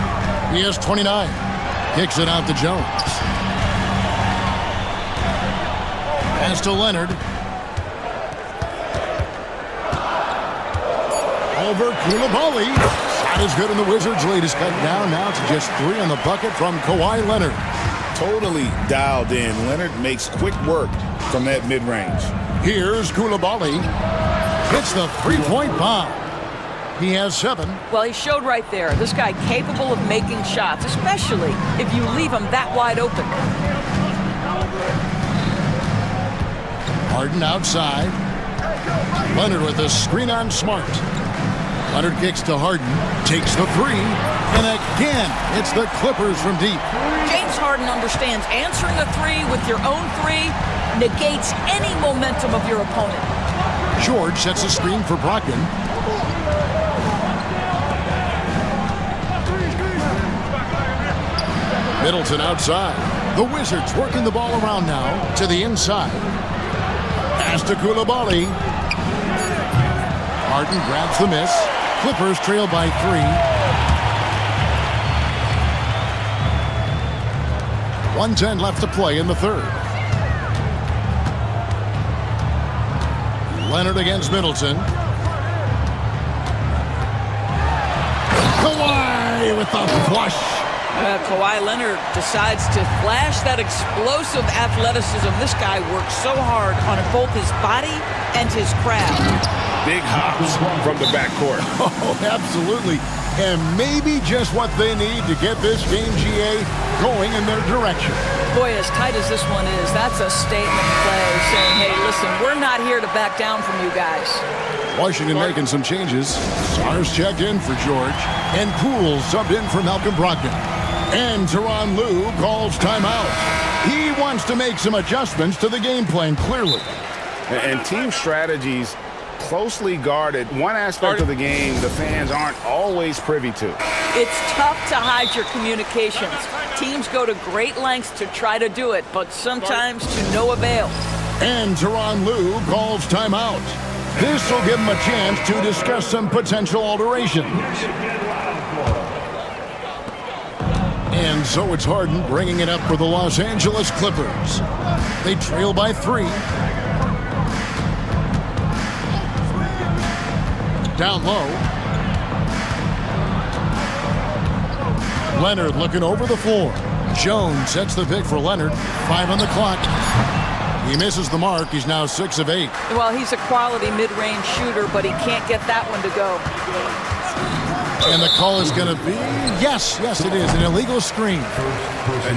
He has 29. Kicks it out to Jones. Pass to Leonard. Over Koulibaly. Not as good in the Wizards' lead. Is cut down now to just 3 on the bucket from Kawhi Leonard. Totally dialed in. Leonard makes quick work from that mid-range. Here's Koulibaly. Hits the 3-point bomb. He has 7. Well, he showed right there. This guy capable of making shots, especially if you leave him that wide open. Harden outside. Leonard with a screen on Smart. Leonard kicks to Harden, takes the 3, and again, it's the Clippers from deep. James Harden understands answering a 3 with your own 3 negates any momentum of your opponent. George sets a screen for Brogdon. Middleton outside. The Wizards working the ball around now to the inside. Pass to Koulibaly. Harden grabs the miss. Clippers trail by 3. 1:10 left to play in the third. Leonard against Middleton. Kawhi with the flush. Kawhi Leonard decides to flash that explosive athleticism. This guy works so hard on both his body and his craft. Big hops from the backcourt. Oh, absolutely. And maybe just what they need to get this game, GA, going in their direction. Boy, as tight as this one is, that's a statement play saying, hey, listen, we're not here to back down from you guys. Washington making some changes. Stars checked in for George. And Poole subbed in for Malcolm Brogdon. And Tyronn Lue calls timeout. He wants to make some adjustments to the game plan, clearly. And team strategies closely guarded. One aspect of the game the fans aren't always privy to. It's tough to hide your communications. Teams go to great lengths to try to do it, but sometimes to no avail. And Tyronn Lue calls timeout. This will give him a chance to discuss some potential alterations. And so it's Harden bringing it up for the Los Angeles Clippers. They trail by 3. Down low. Leonard looking over the floor. Jones sets the pick for Leonard. 5 on the clock. He misses the mark. He's now 6 of 8. Well, he's a quality mid-range shooter, but he can't get that one to go. And the call is going to be, yes, it is, an illegal screen.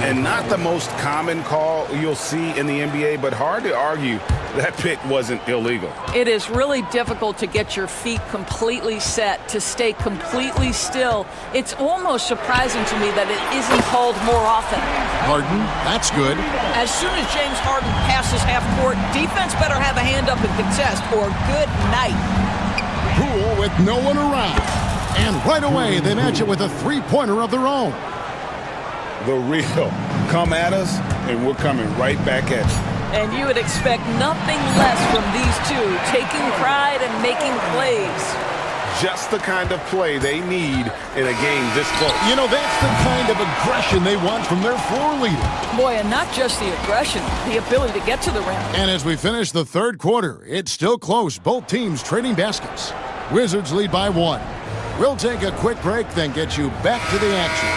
And not the most common call you'll see in the NBA, but hard to argue that pick wasn't illegal. It is really difficult to get your feet completely set, to stay completely still. It's almost surprising to me that it isn't called more often. Harden, that's good. As soon as James Harden passes half court, defense better have a hand up and contest, or good night. Poole with no one around. And right away, they match it with a three-pointer of their own. The real. Come at us, and we're coming right back at you. And you would expect nothing less from these two, taking pride and making plays. Just the kind of play they need in a game this close. You know, that's the kind of aggression they want from their floor leader. Boy, and not just the aggression, the ability to get to the rim. And as we finish the third quarter, it's still close. Both teams trading baskets. Wizards lead by 1. We'll take a quick break, then get you back to the action.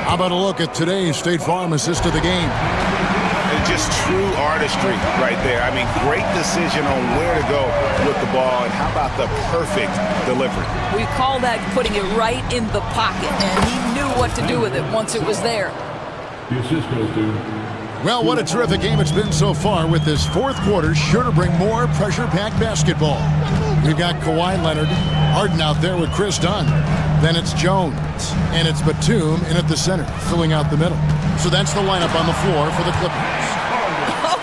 How about a look at today's State Farm assist of the game? And just true artistry right there. I mean, great decision on where to go with the ball, and how about the perfect delivery? We call that putting it right in the pocket, and he knew what to do with it once it was there. The assist goes to... Well, what a terrific game it's been so far, with this fourth quarter sure to bring more pressure-packed basketball. We've got Kawhi Leonard, Harden out there with Chris Dunn. Then it's Jones, and it's Batum in at the center, filling out the middle. So that's the lineup on the floor for the Clippers.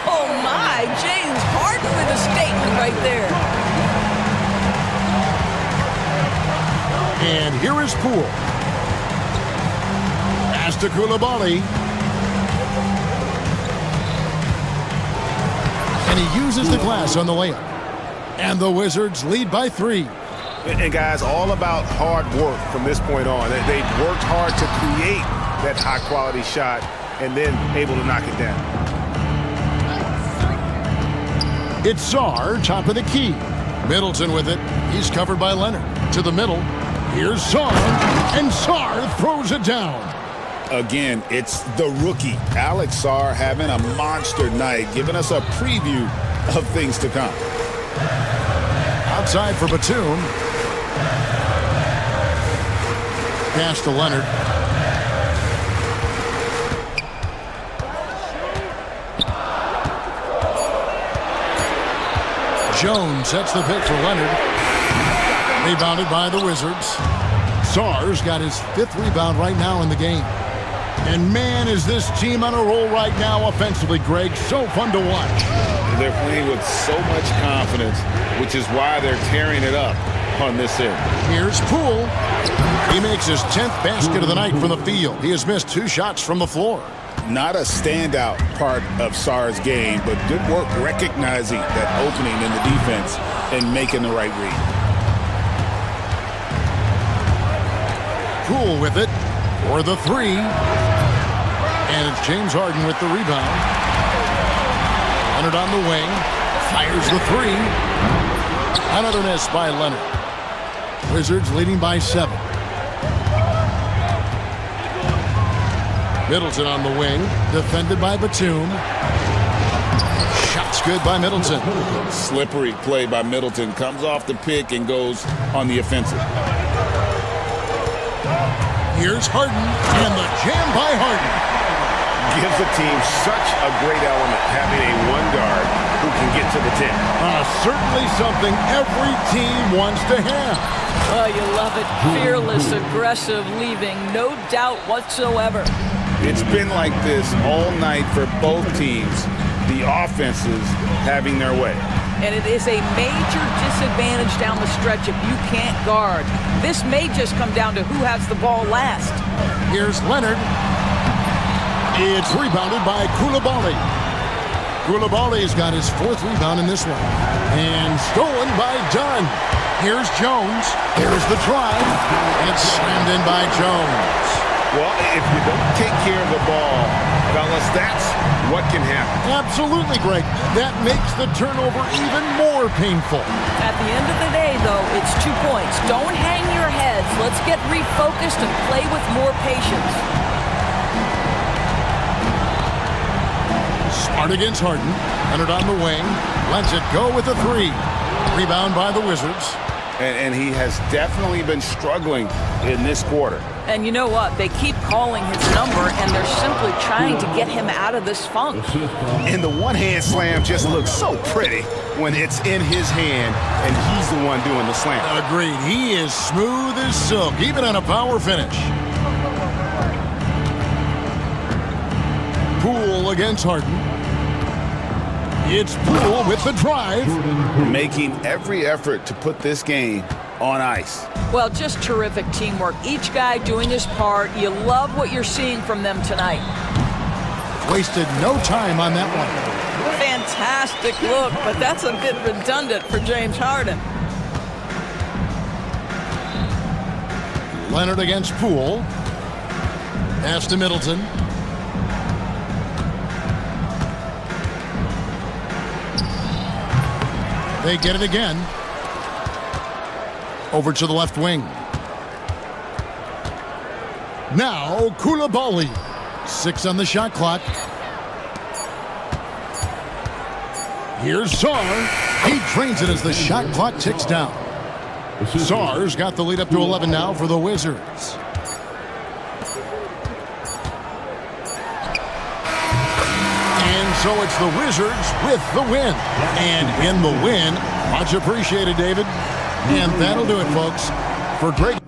Oh, my! James Harden with a statement right there. And here is Poole. Pass to Koulibaly. And he uses the glass on the layup. And the Wizards lead by 3. And guys, all about hard work from this point on. They worked hard to create that high-quality shot and then able to knock it down. It's Sarr, top of the key. Middleton with it. He's covered by Leonard. To the middle. Here's Sarr. And Sarr throws it down. Again, it's the rookie, Alex Sarr, having a monster night, giving us a preview of things to come. Outside for Batum. Pass to Leonard. Jones sets the pick for Leonard. Rebounded by the Wizards. Sarr's got his 5th rebound right now in the game. And man, is this team on a roll right now offensively, Greg. So fun to watch. They're playing with so much confidence, which is why they're tearing it up on this end. Here's Poole. He makes his 10th basket of the night from the field. He has missed 2 shots from the floor. Not a standout part of Sarr's game, but good work recognizing that opening in the defense and making the right read. Poole with it for the 3. And it's James Harden with the rebound. Leonard on the wing. Fires the 3. Another miss by Leonard. Wizards leading by 7. Middleton on the wing. Defended by Batum. Shots good by Middleton. Slippery play by Middleton. Comes off the pick and goes on the offensive. Here's Harden, and the jam by Harden. Gives the team such a great element, having a one guard who can get to the 10. Certainly something every team wants to have. Oh, you love it. Fearless, aggressive, leaving no doubt whatsoever. It's been like this all night for both teams. The offenses having their way. And it is a major disadvantage down the stretch if you can't guard. This may just come down to who has the ball last. Here's Leonard. It's rebounded by Koulibaly. Koulibaly's got his 4th rebound in this one. And stolen by Dunn. Here's Jones. Here's the drive. And it's slammed in by Jones. Well, if you don't take care of the ball Fellas, that's what can happen. Absolutely, Greg. That makes the turnover even more painful. At the end of the day, though, it's 2 points. Don't hang your heads. Let's get refocused and play with more patience. Smart against Harden. Leonard on the wing. Lets it go with a three. Rebound by the Wizards. And he has definitely been struggling in this quarter. And you know what? They keep calling his number, and they're simply trying to get him out of this funk. And the one-hand slam just looks so pretty when it's in his hand and he's the one doing the slam. Agreed. He is smooth as silk, even on a power finish. Poole against Harden. It's Poole with the drive. Making every effort to put this game on ice. Well, just terrific teamwork. Each guy doing his part. You love what you're seeing from them tonight. Wasted no time on that one. Fantastic look, but that's a bit redundant for James Harden. Leonard against Poole. Pass to Middleton. They get it again. Over to the left wing. Now Koulibaly. 6 on the shot clock. Here's Sarr. He drains it as the shot clock ticks down. Sarr's got the lead up to 11 now for the Wizards. And so it's the Wizards with the win. And in the win, much appreciated, David. And that'll do it, folks. For Greg.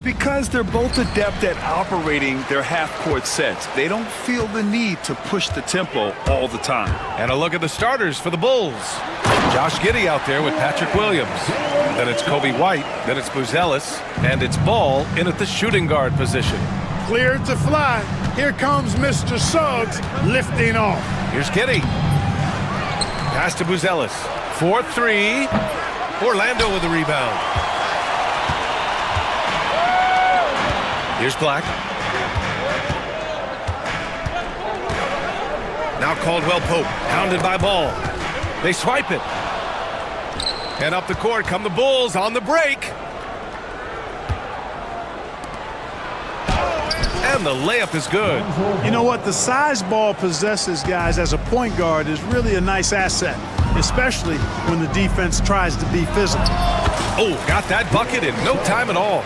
Because they're both adept at operating their half-court sets. They don't feel the need to push the tempo all the time. And a look at the starters for the Bulls. Josh Giddey out there with Patrick Williams. Then it's Kobe White. Then it's Buzelis. And it's Ball in at the shooting guard position. Clear to fly. Here comes Mr. Suggs lifting off. Here's Giddey. Pass to Buzelis. 4-3. Orlando with the rebound. Here's Black. Now Caldwell Pope, hounded by Ball. They swipe it. And up the court come the Bulls on the break. And the layup is good. You know what? The size Ball possesses, guys, as a point guard is really a nice asset, especially when the defense tries to be physical. Oh, got that bucket in no time at all.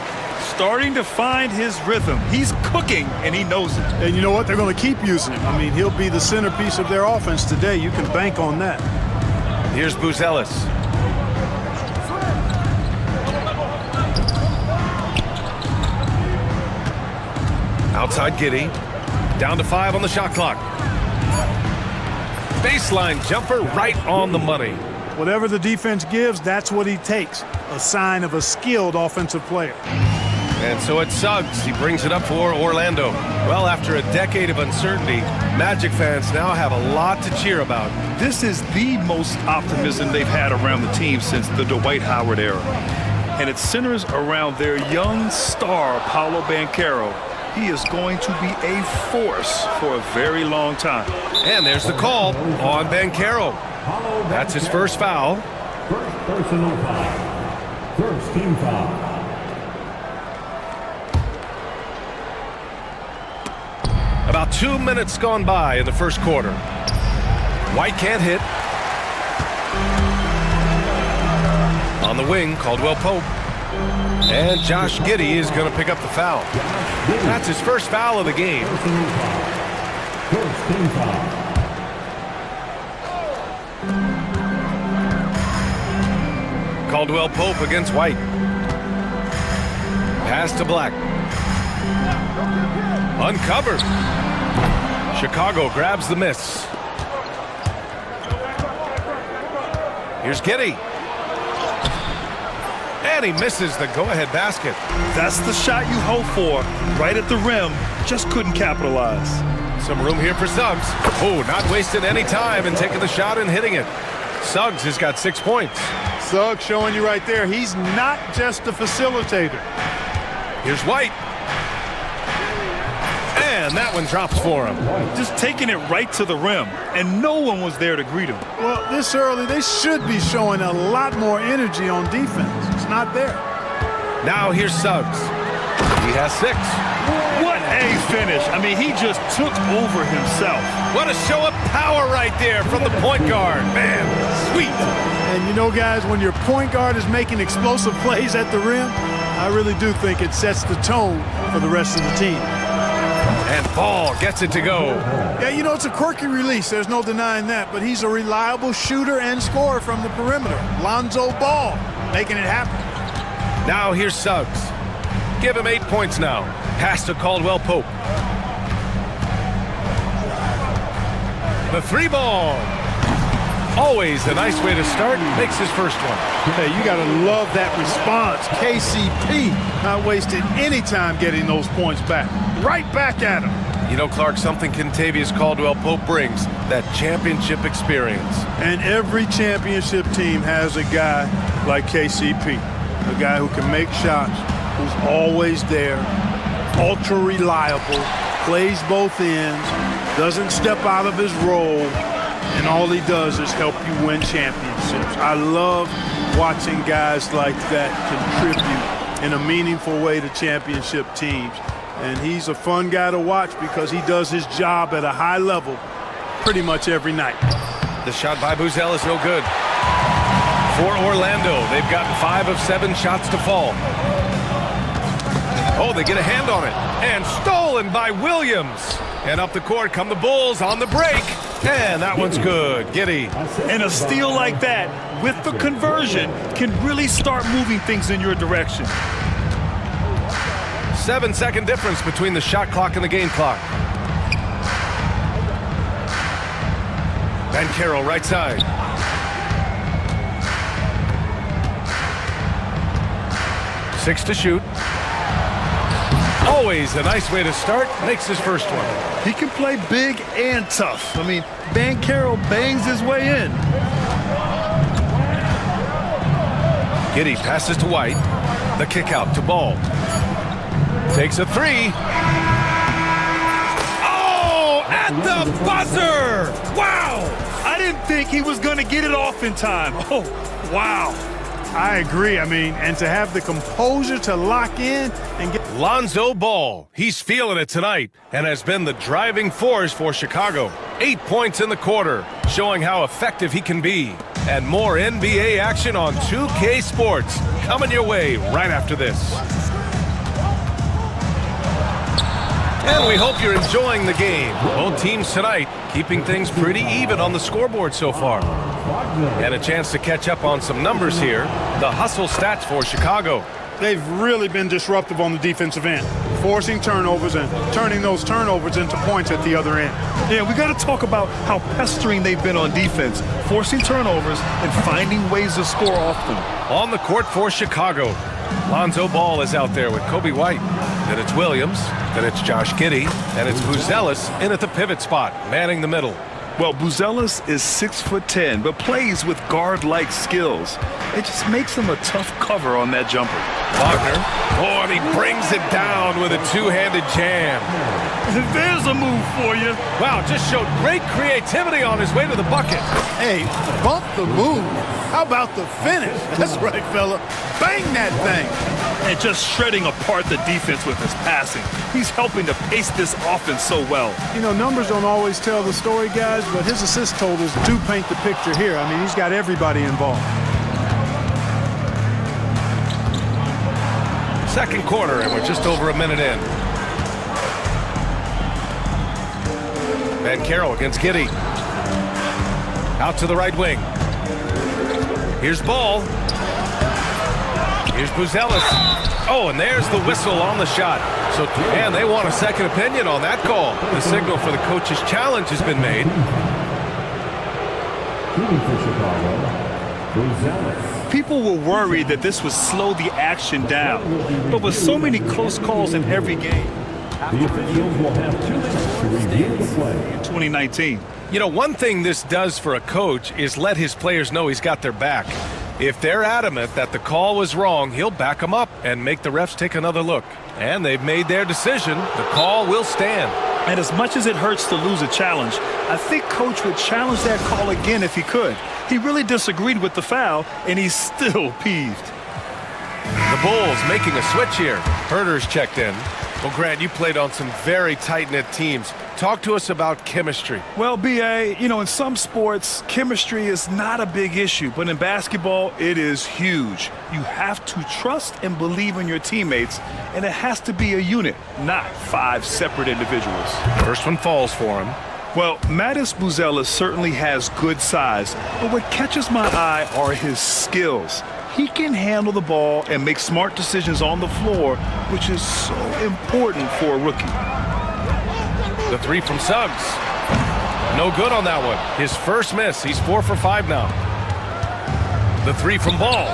Starting to find his rhythm. He's cooking, and he knows it. And you know what? They're going to keep using him. I mean, he'll be the centerpiece of their offense today. You can bank on that. Here's Buzelis. Outside Giddey. Down to 5 on the shot clock. Baseline jumper right on the money. Whatever the defense gives, that's what he takes. A sign of a skilled offensive player. And so it's Suggs. He brings it up for Orlando. Well, after a decade of uncertainty, Magic fans now have a lot to cheer about. This is the most optimism they've had around the team since the Dwight Howard era. And it centers around their young star, Paolo Banchero. He is going to be a force for a very long time. And there's the call on Banchero. That's his first foul. First personal foul. First team foul. About 2 minutes gone by in the first quarter. White can't hit. On the wing, Caldwell Pope. And Josh Giddey is going to pick up the foul. That's his first foul of the game. First team foul. Caldwell Pope against White. Pass to Black. Uncovered. Chicago grabs the miss. Here's Giddey. And he misses the go-ahead basket. That's the shot you hope for. Right at the rim. Just couldn't capitalize. Some room here for Suggs. Oh, not wasting any time and taking the shot and hitting it. Suggs has got 6 points. Suggs showing you right there, he's not just a facilitator. Here's White. And that one drops for him. Just taking it right to the rim, and no one was there to greet him. Well, this early, they should be showing a lot more energy on defense. It's not there. Now here's Suggs. He has 6. What a finish. I mean, he just took over himself. What a show of power right there from the point guard. Man, sweet. And you know, guys, when your point guard is making explosive plays at the rim, I really do think it sets the tone for the rest of the team. And Ball gets it to go. Yeah, you know, it's a quirky release. There's no denying that. But he's a reliable shooter and scorer from the perimeter. Lonzo Ball making it happen. Now here's Suggs. Give him 8 points now. Pass to Caldwell Pope. The 3 ball. Always a nice way to start. Makes his first one. Hey, you got to love that response. KCP not wasting any time getting those points back. Right back at him. You know, Clark, something Kentavious Caldwell Pope brings, that championship experience. And every championship team has a guy like KCP, a guy who can make shots, who's always there, ultra reliable, plays both ends, doesn't step out of his role, and all he does is help you win championships. I love watching guys like that contribute in a meaningful way to championship teams. And he's a fun guy to watch because he does his job at a high level pretty much every night. The shot by Buzelis, no good. For Orlando, they've gotten 5 of 7 shots to fall. Oh, they get a hand on it. And stolen by Williams. And up the court come the Bulls on the break. And that one's good. Giddey. And a steal like that, with the conversion, can really start moving things in your direction. 7-second difference between the shot clock and the game clock. Carroll, right side. Six to shoot. Always a nice way to start. Makes his first one. He can play big and tough. I mean, Carroll bangs his way in. Giddey passes to White. The kick out to Ball. Takes a three. Oh, at the buzzer! Wow! I didn't think he was going to get it off in time. Oh, wow. I agree. I mean, and to have the composure to lock in and get... Lonzo Ball. He's feeling it tonight and has been the driving force for Chicago. 8 points in the quarter, showing how effective he can be. And more NBA action on 2K Sports coming your way right after this. And we hope you're enjoying the game. Both teams tonight keeping things pretty even on the scoreboard so far. And a chance to catch up on some numbers here. The hustle stats for Chicago. They've really been disruptive on the defensive end, forcing turnovers and turning those turnovers into points at the other end. Yeah, we got to talk about how pestering they've been on defense, forcing turnovers and finding ways to score off them. On the court for Chicago, Lonzo Ball is out there with Kobe White. Then it's Williams, then it's Josh Giddey, and it's Buzelis in at the pivot spot, manning the middle. Well, Buzelis is 6'10", but plays with guard-like skills. It just makes him a tough cover on that jumper. Wagner, oh, and he brings it down with a two-handed jam. There's a move for you. Wow, just showed great creativity on his way to the bucket. Hey, bump the move. How about the finish? That's right, fella. Bang that thing. And just shredding apart the defense with his passing. He's helping to pace this offense so well. You know, numbers don't always tell the story, guys, but his assist totals do paint the picture here. I mean, he's got everybody involved. Second quarter, and we're just over a minute in. Carroll against Giddey. Out to the right wing. Here's Ball. Here's Buzelis. Oh, and there's the whistle on the shot. So, man, they want a second opinion on that call. The signal for the coach's challenge has been made. People were worried that this would slow the action down. But with so many close calls in every game, the officials will have 2 minutes to review the play. In 2019. You know, one thing this does for a coach is let his players know he's got their back. If they're adamant that the call was wrong, he'll back them up and make the refs take another look. And they've made their decision. The call will stand. And as much as it hurts to lose a challenge, I think Coach would challenge that call again if he could. He really disagreed with the foul, and he's still peeved. The Bulls making a switch here. Herter's checked in. Well, Grant, you played on some very tight-knit teams. Talk to us about chemistry. Well, B.A., you know, in some sports, chemistry is not a big issue, but in basketball, it is huge. You have to trust and believe in your teammates, and it has to be a unit, not 5 separate individuals. First one falls for him. Well, Mattis Buzelis certainly has good size, but what catches my eye are his skills. He can handle the ball and make smart decisions on the floor, which is so important for a rookie. The three from Suggs. No good on that one. His first miss. He's 4 for 5 now. The three from Ball.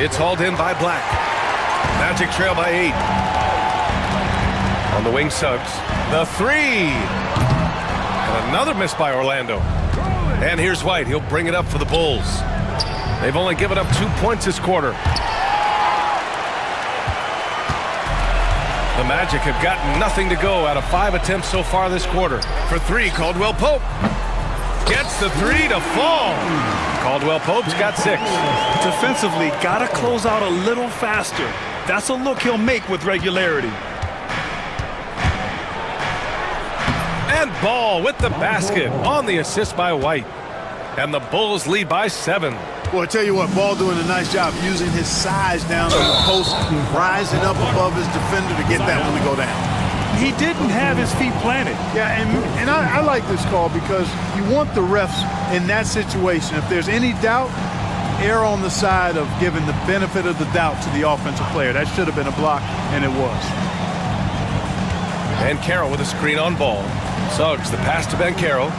It's hauled in by Black. Magic trail by 8. On the wing, Suggs. The three. And another miss by Orlando. And here's White. He'll bring it up for the Bulls. They've only given up 2 points this quarter. The Magic have gotten nothing to go out of 5 attempts so far this quarter. For 3, Caldwell Pope gets the 3 to fall. Caldwell Pope's got 6. Defensively, gotta close out a little faster. That's a look he'll make with regularity. And Ball with the basket on the assist by White. And the Bulls lead by 7. Well, I tell you what, Ball doing a nice job using his size down to the post, rising up above his defender to get that one to go down. He didn't have his feet planted. Yeah, and I like this call because you want the refs in that situation. If there's any doubt, err on the side of giving the benefit of the doubt to the offensive player. That should have been a block, and it was. And Carroll with a screen on ball. Suggs, the pass to Ben Carroll.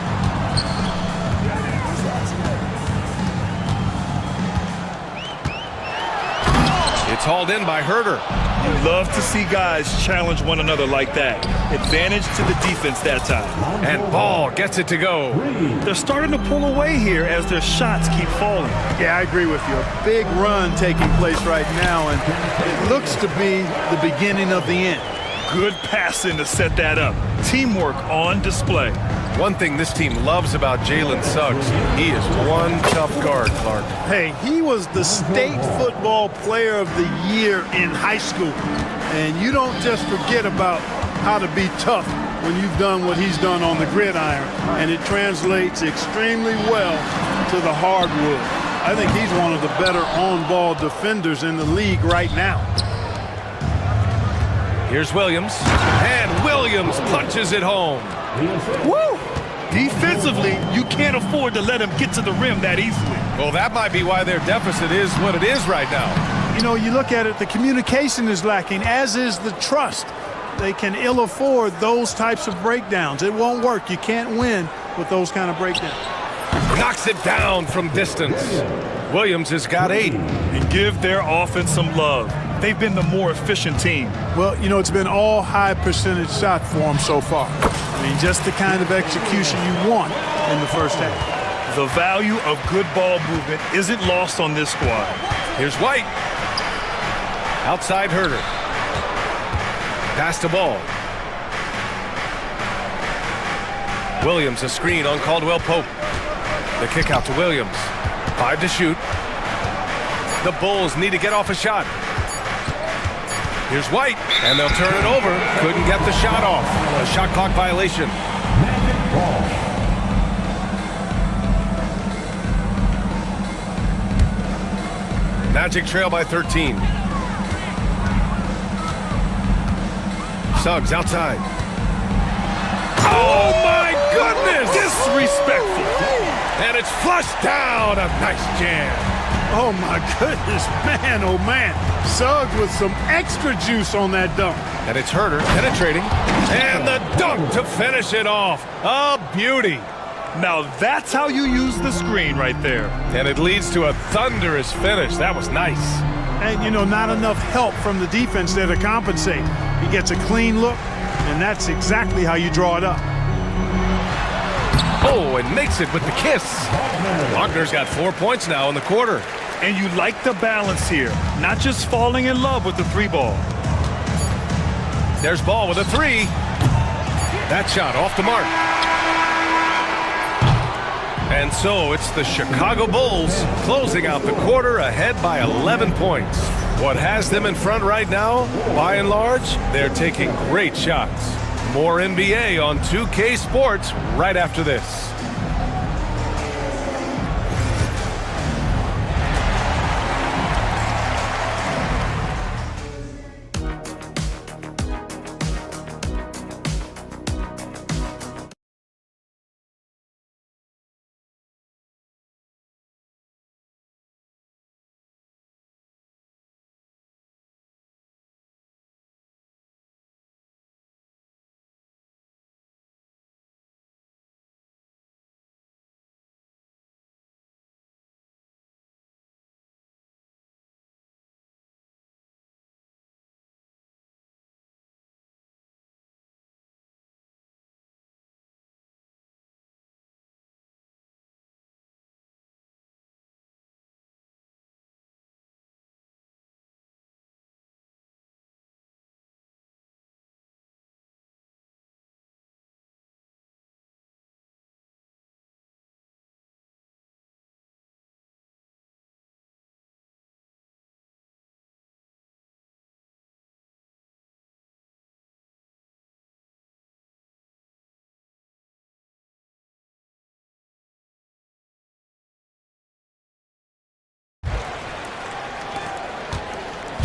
It's hauled in by Herder. You love to see guys challenge one another like that. Advantage to the defense that time. And Ball gets it to go. They're starting to pull away here as their shots keep falling. Yeah, I agree with you. A big run taking place right now, and it looks to be the beginning of the end. Good passing to set that up. Teamwork on display. One thing this team loves about Jalen Suggs, he is one tough guard, Clark. Hey, he was the state football player of the year in high school. And you don't just forget about how to be tough when you've done what he's done on the gridiron. And it translates extremely well to the hardwood. I think he's one of the better on-ball defenders in the league right now. Here's Williams. And Williams punches it home. Woo! Defensively, you can't afford to let him get to the rim that easily. Well, that might be why their deficit is what it is right now. You know, you look at it, the communication is lacking, as is the trust. They can ill afford those types of breakdowns. It won't work. You can't win with those kind of breakdowns. Knocks it down from distance. Williams has got 8. And give their offense some love. They've been the more efficient team. Well, you know, it's been all high percentage shot for them so far. I mean, just the kind of execution you want in the first half. The value of good ball movement isn't lost on this squad. Here's White. Outside Herder. Pass to Ball. Williams a screen on Caldwell Pope. The kick out to Williams. 5 to shoot. The Bulls need to get off a shot. Here's White, and they'll turn it over. Couldn't get the shot off. A shot clock violation. Magic trail by 13. Suggs outside. Oh my goodness! Disrespectful. And it's flushed down. A nice jam. Oh my goodness, man, oh man. Suggs with some extra juice on that dunk. And it's Herder penetrating. And the dunk to finish it off. A beauty. Now that's how you use the screen right there. And it leads to a thunderous finish. That was nice. And, you know, not enough help from the defense there to compensate. He gets a clean look, and that's exactly how you draw it up. Oh, and makes it with the kiss. Wagner's got 4 points now in the quarter. And you like the balance here, not just falling in love with the 3-ball. There's Ball with a 3. That shot off the mark. And so it's the Chicago Bulls closing out the quarter ahead by 11 points. What has them in front right now? By and large, they're taking great shots. More NBA on 2K Sports right after this.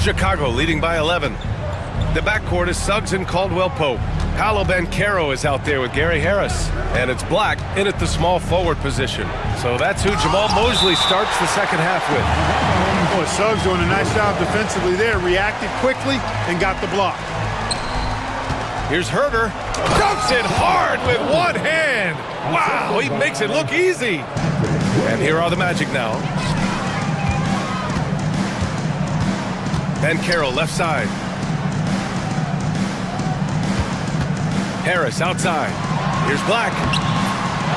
Chicago leading by 11. The backcourt is Suggs and Caldwell Pope. Paolo Banchero is out there with Gary Harris. And it's Black in at the small forward position. So that's who Jamal Mosley starts the second half with. Boy, Suggs doing a nice job defensively there. Reacted quickly and got the block. Here's Herder. Dunks it hard with one hand. Wow, he makes it look easy. And here are the Magic now. Banchero left side. Harris outside. Here's Black.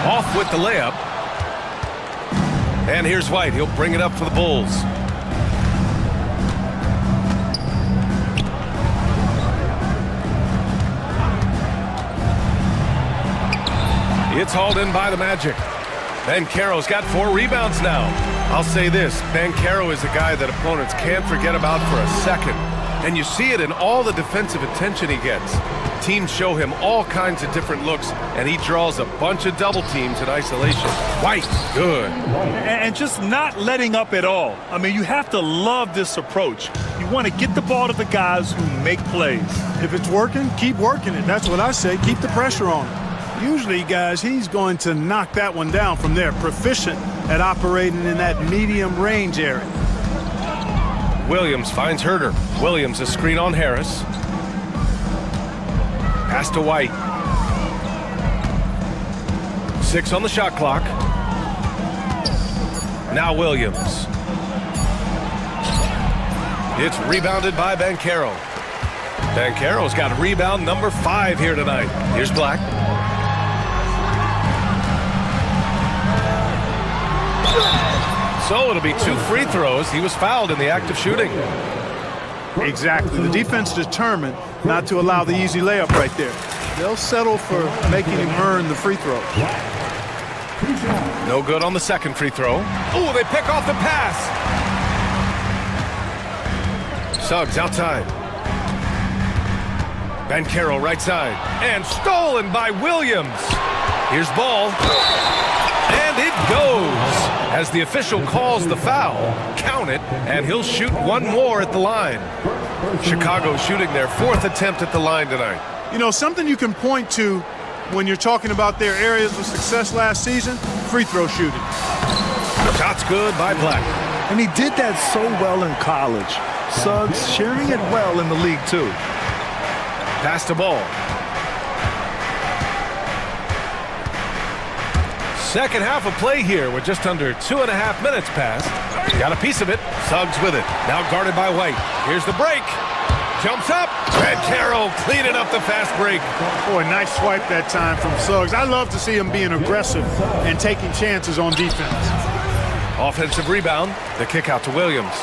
Off with the layup. And here's White. He'll bring it up for the Bulls. It's hauled in by the Magic. Banchero's got 4 rebounds now. I'll say this, Banchero is a guy that opponents can't forget about for a second. And you see it in all the defensive attention he gets. Teams show him all kinds of different looks, and he draws a bunch of double teams in isolation. White, good. And just not letting up at all. I mean, you have to love this approach. You want to get the ball to the guys who make plays. If it's working, keep working it. That's what I say. Keep the pressure on him. Usually, guys, he's going to knock that one down from there. Proficient at operating in that medium range area. Williams finds Herder. Williams a screen on Harris. Pass to White. 6 on the shot clock. Now Williams. It's rebounded by Banchero. Banchero's got rebound number 5 here tonight. Here's Black. So it'll be 2 free throws. He was fouled in the act of shooting. Exactly. The defense determined not to allow the easy layup right there. They'll settle for making him earn the free throw. No good on the second free throw. Oh, they pick off the pass. Suggs outside. Banchero right side. And stolen by Williams. Here's ball. And it goes. As the official calls the foul, count it, and he'll shoot one more at the line. Chicago shooting their 4th attempt at the line tonight. You know, something you can point to when you're talking about their areas of success last season, free throw shooting. Shots good by Black. And he did that so well in college. Suggs sharing it well in the league, too. Pass the ball. Second half of play here. We're just under 2.5 minutes past. Got a piece of it. Suggs with it. Now guarded by White. Here's the break. Jumps up. Banchero cleaning up the fast break. Boy, nice swipe that time from Suggs. I love to see him being aggressive and taking chances on defense. Offensive rebound. The kick out to Williams.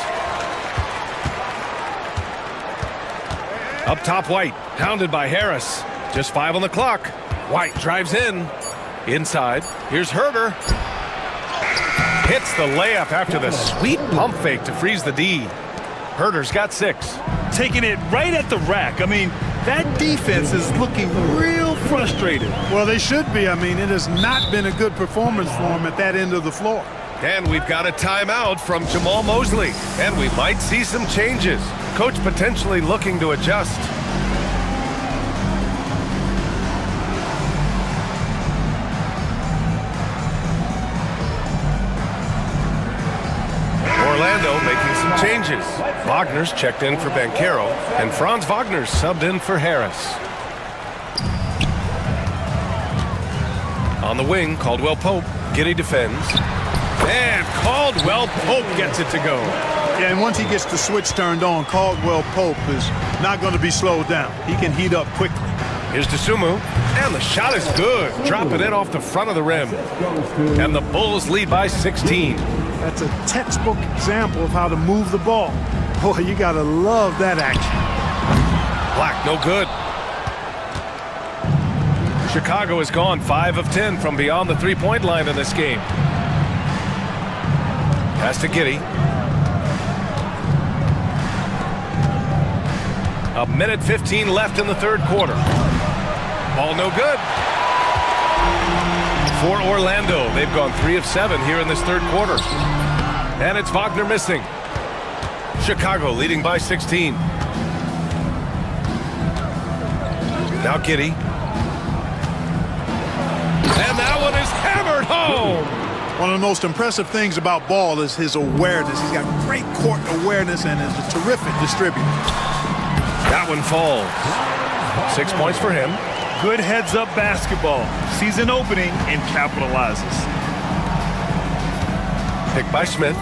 Up top, White. Hounded by Harris. Just 5 on the clock. White drives in. Inside, here's Herder. Hits the layup after the sweet pump fake to freeze the D. Herder's got 6. Taking it right at the rack. I mean, that defense is looking real frustrated. Well, they should be. I mean, it has not been a good performance for him at that end of the floor. And we've got a timeout from Jamal Mosley. And we might see some changes. Coach potentially looking to adjust. Orlando making some changes. Wagner's checked in for Banchero, and Franz Wagner's subbed in for Harris. On the wing, Caldwell Pope. Giddey defends. And Caldwell Pope gets it to go. Yeah, and once he gets the switch turned on, Caldwell Pope is not going to be slowed down. He can heat up quickly. Here's Dosunmu, and the shot is good. Dropping it off the front of the rim. And the Bulls lead by 16. That's a textbook example of how to move the ball. Boy, you got to love that action. Black, no good. Chicago has gone 5 of 10 from beyond the three-point line in this game. Pass to Giddey. A minute 15 left in the third quarter. Ball no good. For Orlando, they've gone 3 of 7 here in this third quarter. And it's Wagner missing. Chicago leading by 16. Now Giddey. One of the most impressive things about Ball is his awareness. He's got great court awareness and is a terrific distributor. That one falls. 6 points for him. Good heads-up basketball. Sees an opening and capitalizes. Picked by Smith.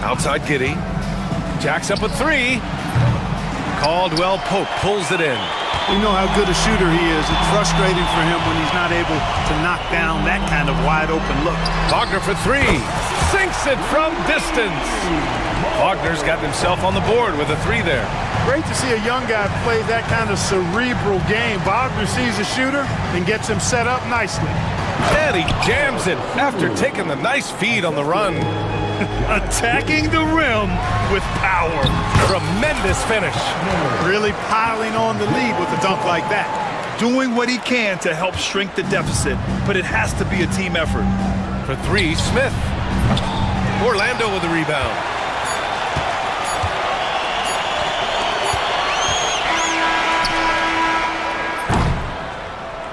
Outside Giddy. Jacks up a three. Caldwell Pope pulls it in. We know how good a shooter he is. It's frustrating for him when he's not able to knock down that kind of wide-open look. Wagner for three. Sinks it from distance. Wagner's got himself on the board with a three there. Great to see a young guy play that kind of cerebral game. Wagner sees a shooter and gets him set up nicely. And he jams it after taking the nice feed on the run. Attacking the rim with power. Tremendous finish. Really piling on the lead with a dunk like that. Doing what he can to help shrink the deficit, but it has to be a team effort. For three, Smith. Orlando with the rebound.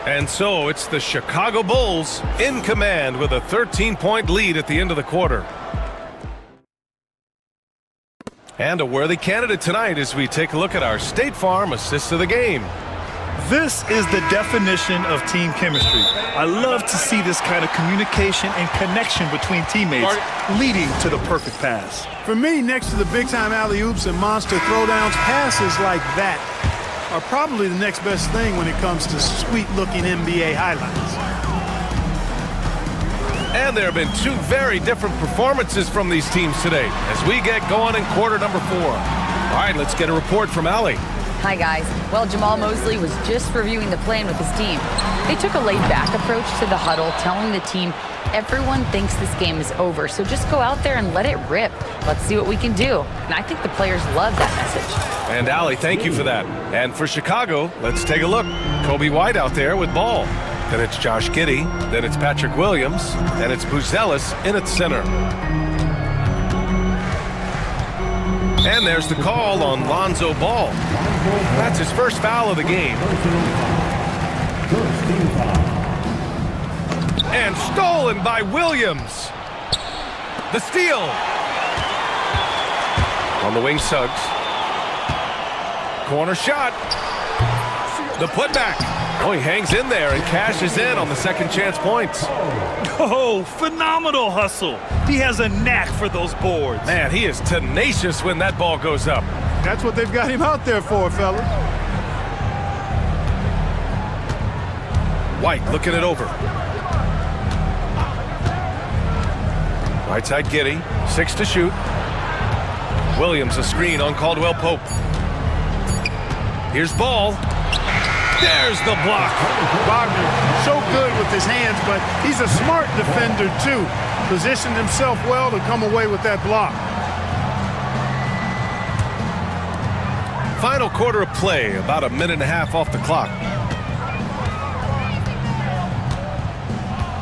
And so it's the Chicago Bulls in command with a 13-point lead at the end of the quarter. And a worthy candidate tonight as we take a look at our State Farm assist of the game. This is the definition of team chemistry. I love to see this kind of communication and connection between teammates leading to the perfect pass. For me, next to the big-time alley-oops and monster throwdowns, passes like that are probably the next best thing when it comes to sweet-looking NBA highlights. And there have been two very different performances from these teams today as we get going in quarter number 4. All right, let's get a report from Allie. Hi, guys. Well, Jamal Mosley was just reviewing the plan with his team. They took a laid-back approach to the huddle, telling the team, everyone thinks this game is over, so just go out there and let it rip. Let's see what we can do. And I think the players love that message. And Allie, thank you for that. And for Chicago, let's take a look. Kobe White out there with ball. Then it's Josh Giddey. Then it's Patrick Williams. And it's Buzelis in its center. And there's the call on Lonzo Ball. That's his first foul of the game. And stolen by Williams. The steal. On the wing, Suggs. Corner shot. The putback. Oh, he hangs in there and cashes in on the second chance points. Oh, phenomenal hustle. He has a knack for those boards. Man, he is tenacious when that ball goes up. That's what they've got him out there for, fellas. White looking it over. Right side Giddey, 6 to shoot. Williams a screen on Caldwell Pope. Here's Ball. There's the block. Wagner, so good with his hands, but he's a smart defender too. Positioned himself well to come away with that block. Final quarter of play, about a minute and a half off the clock.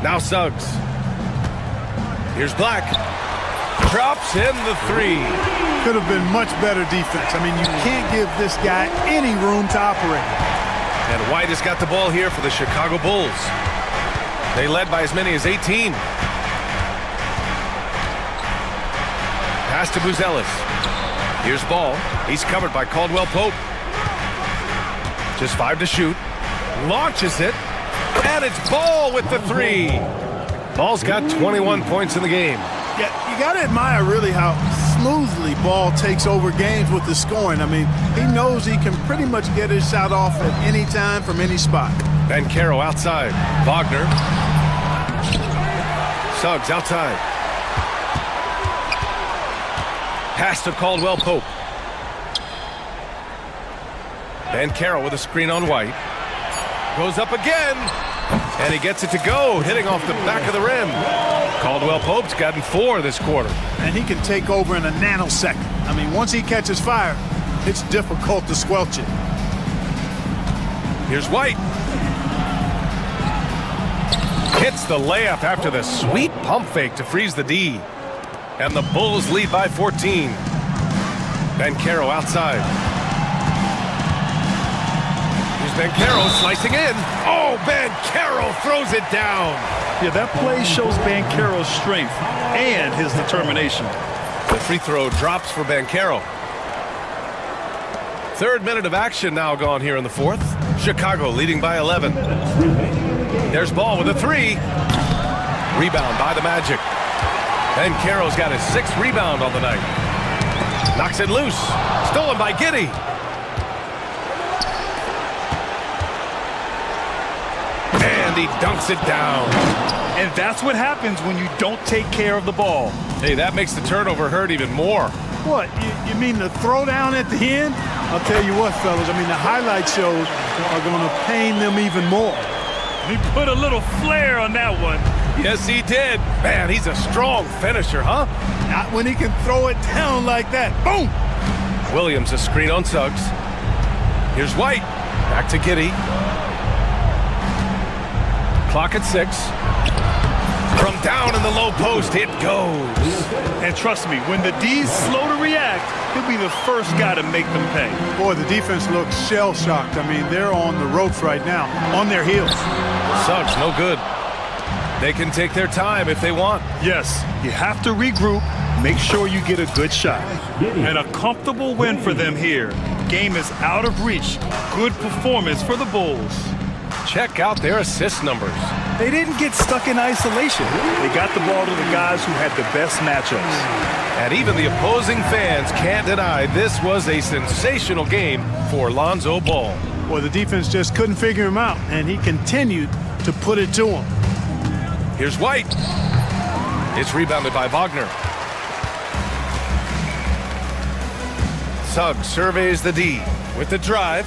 Now Suggs. Here's Black. Drops in the three. Could have been much better defense. I mean, you can't give this guy any room to operate. And White has got the ball here for the Chicago Bulls. They led by as many as 18. Pass to Buzelis. Here's Ball. He's covered by Caldwell Pope. Just 5 to shoot. Launches it. And it's Ball with the three. Ball's got 21 points in the game. Yeah, you got to admire really how smoothly Ball takes over games with the scoring. I mean, he knows he can pretty much get his shot off at any time from any spot. Van Caro outside. Wagner. Suggs outside. Pass to Caldwell Pope. Van Caro with a screen on White. Goes up again. And he gets it to go, hitting off the back of the rim. Caldwell Pope's gotten 4 this quarter. And he can take over in a nanosecond. I mean, once he catches fire, it's difficult to squelch it. Here's White. Hits the layup after the sweet pump fake to freeze the D. And the Bulls lead by 14. Van Caro outside. Here's Here's Bancaro slicing in. Oh, Bancaro throws it down. Yeah, that play shows Bancaro's strength and his determination. The free throw drops for Bancaro. Third minute of action now gone here in the fourth. Chicago leading by 11. There's Ball with a three. Rebound by the Magic. Bancaro's got his 6th rebound on the night. Knocks it loose. Stolen by Giddey. And he dunks it down. And that's what happens when you don't take care of the ball. Hey, that makes the turnover hurt even more. What, you mean the throwdown at the end? I'll tell you what, fellas, I mean, the highlight shows are going to pain them even more. He put a little flair on that one. Yes, he did. Man, he's a strong finisher, huh? Not when he can throw it down like that. Boom! Williams a screen on Suggs. Here's White. Back to Giddey. Clock at 6. From down in the low post, it goes. And trust me, when the D's slow to react, he'll be the first guy to make them pay. Boy, the defense looks shell-shocked. I mean, they're on the ropes right now, on their heels. Suggs, no good. They can take their time if they want. Yes, you have to regroup, make sure you get a good shot. And a comfortable win for them here. Game is out of reach. Good performance for the Bulls. Check out their assist numbers. They didn't get stuck in isolation. They got the ball to the guys who had the best matchups. And even the opposing fans can't deny this was a sensational game for Lonzo Ball. Well, the defense just couldn't figure him out, and he continued to put it to him. Here's White. It's rebounded by Wagner. Suggs surveys the D with the drive.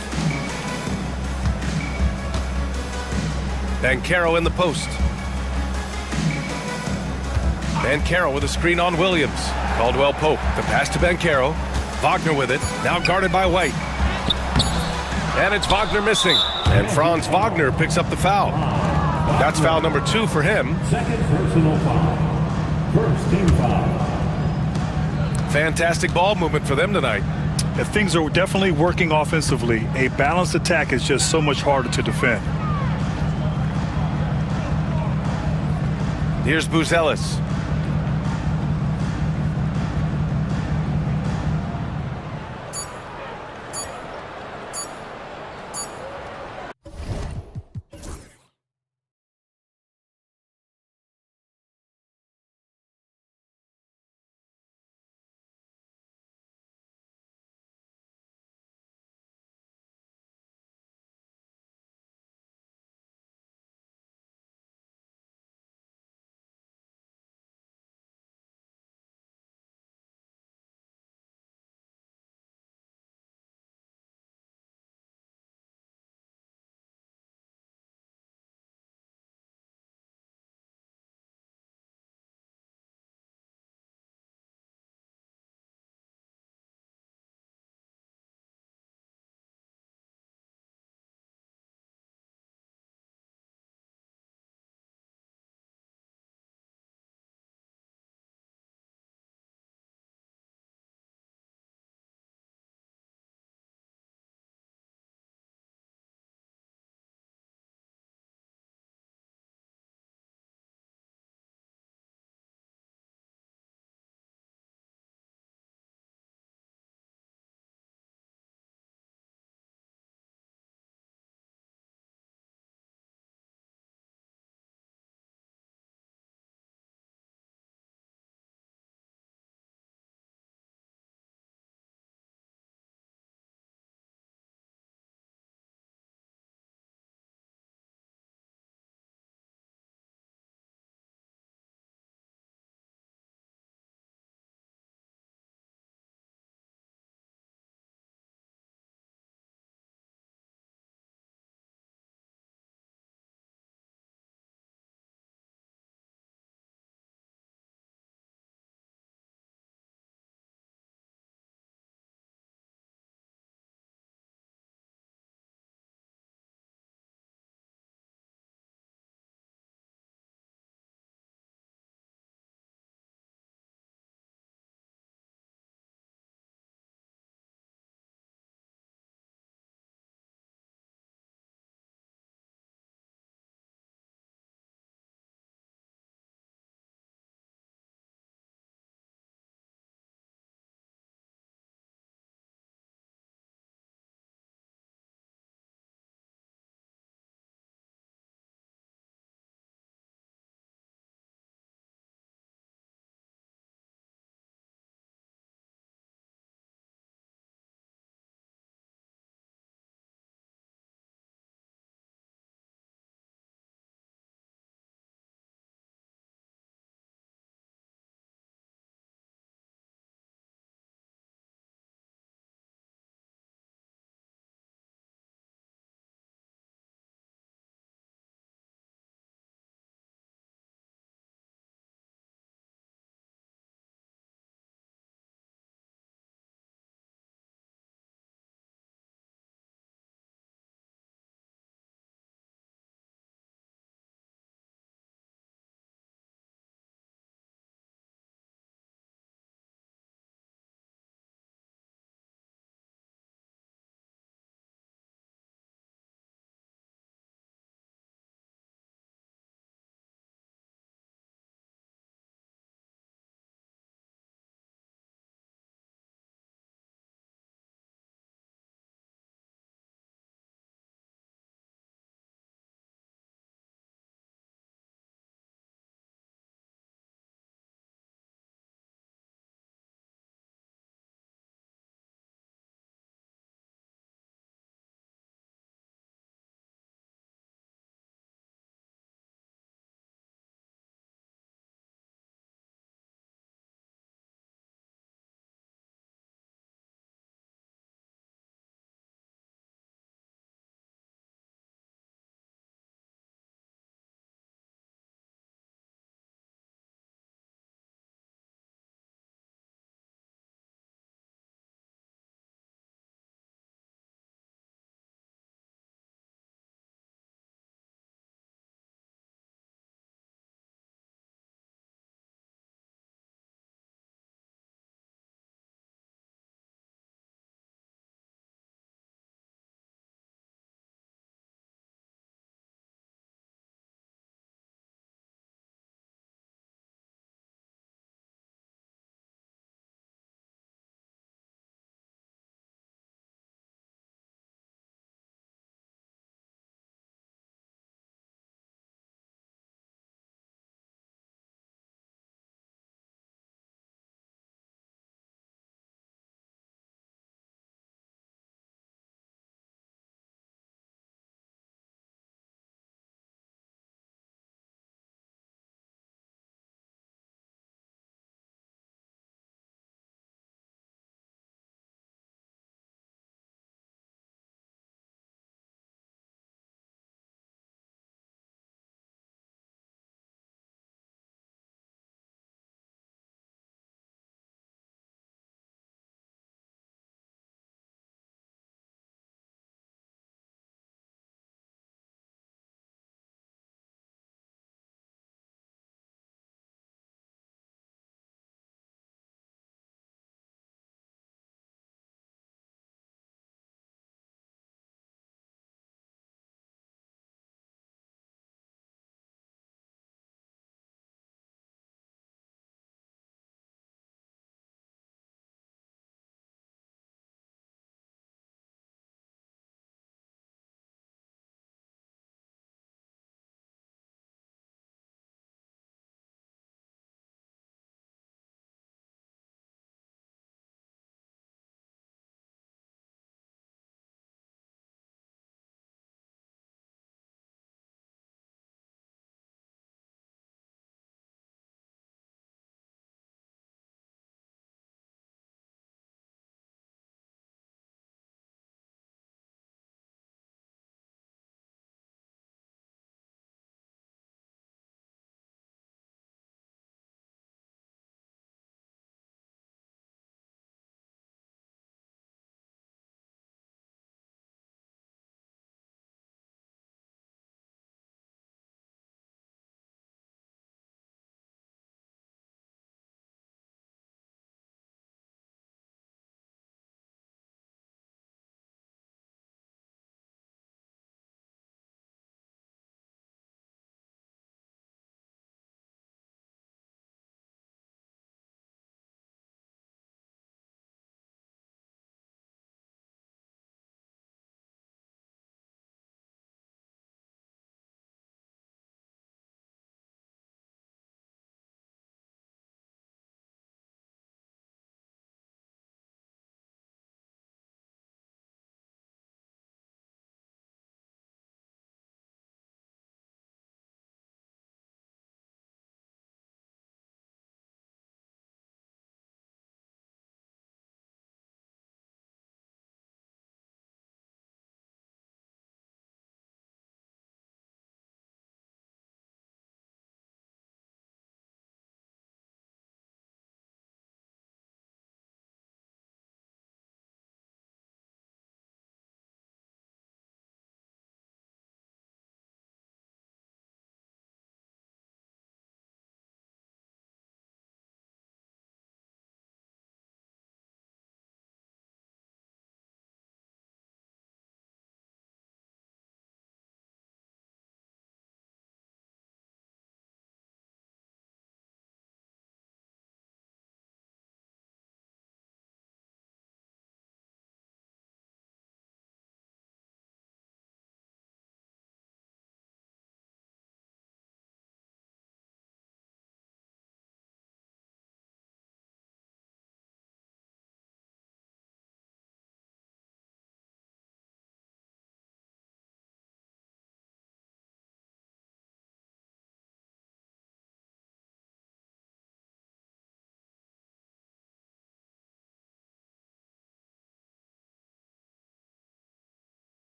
Bancaro in the post. Bancaro with a screen on Williams. Caldwell Pope. The pass to Bancaro. Wagner with it. Now guarded by White. And it's Wagner missing. And Franz Wagner picks up the foul. That's foul number 2 for him. Second personal foul. First team foul. Fantastic ball movement for them tonight. If things are definitely working offensively, a balanced attack is just so much harder to defend. Here's Buzelis.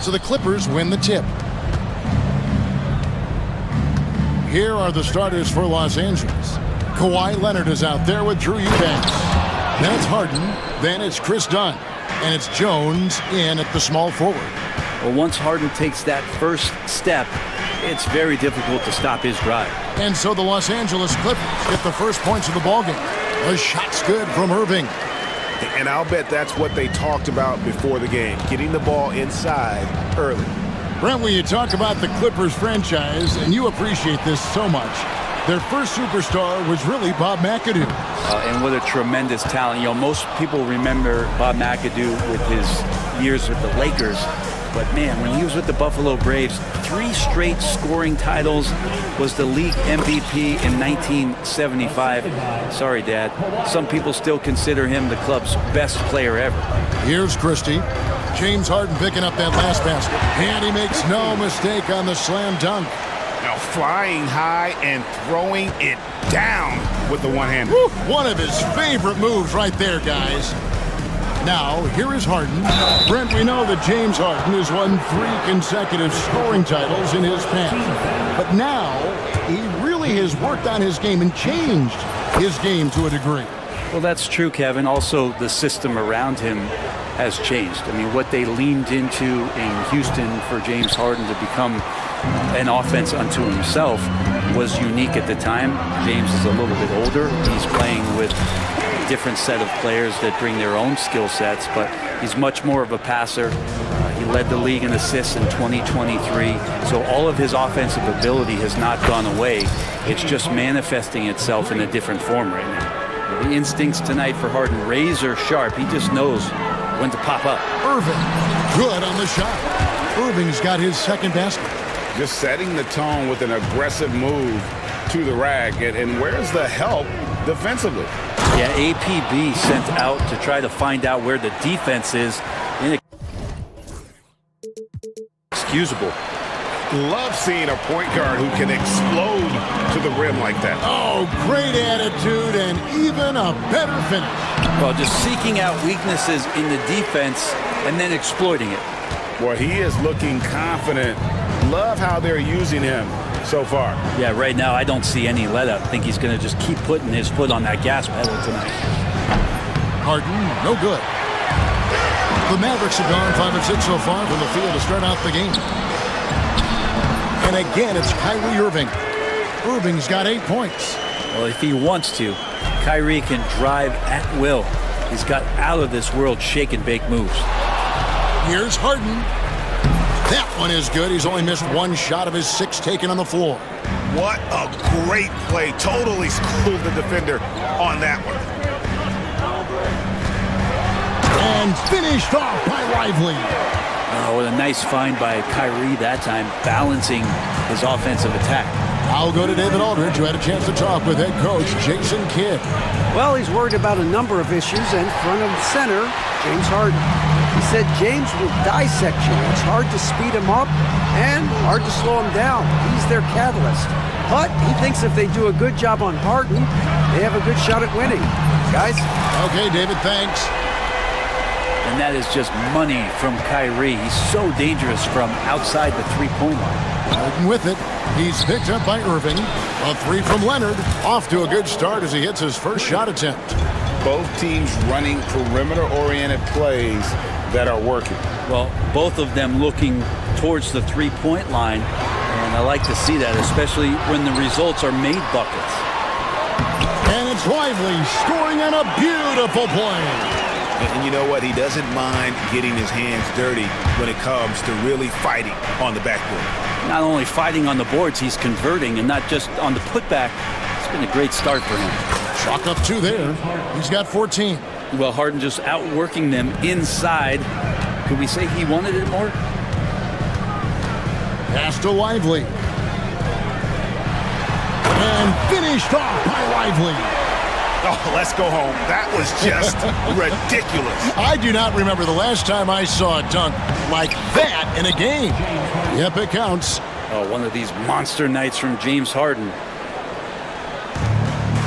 so the Clippers win the tip. Here are the starters for Los Angeles. Kawhi Leonard is out there with Drew Eubanks. Then it's Harden, then it's Chris Dunn, and it's Jones in at the small forward. Well, once Harden takes that first step, it's very difficult to stop his drive. And so the Los Angeles Clippers get the first points of the ballgame. The shot's good from Irving. And I'll bet that's what they talked about before the game, getting the ball inside early. Brent, when you talk about the Clippers franchise, and you appreciate this so much, their first superstar was really Bob McAdoo. And what a tremendous talent. You know, most people remember Bob McAdoo with his years with the Lakers. But man, when he was with the Buffalo Braves, 3 straight scoring titles, was the league MVP in 1975. Sorry, Dad. Some people still consider him the club's best player ever. Here's Christie. James Harden picking up that last basket. And he makes no mistake on the slam dunk. Now flying high and throwing it down with the one-hander. One of his favorite moves right there, guys. Now, here is Harden. Brent, we know that James Harden has won 3 consecutive scoring titles in his past. But now, he really has worked on his game and changed his game to a degree. Well, that's true, Kevin. Also, the system around him has changed. I mean, what they leaned into in Houston for James Harden to become an offense unto himself was unique at the time. James is a little bit older. He's playing with a different set of players that bring their own skill sets, but he's much more of a passer. He led the league in assists in 2023. So all of his offensive ability has not gone away. It's just manifesting itself in a different form right now. The instincts tonight for Harden, razor sharp. He just knows when to pop up. Irving, good on the shot. Irving's got his second basket. Just setting the tone with an aggressive move to the rack. And where's the help defensively? Yeah, APB sent out to try to find out where the defense is. Inexcusable. Love seeing a point guard who can explode to the rim like that. Oh, great attitude and even a better finish. Well, just seeking out weaknesses in the defense and then exploiting it. Well, he is looking confident. Love how they're using him so far. Yeah, right now I don't see any let up. I think he's going to just keep putting his foot on that gas pedal tonight. Harden, no good. The Mavericks have gone 5 of 6 so far from the field to start out the game. And again, it's Kyrie Irving. Irving's got 8 points. Well, if he wants to, Kyrie can drive at will. He's got out of this world shake and bake moves. Here's Harden. That one is good. He's only missed 1 shot of his 6 taken on the floor. What a great play. Totally schooled the defender on that one. And finished off by Lively. Oh, what a nice find by Kyrie that time, balancing his offensive attack. I'll go to David Aldridge, who had a chance to talk with head coach Jason Kidd. Well, he's worried about a number of issues, and front of center, James Harden. He said James will dissect you. It's hard to speed him up and hard to slow him down. He's their catalyst. But he thinks if they do a good job on Harden, they have a good shot at winning. Guys? Okay, David, thanks. And that is just money from Kyrie. He's so dangerous from outside the three-point line. Harden with it. He's picked up by Irving. A 3 from Leonard. Off to a good start as he hits his first shot attempt. Both teams running perimeter-oriented plays that are working. Well, both of them looking towards the three-point line. And I like to see that, especially when the results are made buckets. And it's Lively scoring on a beautiful play. And you know what? He doesn't mind getting his hands dirty when it comes to really fighting on the backboard. Not only fighting on the boards, he's converting, and not just on the putback. It's been a great start for him. Chalk up 2 there. He's got 14. Well, Harden just outworking them inside. Could we say he wanted it more? Pass to Lively. And finished off by Lively. Oh, let's go home. That was just ridiculous. I do not remember the last time I saw a dunk like that in a game. Yep, it counts. Oh, one of these monster nights from James Harden.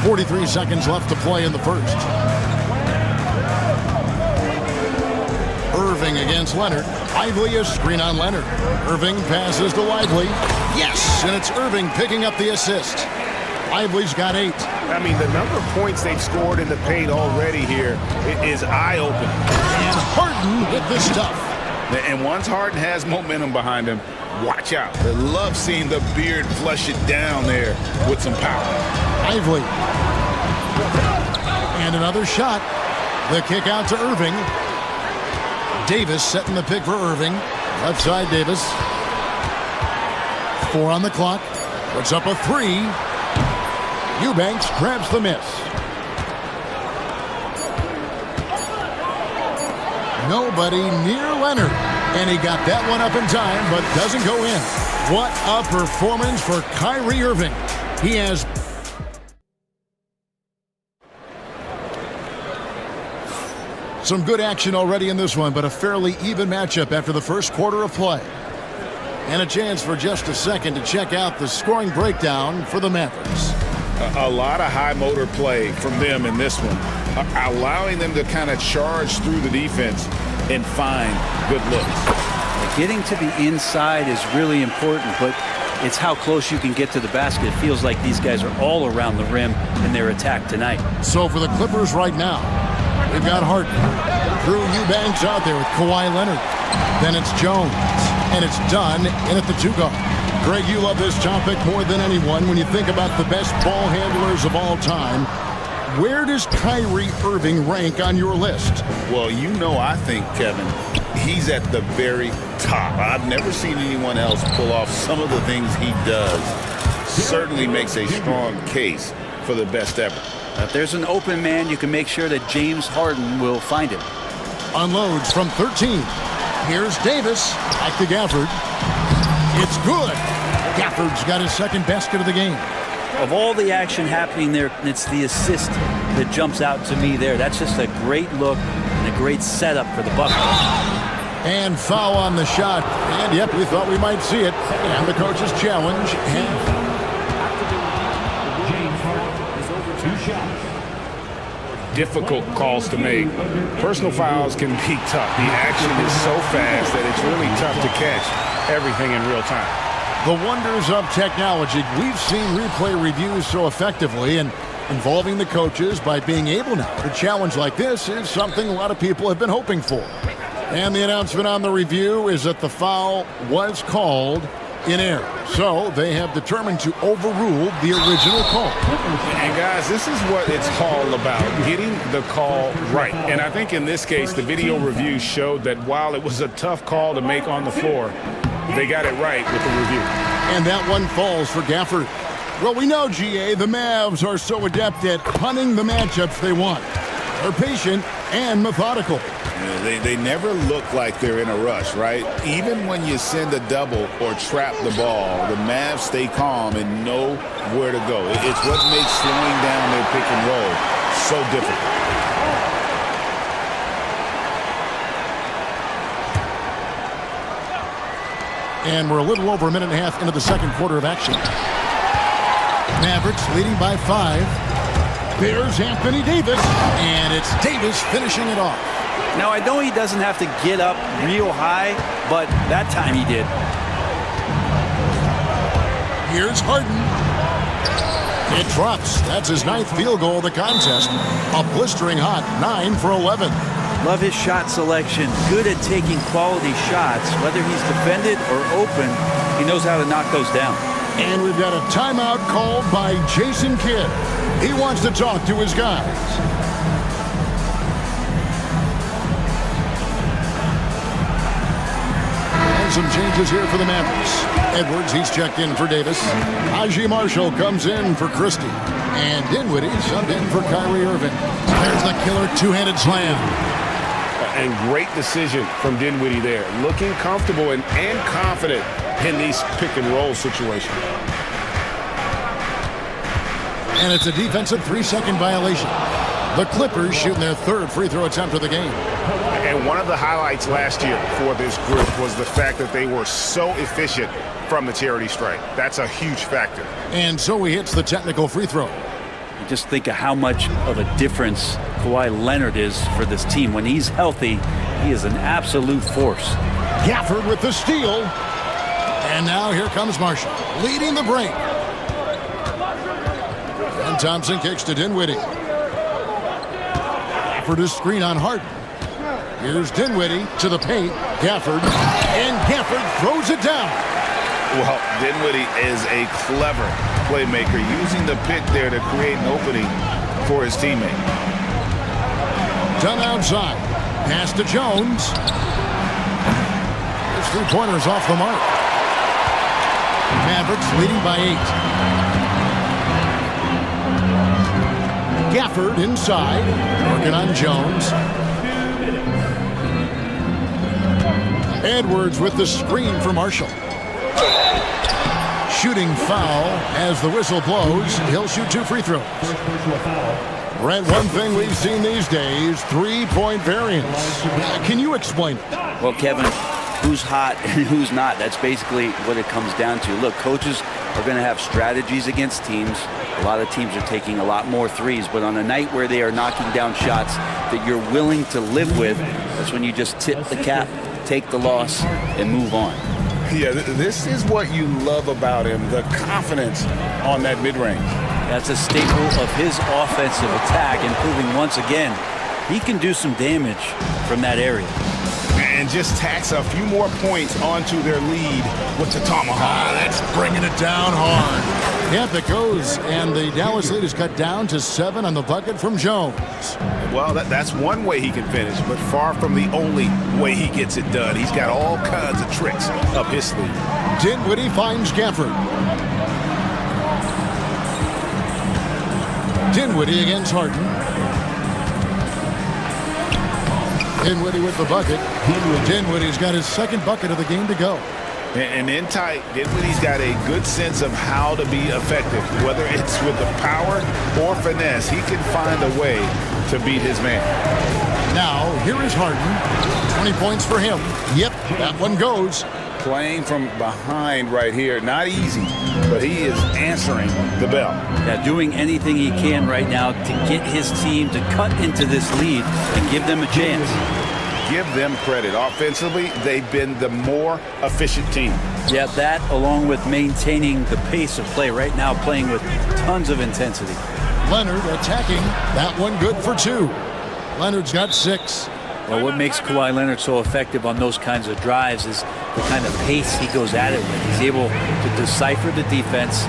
43 seconds left to play in the first. Irving against Leonard. Lively a screen on Leonard. Irving passes to Lively. Yes, and it's Irving picking up the assist. Lively's got 8. I mean, the number of points they've scored in the paint already here is eye-opening. And Harden with the stuff. And once Harden has momentum behind him, watch out. I love seeing the beard flush it down there with some power. Lively. And another shot. The kick out to Irving. Davis setting the pick for Irving. Left side Davis. 4 on the clock. Puts up a 3. Eubanks grabs the miss. Nobody near Leonard. And he got that one up in time, but doesn't go in. What a performance for Kyrie Irving. He has... some good action already in this one, but a fairly even matchup after the first quarter of play. And a chance for just a second to check out the scoring breakdown for the Mavericks. A lot of high motor play from them in this one, allowing them to kind of charge through the defense and find good looks. Getting to the inside is really important, but it's how close you can get to the basket. It feels like these guys are all around the rim in their attack tonight. So for the Clippers right now, we've got Harden. Drew Eubanks out there with Kawhi Leonard. Then it's Jones. And it's done in at the 2-guard. Greg, you love this topic more than anyone. When you think about the best ball handlers of all time, where does Kyrie Irving rank on your list? Well, you know, I think, Kevin, he's at the very top. I've never seen anyone else pull off some of the things he does. Certainly makes a strong case for the best ever. If there's an open man, you can make sure that James Harden will find him. Unloads from 13. Here's Davis. Back to Gafford. It's good. Gafford's got his second basket of the game. Of all the action happening there, it's the assist that jumps out to me there. That's just a great look and a great setup for the Bucks. And foul on the shot. And yep, we thought we might see it. And the coach's challenge. James Harden is over 2 shots. Difficult calls to make. Personal fouls can be tough. The action is so fast that it's really tough to catch everything in real time. The wonders of technology. We've seen replay reviews so effectively, and involving the coaches by being able now to challenge like this is something a lot of people have been hoping for. And the announcement on the review is that the foul was called in error. So they have determined to overrule the original call. And guys, this is what it's all about, getting the call right. And I think in this case, the video review showed that while it was a tough call to make on the floor, they got it right with the review. And that one falls for Gafford. Well, we know, GA, the Mavs are so adept at punting the matchups they want. They're patient and methodical. They never look like they're in a rush, right? Even when you send a double or trap the ball, the Mavs stay calm and know where to go. It's what makes slowing down their pick and roll so difficult. And we're a little over a minute and a half into the second quarter of action. Mavericks leading by 5. There's Anthony Davis, and it's Davis finishing it off. Now, I know he doesn't have to get up real high, but that time he did. Here's Harden. It drops. That's his 9th field goal of the contest. A blistering hot 9 for 11. Love his shot selection. Good at taking quality shots. Whether he's defended or open, he knows how to knock those down. And we've got a timeout called by Jason Kidd. He wants to talk to his guys. Some changes here for the Mavericks. Edwards, he's checked in for Davis. Aji Marshall comes in for Christie. And Dinwiddie subbed in for Kyrie Irving. There's the killer two-handed slam. And great decision from Dinwiddie there. Looking comfortable and confident in these pick-and-roll situations. And it's a defensive 3-second violation. The Clippers shooting their 3rd free throw attempt of the game. And one of the highlights last year for this group was the fact that they were so efficient from the charity stripe. That's a huge factor. And so he hits the technical free throw. You just think of how much of a difference Kawhi Leonard is for this team. When he's healthy, He is an absolute force. Gafford with the steal. And now here comes Marshall, leading the break. And Thompson kicks to Dinwiddie. Gafford is screen on Harden. Here's Dinwiddie to the paint. Gafford. And Gafford throws it down. Well, Dinwiddie is a clever playmaker, using the pick there to create an opening for his teammate. Done outside. Pass to Jones. His three-pointer's off the mark. Mavericks leading by 8. Gafford inside, working on Jones. Edwards with the screen for Marshall. Shooting foul as the whistle blows. He'll shoot 2 free throws. Brent, one thing we've seen these days, three-point variance. Can you explain it? Well, Kevin, who's hot and who's not? That's basically what it comes down to. Look, coaches are going to have strategies against teams. A lot of teams are taking a lot more threes, but on a night where they are knocking down shots that you're willing to live with, that's when you just tip the cap, take the loss, and move on. Yeah, this is what you love about him, the confidence on that mid-range. That's a staple of his offensive attack, and proving once again he can do some damage from that area. And just tacks a few more points onto their lead with the tomahawk. That's bringing it down hard. Yep, it goes, and the Dallas lead is cut down to 7 on the bucket from Jones. Well, that's one way he can finish, but far from the only way he gets it done. He's got all kinds of tricks up his sleeve. Dinwiddie finds Gafford. Dinwiddie against Harden. Dinwiddie with the bucket. Dinwiddie's got his second bucket of the game to go. And in tight, Dinwiddie's got a good sense of how to be effective. Whether it's with the power or finesse, he can find a way to beat his man. Now, here is Harden. 20 points for him. Yep, that one goes. Playing from behind right here, not easy, but he is answering the bell. Yeah, doing anything he can right now to get his team to cut into this lead and give them a chance. Give them credit. Offensively, they've been the more efficient team. Yeah, that along with maintaining the pace of play right now, playing with tons of intensity. Leonard attacking. That one good for 2. Leonard's got 6. Well, what makes Kawhi Leonard so effective on those kinds of drives is the kind of pace he goes at it with. He's able to decipher the defense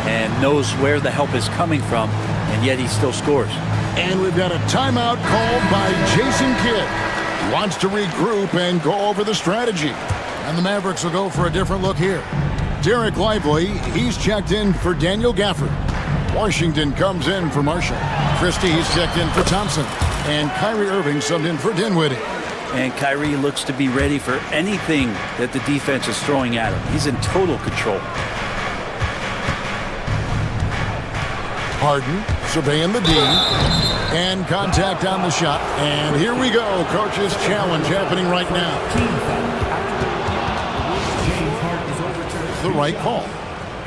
and knows where the help is coming from, and yet he still scores. And we've got a timeout called by Jason Kidd. He wants to regroup and go over the strategy. And the Mavericks will go for a different look here. Derek Lively, he's checked in for Daniel Gafford. Washington comes in for Marshall. Christie, he's checked in for Thompson. And Kyrie Irving subbed in for Dinwiddie. And Kyrie looks to be ready for anything that the defense is throwing at him. He's in total control. Harden surveying the D. And contact on the shot. And here we go. Coach's challenge happening right now. The right call.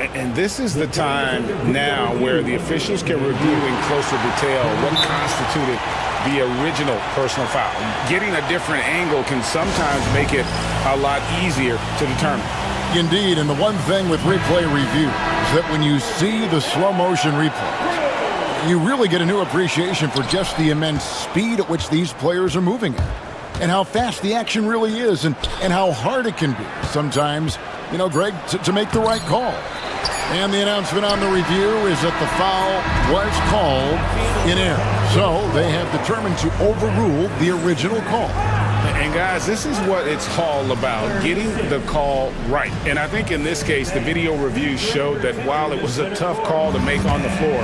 And this is the time now where the officials can review in closer detail what constituted the original personal foul. Getting a different angle can sometimes make it a lot easier to determine. Indeed, and the one thing with replay review is that when you see the slow motion replays, you really get a new appreciation for just the immense speed at which these players are moving at, and how fast the action really is, and how hard it can be sometimes, you know, Greg, to make the right call. And the announcement on the review is that the foul was called in error. So they have determined to overrule the original call. And guys, this is what it's all about, getting the call right. And I think in this case, the video review showed that while it was a tough call to make on the floor,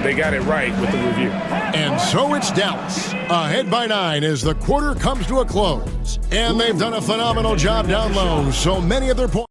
they got it right with the review. And so it's Dallas, ahead by 9 as the quarter comes to a close. And they've done a phenomenal job down low, so many of their points.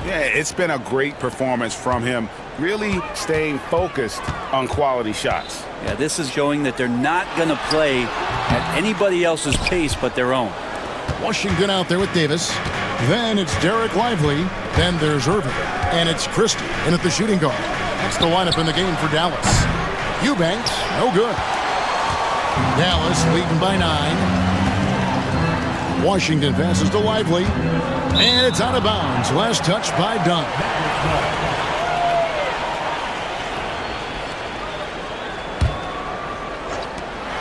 Yeah, it's been a great performance from him, really staying focused on quality shots. Yeah, this is showing that they're not going to play at anybody else's pace but their own. Washington out there with Davis. Then it's Derek Lively. Then there's Irving. And it's Christie in at the shooting guard. That's the lineup in the game for Dallas. Eubanks, no good. Dallas leading by 9. Washington passes to Lively. And it's out of bounds. Last touch by Dunn.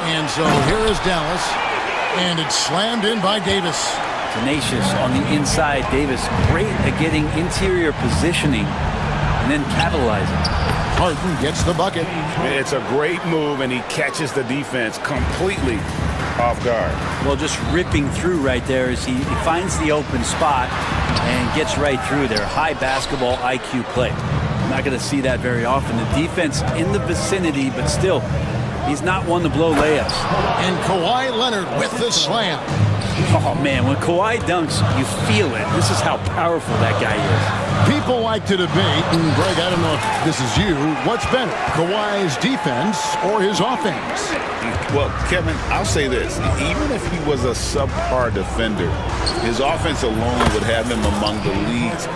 And so here is Dallas. And it's slammed in by Davis. Tenacious on the inside. Davis great at getting interior positioning and then capitalizing. Harden gets the bucket. It's a great move, and he catches the defense completely off guard. Well, just ripping through right there as he finds the open spot and gets right through there. High basketball IQ play. I'm not going to see that very often. The defense in the vicinity, but still, he's not one to blow layups. And Kawhi Leonard with the slam. Oh, man, when Kawhi dunks, you feel it. This is how powerful that guy is. People like to debate, and Greg, I don't know if this is you, what's better, Kawhi's defense or his offense? Well, Kevin, I'll say this. Even if he was a subpar defender, his offense alone would have him among the league's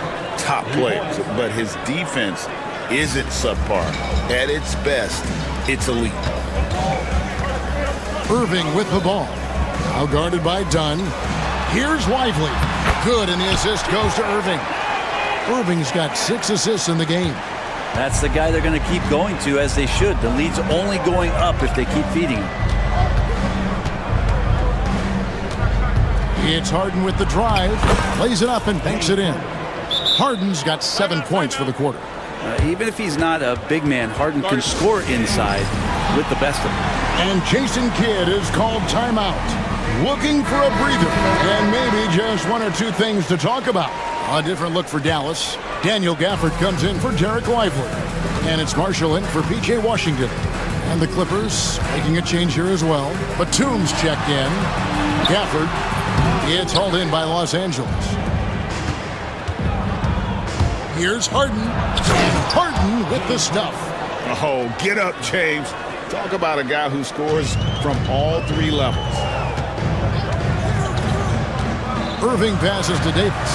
top players. But his defense isn't subpar. At its best, it's elite. Irving with the ball. Now guarded by Dunn. Here's Lively. Good, and the assist goes to Irving. Irving's got 6 assists in the game. That's the guy they're going to keep going to, as they should. The lead's only going up if they keep feeding him. It's Harden with the drive. Plays it up and banks it in. Harden's got 7 points for the quarter. Even if he's not a big man, Harden can score inside with the best of them. And Jason Kidd is called timeout. Looking for a breather and maybe just 1 or 2 things to talk about. A different look for Dallas. Daniel Gafford comes in for Derek Lively. And it's Marshall in for P.J. Washington. And the Clippers making a change here as well. Batum's checked in. Gafford, it's hauled in by Los Angeles. Here's Harden. And Harden with the stuff. Oh, get up, James. Talk about a guy who scores from all 3 levels. Irving passes to Davis.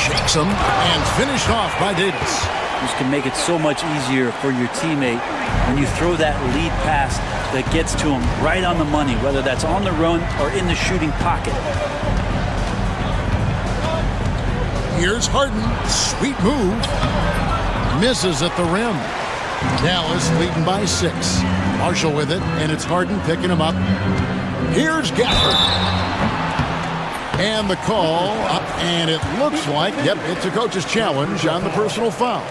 Shakes him and finished off by Davis. This can make it so much easier for your teammate when you throw that lead pass that gets to him right on the money, whether that's on the run or in the shooting pocket. Here's Harden. Sweet move. Misses at the rim. Dallas leading by 6. Marshall with it, and it's Harden picking him up. Here's Gafford. And the call up, and it looks like, yep, it's a coach's challenge on the personal foul.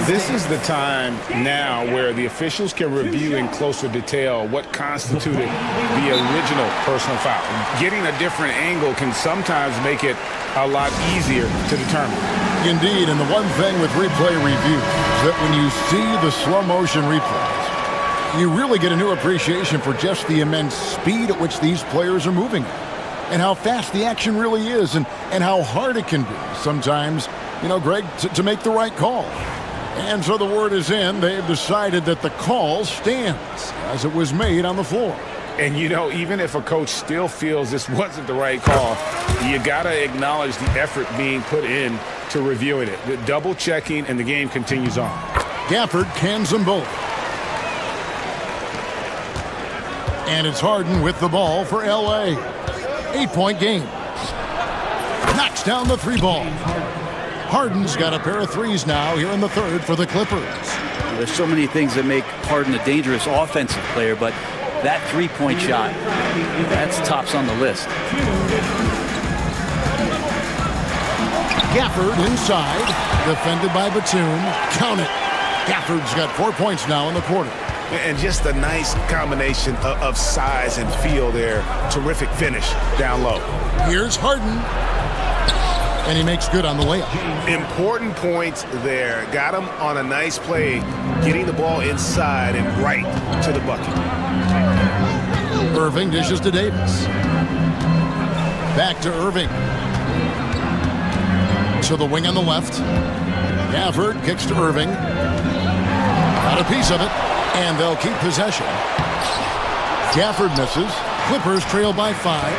This is the time now where the officials can review in closer detail what constituted the original personal foul. Getting a different angle can sometimes make it a lot easier to determine. Indeed, and the one thing with replay review is that when you see the slow motion replays, you really get a new appreciation for just the immense speed at which these players are moving and how fast the action really is and how hard it can be sometimes, you know, Greg, to make the right call. And so the word is in. They've decided that the call stands as it was made on the floor. And, you know, even if a coach still feels this wasn't the right call, you got to acknowledge the effort being put in to reviewing it. The double checking, and the game continues on. Gafford cans them both. And it's Harden with the ball for L.A. 8-point game. Knocks down the 3 ball. Harden's got a pair of 3s now here in the 3rd for the Clippers. There's so many things that make Harden a dangerous offensive player, but that 3-point shot, that's tops on the list. Gafford inside, defended by Batum. Count it. Gafford's got 4 points now in the quarter. And just a nice combination of size and feel there. Terrific finish down low. Here's Harden. And he makes good on the layup. Important points there. Got him on a nice play, getting the ball inside and right to the bucket. Irving dishes to Davis. Back to Irving. To the wing on the left. Gafford kicks to Irving. Got a piece of it, and they'll keep possession. Gafford misses. Clippers trail by 5.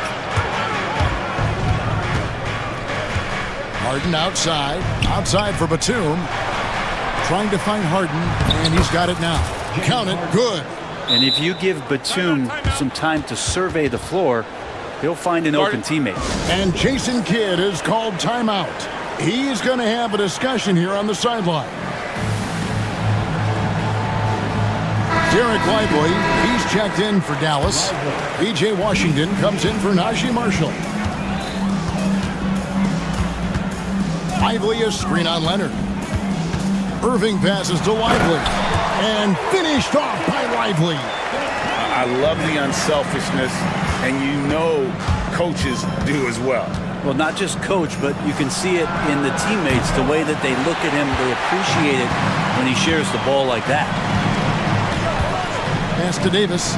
Harden outside. Outside for Batum. Trying to find Harden, and he's got it now. Count it. Good. And if you give Batum some time to survey the floor, he'll find an open teammate. And Jason Kidd is called timeout. He's going to have a discussion here on the sideline. Derek Lively, he's checked in for Dallas. B.J. Washington comes in for Najee Marshall. Lively, a screen on Leonard. Irving passes to Lively. And finished off by Lively. I love the unselfishness, and you know coaches do as well. Well, not just coach, but you can see it in the teammates, the way that they look at him, they appreciate it when he shares the ball like that. Pass to Davis.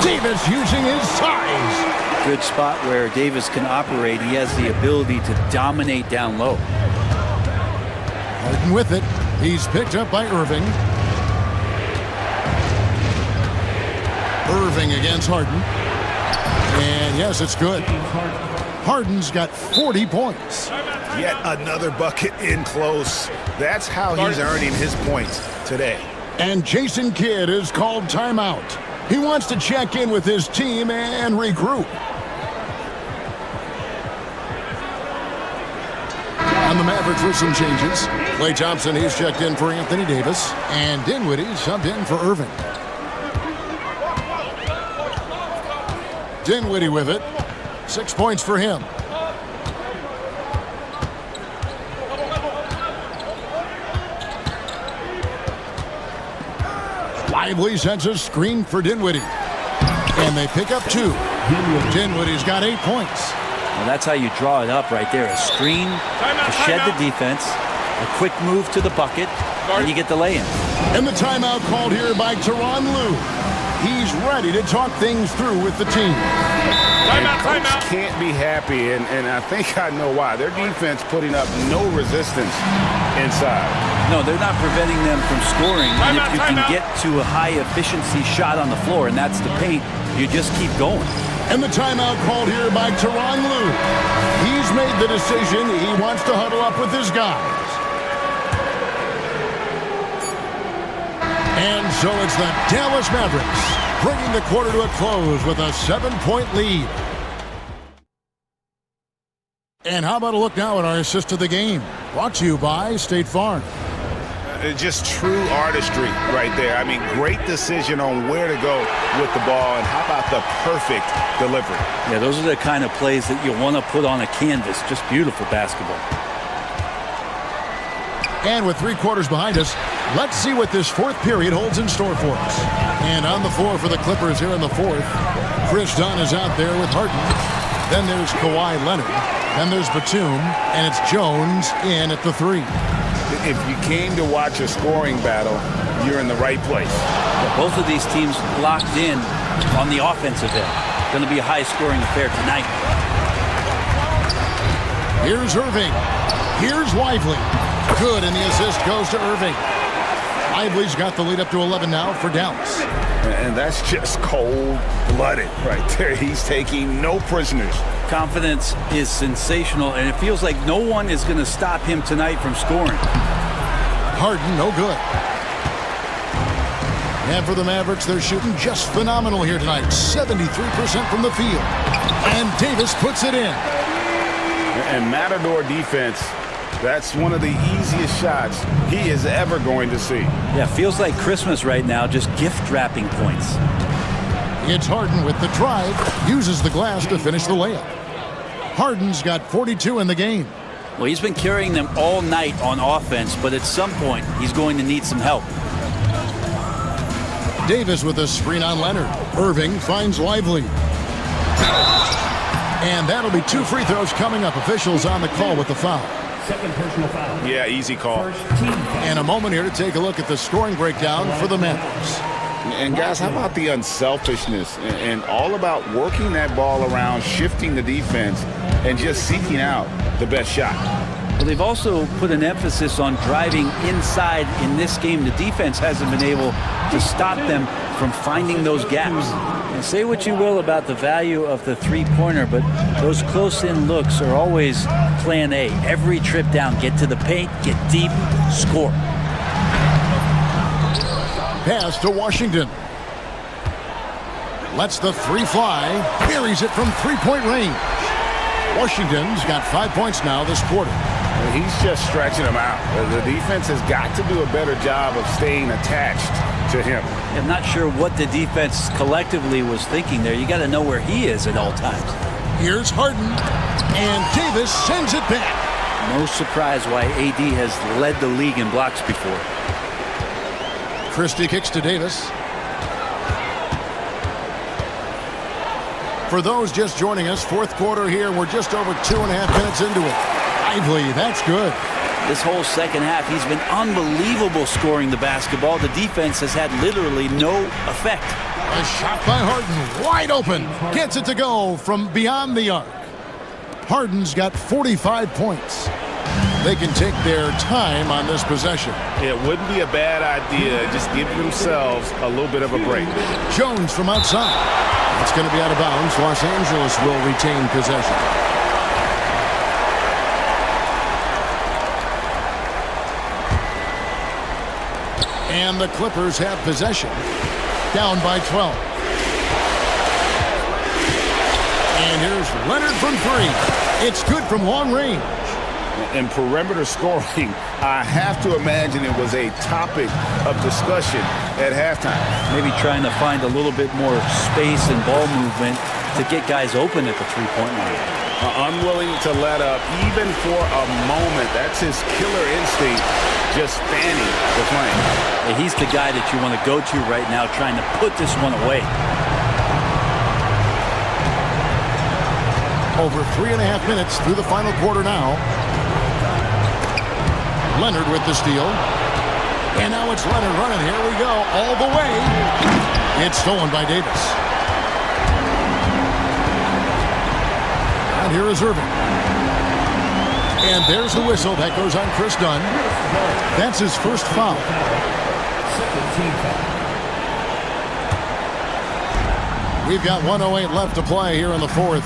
Davis using his size. Good spot where Davis can operate. He has the ability to dominate down low. Harden with it. He's picked up by Irving. Irving against Harden. And yes, it's good. Harden's got 40 points. Yet another bucket in close. That's how he's earning his points today. And Jason Kidd is called timeout. He wants to check in with his team and regroup. On the Mavericks with some changes. Klay Thompson, he's checked in for Anthony Davis. And Dinwiddie subbed in for Irving. Dinwiddie with it. 6 points for him. Lively sends a screen for Dinwiddie. And they pick up 2. Dinwiddie's got 8 points. Well, that's how you draw it up right there. A screen to shed the defense, a quick move to the bucket, and you get the lay-in. And the timeout called here by Tyronn Lue. He's ready to talk things through with the team. Timeout. Can't be happy, and I think I know why. Their defense putting up no resistance inside. No, they're not preventing them from scoring. And if you can get to a high-efficiency shot on the floor, and that's the paint, you just keep going. And the timeout called here by Tyronn Lue. He's made the decision. He wants to huddle up with his guys. And so it's the Dallas Mavericks bringing the quarter to a close with a 7-point lead. And how about a look now at our assist of the game? Brought to you by State Farm. Just true artistry right there. I mean, great decision on where to go with the ball, and how about the perfect delivery? Yeah, those are the kind of plays that you want to put on a canvas. Just beautiful basketball. And with 3 quarters behind us, let's see what this 4th period holds in store for us. And on the floor for the Clippers here in the 4th, Chris Dunn is out there with Harden. Then there's Kawhi Leonard. Then there's Batum, and it's Jones in at the 3. If you came to watch a scoring battle, you're in the right place. Yeah, both of these teams locked in on the offensive end. Going to be a high-scoring affair tonight. Here's Irving. Here's Lively. Good, and the assist goes to Irving. Lively's got the lead up to 11 now for Dallas. And that's just cold-blooded right there. He's taking no prisoners. Confidence is sensational, and it feels like no one is going to stop him tonight from scoring. Harden, no good. And for the Mavericks, they're shooting just phenomenal here tonight. 73% from the field. And Davis puts it in. And Matador defense, that's one of the easiest shots he is ever going to see. Yeah, feels like Christmas right now, just gift-wrapping points. It's Harden with the drive, uses the glass to finish the layup. Harden's got 42 in the game. Well, he's been carrying them all night on offense, but at some point, he's going to need some help. Davis with a screen on Leonard. Irving finds Lively. And that'll be 2 free throws coming up. Officials on the call with the foul. Second personal foul. Yeah, easy call. And a moment here to take a look at the scoring breakdown for the Mavericks. And guys, how about the unselfishness and all about working that ball around, shifting the defense, and just seeking out the best shot? Well, they've also put an emphasis on driving inside in this game. The defense hasn't been able to stop them from finding those gaps. And say what you will about the value of the three-pointer, but those close-in looks are always plan A. Every trip down, get to the paint, get deep, score. Pass to Washington. Lets the three fly. Buries it from three-point range. Washington's got 5 points now this quarter. He's just stretching them out. The defense has got to do a better job of staying attached to him. I'm not sure what the defense collectively was thinking there. You got to know where he is at all times. Here's Harden, and Davis sends it back. No surprise why AD has led the league in blocks before. Christie kicks to Davis. For those just joining us, fourth quarter here. We're just over 2.5 minutes into it. Lively, that's good. This whole second half, he's been unbelievable scoring the basketball. The defense has had literally no effect. A shot by Harden, wide open. Gets it to go from beyond the arc. Harden's got 45 points. They can take their time on this possession. It wouldn't be a bad idea. Just give themselves a little bit of a break. Jones from outside. It's going to be out of bounds. Los Angeles will retain possession. And the Clippers have possession. Down by 12. And here's Leonard from three. It's good from long range. And perimeter scoring, I have to imagine it was a topic of discussion at halftime. Maybe trying to find a little bit more space and ball movement to get guys open at the three-point line. Unwilling to let up even for a moment. That's his killer instinct, just fanning the flame. Yeah, he's the guy that you want to go to right now, trying to put this one away. Over 3.5 minutes through the final quarter now. Leonard with the steal. And now it's Leonard running. Here we go. All the way. It's stolen by Davis. And here is Irving. And there's the whistle. That goes on Chris Dunn. That's his first foul. We've got 1:08 left to play here in the fourth.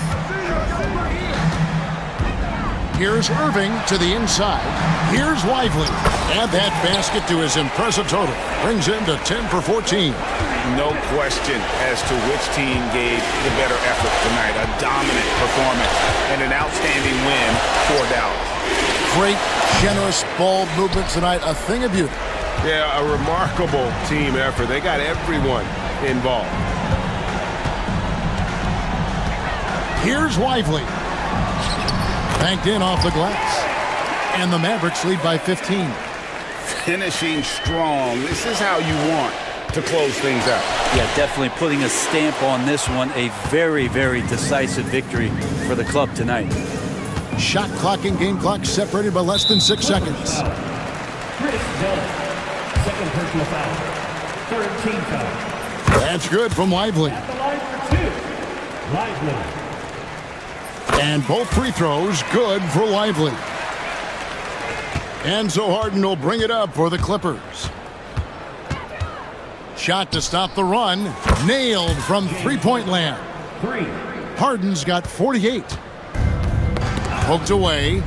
Here's Irving to the inside. Here's Lively. And that basket to his impressive total. Brings him to 10 for 14. No question as to which team gave the better effort tonight. A dominant performance and an outstanding win for Dallas. Great, generous ball movement tonight. A thing of beauty. Yeah, a remarkable team effort. They got everyone involved. Here's Lively. Banked in off the glass. And the Mavericks lead by 15. Finishing strong. This is how you want to close things out. Yeah, definitely putting a stamp on this one. A very, very decisive victory for the club tonight. Shot clock and game clock separated by less than 6 seconds. Second personal foul. Third team foul. That's good from Lively. At the line for two. Lively. And both free throws good for Lively. And so Harden will bring it up for the Clippers. Shot to stop the run. Nailed from three-point land. Harden's got 48. Poked away.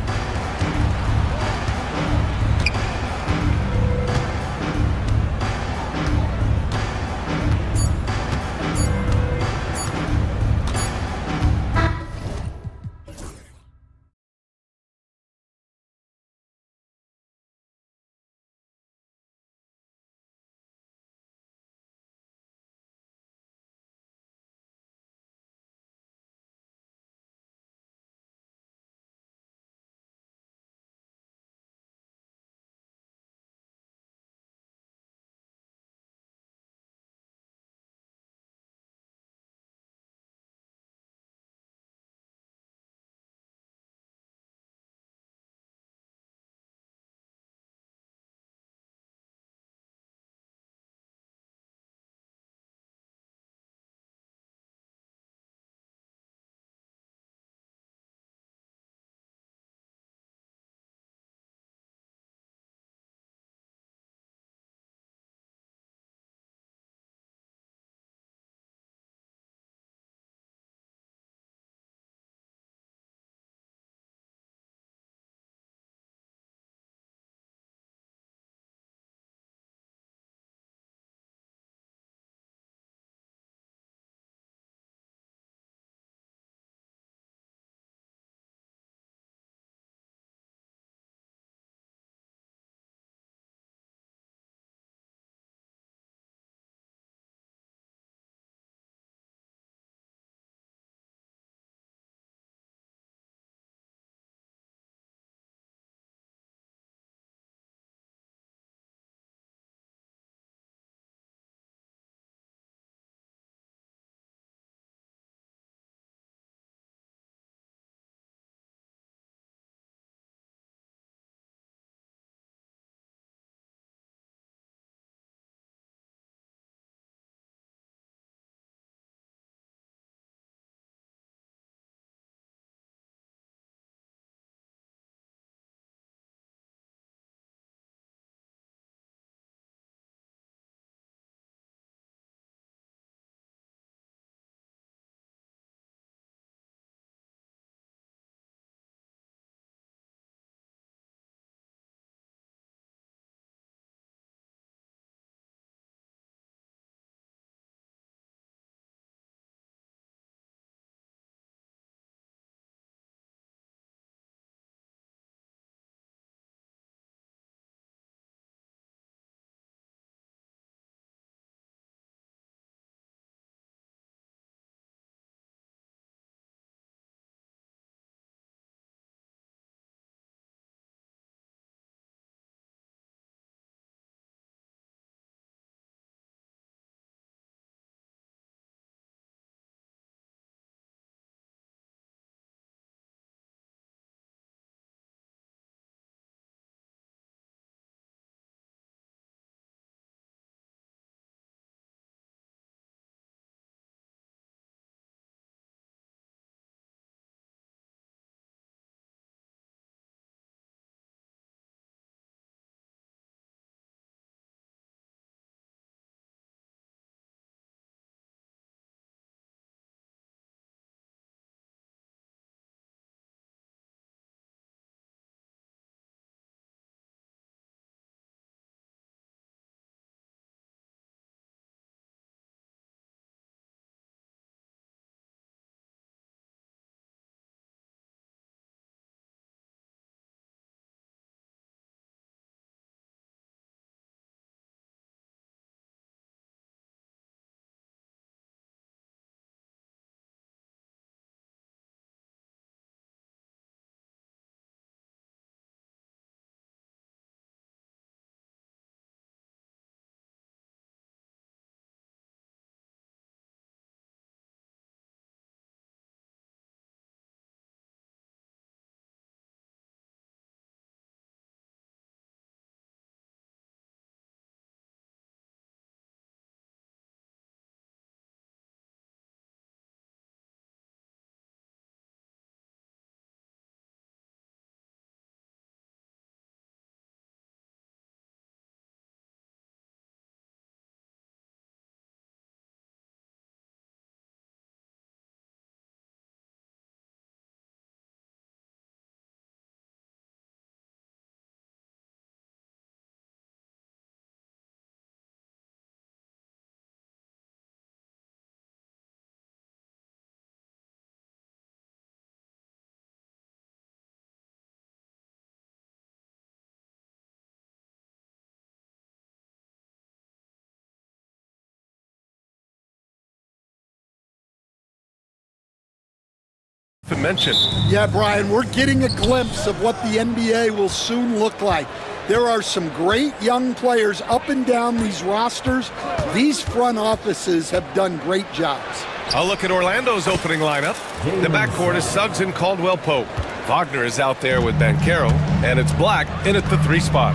mentioned. Yeah, Brian, we're getting a glimpse of what the NBA will soon look like. There are some great young players up and down these rosters. These front offices have done great jobs. A look at Orlando's opening lineup. The backcourt is Suggs and Caldwell-Pope. Wagner is out there with Banchero, and it's Black in at the 3 spot.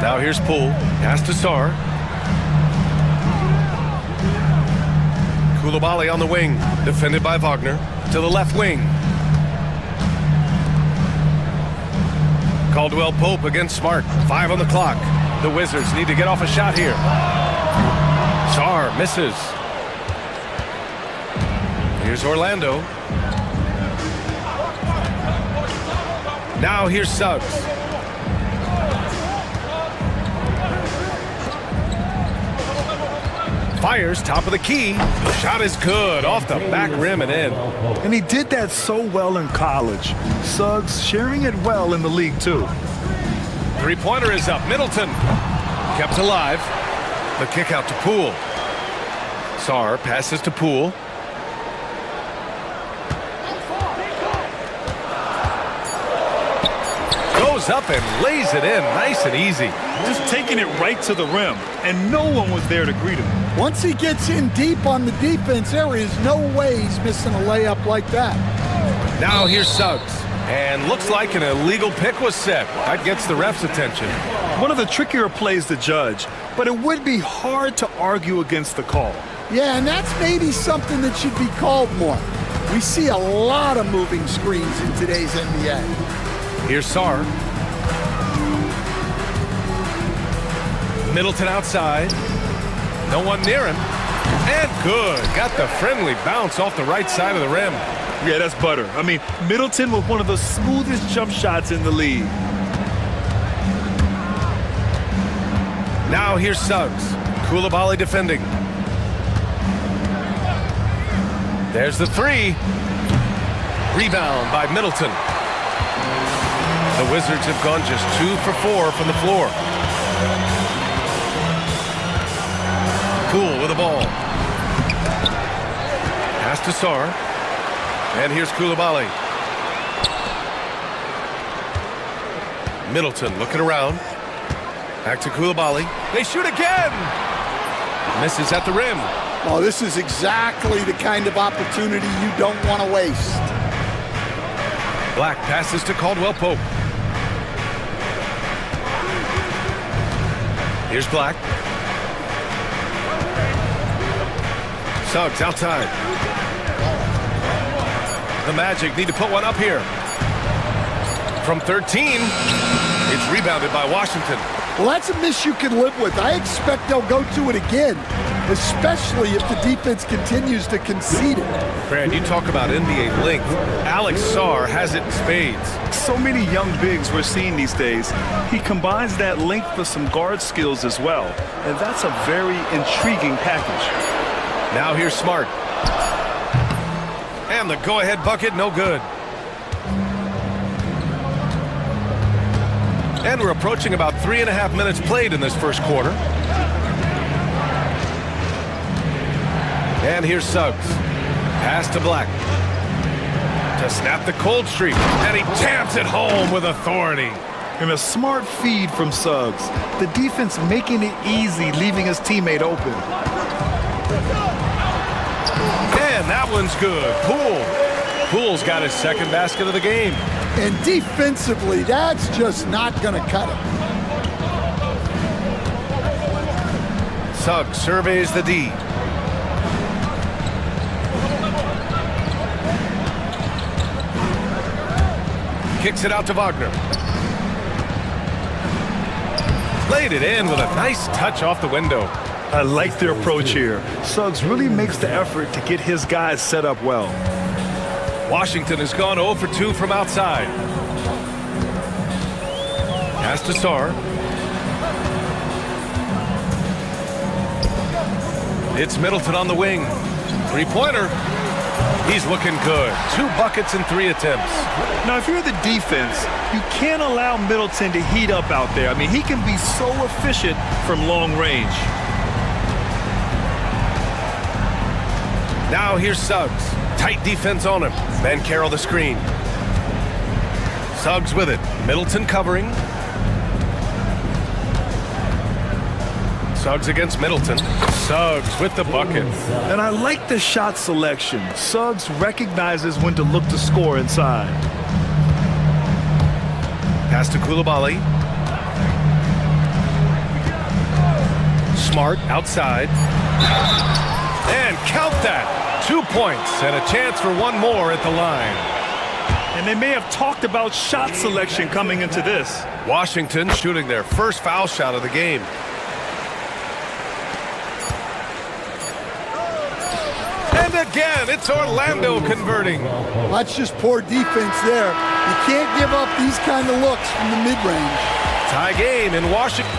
Now here's Poole, pass to Sarr. Koulibaly on the wing, defended by Wagner. To the left wing. Caldwell-Pope against Smart. 5 on the clock. The Wizards need to get off a shot here. Sarr misses. Here's Orlando. Now here's Suggs. Fires, top of the key. Shot is good, off the back rim and in. And he did that so well in college. Suggs sharing it well in the league, too. Three-pointer is up. Middleton kept alive. The kick out to Poole. Sarr passes to Poole. Goes up and lays it in, nice and easy. Just taking it right to the rim, and no one was there to greet him. Once he gets in deep on the defense, there is no way he's missing a layup like that. Now here's Suggs. And looks like an illegal pick was set. That gets the ref's attention. One of the trickier plays to judge, but it would be hard to argue against the call. Yeah, and that's maybe something that should be called more. We see a lot of moving screens in today's NBA. Here's Sarr. Middleton outside. No one near him. And good. Got the friendly bounce off the right side of the rim. Yeah, that's butter. I mean, Middleton with one of the smoothest jump shots in the league. Now here's Suggs. Koulibaly defending. There's the 3. Rebound by Middleton. The Wizards have gone just 2 for 4 from the floor. Poole with the ball. Pass to Sarr. And here's Koulibaly. Middleton looking around. Back to Koulibaly. They shoot again! Misses at the rim. Oh, this is exactly the kind of opportunity you don't want to waste. Black passes to Caldwell-Pope. Here's Black. Suggs outside. The Magic need to put one up here. From 13, it's rebounded by Washington. Well, that's a miss you can live with. I expect they'll go to it again, especially if the defense continues to concede it. Brad, you talk about NBA length. Alex Sarr has it in spades. So many young bigs we're seeing these days. He combines that length with some guard skills as well, and that's a very intriguing package. Now here's Smart. And the go-ahead bucket, no good. And we're approaching about 3.5 minutes played in this first quarter. And here's Suggs. Pass to Black. To snap the cold streak. And he jams it home with authority. And a smart feed from Suggs. The defense making it easy, leaving his teammate open. And that one's good. Poole's got his second basket of the game. And defensively, that's just not going to cut it. Suggs surveys the D. Kicks it out to Wagner. Laid it in with a nice touch off the window. I like their approach here. Suggs really makes the effort to get his guys set up well. Washington has gone 0 for 2 from outside. Pass to Sarr. It's Middleton on the wing. Three-pointer. He's looking good. 2 buckets in 3 attempts. Now, if you're the defense, you can't allow Middleton to heat up out there. I mean, he can be so efficient from long range. Now here's Suggs. Tight defense on him. Banchero the screen. Suggs with it. Middleton covering. Suggs against Middleton. Suggs with the bucket. And I like the shot selection. Suggs recognizes when to look to score inside. Pass to Koulibaly. Smart outside. And count that. 2 points and a chance for one more at the line. And they may have talked about shot selection coming into this. Washington shooting their first foul shot of the game. And again, it's Orlando converting. That's just poor defense there. You can't give up these kind of looks from the mid-range. Tie game in Washington.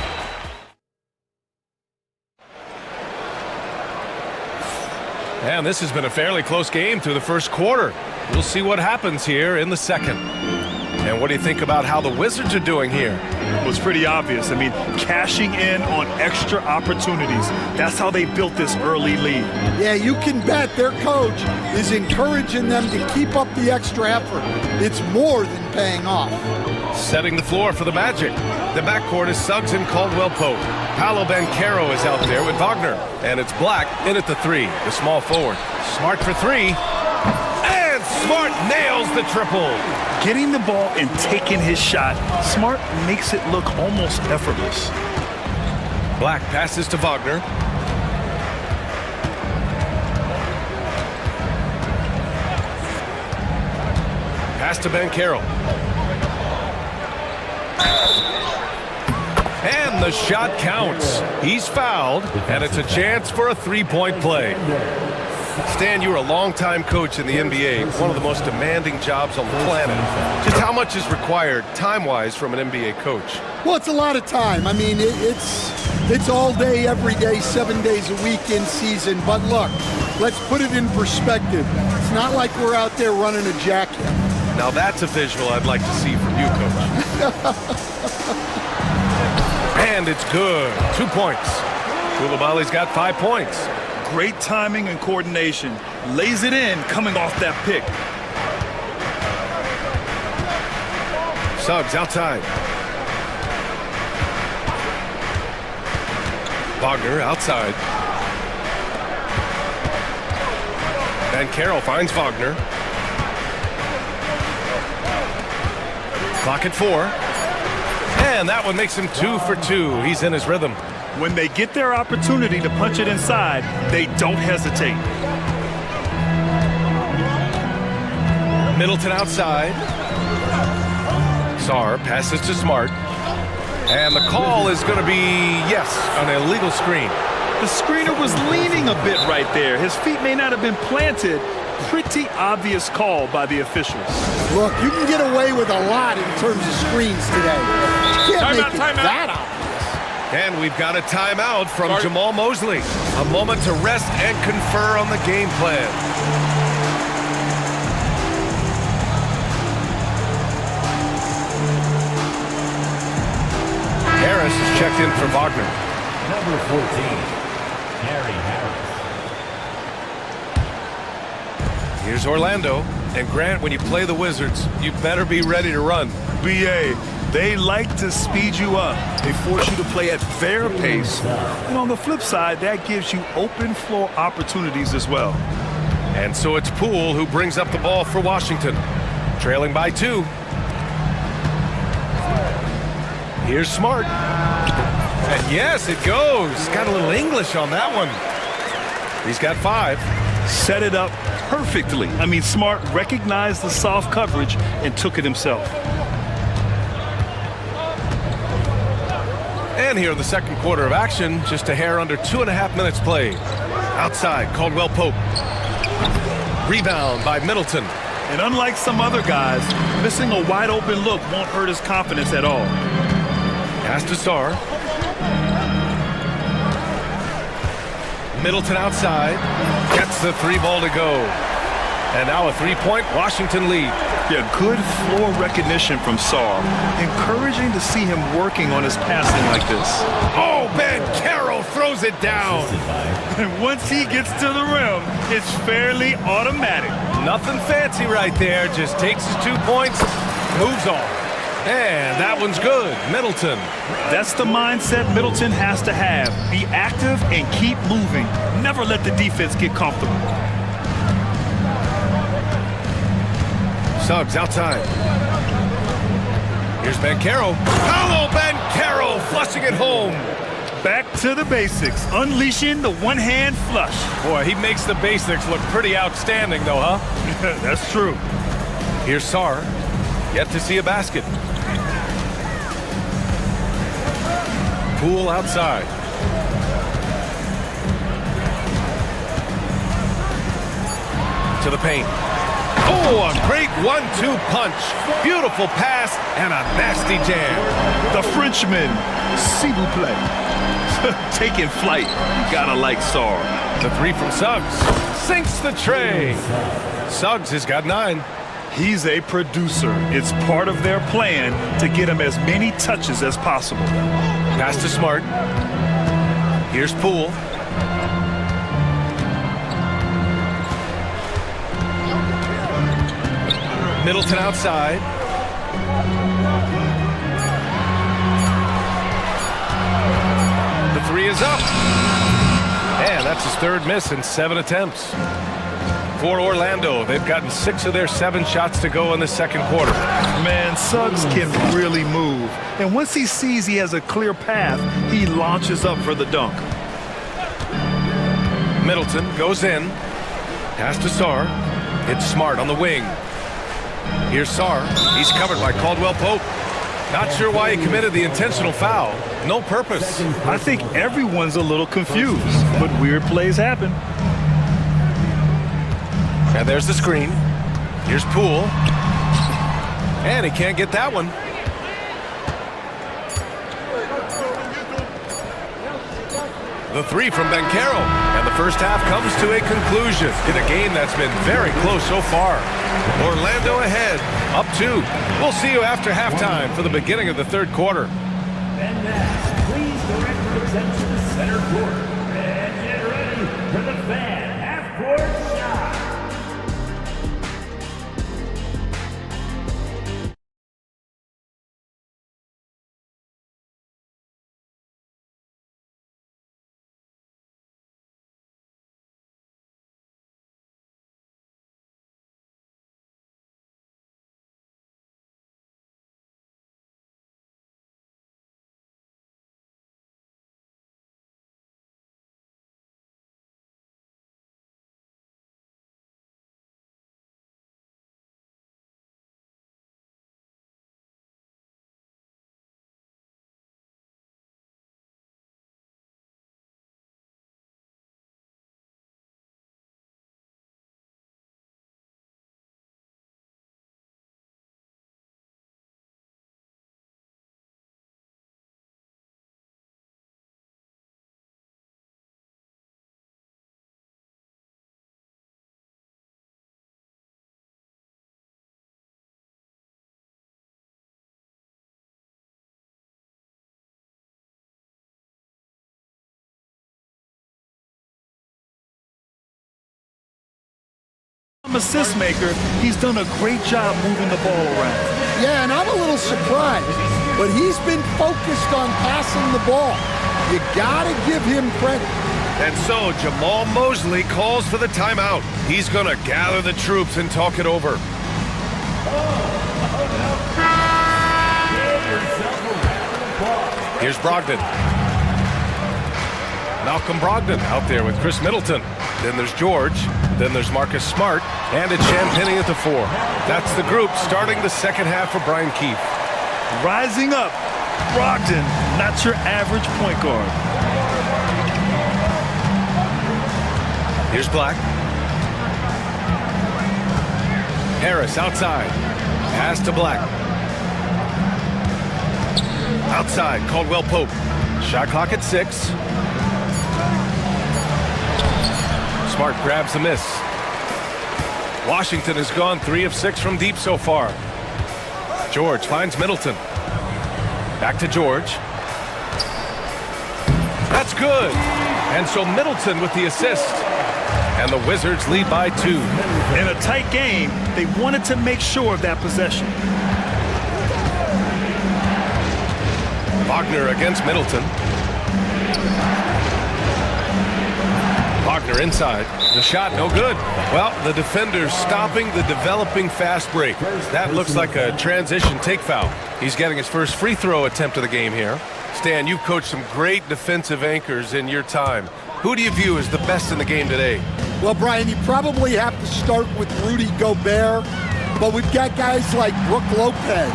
And this has been a fairly close game through the first quarter. We'll see what happens here in the second. And what do you think about how the Wizards are doing here? It was pretty obvious. I mean, cashing in on extra opportunities. That's how they built this early lead. Yeah, you can bet their coach is encouraging them to keep up the extra effort. It's more than paying off. Setting the floor for the Magic. The backcourt is Suggs and Caldwell-Pope. Paolo Banchero is out there with Wagner. And it's Black in at the three, the small forward. Smart for three. And Smart nails the triple. Getting the ball and taking his shot, Smart makes it look almost effortless. Black passes to Wagner. Pass to Banchero. And the shot counts. He's fouled, and it's a chance for a three-point play. Stan, you were a long-time coach in the NBA, one of the most demanding jobs on the planet. Just how much is required, time-wise, from an NBA coach? Well, it's a lot of time. I mean, it's all day, every day, 7 days a week in season. But look, let's put it in perspective. It's not like we're out there running a jacket. Now that's a visual I'd like to see from you, Coach. And it's good. 2 points. Koulibaly's got 5 points. Great timing and coordination. Lays it in coming off that pick. Suggs outside. Wagner outside. Banchero finds Wagner. Clock at 4. And that one makes him 2 for 2. He's in his rhythm. When they get their opportunity to punch it inside, they don't hesitate. Middleton outside. Sarr passes to Smart. And the call is going to be, yes, an illegal screen. The screener was leaning a bit right there. His feet may not have been planted. Pretty obvious call by the officials. Look, you can get away with a lot in terms of screens today. You can't make it that obvious. And we've got a timeout from Jamal Mosley. A moment to rest and confer on the game plan. Harris is checked in for Wagner. Number 14, Harry Harris. Here's Orlando. And Grant, when you play the Wizards, you better be ready to run. BA, they like to speed you up. They force you to play at their pace. And on the flip side, that gives you open floor opportunities as well. And so it's Poole who brings up the ball for Washington. Trailing by 2. Here's Smart. And yes, it goes. Got a little English on that one. He's got 5. Set it up perfectly. I mean, Smart recognized the soft coverage and took it himself. And here in the second quarter of action, just a hair under 2.5 minutes played. Outside, Caldwell-Pope. Rebound by Middleton. And unlike some other guys, missing a wide open look won't hurt his confidence at all. Pass to Sarr. Middleton outside. Gets the 3 ball to go. And now a three-point Washington lead. Yeah, good floor recognition from Saar. Encouraging to see him working on his passing like this. Oh, Bankero throws it down. And once he gets to the rim, it's fairly automatic. Nothing fancy right there. Just takes his 2 points, moves on. And that one's good. Middleton. That's the mindset Middleton has to have. Be active and keep moving. Never let the defense get comfortable. Suggs outside. Here's Bankero. Paolo Bankero flushing it home. Back to the basics, unleashing the one-hand flush. Boy, he makes the basics look pretty outstanding, though, huh? That's true. Here's Saar. Yet to see a basket. Poole outside. To the paint. Oh, a great 1-2 punch. Beautiful pass and a nasty jam. The Frenchman, s'il vous plaît. Taking flight. Gotta like Saar. The three from Suggs. Sinks the tray. Suggs has got 9. He's a producer. It's part of their plan to get him as many touches as possible. Pass to Smart. Here's Poole. Middleton outside. The three is up. And that's his third miss in 7 attempts. For Orlando, they've gotten 6 of their 7 shots to go in the second quarter. Man, Suggs can really move. And once he sees he has a clear path, he launches up for the dunk. Middleton goes in. Pass to Saar. It's Smart on the wing. Here's Saar. He's covered by Caldwell Pope. Not sure why he committed the intentional foul. No purpose. I think everyone's a little confused, but weird plays happen. And there's the screen. Here's Poole. And he can't get that one. The three from Bankero. And the first half comes to a conclusion in a game that's been very close so far. Orlando ahead, up 2. We'll see you after halftime for the beginning of the third quarter. And now, please direct your attention to center court. And get ready for the fan half-court shot. Assist maker, he's done a great job moving the ball around. Yeah, and I'm a little surprised, but he's been focused on passing the ball. You gotta give him credit. And so Jamal Mosley calls for the timeout. He's going to gather the troops and talk it over. Here's Brogdon. Malcolm Brogdon out there with Chris Middleton. Then there's George. Then there's Marcus Smart. And it's Champagnie at the 4. That's the group starting the second half for Brian Keefe. Rising up, Brogdon, not your average point guard. Here's Black. Harris outside. Pass to Black. Outside, Caldwell Pope. Shot clock at 6. Smart grabs the miss. Washington has gone 3 of 6 from deep so far. George finds Middleton. Back to George. That's good. And so Middleton with the assist. And the Wizards lead by 2. In a tight game, they wanted to make sure of that possession. Wagner against Middleton. Wagner inside. The shot no good. Well, the defender's stopping the developing fast break. That looks like a transition take foul. He's getting his first free throw attempt of the game here. Stan, you've coached some great defensive anchors in your time. Who do you view as the best in the game today? Well, Brian, you probably have to start with Rudy Gobert, but we've got guys like Brook Lopez,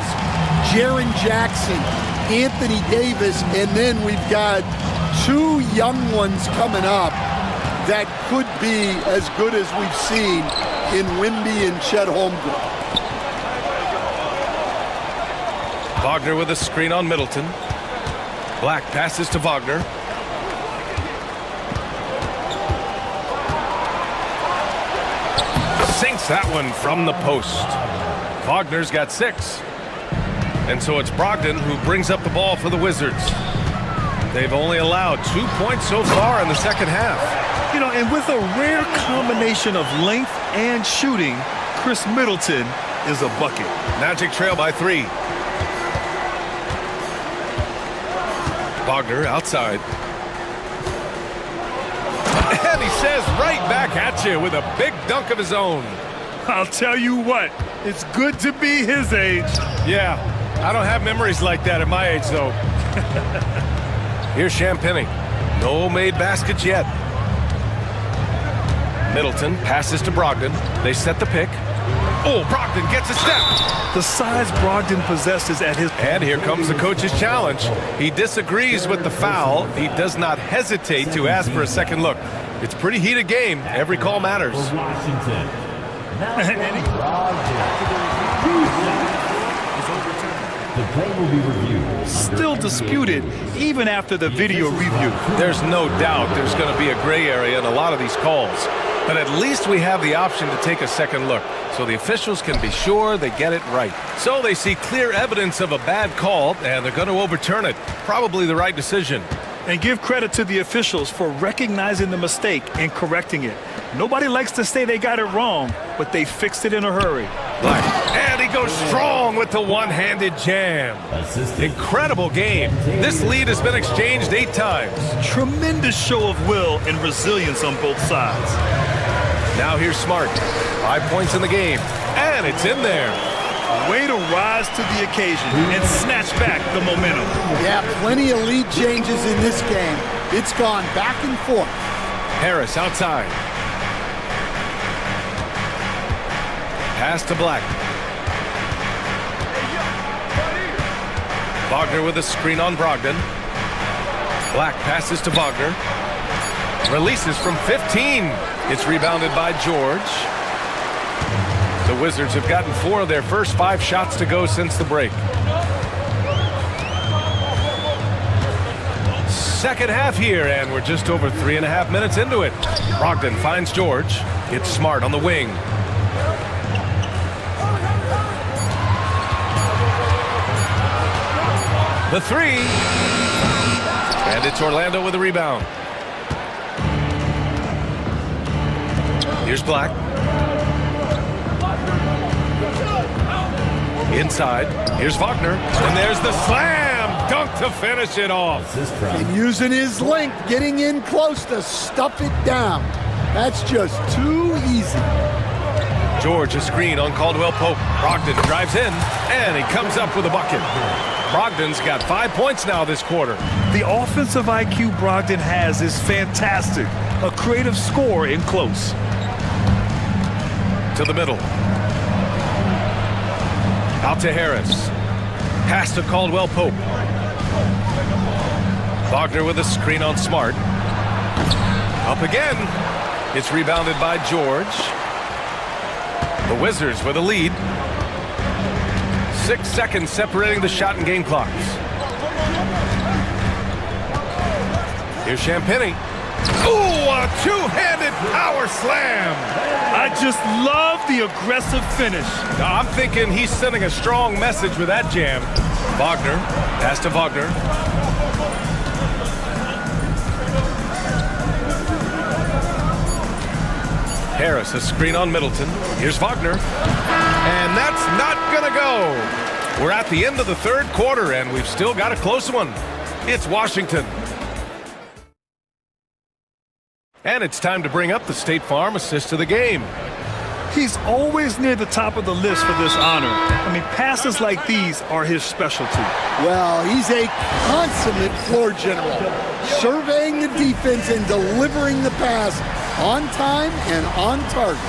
Jaren Jackson, Anthony Davis, and then we've got 2 young ones coming up that could be as good as we've seen in Wimby and Chet Holmgren. Wagner with a screen on Middleton. Black passes to Wagner. Sinks that one from the post. Wagner's got 6. And so it's Brogdon who brings up the ball for the Wizards. They've only allowed 2 points so far in the second half. You know, and with a rare combination of length and shooting, Chris Middleton is a bucket. Magic trail by 3. Wagner outside. And he says right back at you with a big dunk of his own. I'll tell you what, it's good to be his age. Yeah, I don't have memories like that at my age, though. Here's Champagny. No made baskets yet. Middleton passes to Brogdon. They set the pick. Oh, Brogdon gets a step. The size Brogdon possesses at his... And here comes the coach's challenge. He disagrees with the foul. He does not hesitate to ask for a second look. It's a pretty heated game. Every call matters. Washington. The play will be reviewed. Still disputed even after the video review. There's no doubt there's going to be a gray area in a lot of these calls. But at least we have the option to take a second look, so the officials can be sure they get it right. So they see clear evidence of a bad call, and they're going to overturn it. Probably the right decision. And give credit to the officials for recognizing the mistake and correcting it. Nobody likes to say they got it wrong, but they fixed it in a hurry. Black. And he goes strong with the one-handed jam. Incredible game. This lead has been exchanged 8 times. Tremendous show of will and resilience on both sides. Now here's Smart. 5 points in the game. And it's in there. Way to rise to the occasion and snatch back the momentum. Yeah, plenty of lead changes in this game. It's gone back and forth. Harris outside. Pass to Black. Wagner with a screen on Brogdon. Black passes to Wagner. Releases from 15. It's rebounded by George. The Wizards have gotten 4 of their first 5 shots to go since the break. Second half here, and we're just over 3.5 minutes into it. Brogdon finds George. It's Smart on the wing. The 3. And it's Orlando with a rebound. Here's Black. Inside. Here's Wagner. And there's the slam dunk to finish it off. And using his length, getting in close to stuff it down. That's just too easy. George, a screen on Caldwell Pope. Brogdon drives in, and he comes up with a bucket. Brogdon's got 5 points now this quarter. The offensive IQ Brogdon has is fantastic. A creative scorer in close. To the middle. Out to Harris. Pass to Caldwell Pope. Wagner with a screen on Smart. Up again. It's rebounded by George. The Wizards with a lead. 6 seconds separating the shot and game clocks. Here's Champagny. Ooh, a two-handed power slam. I just love the aggressive finish. I'm thinking he's sending a strong message with that jam. Wagner, pass to Wagner. Harris, a screen on Middleton. Here's Wagner. And that's not gonna go. We're at the end of the third quarter, and we've still got a close one. It's Washington. And it's time to bring up the State Farm assist of the game. He's always near the top of the list for this honor. I mean, passes like these are his specialty. Well, he's a consummate floor general, surveying the defense and delivering the pass on time and on target.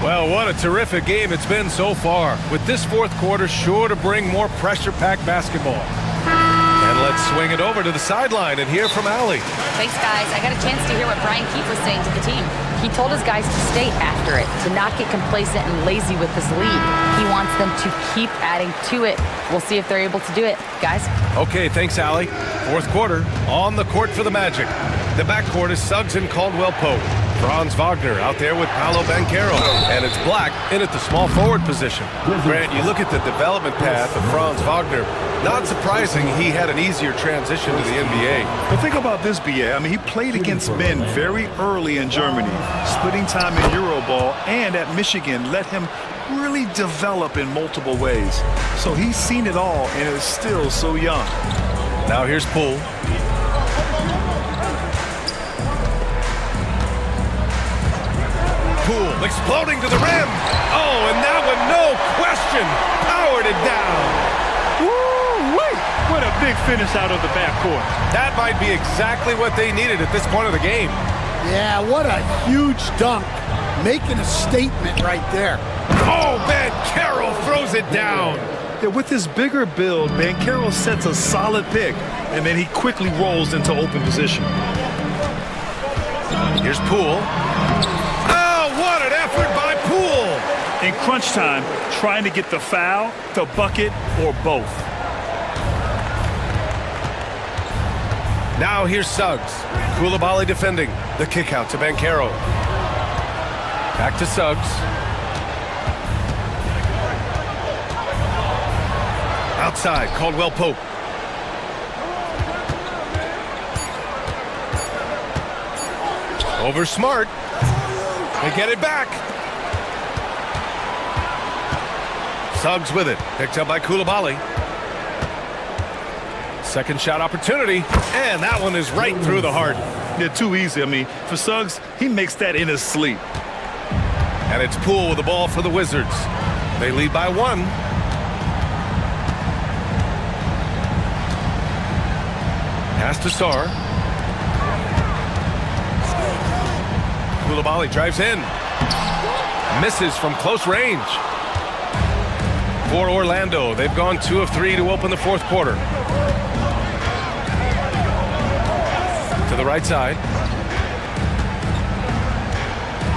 Well, what a terrific game it's been so far, with this fourth quarter sure to bring more pressure-packed basketball. And let's swing it over to the sideline and hear from Allie. Thanks, guys. I got a chance to hear what Brian Keefe was saying to the team. He told his guys to stay after it, to not get complacent and lazy with this lead. He wants them to keep adding to it. We'll see if they're able to do it. Guys? Okay, thanks, Allie. Fourth quarter, on the court for the Magic. The backcourt is Suggs and Caldwell-Pope. Franz Wagner out there with Paolo Banchero. And it's Black in at the small forward position. Grant, you look at the development path of Franz Wagner. Not surprising he had an easier transition to the NBA. But think about this, BA. I mean, he played against men very early in Germany, splitting time in Euroball, and at Michigan let him really develop in multiple ways. So he's seen it all and is still so young. Now here's Poole. Poole exploding to the rim. Oh, and that one, no question, powered it down. Woo-wee! What a big finish out of the backcourt. That might be exactly what they needed at this point of the game. Yeah, what a huge dunk. Making a statement right there. Oh, Banchero throws it down. Yeah, with his bigger build, Banchero sets a solid pick, and then he quickly rolls into open position. Here's Poole. What an effort by Poole! In crunch time, trying to get the foul, the bucket, or both. Now here's Suggs. Koulibaly defending. The kick out to Banchero. Back to Suggs. Outside, Caldwell-Pope. Over Smart. They get it back. Suggs with it. Picked up by Koulibaly. Second shot opportunity. And that one is right through the heart. Yeah, too easy. I mean, for Suggs, he makes that in his sleep. And it's Poole with the ball for the Wizards. They lead by one. Pass to Sarr. Koulibaly drives in. Misses from close range. For Orlando, they've gone 2 of 3 to open the fourth quarter. To the right side.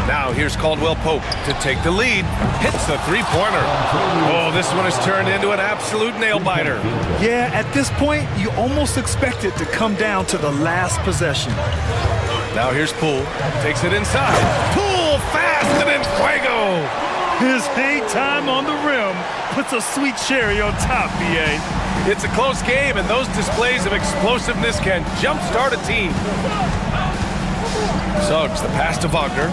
Now here's Caldwell-Pope to take the lead. Hits the three-pointer. Oh, this one has turned into an absolute nail-biter. Yeah, at this point, you almost expect it to come down to the last possession. Now here's Poole. Takes it inside. Poole fast and in fuego. His hang time on the rim puts a sweet cherry on top, BA. It's a close game, and those displays of explosiveness can jumpstart a team. Suggs, the pass to Wagner.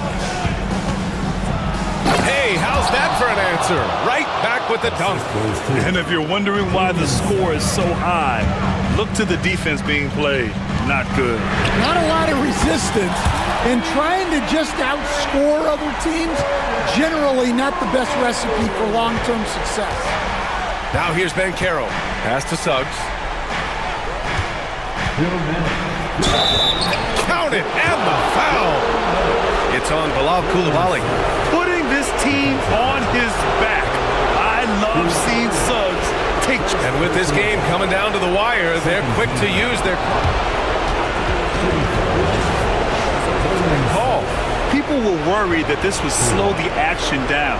Hey, how's that for an answer? Right back with the dunk. And if you're wondering why the score is so high, look to the defense being played. Not good. Not a lot of resistance, and trying to just outscore other teams, generally not the best recipe for long-term success. Now here's Banchero. Pass to Suggs. Count it, and the foul. It's on Bilal Koulibaly. Putting this team on his back. I love seeing Suggs take. And with this game coming down to the wire, they're quick to use their call. People were worried that this would slow the action down.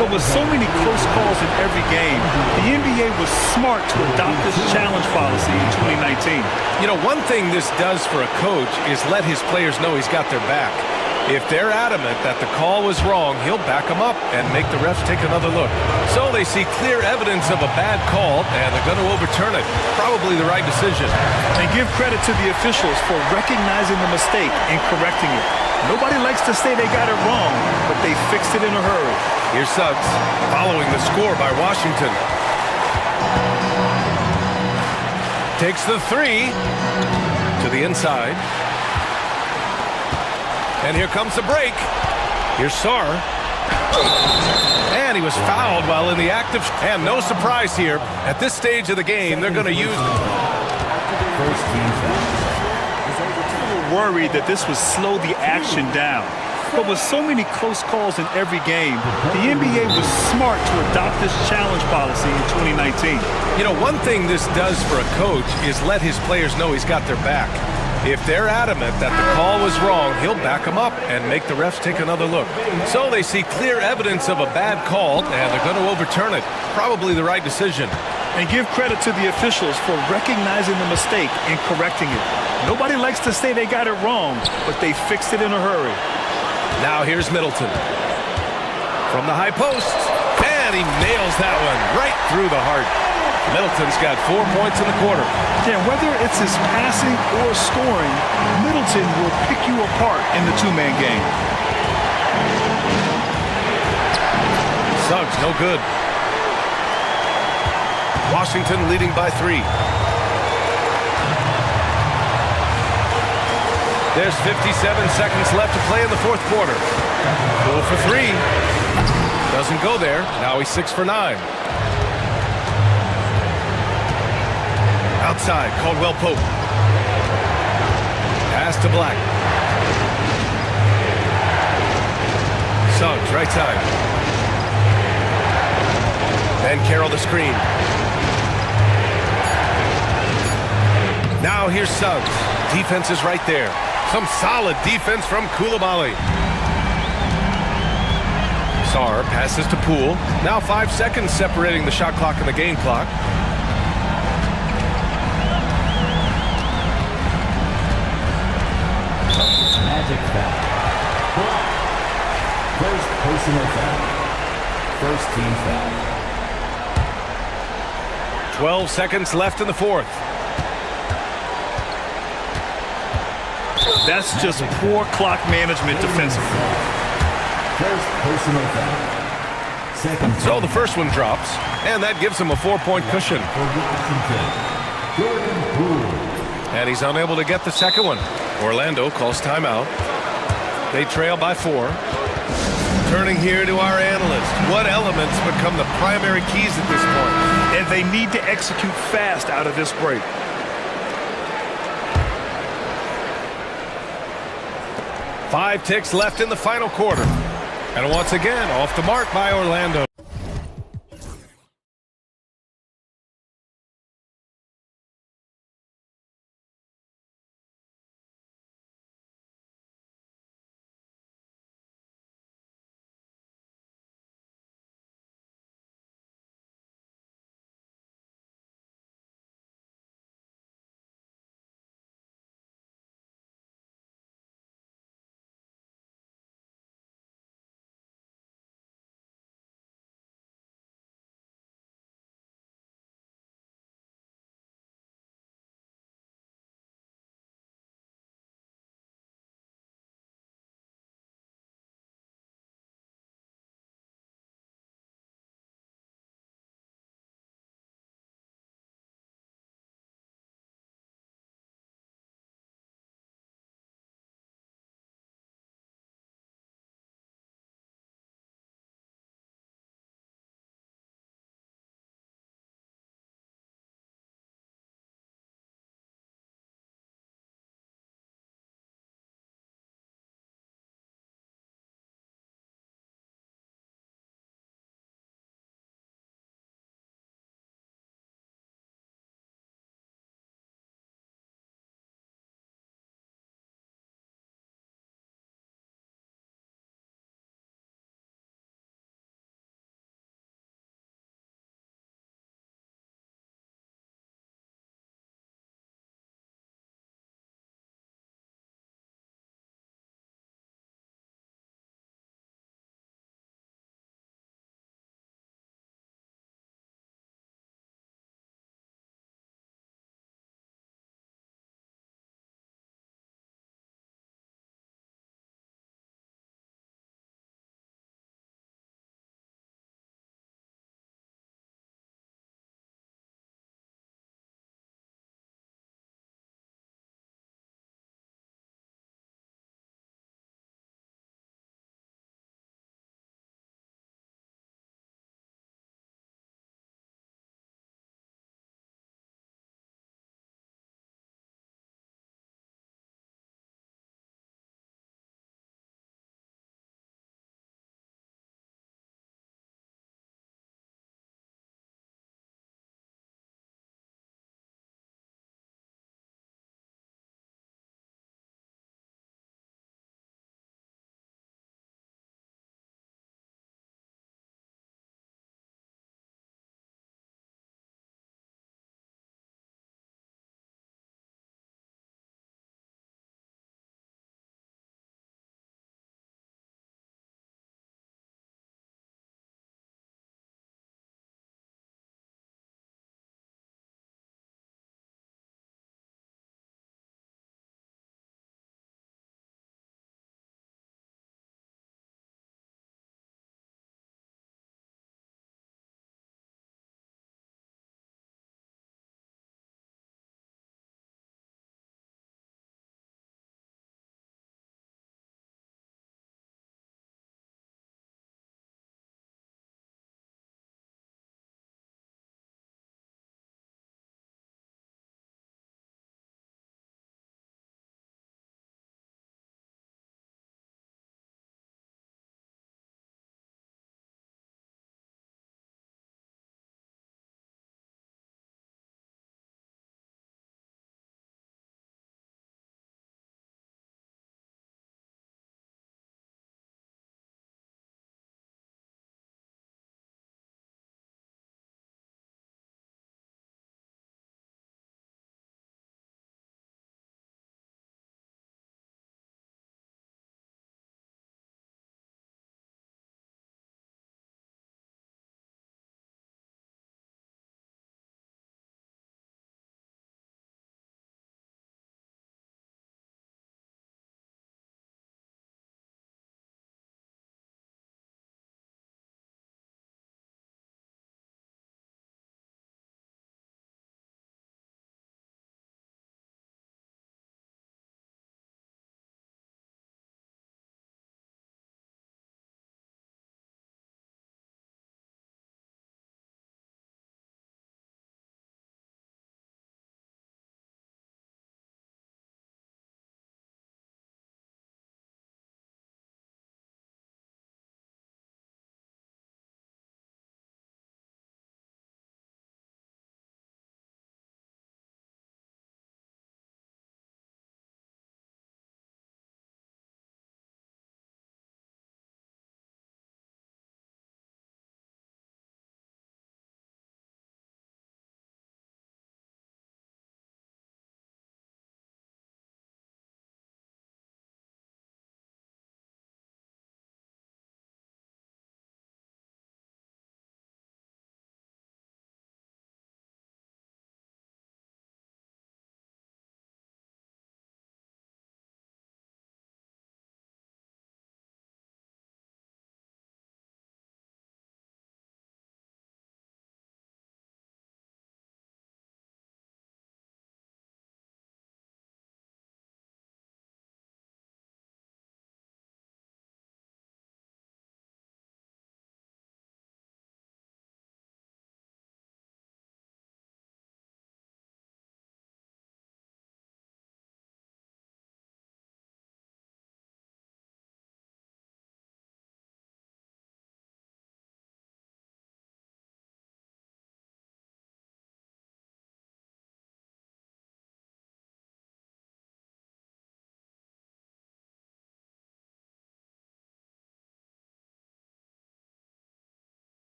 But with so many close calls in every game, the NBA was smart to adopt this challenge policy in 2019. You know, one thing this does for a coach is let his players know he's got their back. If they're adamant that the call was wrong, he'll back them up and make the refs take another look. So they see clear evidence of a bad call, and they're going to overturn it. Probably the right decision. And give credit to the officials for recognizing the mistake and correcting it. Nobody likes to say they got it wrong, but they fixed it in a hurry. Here's Suggs, following the score by Washington. Takes the three to the inside. And here comes the break. Here's Sarr. And he was fouled while in the act of... And no surprise here. At this stage of the game, they're going to use... People were worried that this would slow the action down. But with so many close calls in every game, the NBA was smart to adopt this challenge policy in 2019. You know, one thing this does for a coach is let his players know he's got their back. If they're adamant that the call was wrong, he'll back them up and make the refs take another look. So they see clear evidence of a bad call, and they're going to overturn it. Probably the right decision. And give credit to the officials for recognizing the mistake and correcting it. Nobody likes to say they got it wrong, but they fixed it in a hurry. Now here's Middleton. From the high post, and he nails that one right through the heart. Middleton's got 4 points in the quarter. Yeah, whether it's his passing or scoring, Middleton will pick you apart in the two-man game. Suggs, no good. Washington leading by 3. There's 57 seconds left to play in the fourth quarter. 0 for 3. Doesn't go there. Now he's 6 for 9. Outside, Caldwell Pope. Pass to Black. Suggs, right side. Then Carroll the screen. Now here's Suggs. Defense is right there. Some solid defense from Koulibaly. Sarr passes to Poole. Now 5 seconds separating the shot clock and the game clock. Magic foul. First personal foul. First team foul. 12 seconds left in the fourth. That's just poor clock management defensively. First personal foul. Second. So the first one drops, and that gives him a 4-point cushion. And he's unable to get the second one. Orlando calls timeout. They trail by 4. Turning here to our analyst. What elements become the primary keys at this point? And they need to execute fast out of this break. 5 ticks left in the final quarter. And once again, off the mark by Orlando.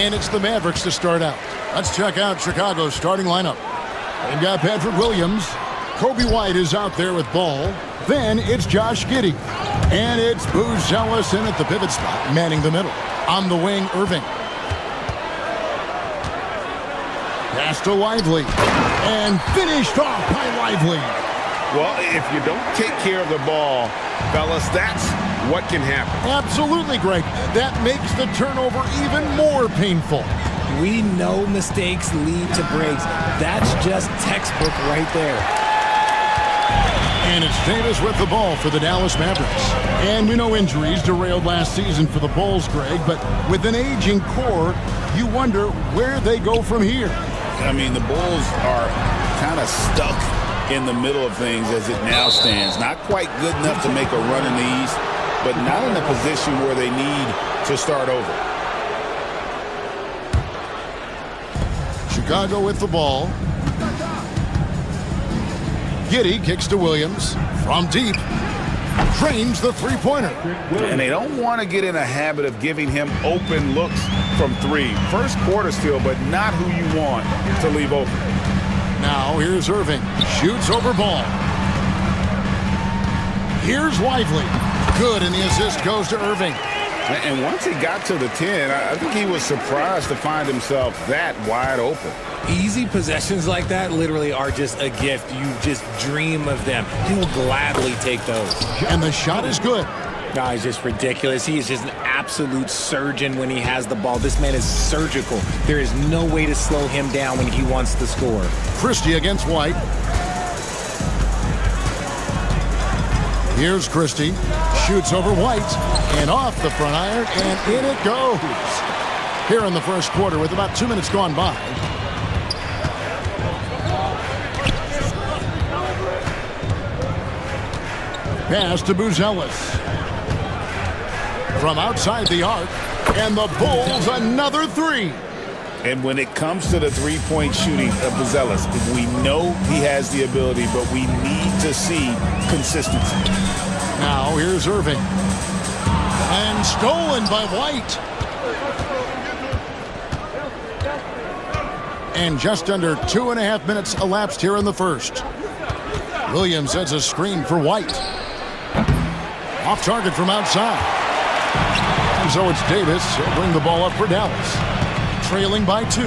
And it's the Mavericks to start out. Let's check out Chicago's starting lineup. They've got Patrick Williams. Kobe White is out there with ball. Then it's Josh Giddey. And it's Booz Ellis in at the pivot spot, manning the middle. On the wing, Irving. Pass to Lively. And finished off by Lively. Well, if you don't take care of the ball, fellas, that's what can happen. Absolutely, Greg. That makes the turnover even more painful. We know mistakes lead to breaks. That's just textbook right there. And it's Davis with the ball for the Dallas Mavericks. And we know injuries derailed last season for the Bulls, Greg, but with an aging core, you wonder where they go from here. I mean, the Bulls are kind of stuck in the middle of things as it now stands. Not quite good enough to make a run in the East, but not in a position where they need to start over. Chicago with the ball. Giddey kicks to Williams from deep. Drains the three-pointer. And they don't want to get in a habit of giving him open looks from three. First quarter still, but not who you want to leave open. Now here's Irving. Shoots over ball. Here's Lively. Good, and the assist goes to Irving. And once he got to the 10, I think he was surprised to find himself that wide open. Easy possessions like that literally are just a gift. You just dream of them. He will gladly take those. And the shot is good. No, he's just ridiculous. He is just an absolute surgeon when he has the ball. This man is surgical. There is no way to slow him down when he wants to score. Christie against White. Here's Christie. Shoots over White. And off the front iron. And in it goes. Here in the first quarter with about 2 minutes gone by. Pass to Booz Ellis. From outside the arc. And the Bulls another three. And when it comes to the three-point shooting of Booz Ellis, we know he has the ability, but we need to see consistency. Now here's Irving. And stolen by White. And just under 2.5 minutes elapsed here in the first. Williams sets a screen for White. Off target from outside. And so it's Davis. He'll bring the ball up for Dallas. Trailing by 2.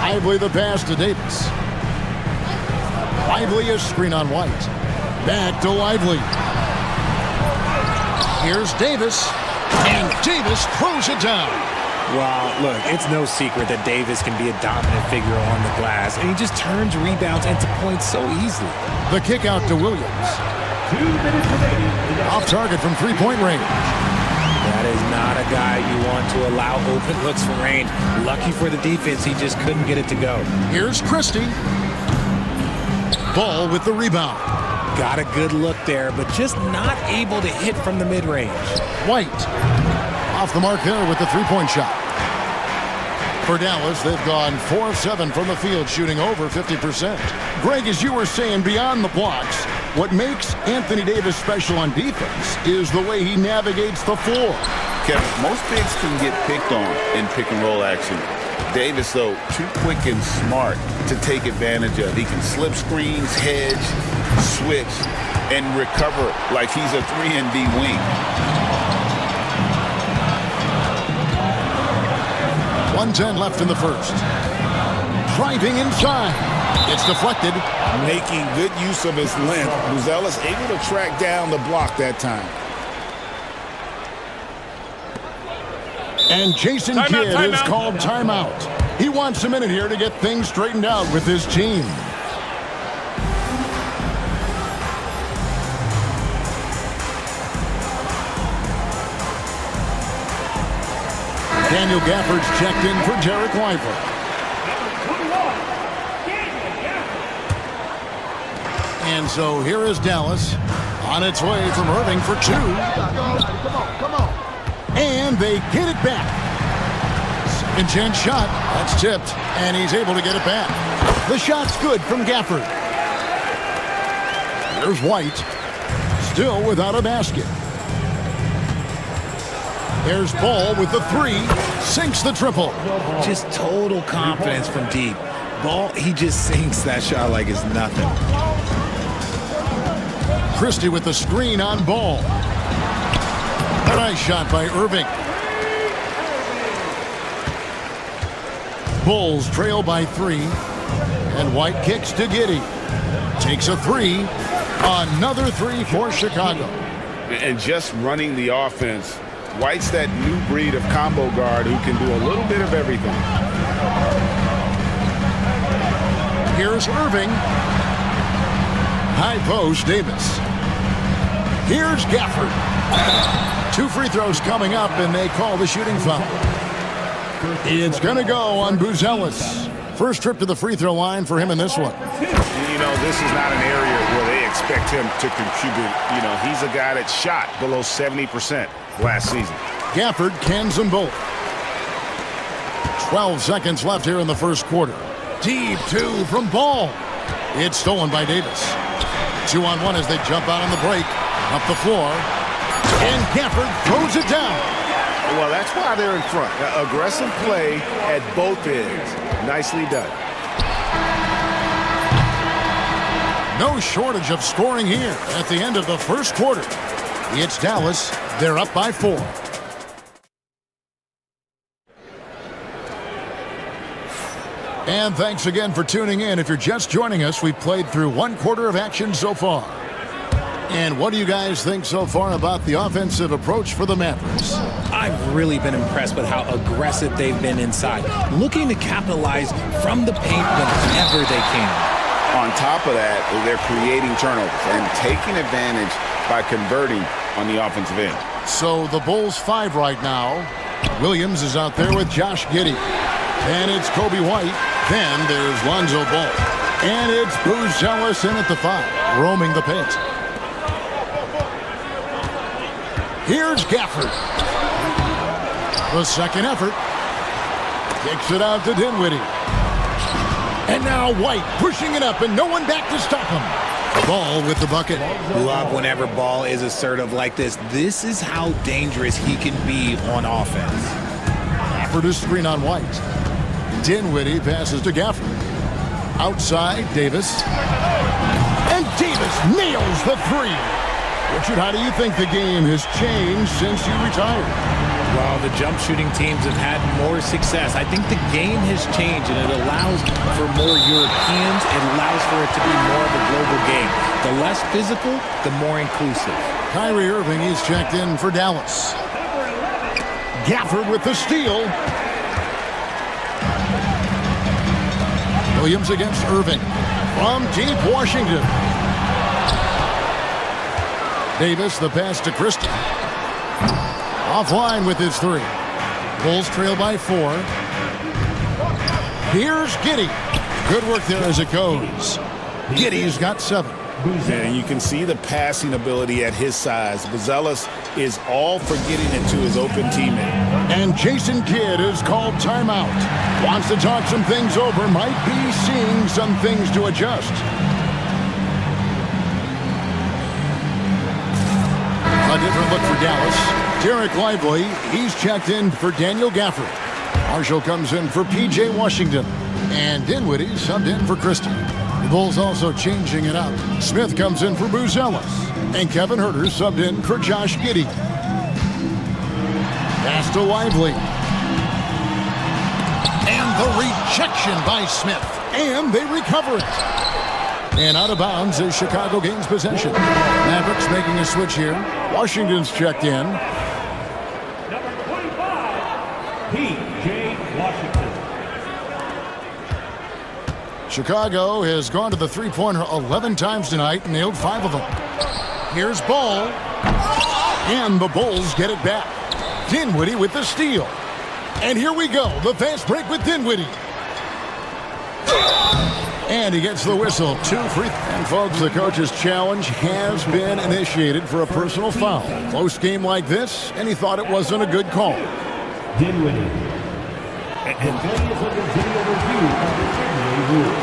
Lively the pass to Davis. Lively a screen on White. Back to Lively. Here's Davis. And Davis throws it down. Wow, look, it's no secret that Davis can be a dominant figure on the glass, and he just turns rebounds into points so easily. The kick out to Williams. 2 minutes remaining. Off target from three-point range. That is not a guy you want to allow open looks from range. Lucky for the defense, he just couldn't get it to go. Here's Christie. Ball with the rebound. Got a good look there, but just not able to hit from the mid-range. White. Off the mark there with the three-point shot. For Dallas, they've gone 4-7 from the field, shooting over 50%. Greg, as you were saying, beyond the blocks, what makes Anthony Davis special on defense is the way he navigates the floor. Kevin, most bigs can get picked on in pick-and-roll action. Davis, though, too quick and smart to take advantage of. He can slip screens, hedge, switch, and recover like he's a 3-and-D wing. 1:10 left in the first. Driving inside. It's deflected. Making good use of his length. Booz Ellis able to track down the block that time. And Jason Kidd is called timeout. He wants a minute here to get things straightened out with his team. Daniel Gafford's checked in for Derek Lively. And so here is Dallas on its way from Irving for 2. Come on. And they get it back. Second chance shot. That's tipped. And he's able to get it back. The shot's good from Gafford. Here's White. Still without a basket. There's Ball with the 3. sinks the triple. Just total confidence from deep. Ball, he just sinks that shot like it's nothing. Christie with the screen on Ball. A nice shot by Irving. Bulls trail by 3. And White kicks to Giddey. Takes a 3. Another 3 for Chicago. And just running the offense, White's that new breed of combo guard who can do a little bit of everything. Here's Irving. High post, Davis. Here's Gafford. 2 free throws coming up, and they call the shooting foul. It's going to go on Buzelis. First trip to the free throw line for him in this one. You know, this is not an area where they expect him to contribute. You know, he's a guy that shot below 70% last season. Gafford cans them both. 12 seconds left here in the first quarter. Deep 2 from Ball. It's stolen by Davis. 2-on-1 as they jump out on the break. Up the floor. And Gafford throws it down. Well, that's why they're in front. Aggressive play at both ends. Nicely done. No shortage of scoring here at the end of the first quarter. It's Dallas. They're up by 4. And thanks again for tuning in. If you're just joining us, we've played through 1 quarter of action so far. And what do you guys think so far about the offensive approach for the Mavericks? I've really been impressed with how aggressive they've been inside, looking to capitalize from the paint whenever they can. On top of that, they're creating turnovers and taking advantage by converting on the offensive end. So the Bulls 5 right now. Williams is out there with Josh Giddey. And it's Kobe White. Then there's Lonzo Ball. And it's Buzelis in at the 5, roaming the paint. Here's Gafford. The second effort. Kicks it out to Dinwiddie. And now White pushing it up and no one back to stop him. Ball with the bucket. Love whenever Ball is assertive like this. This is how dangerous he can be on offense. Gafford is screen on White. Dinwiddie passes to Gafford. Outside, Davis. And Davis nails the 3. Richard, how do you think the game has changed since you retired? Well, the jump shooting teams have had more success. I think the game has changed, and it allows for more Europeans. It allows for it to be more of a global game. The less physical, the more inclusive. Kyrie Irving is checked in for Dallas. Gafford with the steal. Williams against Irving. From deep Washington. Davis, the pass to Christie. Offline with his 3. Bulls trail by 4. Here's Giddey. Good work there as it goes. Giddey's got 7. And you can see the passing ability at his size. Buzelis is all for getting it to his open teammate. And Jason Kidd is called timeout. Wants to talk some things over. Might be seeing some things to adjust. A different look for Dallas. Derek Lively, he's checked in for Daniel Gafford. Marshall comes in for P.J. Washington. And Dinwiddie subbed in for Christie. The Bulls also changing it up. Smith comes in for Buzelis. And Kevin Huerter subbed in for Josh Giddey. Pass to Lively. And the rejection by Smith. And they recover it. And out of bounds as Chicago gains possession. Mavericks making a switch here. Washington's checked in. Number 25, P.J. Washington. Chicago has gone to the three-pointer 11 times tonight and nailed 5 of them. Here's Ball. And the Bulls get it back. Dinwiddie with the steal. And here we go. The fast break with Dinwiddie. And he gets the whistle. 2 free. And folks, the coach's challenge has been initiated for a personal foul. Close game like this, and he thought it wasn't a good call. Dinwiddie. The play is under video review of the NBA rules.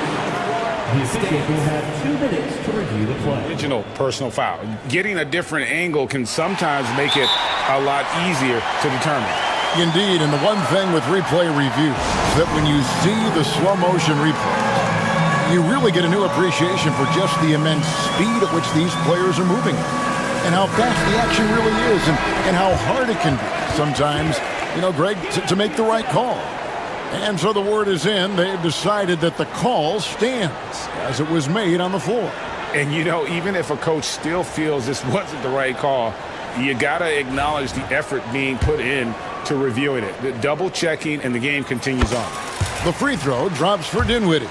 The officials will have 2 minutes to review the play. Original personal foul. Getting a different angle can sometimes make it a lot easier to determine. Indeed, and the one thing with replay review is that when you see the slow motion replays, you really get a new appreciation for just the immense speed at which these players are moving and how fast the action really is and how hard it can be sometimes, Greg, to make the right call. And so the word is in. They've decided that the call stands as it was made on the floor. And, even if a coach still feels this wasn't the right call, you got to acknowledge the effort being put in to reviewing it. The double checking, and the game continues on. The free throw drops for Dinwiddie.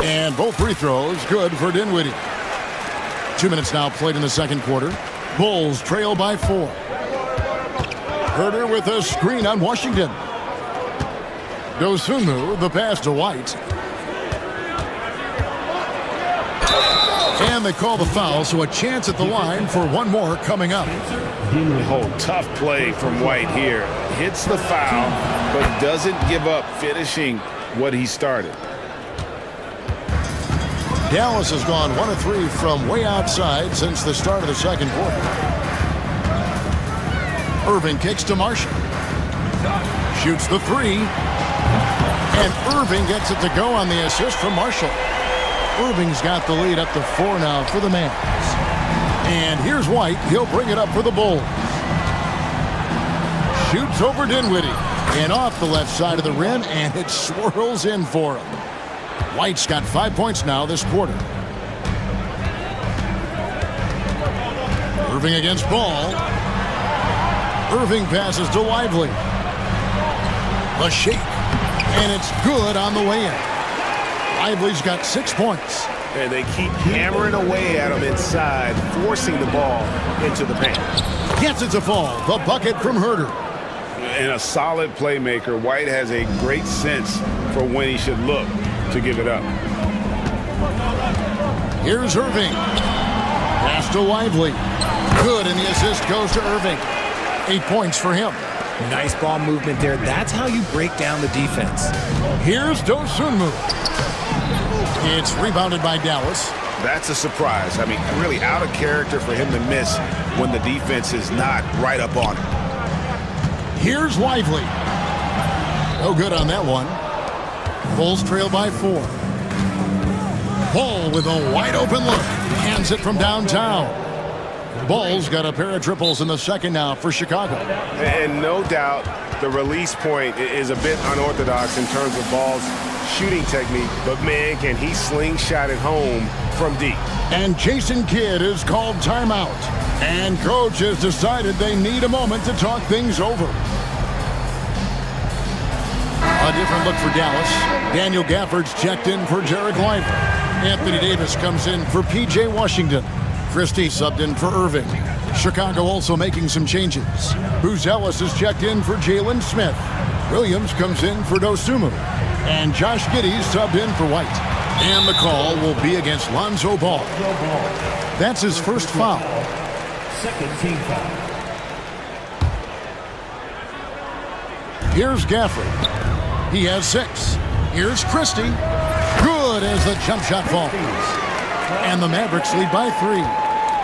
And both free throws good for Dinwiddie. 2 minutes now played in the second quarter. Bulls trail by 4. Herter with a screen on Washington. Dosunmu, the pass to White. And they call the foul, so a chance at the line for one more coming up. Oh, tough play from White here. Hits the foul, but doesn't give up finishing what he started. Dallas has gone 1 of 3 from way outside since the start of the second quarter. Irving kicks to Marshall. Shoots the 3. And Irving gets it to go on the assist from Marshall. Irving's got the lead up to 4 now for the Mavs. And here's White. He'll bring it up for the Bulls. Shoots over Dinwiddie. And off the left side of the rim, and it swirls in for him. White's got 5 points now this quarter. Irving against Ball. Irving passes to Lively. The shake. And it's good on the way in. Lively's got 6 points. And they keep hammering away at him inside, forcing the ball into the paint. Gets it to fall. The bucket from Herter. And a solid playmaker, White has a great sense for when he should look to give it up. Here's Irving. Pass to Lively. Good, and the assist goes to Irving. 8 points for him. Nice ball movement there. That's how you break down the defense. Here's Dosunmu. It's rebounded by Dallas. That's a surprise. I mean, really out of character for him to miss when the defense is not right up on him. Here's Lively. No good on that one. Bulls trail by 4. Ball with a wide open look. Hands it from downtown. Bulls got a pair of triples in the second now for Chicago. And no doubt the release point is a bit unorthodox in terms of Ball's shooting technique, but man, can he slingshot it home from deep. And Jason Kidd is called timeout. And coach has decided they need a moment to talk things over. A different look for Dallas. Daniel Gafford's checked in for Jarek Lively. Anthony Davis comes in for P.J. Washington. Christie subbed in for Irving. Chicago also making some changes. Buzelis is checked in for Jalen Smith. Williams comes in for Dosunmu. And Josh Giddey subbed in for White. And the call will be against Lonzo Ball. That's his first foul. Second team foul. Here's Gafford. He has 6. Here's Christie. Good as the jump shot falls. And the Mavericks lead by 3.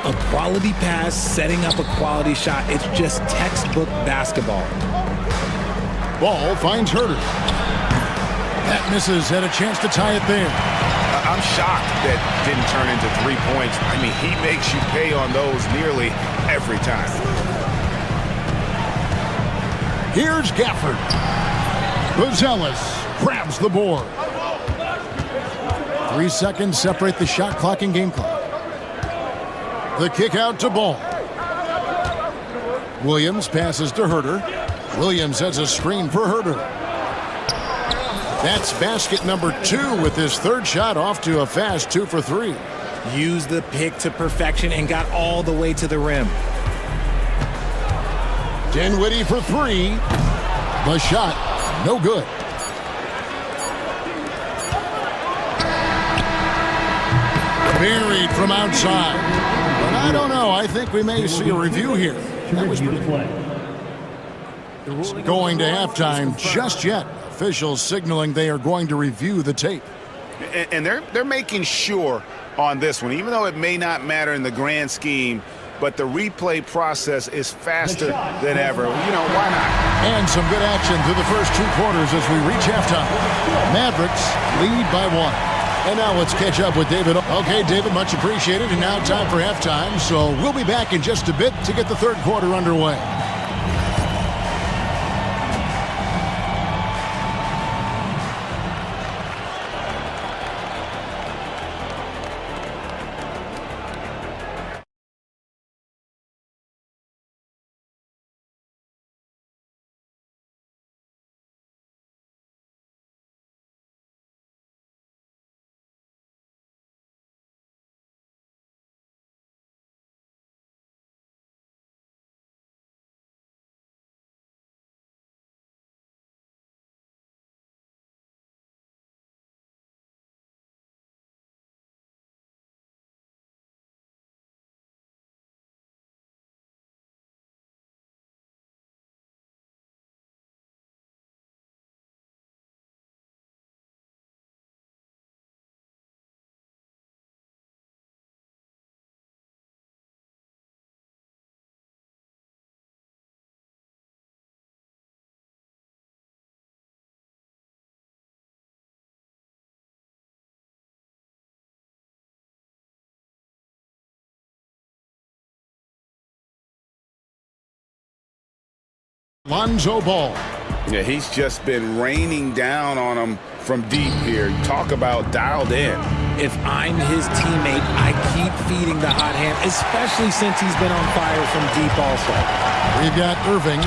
A quality pass setting up a quality shot. It's just textbook basketball. Ball finds Herter. That misses. Had a chance to tie it there. I'm shocked that didn't turn into 3 points. I mean, he makes you pay on those nearly every time. Here's Gafford. Buzelis grabs the board. 3 seconds separate the shot clock and game clock. The kick out to Ball. Williams passes to Herter. Williams has a screen for Herter. That's basket number 2 with his third shot off to a fast 2 for 3. Used the pick to perfection and got all the way to the rim. Dinwiddie for 3. The shot, no good. Buried from outside. But I don't know. I think we may see a review here. That was pretty good. Going to halftime just yet. Officials signaling they are going to review the tape. And they're making sure on this one, even though it may not matter in the grand scheme, but the replay process is faster than ever. You know, why not? And some good action through the first 2 quarters as we reach halftime. Mavericks lead by 1. And now let's catch up with David. Okay, David, much appreciated. And now time for halftime. So we'll be back in just a bit to get the third quarter underway. Lonzo Ball. Yeah, he's just been raining down on him from deep here. Talk about dialed in. If I'm his teammate, I keep feeding the hot hand, especially since he's been on fire from deep also. We've got Irving.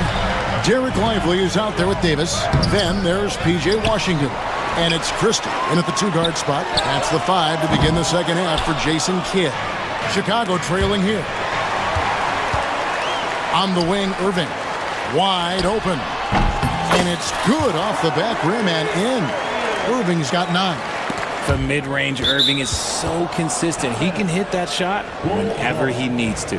Derek Lively is out there with Davis. Then there's P.J. Washington. And it's Christie in at the 2-guard spot. That's the 5 to begin the second half for Jason Kidd. Chicago trailing here. On the wing, Irving. Wide open. And it's good off the back rim and in. Irving's got 9. The mid-range Irving is so consistent. He can hit that shot whenever he needs to.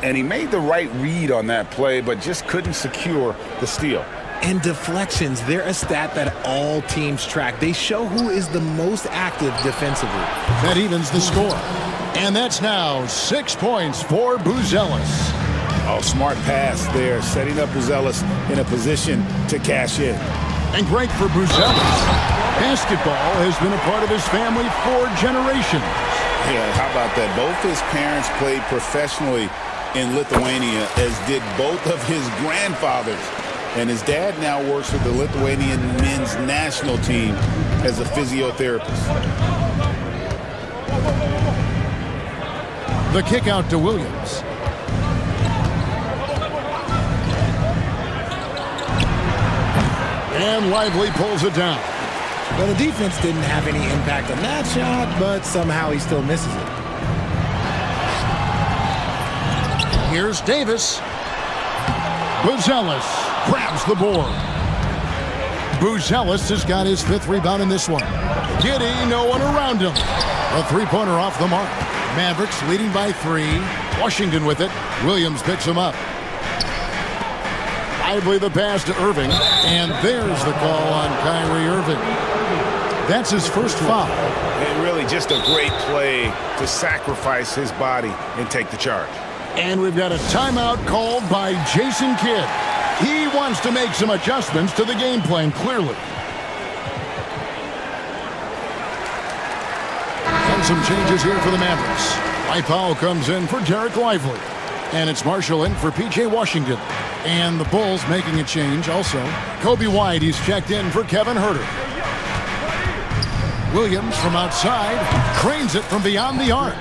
And he made the right read on that play, but just couldn't secure the steal. And deflections, they're a stat that all teams track. They show who is the most active defensively. That evens the score. And that's now 6 points for Buzelis. Oh, smart pass there, setting up Buzelis in a position to cash in. And great for Buzelis. Basketball has been a part of his family for generations. Yeah, how about that? Both his parents played professionally in Lithuania, as did both of his grandfathers. And his dad now works with the Lithuanian men's national team as a physiotherapist. The kick out to Williams. And Lively pulls it down. Well, the defense didn't have any impact on that shot, but somehow he still misses it. Here's Davis. Buzelis grabs the board. Buzelis has got his 5th rebound in this one. Giddy, no one around him. A 3-pointer off the mark. Mavericks leading by 3. Washington with it. Williams picks him up. Lively the pass to Irving. And there's the call on Kyrie Irving. That's his first foul. And really just a great play to sacrifice his body and take the charge. And we've got a timeout called by Jason Kidd. He wants to make some adjustments to the game plan, clearly. And some changes here for the Mavericks. Mike Powell comes in for Derek Lively. And it's Marshall in for P.J. Washington. And the Bulls making a change also. Kobe White, he's checked in for Kevin Huerter. Williams from outside cranes it from beyond the arc.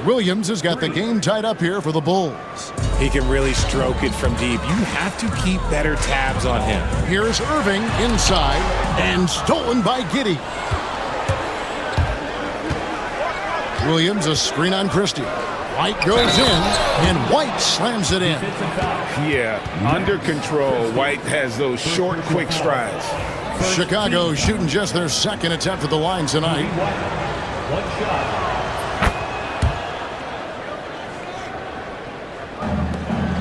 Williams has got the game tied up here for the Bulls. He can really stroke it from deep. You have to keep better tabs on him. Here's Irving inside and stolen by Giddy. Williams a screen on Christie. White goes in and White slams it in. Yeah, under control. White has those short, quick strides. Chicago shooting just their 2nd attempt at the line tonight.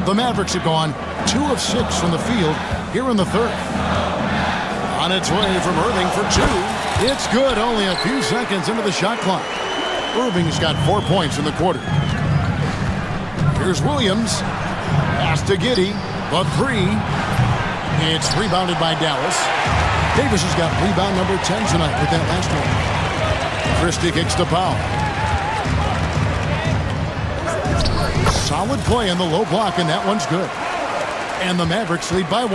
The Mavericks have gone 2 of 6 from the field here in the 3rd. On its way from Irving for 2. It's good, only a few seconds into the shot clock. Irving's got 4 points in the quarter. Here's Williams. Pass to Giddey. The three. It's rebounded by Dallas. Davis has got rebound number 10 tonight with that last one. Christie kicks to Powell. Solid play in the low block, and that one's good. And the Mavericks lead by 1.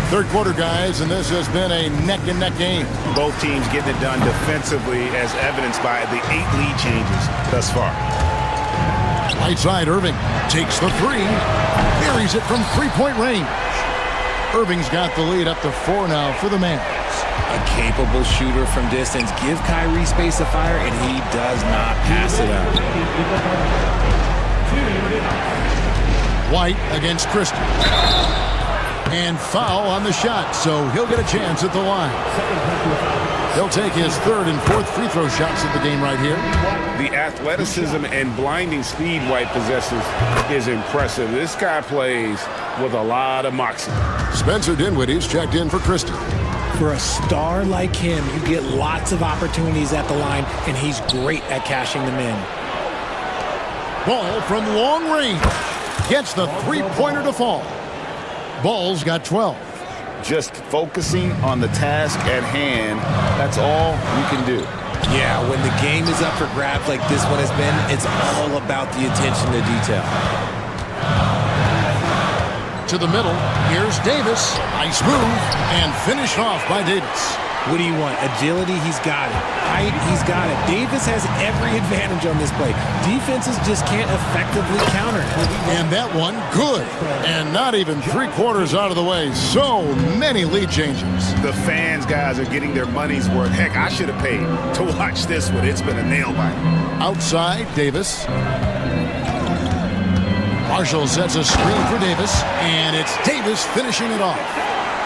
Third quarter, guys, and this has been a neck-and-neck game. Both teams getting it done defensively, as evidenced by the 8 lead changes thus far. Right side, Irving takes the three. Buries it from three-point range. Irving's got the lead up to 4 now for the Mavs. A capable shooter from distance. Give Kyrie space to fire, and he does not pass it up. White against Christie. And foul on the shot, so he'll get a chance at the line. He'll take his third and fourth free throw shots of the game right here. The athleticism and blinding speed White possesses is impressive. This guy plays with a lot of moxie. Spencer Dinwiddie's checked in for Christie. For a star like him, you get lots of opportunities at the line, and he's great at cashing them in. Ball from long range. Gets the three-pointer to fall. Ball's got 12. Just focusing on the task at hand, that's all you can do. Yeah, when the game is up for grabs like this one has been, it's all about the attention to detail. To the middle, here's Davis. Nice move, and finished off by Davis. What do you want? Agility, he's got it. Height, he's got it. Davis has every advantage on this play. Defenses just can't effectively counter it. And that one, good. And not even 3/4 out of the way. So many lead changes. The fans, guys, are getting their money's worth. Heck, I should have paid to watch this one. It's been a nail-biter. Outside, Davis. Marshall sets a screen for Davis, and it's Davis finishing it off.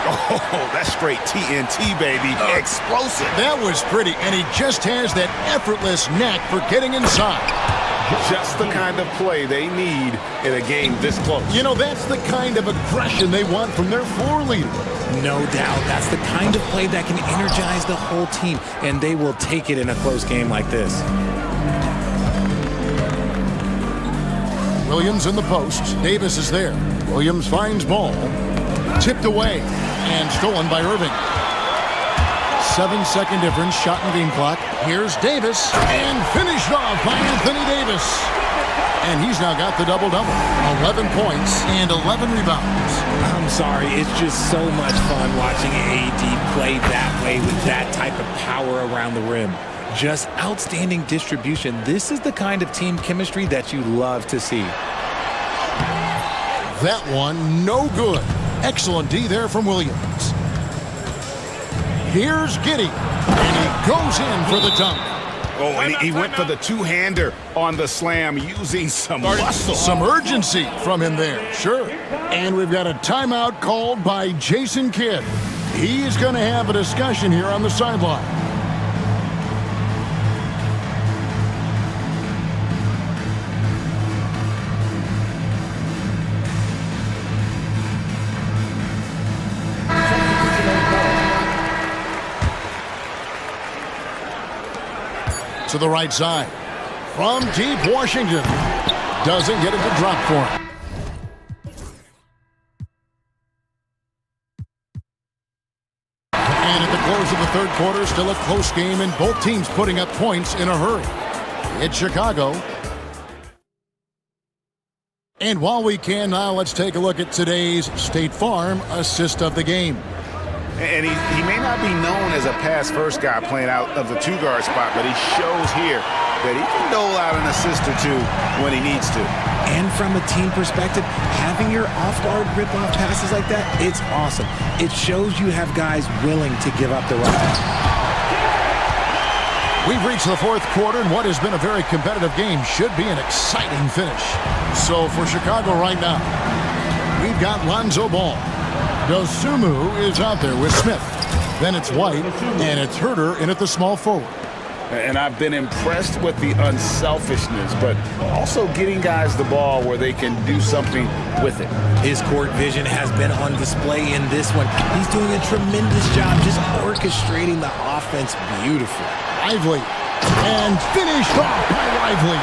Oh, that's straight TNT, baby. Explosive. That was pretty, and he just has that effortless knack for getting inside. Just the kind of play they need in a game this close. You know, that's the kind of aggression they want from their floor leader. No doubt. That's the kind of play that can energize the whole team, and they will take it in a close game like this. Williams in the post. Davis is there. Williams finds ball. Tipped away and stolen by Irving. 7-second difference, shot in game clock. Here's Davis, and finished off by Anthony Davis. And he's now got the double-double. 11 points and 11 rebounds. I'm sorry, it's just so much fun watching AD play that way with that type of power around the rim. Just outstanding distribution. This is the kind of team chemistry that you love to see. That one, no good. Excellent D there from Williams. Here's Giddey, and he goes in for the dunk. Oh, and he went for the two-hander on the slam using some muscle. Some urgency from him there, sure. And we've got a timeout called by Jason Kidd. He's going to have a discussion here on the sideline. To the right side. From deep Washington. Doesn't get it to drop for him. And at the close of the third quarter, still a close game, and both teams putting up points in a hurry. It's Chicago. And while we can now, let's take a look at today's State Farm assist of the game. And he may not be known as a pass-first guy playing out of the two-guard spot, but he shows here that he can dole out an assist or two when he needs to. And from a team perspective, having your off-guard rip-off passes like that, it's awesome. It shows you have guys willing to give up the rock. We've reached the fourth quarter, and what has been a very competitive game should be an exciting finish. So for Chicago right now, we've got Lonzo Ball. Dosumu is out there with Smith. Then it's White, and it's Herter in at the small forward. And I've been impressed with the unselfishness, but also getting guys the ball where they can do something with it. His court vision has been on display in this one. He's doing a tremendous job just orchestrating the offense beautifully. Lively, and finished off by Lively.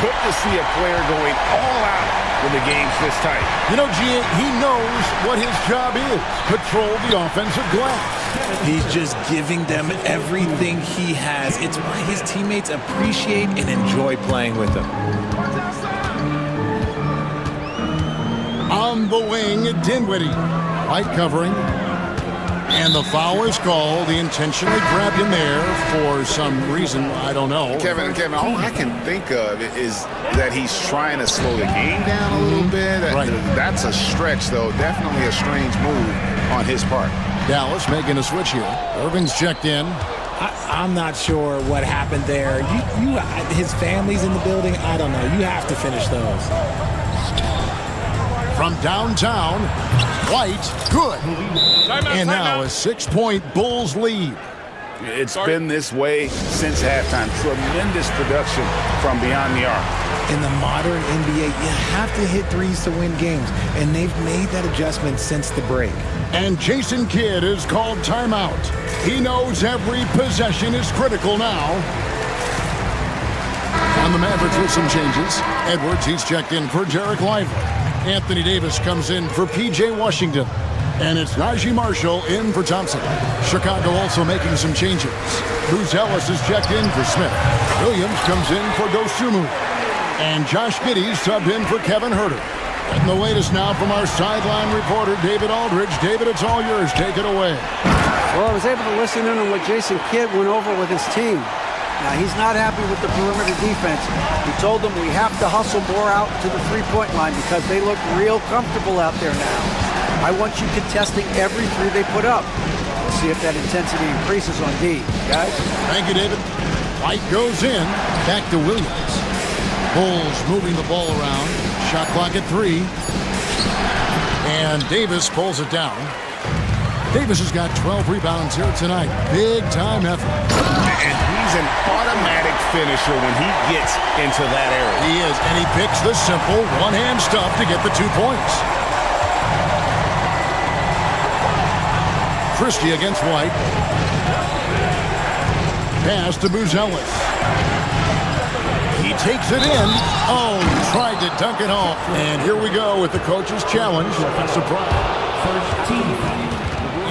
Good to see a player going all out when the game's this tight. You know, G.A., he knows what his job is. Control the offensive glass. He's just giving them everything he has. It's why his teammates appreciate and enjoy playing with him. On the wing, Dinwiddie. White covering. And the foul is called. He intentionally grabbed him there for some reason. I don't know. Kevin, all I can think of is that he's trying to slow the game down a little bit. Right. That's a stretch, though. Definitely a strange move on his part. Dallas making a switch here. Irving's checked in. I'm not sure what happened there. His family's in the building. I don't know. You have to finish those. From downtown, White, good. And now a 6-point Bulls lead. It's been this way since halftime. Tremendous production from beyond the arc. In the modern NBA, you have to hit threes to win games, and they've made that adjustment since the break. And Jason Kidd is called timeout. He knows every possession is critical now. On the Mavericks with some changes. Edwards, he's checked in for Jarek Lively. Anthony Davis comes in for P.J. Washington. And it's Najee Marshall in for Thompson. Chicago also making some changes. Bruce Ellis is checked in for Smith. Williams comes in for Dosunmu. And Josh Giddey's subbed in for Kevin Huerter. And the latest now from our sideline reporter, David Aldridge. David, it's all yours. Take it away. Well, I was able to listen in on what Jason Kidd went over with his team. Now, he's not happy with the perimeter defense. He told them we have to hustle more out to the three-point line because they look real comfortable out there now. I want you contesting every three they put up. Let's see if that intensity increases on D, guys. Thank you, David. White goes in. Back to Williams. Bulls moving the ball around. Shot clock at 3. And Davis pulls it down. Davis has got 12 rebounds here tonight. Big time effort. And he's an automatic finisher when he gets into that area. He is, and he picks the simple one-hand stuff to get the 2 points. Christie against White. Pass to Buzelis. He takes it in. Oh, tried to dunk it home. And here we go with the coach's challenge. Surprise. First team.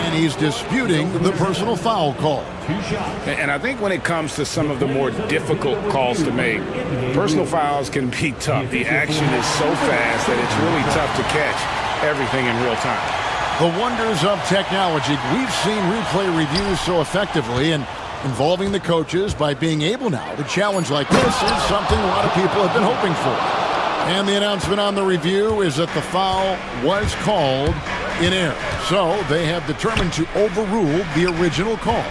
And he's disputing the personal foul call. And I think when it comes to some of the more difficult calls to make, personal fouls can be tough. The action is so fast that it's really tough to catch everything in real time. The wonders of technology. We've seen replay reviews so effectively, and involving the coaches by being able now to challenge like this is something a lot of people have been hoping for. And the announcement on the review is that the foul was called in error. So they have determined to overrule the original call.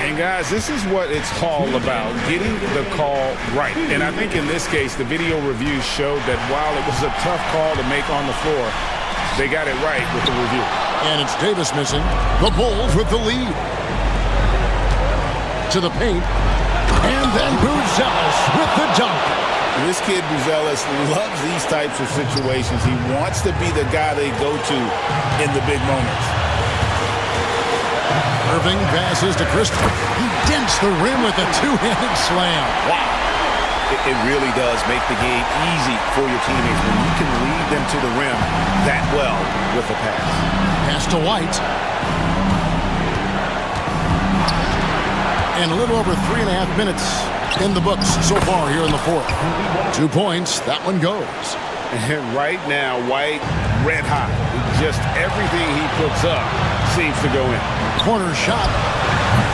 And guys, this is what it's all about, getting the call right. And I think in this case, the video review showed that while it was a tough call to make on the floor, they got it right with the review. And it's Davis missing. The Bulls with the lead. To the paint. And then Buzelis with the dunk. This kid, Buzelis, loves these types of situations. He wants to be the guy they go to in the big moments. Irving passes to Christie. He dents the rim with a two-handed slam. Wow. It really does make the game easy for your teammates when you can lead them to the rim that well with a pass. Pass to White. And a little over 3.5 minutes in the books so far here in the fourth. 2 points. That one goes. And right now, White red hot. Just everything he puts up seems to go in. Corner shot.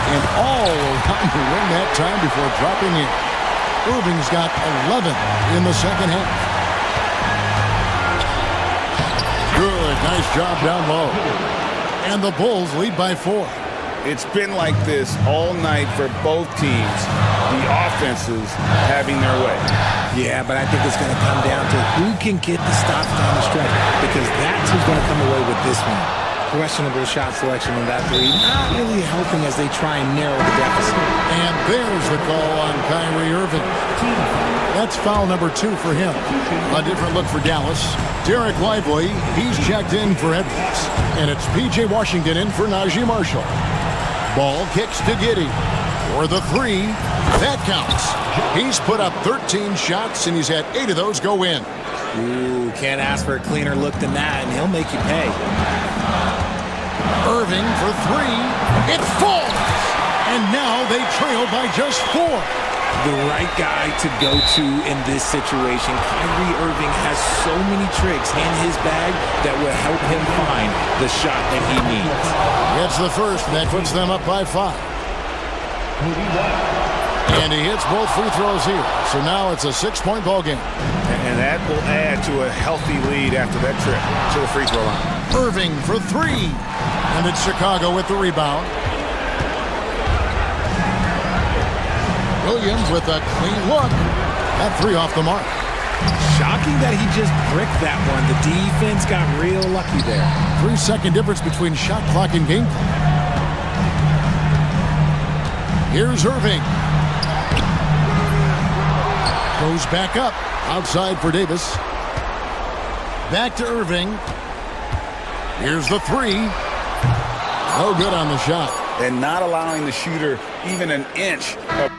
And all around the rim that time before dropping in. Irving's got 11 in the second half. Good. Nice job down low. And the Bulls lead by 4. It's been like this all night for both teams. The offenses having their way. Yeah, but I think it's going to come down to who can get the stops down the stretch, because that's who's going to come away with this one. Questionable shot selection on that three. Not really helping as they try and narrow the deficit. And there's the call on Kyrie Irving. That's foul number 2 for him. A different look for Dallas. Derek Lively, he's checked in for Edwards. And it's P.J. Washington in for Najee Marshall. Ball kicks to Giddey. For the three, that counts. He's put up 13 shots, and he's had 8 of those go in. Ooh, can't ask for a cleaner look than that, and he'll make you pay. Irving for three. It falls! And now they trail by just 4. The right guy to go to in this situation. Kyrie Irving has so many tricks in his bag that will help him find the shot that he needs. Gets the first, and that puts them up by 5. And he hits both free throws here. So now it's a 6-point ball game. And that will add to a healthy lead after that trip to the free throw line. Irving for 3. And it's Chicago with the rebound. Williams with a clean look. That 3 off the mark. Shocking that he just bricked that one. The defense got real lucky there. 3-second difference between shot clock and game clock. Here's Irving. Goes back up. Outside for Davis. Back to Irving. Here's the 3. No good on the shot. And not allowing the shooter even an inch of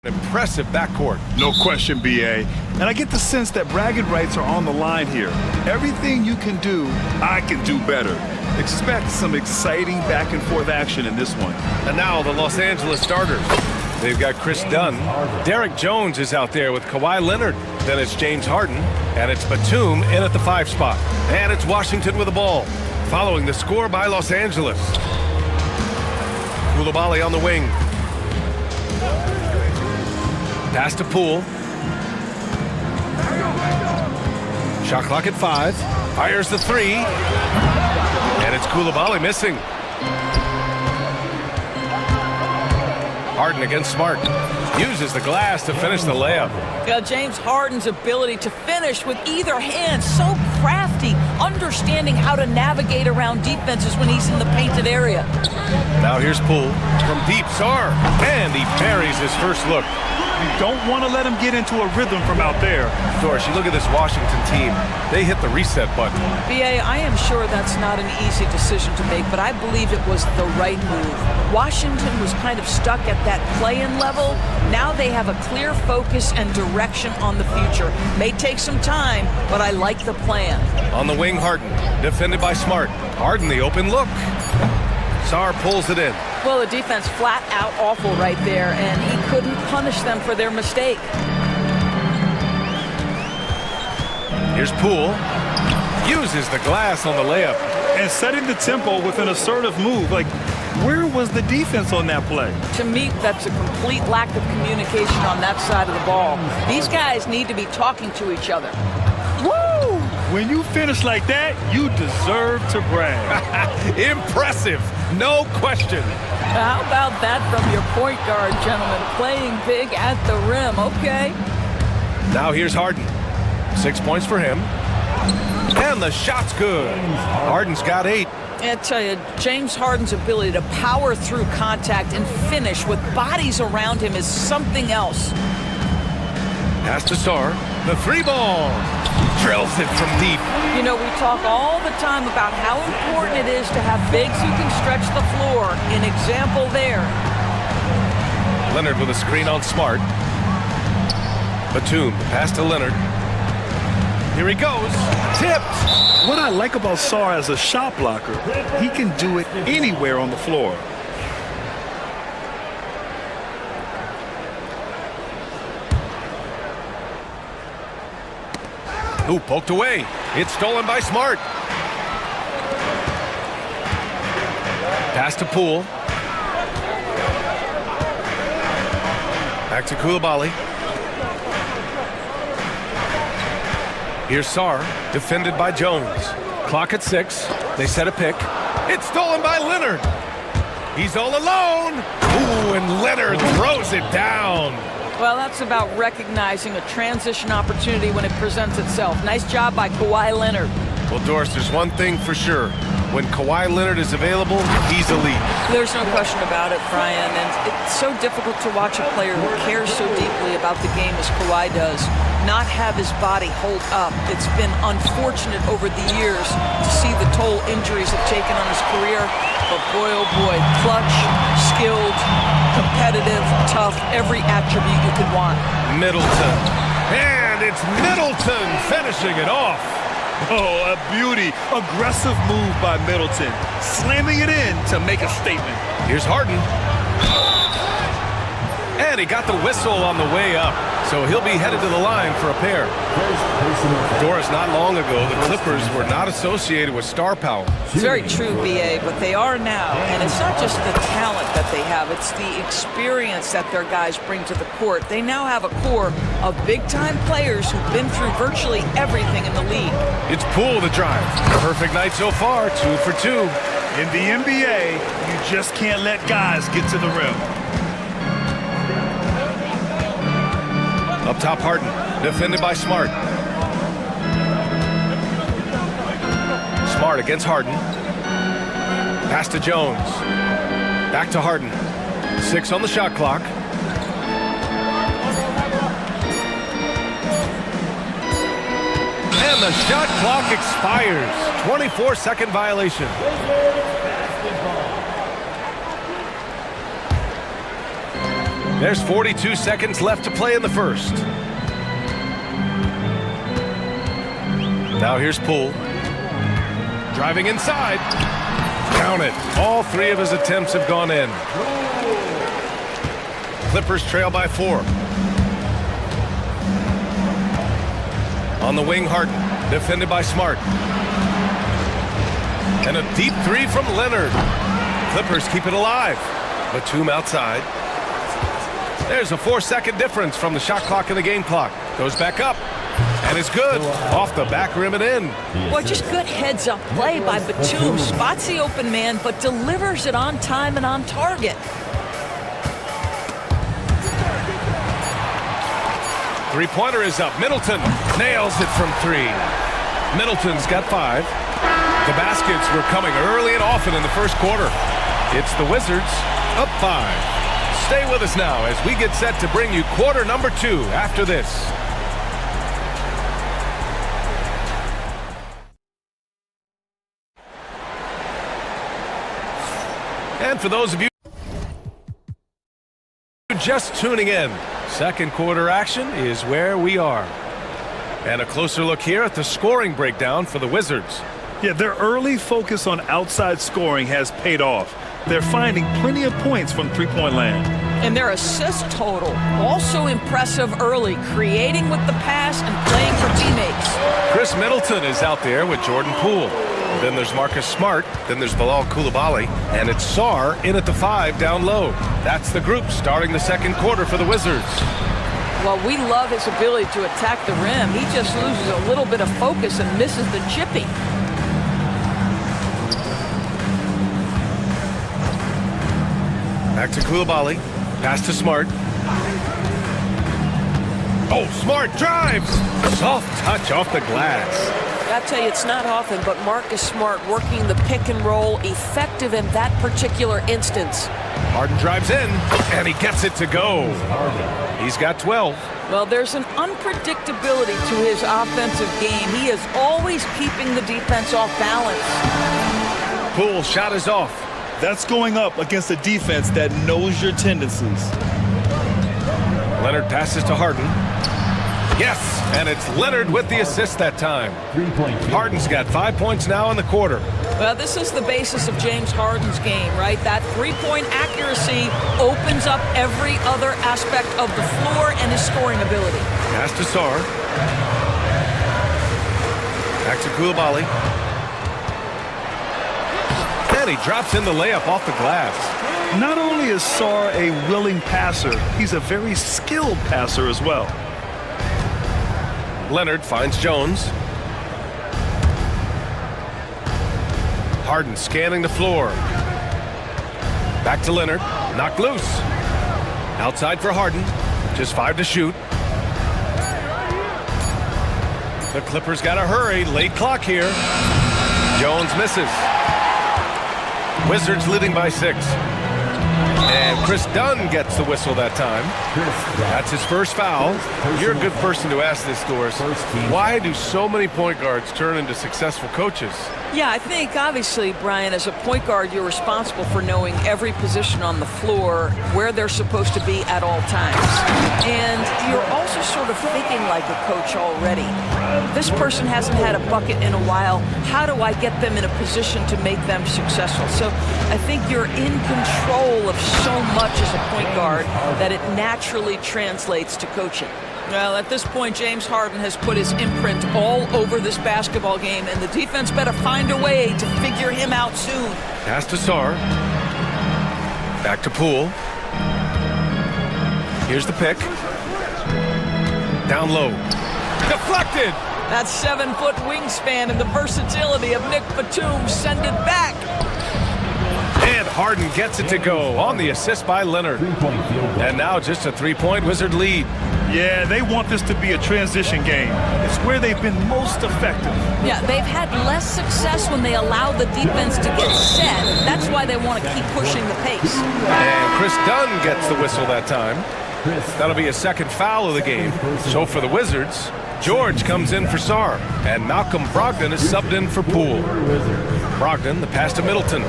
Impressive backcourt. No question, BA. And I get the sense that bragging rights are on the line here. Everything you can do, I can do better. Expect some exciting back and forth action in this one. And now the Los Angeles starters. They've got Chris Dunn. Derek Jones is out there with Kawhi Leonard. Then it's James Harden. And it's Batum in at the 5 spot. And it's Washington with the ball. Following the score by Los Angeles. Koulibaly on the wing. Pass to Poole. Shot clock at 5. Fires the 3. And it's Koulibaly missing. Harden against Smart. Uses the glass to finish the layup. James Harden's ability to finish with either hand, so crafty, understanding how to navigate around defenses when he's in the painted area. Now here's Poole from deep. Sarr. And he buries his first look. You don't want to let him get into a rhythm from out there. Doris, you look at this Washington team. They hit the reset button. BA, I am sure that's not an easy decision to make, but I believe it was the right move. Washington was kind of stuck at that play-in level. Now they have a clear focus and direction on the future. May take some time, but I like the plan. On the wing, Harden. Defended by Smart. Harden, the open look. Sarr pulls it in. Well, the defense flat out awful right there, and he couldn't punish them for their mistake. Here's Poole. Uses the glass on the layup. And setting the tempo with an assertive move. Like, where was the defense on that play? To me, that's a complete lack of communication on that side of the ball. These guys need to be talking to each other. Woo! When you finish like that, you deserve to brag. Impressive. No question. How about that from your point guard, gentlemen? Playing big at the rim, okay. Now here's Harden. 6 points for him. And the shot's good. Harden's got 8. I tell you, James Harden's ability to power through contact and finish with bodies around him is something else. Pass to Sarr. The 3-ball. Drills it from deep. You know, we talk all the time about how important it is to have bigs who can stretch the floor. An example there. Leonard with a screen on Smart. Batum, pass to Leonard. Here he goes. Tipped. What I like about Sarr as a shot blocker, he can do it anywhere on the floor. Ooh, poked away. It's stolen by Smart. Pass to Poole. Back to Koulibaly. Here's Sarr, defended by Jones. Clock at 6. They set a pick. It's stolen by Leonard. He's all alone. Ooh, and Leonard throws it down. Well, that's about recognizing a transition opportunity when it presents itself. Nice job by Kawhi Leonard. Well, Doris, there's one thing for sure. When Kawhi Leonard is available, he's elite. There's no question about it, Brian. And it's so difficult to watch a player who cares so deeply about the game as Kawhi does not have his body hold up. It's been unfortunate over the years to see the toll injuries have taken on his career. But boy, oh boy, clutch, skilled, competitive, tough, every attribute you could want. Middleton. And it's Middleton finishing it off. Oh, a beauty. Aggressive move by Middleton. Slamming it in to make a statement. Here's Harden. And he got the whistle on the way up. So he'll be headed to the line for a pair. Doris, not long ago, the Clippers were not associated with star power. It's very true, BA, but they are now. And it's not just the talent that they have, it's the experience that their guys bring to the court. They now have a core of big-time players who've been through virtually everything in the league. It's Poole the drive. Perfect night so far, 2 for 2. In the NBA, you just can't let guys get to the rim. Up top, Harden, defended by Smart. Smart against Harden. Pass to Jones. Back to Harden. 6 on the shot clock. And the shot clock expires. 24-second violation. There's 42 seconds left to play in the first. Now here's Poole. Driving inside. Count it. All 3 of his attempts have gone in. Clippers trail by 4. On the wing, Harden. Defended by Smart. And a deep 3 from Leonard. Clippers keep it alive. Batum outside. There's a 4-second difference from the shot clock and the game clock. Goes back up. And it's good. Off the back rim and in. Well, just good heads-up play by Batum. Spots the open man, but delivers it on time and on target. Three-pointer is up. Middleton nails it from 3. Middleton's got 5. The baskets were coming early and often in the first quarter. It's the Wizards up 5. Stay with us now as we get set to bring you quarter number 2 after this. And for those of you just tuning in, second quarter action is where we are. And a closer look here at the scoring breakdown for the Wizards. Yeah, their early focus on outside scoring has paid off. They're finding plenty of points from three-point land. And their assist total, also impressive early, creating with the pass and playing for teammates. Chris Middleton is out there with Jordan Poole. Then there's Marcus Smart. Then there's Bilal Coulibaly. And it's Sarr in at the 5 down low. That's the group starting the second quarter for the Wizards. Well, we love his ability to attack the rim. He just loses a little bit of focus and misses the chippy. Back to Coulibaly. Pass to Smart. Oh, Smart drives! Soft touch off the glass. I tell you, it's not often, but Marcus Smart working the pick and roll, effective in that particular instance. Harden drives in, and he gets it to go. He's got 12. Well, there's an unpredictability to his offensive game. He is always keeping the defense off balance. Poole shot is off. That's going up against a defense that knows your tendencies. Leonard passes to Harden. Yes, and it's Leonard with the assist that time. Harden's got 5 points now in the quarter. Well, this is the basis of James Harden's game, right? That three-point accuracy opens up every other aspect of the floor and his scoring ability. Pass to Sarr. Back to Coulibaly. And he drops in the layup off the glass. Not only is Sarr a willing passer, he's a very skilled passer as well. Leonard finds Jones. Harden scanning the floor. Back to Leonard. Knocked loose. Outside for Harden. Just 5 to shoot. The Clippers got to hurry. Late clock here. Jones misses. Wizards leading by 6. And Chris Dunn gets the whistle that time. That's his first foul. You're a good person to ask this, Doris. Why do so many point guards turn into successful coaches? Yeah, I think obviously, Brian, as a point guard, you're responsible for knowing every position on the floor, where they're supposed to be at all times. And you're also sort of thinking like a coach already. This person hasn't had a bucket in a while. How do I get them in a position to make them successful? So I think you're in control of so much as a point guard that it naturally translates to coaching. Well, at this point, James Harden has put his imprint all over this basketball game, and the defense better find a way to figure him out soon. Pass to Sarr. Back to Poole. Here's the pick. Down low. Deflected! That 7-foot wingspan and the versatility of Nick Batum send it back. And Harden gets it to go on the assist by Leonard. And now just a 3-point Wizard lead. Yeah, they want this to be a transition game. It's where they've been most effective. Yeah, they've had less success when they allow the defense to get set. That's why they want to keep pushing the pace. And Chris Dunn gets the whistle that time. That'll be a second foul of the game. So for the Wizards, George comes in for Sarr. And Malcolm Brogdon is subbed in for Poole. Brogdon, the pass to Middleton.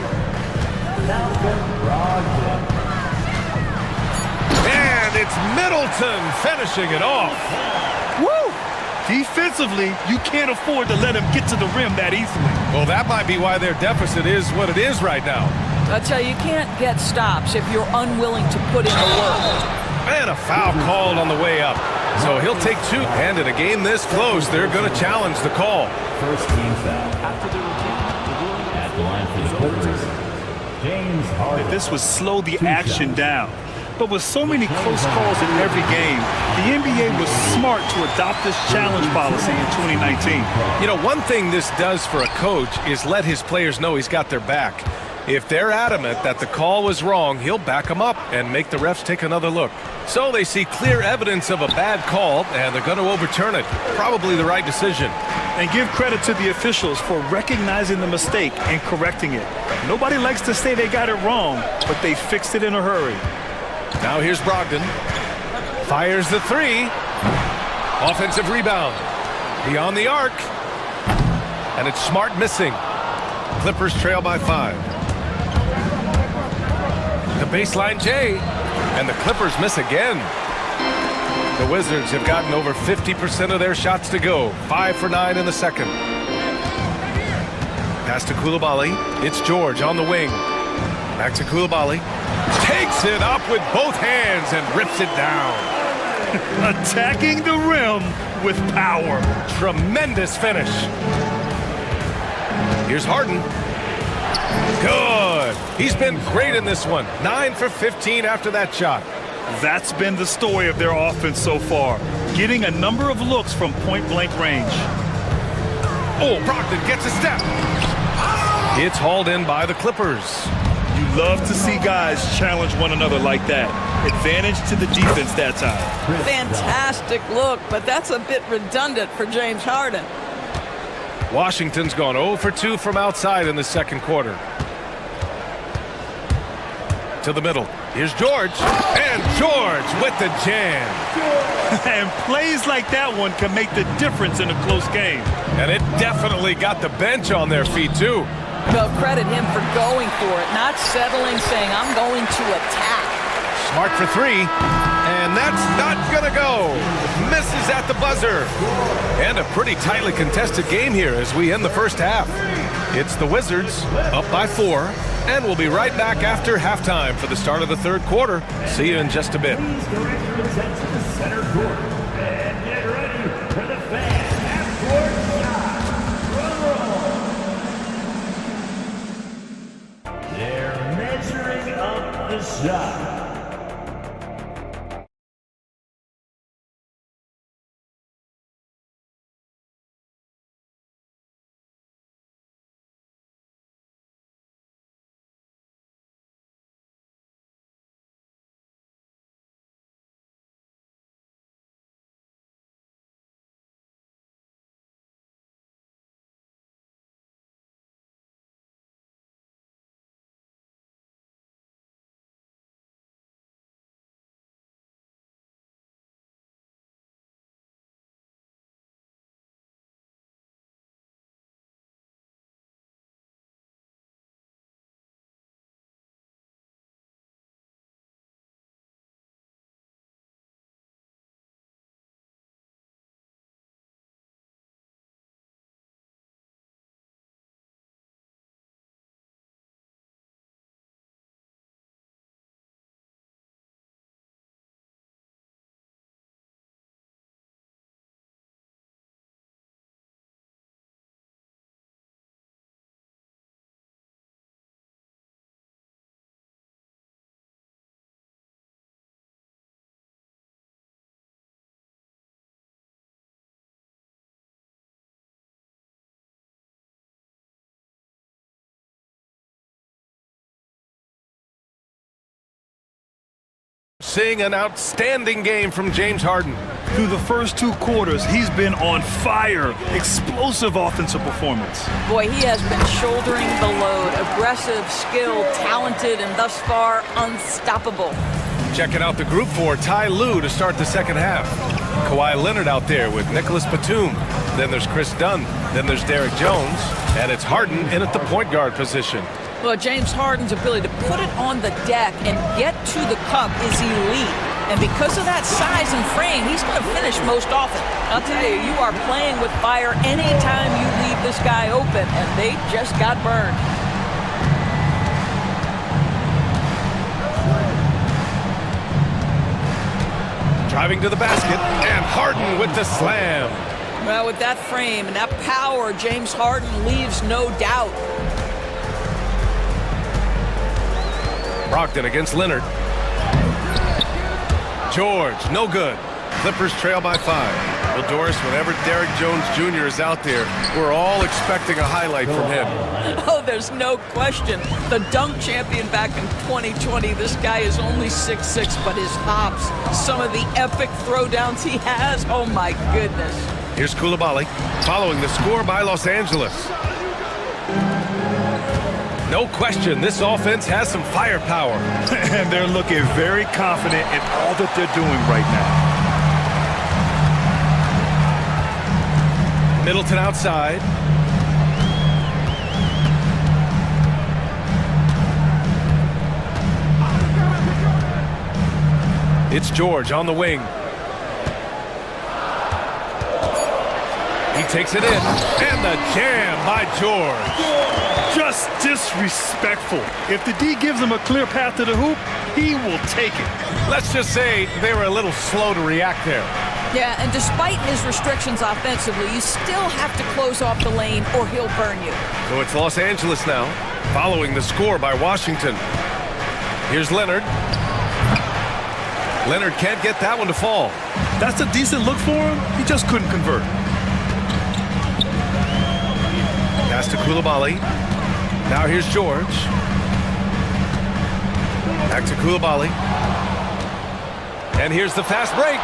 And it's Middleton finishing it off. Woo! Defensively, you can't afford to let him get to the rim that easily. Well, that might be why their deficit is what it is right now. I tell you, you can't get stops if you're unwilling to put in the work. And a foul called on the way up. So he'll take two. And in a game this close, they're going to challenge the call. First team foul. After the routine, at the line for the Clippers, James Harden. This would slow the action down. But with so many close calls in every game, the NBA was smart to adopt this challenge policy in 2019. You know, one thing this does for a coach is let his players know he's got their back. If they're adamant that the call was wrong, he'll back them up and make the refs take another look. So they see clear evidence of a bad call, and they're going to overturn it. Probably the right decision. And give credit to the officials for recognizing the mistake and correcting it. Nobody likes to say they got it wrong, but they fixed it in a hurry. Now here's Brogdon. Fires the three. Offensive rebound. Beyond the arc. And it's Smart missing. Clippers trail by 5. The baseline J. And the Clippers miss again. The Wizards have gotten over 50% of their shots to go. 5 for 9 in the second. Pass to Coulibaly. It's George on the wing. Back to Coulibaly. Takes it up with both hands and rips it down. Attacking the rim with power. Tremendous finish. Here's Harden. Good. He's been great in this one. 9 for 15 after that shot. That's been the story of their offense so far. Getting a number of looks from point-blank range. Oh, Brogdon gets a step. It's hauled in by the Clippers. You love to see guys challenge one another like that. Advantage to the defense that time. Fantastic look, but that's a bit redundant for James Harden. Washington's gone 0 for 2 from outside in the second quarter. To the middle. Here's George. And George with the jam. And plays like that one can make the difference in a close game. And it definitely got the bench on their feet, too. Well, credit him for going for it, not settling, saying, I'm going to attack. Smart for 3. And that's not going to go. Misses at the buzzer. And a pretty tightly contested game here as we end the first half. It's the Wizards up by 4. And we'll be right back after halftime for the start of the third quarter. See you in just a bit. Please direct your attention to center court. And get ready for the fan half-court shot. Drum roll. They're measuring up the shot. Seeing an outstanding game from James Harden. Through the first 2 quarters, he's been on fire. Explosive offensive performance. Boy, he has been shouldering the load. Aggressive, skilled, talented, and thus far unstoppable. Checking out the group for Ty Lue to start the second half. Kawhi Leonard out there with Nicholas Batum. Then there's Chris Dunn. Then there's Derek Jones. And it's Harden in at the point guard position. Well, James Harden's ability to put it on the deck and get to the cup is elite. And because of that size and frame, he's going to finish most often. I'll tell you, you are playing with fire anytime you leave this guy open, and they just got burned. Driving to the basket, and Harden with the slam. Well, with that frame and that power, James Harden leaves no doubt. Brogdon against Leonard. George, no good. Clippers trail by 5. Well, Doris, whenever Derrick Jones Jr. is out there, we're all expecting a highlight from him. Oh, there's no question. The dunk champion back in 2020, this guy is only 6'6", but his hops, some of the epic throwdowns he has, oh my goodness. Here's Coulibaly, following the score by Los Angeles. No question, this offense has some firepower. And they're looking very confident in all that they're doing right now. Middleton outside. It's George on the wing. He takes it in, and the jam by George. Just disrespectful. If the D gives him a clear path to the hoop, he will take it. Let's just say they were a little slow to react there. Yeah, and despite his restrictions offensively, you still have to close off the lane or he'll burn you. So it's Los Angeles now, following the score by Washington. Here's Leonard. Leonard can't get that one to fall. That's a decent look for him. He just couldn't convert. Pass to Coulibaly. Now here's George. Back to Coulibaly. And here's the fast break.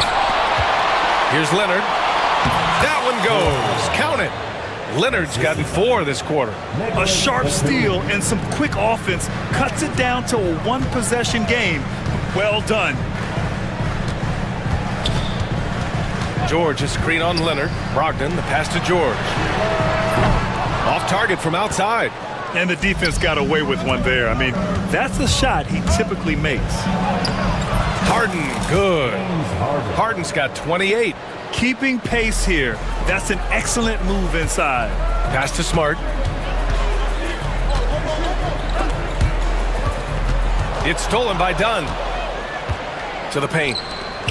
Here's Leonard. That one goes. Count it. Leonard's gotten 4 this quarter. A sharp steal and some quick offense cuts it down to a one-possession game. Well done. George, a screen on Leonard. Brogdon, the pass to George. Off target from outside. And the defense got away with one there. I mean, that's the shot he typically makes. Harden, good. Harden's got 28. Keeping pace here. That's an excellent move inside. Pass to Smart. It's stolen by Dunn. To the paint.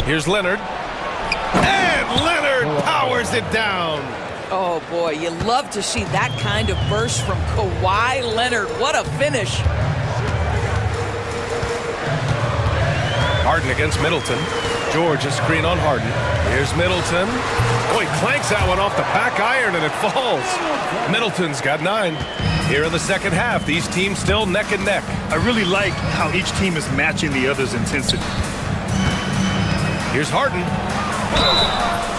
Here's Leonard. And Leonard powers it down. Oh boy, you love to see that kind of burst from Kawhi Leonard. What a finish. Harden against Middleton. George, a screen on Harden. Here's Middleton. Oh, he clanks that one off the back iron and it falls. Middleton's got 9. Here in the second half, these teams still neck and neck. I really like how each team is matching the other's intensity. Here's Harden.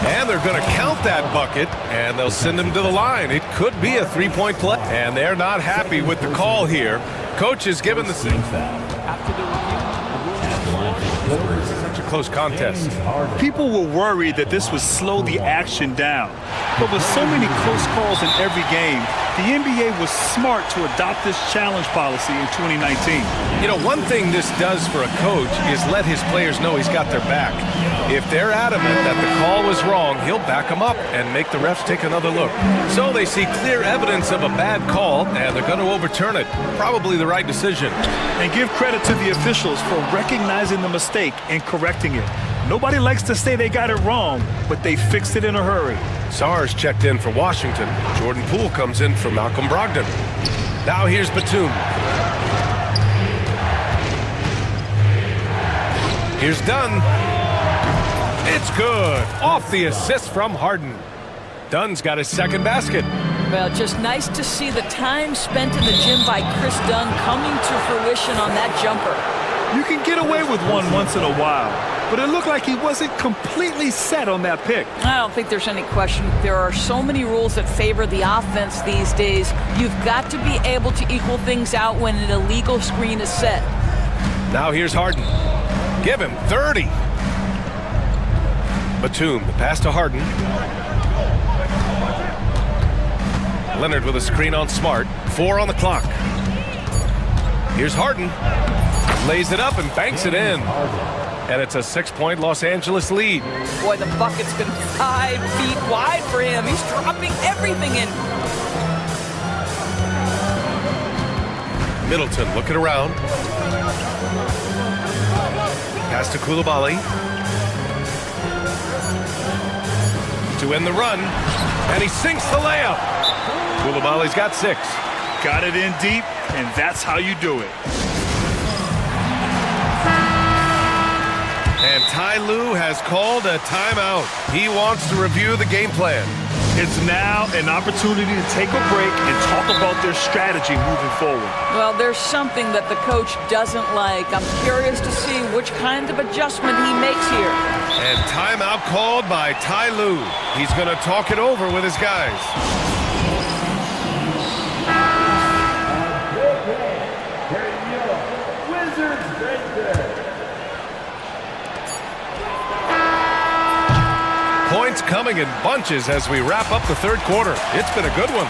And they're going to count that bucket, and they'll send him to the line. It could be a three-point play. And they're not happy with the call here. Coach is given the... After the review, such a close contest. People were worried that this would slow the action down. But with so many close calls in every game, the NBA was smart to adopt this challenge policy in 2019. You know, one thing this does for a coach is let his players know he's got their back. If they're adamant that the call was wrong, he'll back them up and make the refs take another look. So they see clear evidence of a bad call, and they're going to overturn it. Probably the right decision. And give credit to the officials for recognizing the mistake and correcting it. Nobody likes to say they got it wrong, but they fixed it in a hurry. Sars checked in for Washington. Jordan Poole comes in for Malcolm Brogdon. Now here's Batum. Here's Dunn. It's good. Off the assist from Harden. Dunn's got his second basket. Well, just nice to see the time spent in the gym by Chris Dunn coming to fruition on that jumper. You can get away with one once in a while, but it looked like he wasn't completely set on that pick. I don't think there's any question. There are so many rules that favor the offense these days. You've got to be able to equal things out when an illegal screen is set. Now here's Harden. Give him 30. Batum, the pass to Harden. Leonard with a screen on Smart. 4 on the clock. Here's Harden. Lays it up and banks it in. And it's a 6-point Los Angeles lead. Boy, the bucket's been 5 feet wide for him. He's dropping everything in. Middleton looking around. Pass to Koulibaly. To end the run. And he sinks the layup. Koulibaly's got 6. Got it in deep, and that's how you do it. And Ty Lue has called a timeout. He wants to review the game plan. It's now an opportunity to take a break and talk about their strategy moving forward. Well, there's something that the coach doesn't like. I'm curious to see which kind of adjustment he makes here. And timeout called by Ty Lue. He's going to talk it over with his guys. Points coming in bunches as we wrap up the third quarter. It's been a good one.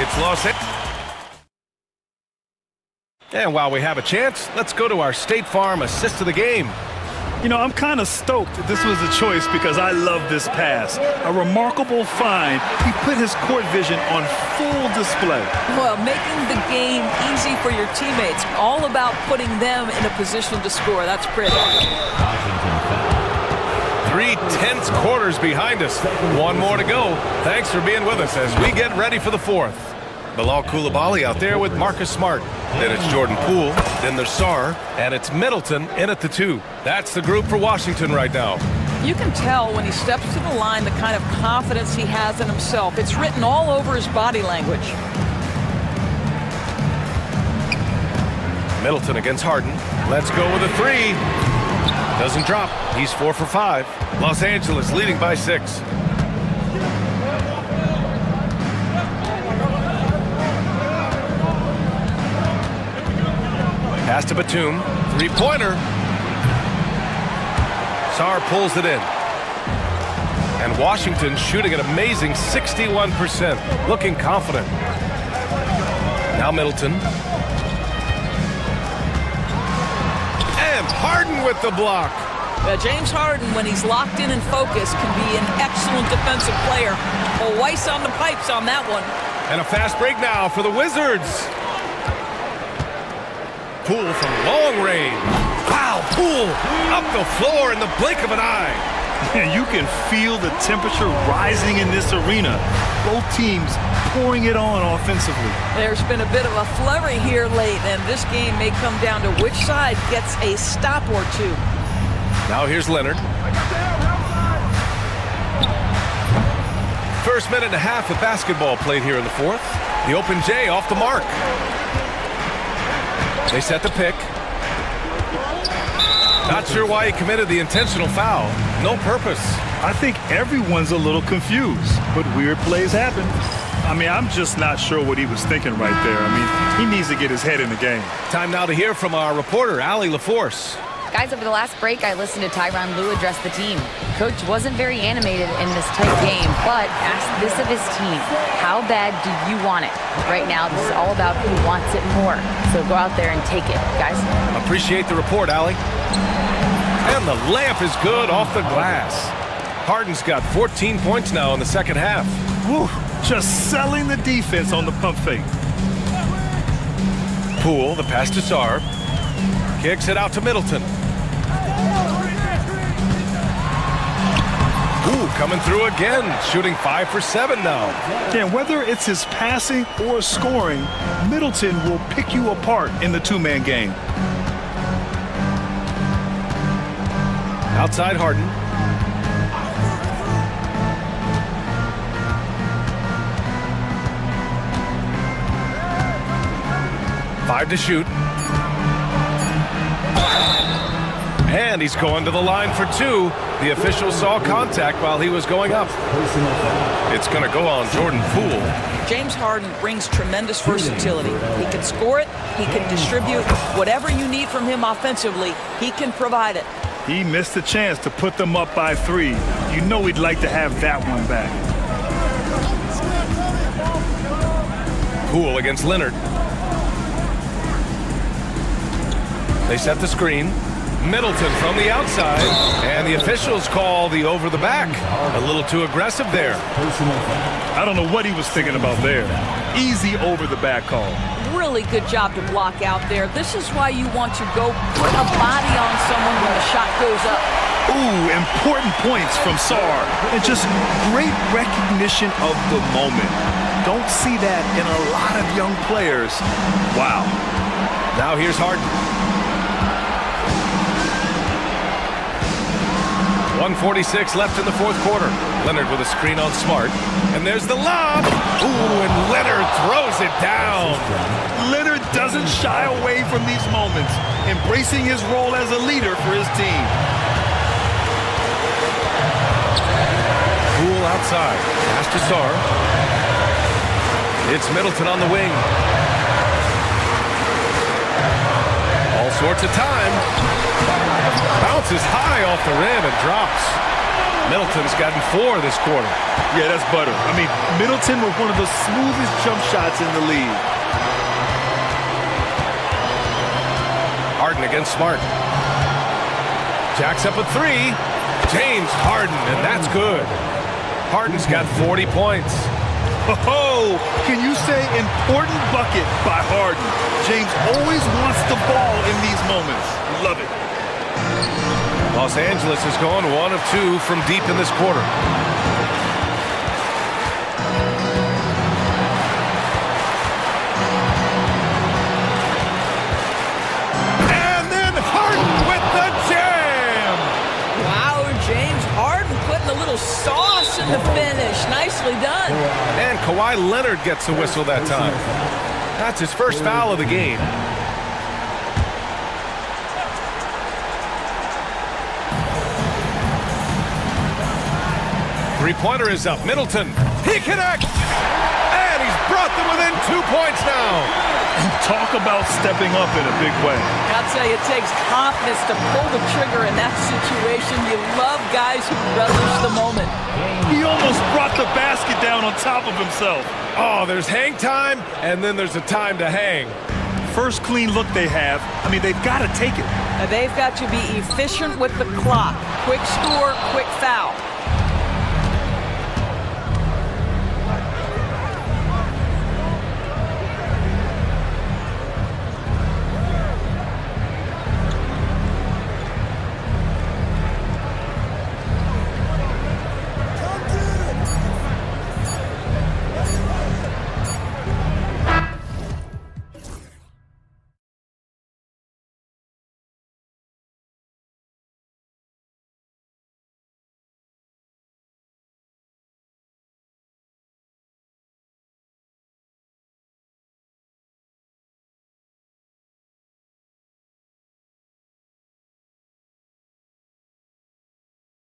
It's Los Angeles. And while we have a chance, let's go to our State Farm assist of the game. You know, I'm kind of stoked that this was a choice because I love this pass. A remarkable find. He put his court vision on full display. Well, making the game easy for your teammates. All about putting them in a position to score. That's pretty. 3 tense quarters behind us. 1 more to go. Thanks for being with us as we get ready for the fourth. Bilal Koulibaly out there with Marcus Smart. Then it's Jordan Poole. Then there's Sarr. And it's Middleton in at the 2. That's the group for Washington right now. You can tell when he steps to the line the kind of confidence he has in himself. It's written all over his body language. Middleton against Harden. Let's go with a 3. Doesn't drop. He's 4 for 5. Los Angeles leading by 6. Pass to Batum. 3-pointer. Sarr pulls it in. And Washington shooting an amazing 61%. Looking confident. Now Middleton. And Harden with the block. James Harden, when he's locked in and focused, can be an excellent defensive player. Well, Weiss on the pipes on that one. And a fast break now for the Wizards. Poole from long range. Wow, Poole up the floor in the blink of an eye. And you can feel the temperature rising in this arena. Both teams pouring it on offensively. There's been a bit of a flurry here late, and this game may come down to which side gets a stop or two. Now here's Leonard. First minute and a half of basketball played here in the fourth. The open J off the mark. They set the pick. Not sure why he committed the intentional foul. No purpose. I think everyone's a little confused, but weird plays happen. I mean, I'm just not sure what he was thinking right there. I mean, he needs to get his head in the game. Time now to hear from our reporter, Allie LaForce. Guys, over the last break, I listened to Tyronn Lue address the team. Coach wasn't very animated in this tight game, but asked this of his team. How bad do you want it? Right now, this is all about who wants it more. So go out there and take it, guys. Appreciate the report, Allie. And the layup is good off the glass. Harden's got 14 points now in the second half. Whew, just selling the defense on the pump fake. Poole, the pass to Sarr. Kicks it out to Middleton. Ooh, coming through again, shooting 5 for 7 now. Yeah, whether it's his passing or scoring, Middleton will pick you apart in the two-man game. Outside Harden. Five to shoot. And he's going to the line for 2. The official saw contact while he was going up. It's going to go on Jordan Poole. James Harden brings tremendous versatility. He can score it, he can distribute. Whatever you need from him offensively, he can provide it. He missed the chance to put them up by 3. You know he'd like to have that one back. Poole against Leonard. They set the screen. Middleton from the outside, and the officials call the over the back. A little too aggressive there. I don't know what he was thinking about there. Easy over the back call. Really good job to block out there. This is why you want to go put a body on someone when the shot goes up. Ooh, important points from Sar. And just great recognition of the moment. Don't see that in a lot of young players. Wow. Now here's Harden. 1:46 left in the fourth quarter. Leonard with a screen on Smart. And there's the lob. Ooh, and Leonard throws it down. Leonard doesn't shy away from these moments, embracing his role as a leader for his team. Poole outside. Pass to Sar. It's Middleton on the wing. All sorts of time. Bounces high off the rim and drops. Middleton's gotten 4 this quarter. Yeah, that's butter. I mean, Middleton with one of the smoothest jump shots in the league. Harden against Smart. Jacks up a 3. James Harden, and that's good. Harden's got 40 points. Oh, can you say important bucket by Harden? James always wants the ball in these moments. Love it. Los Angeles is going 1 of 2 from deep in this quarter. And then Harden with the jam! Wow, James Harden putting a little sauce in the finish. Nicely done. And Kawhi Leonard gets a whistle that time. That's his first foul of the game. Three-pointer is up. Middleton, he connects! And he's brought them within 2 points now. Talk about stepping up in a big way. I'll tell you, it takes confidence to pull the trigger in that situation. You love guys who relish the moment. He almost brought the basket down on top of himself. Oh, there's hang time, and then there's a time to hang. First clean look they have. I mean, they've got to take it. They've got to be efficient with the clock. Quick score, quick foul.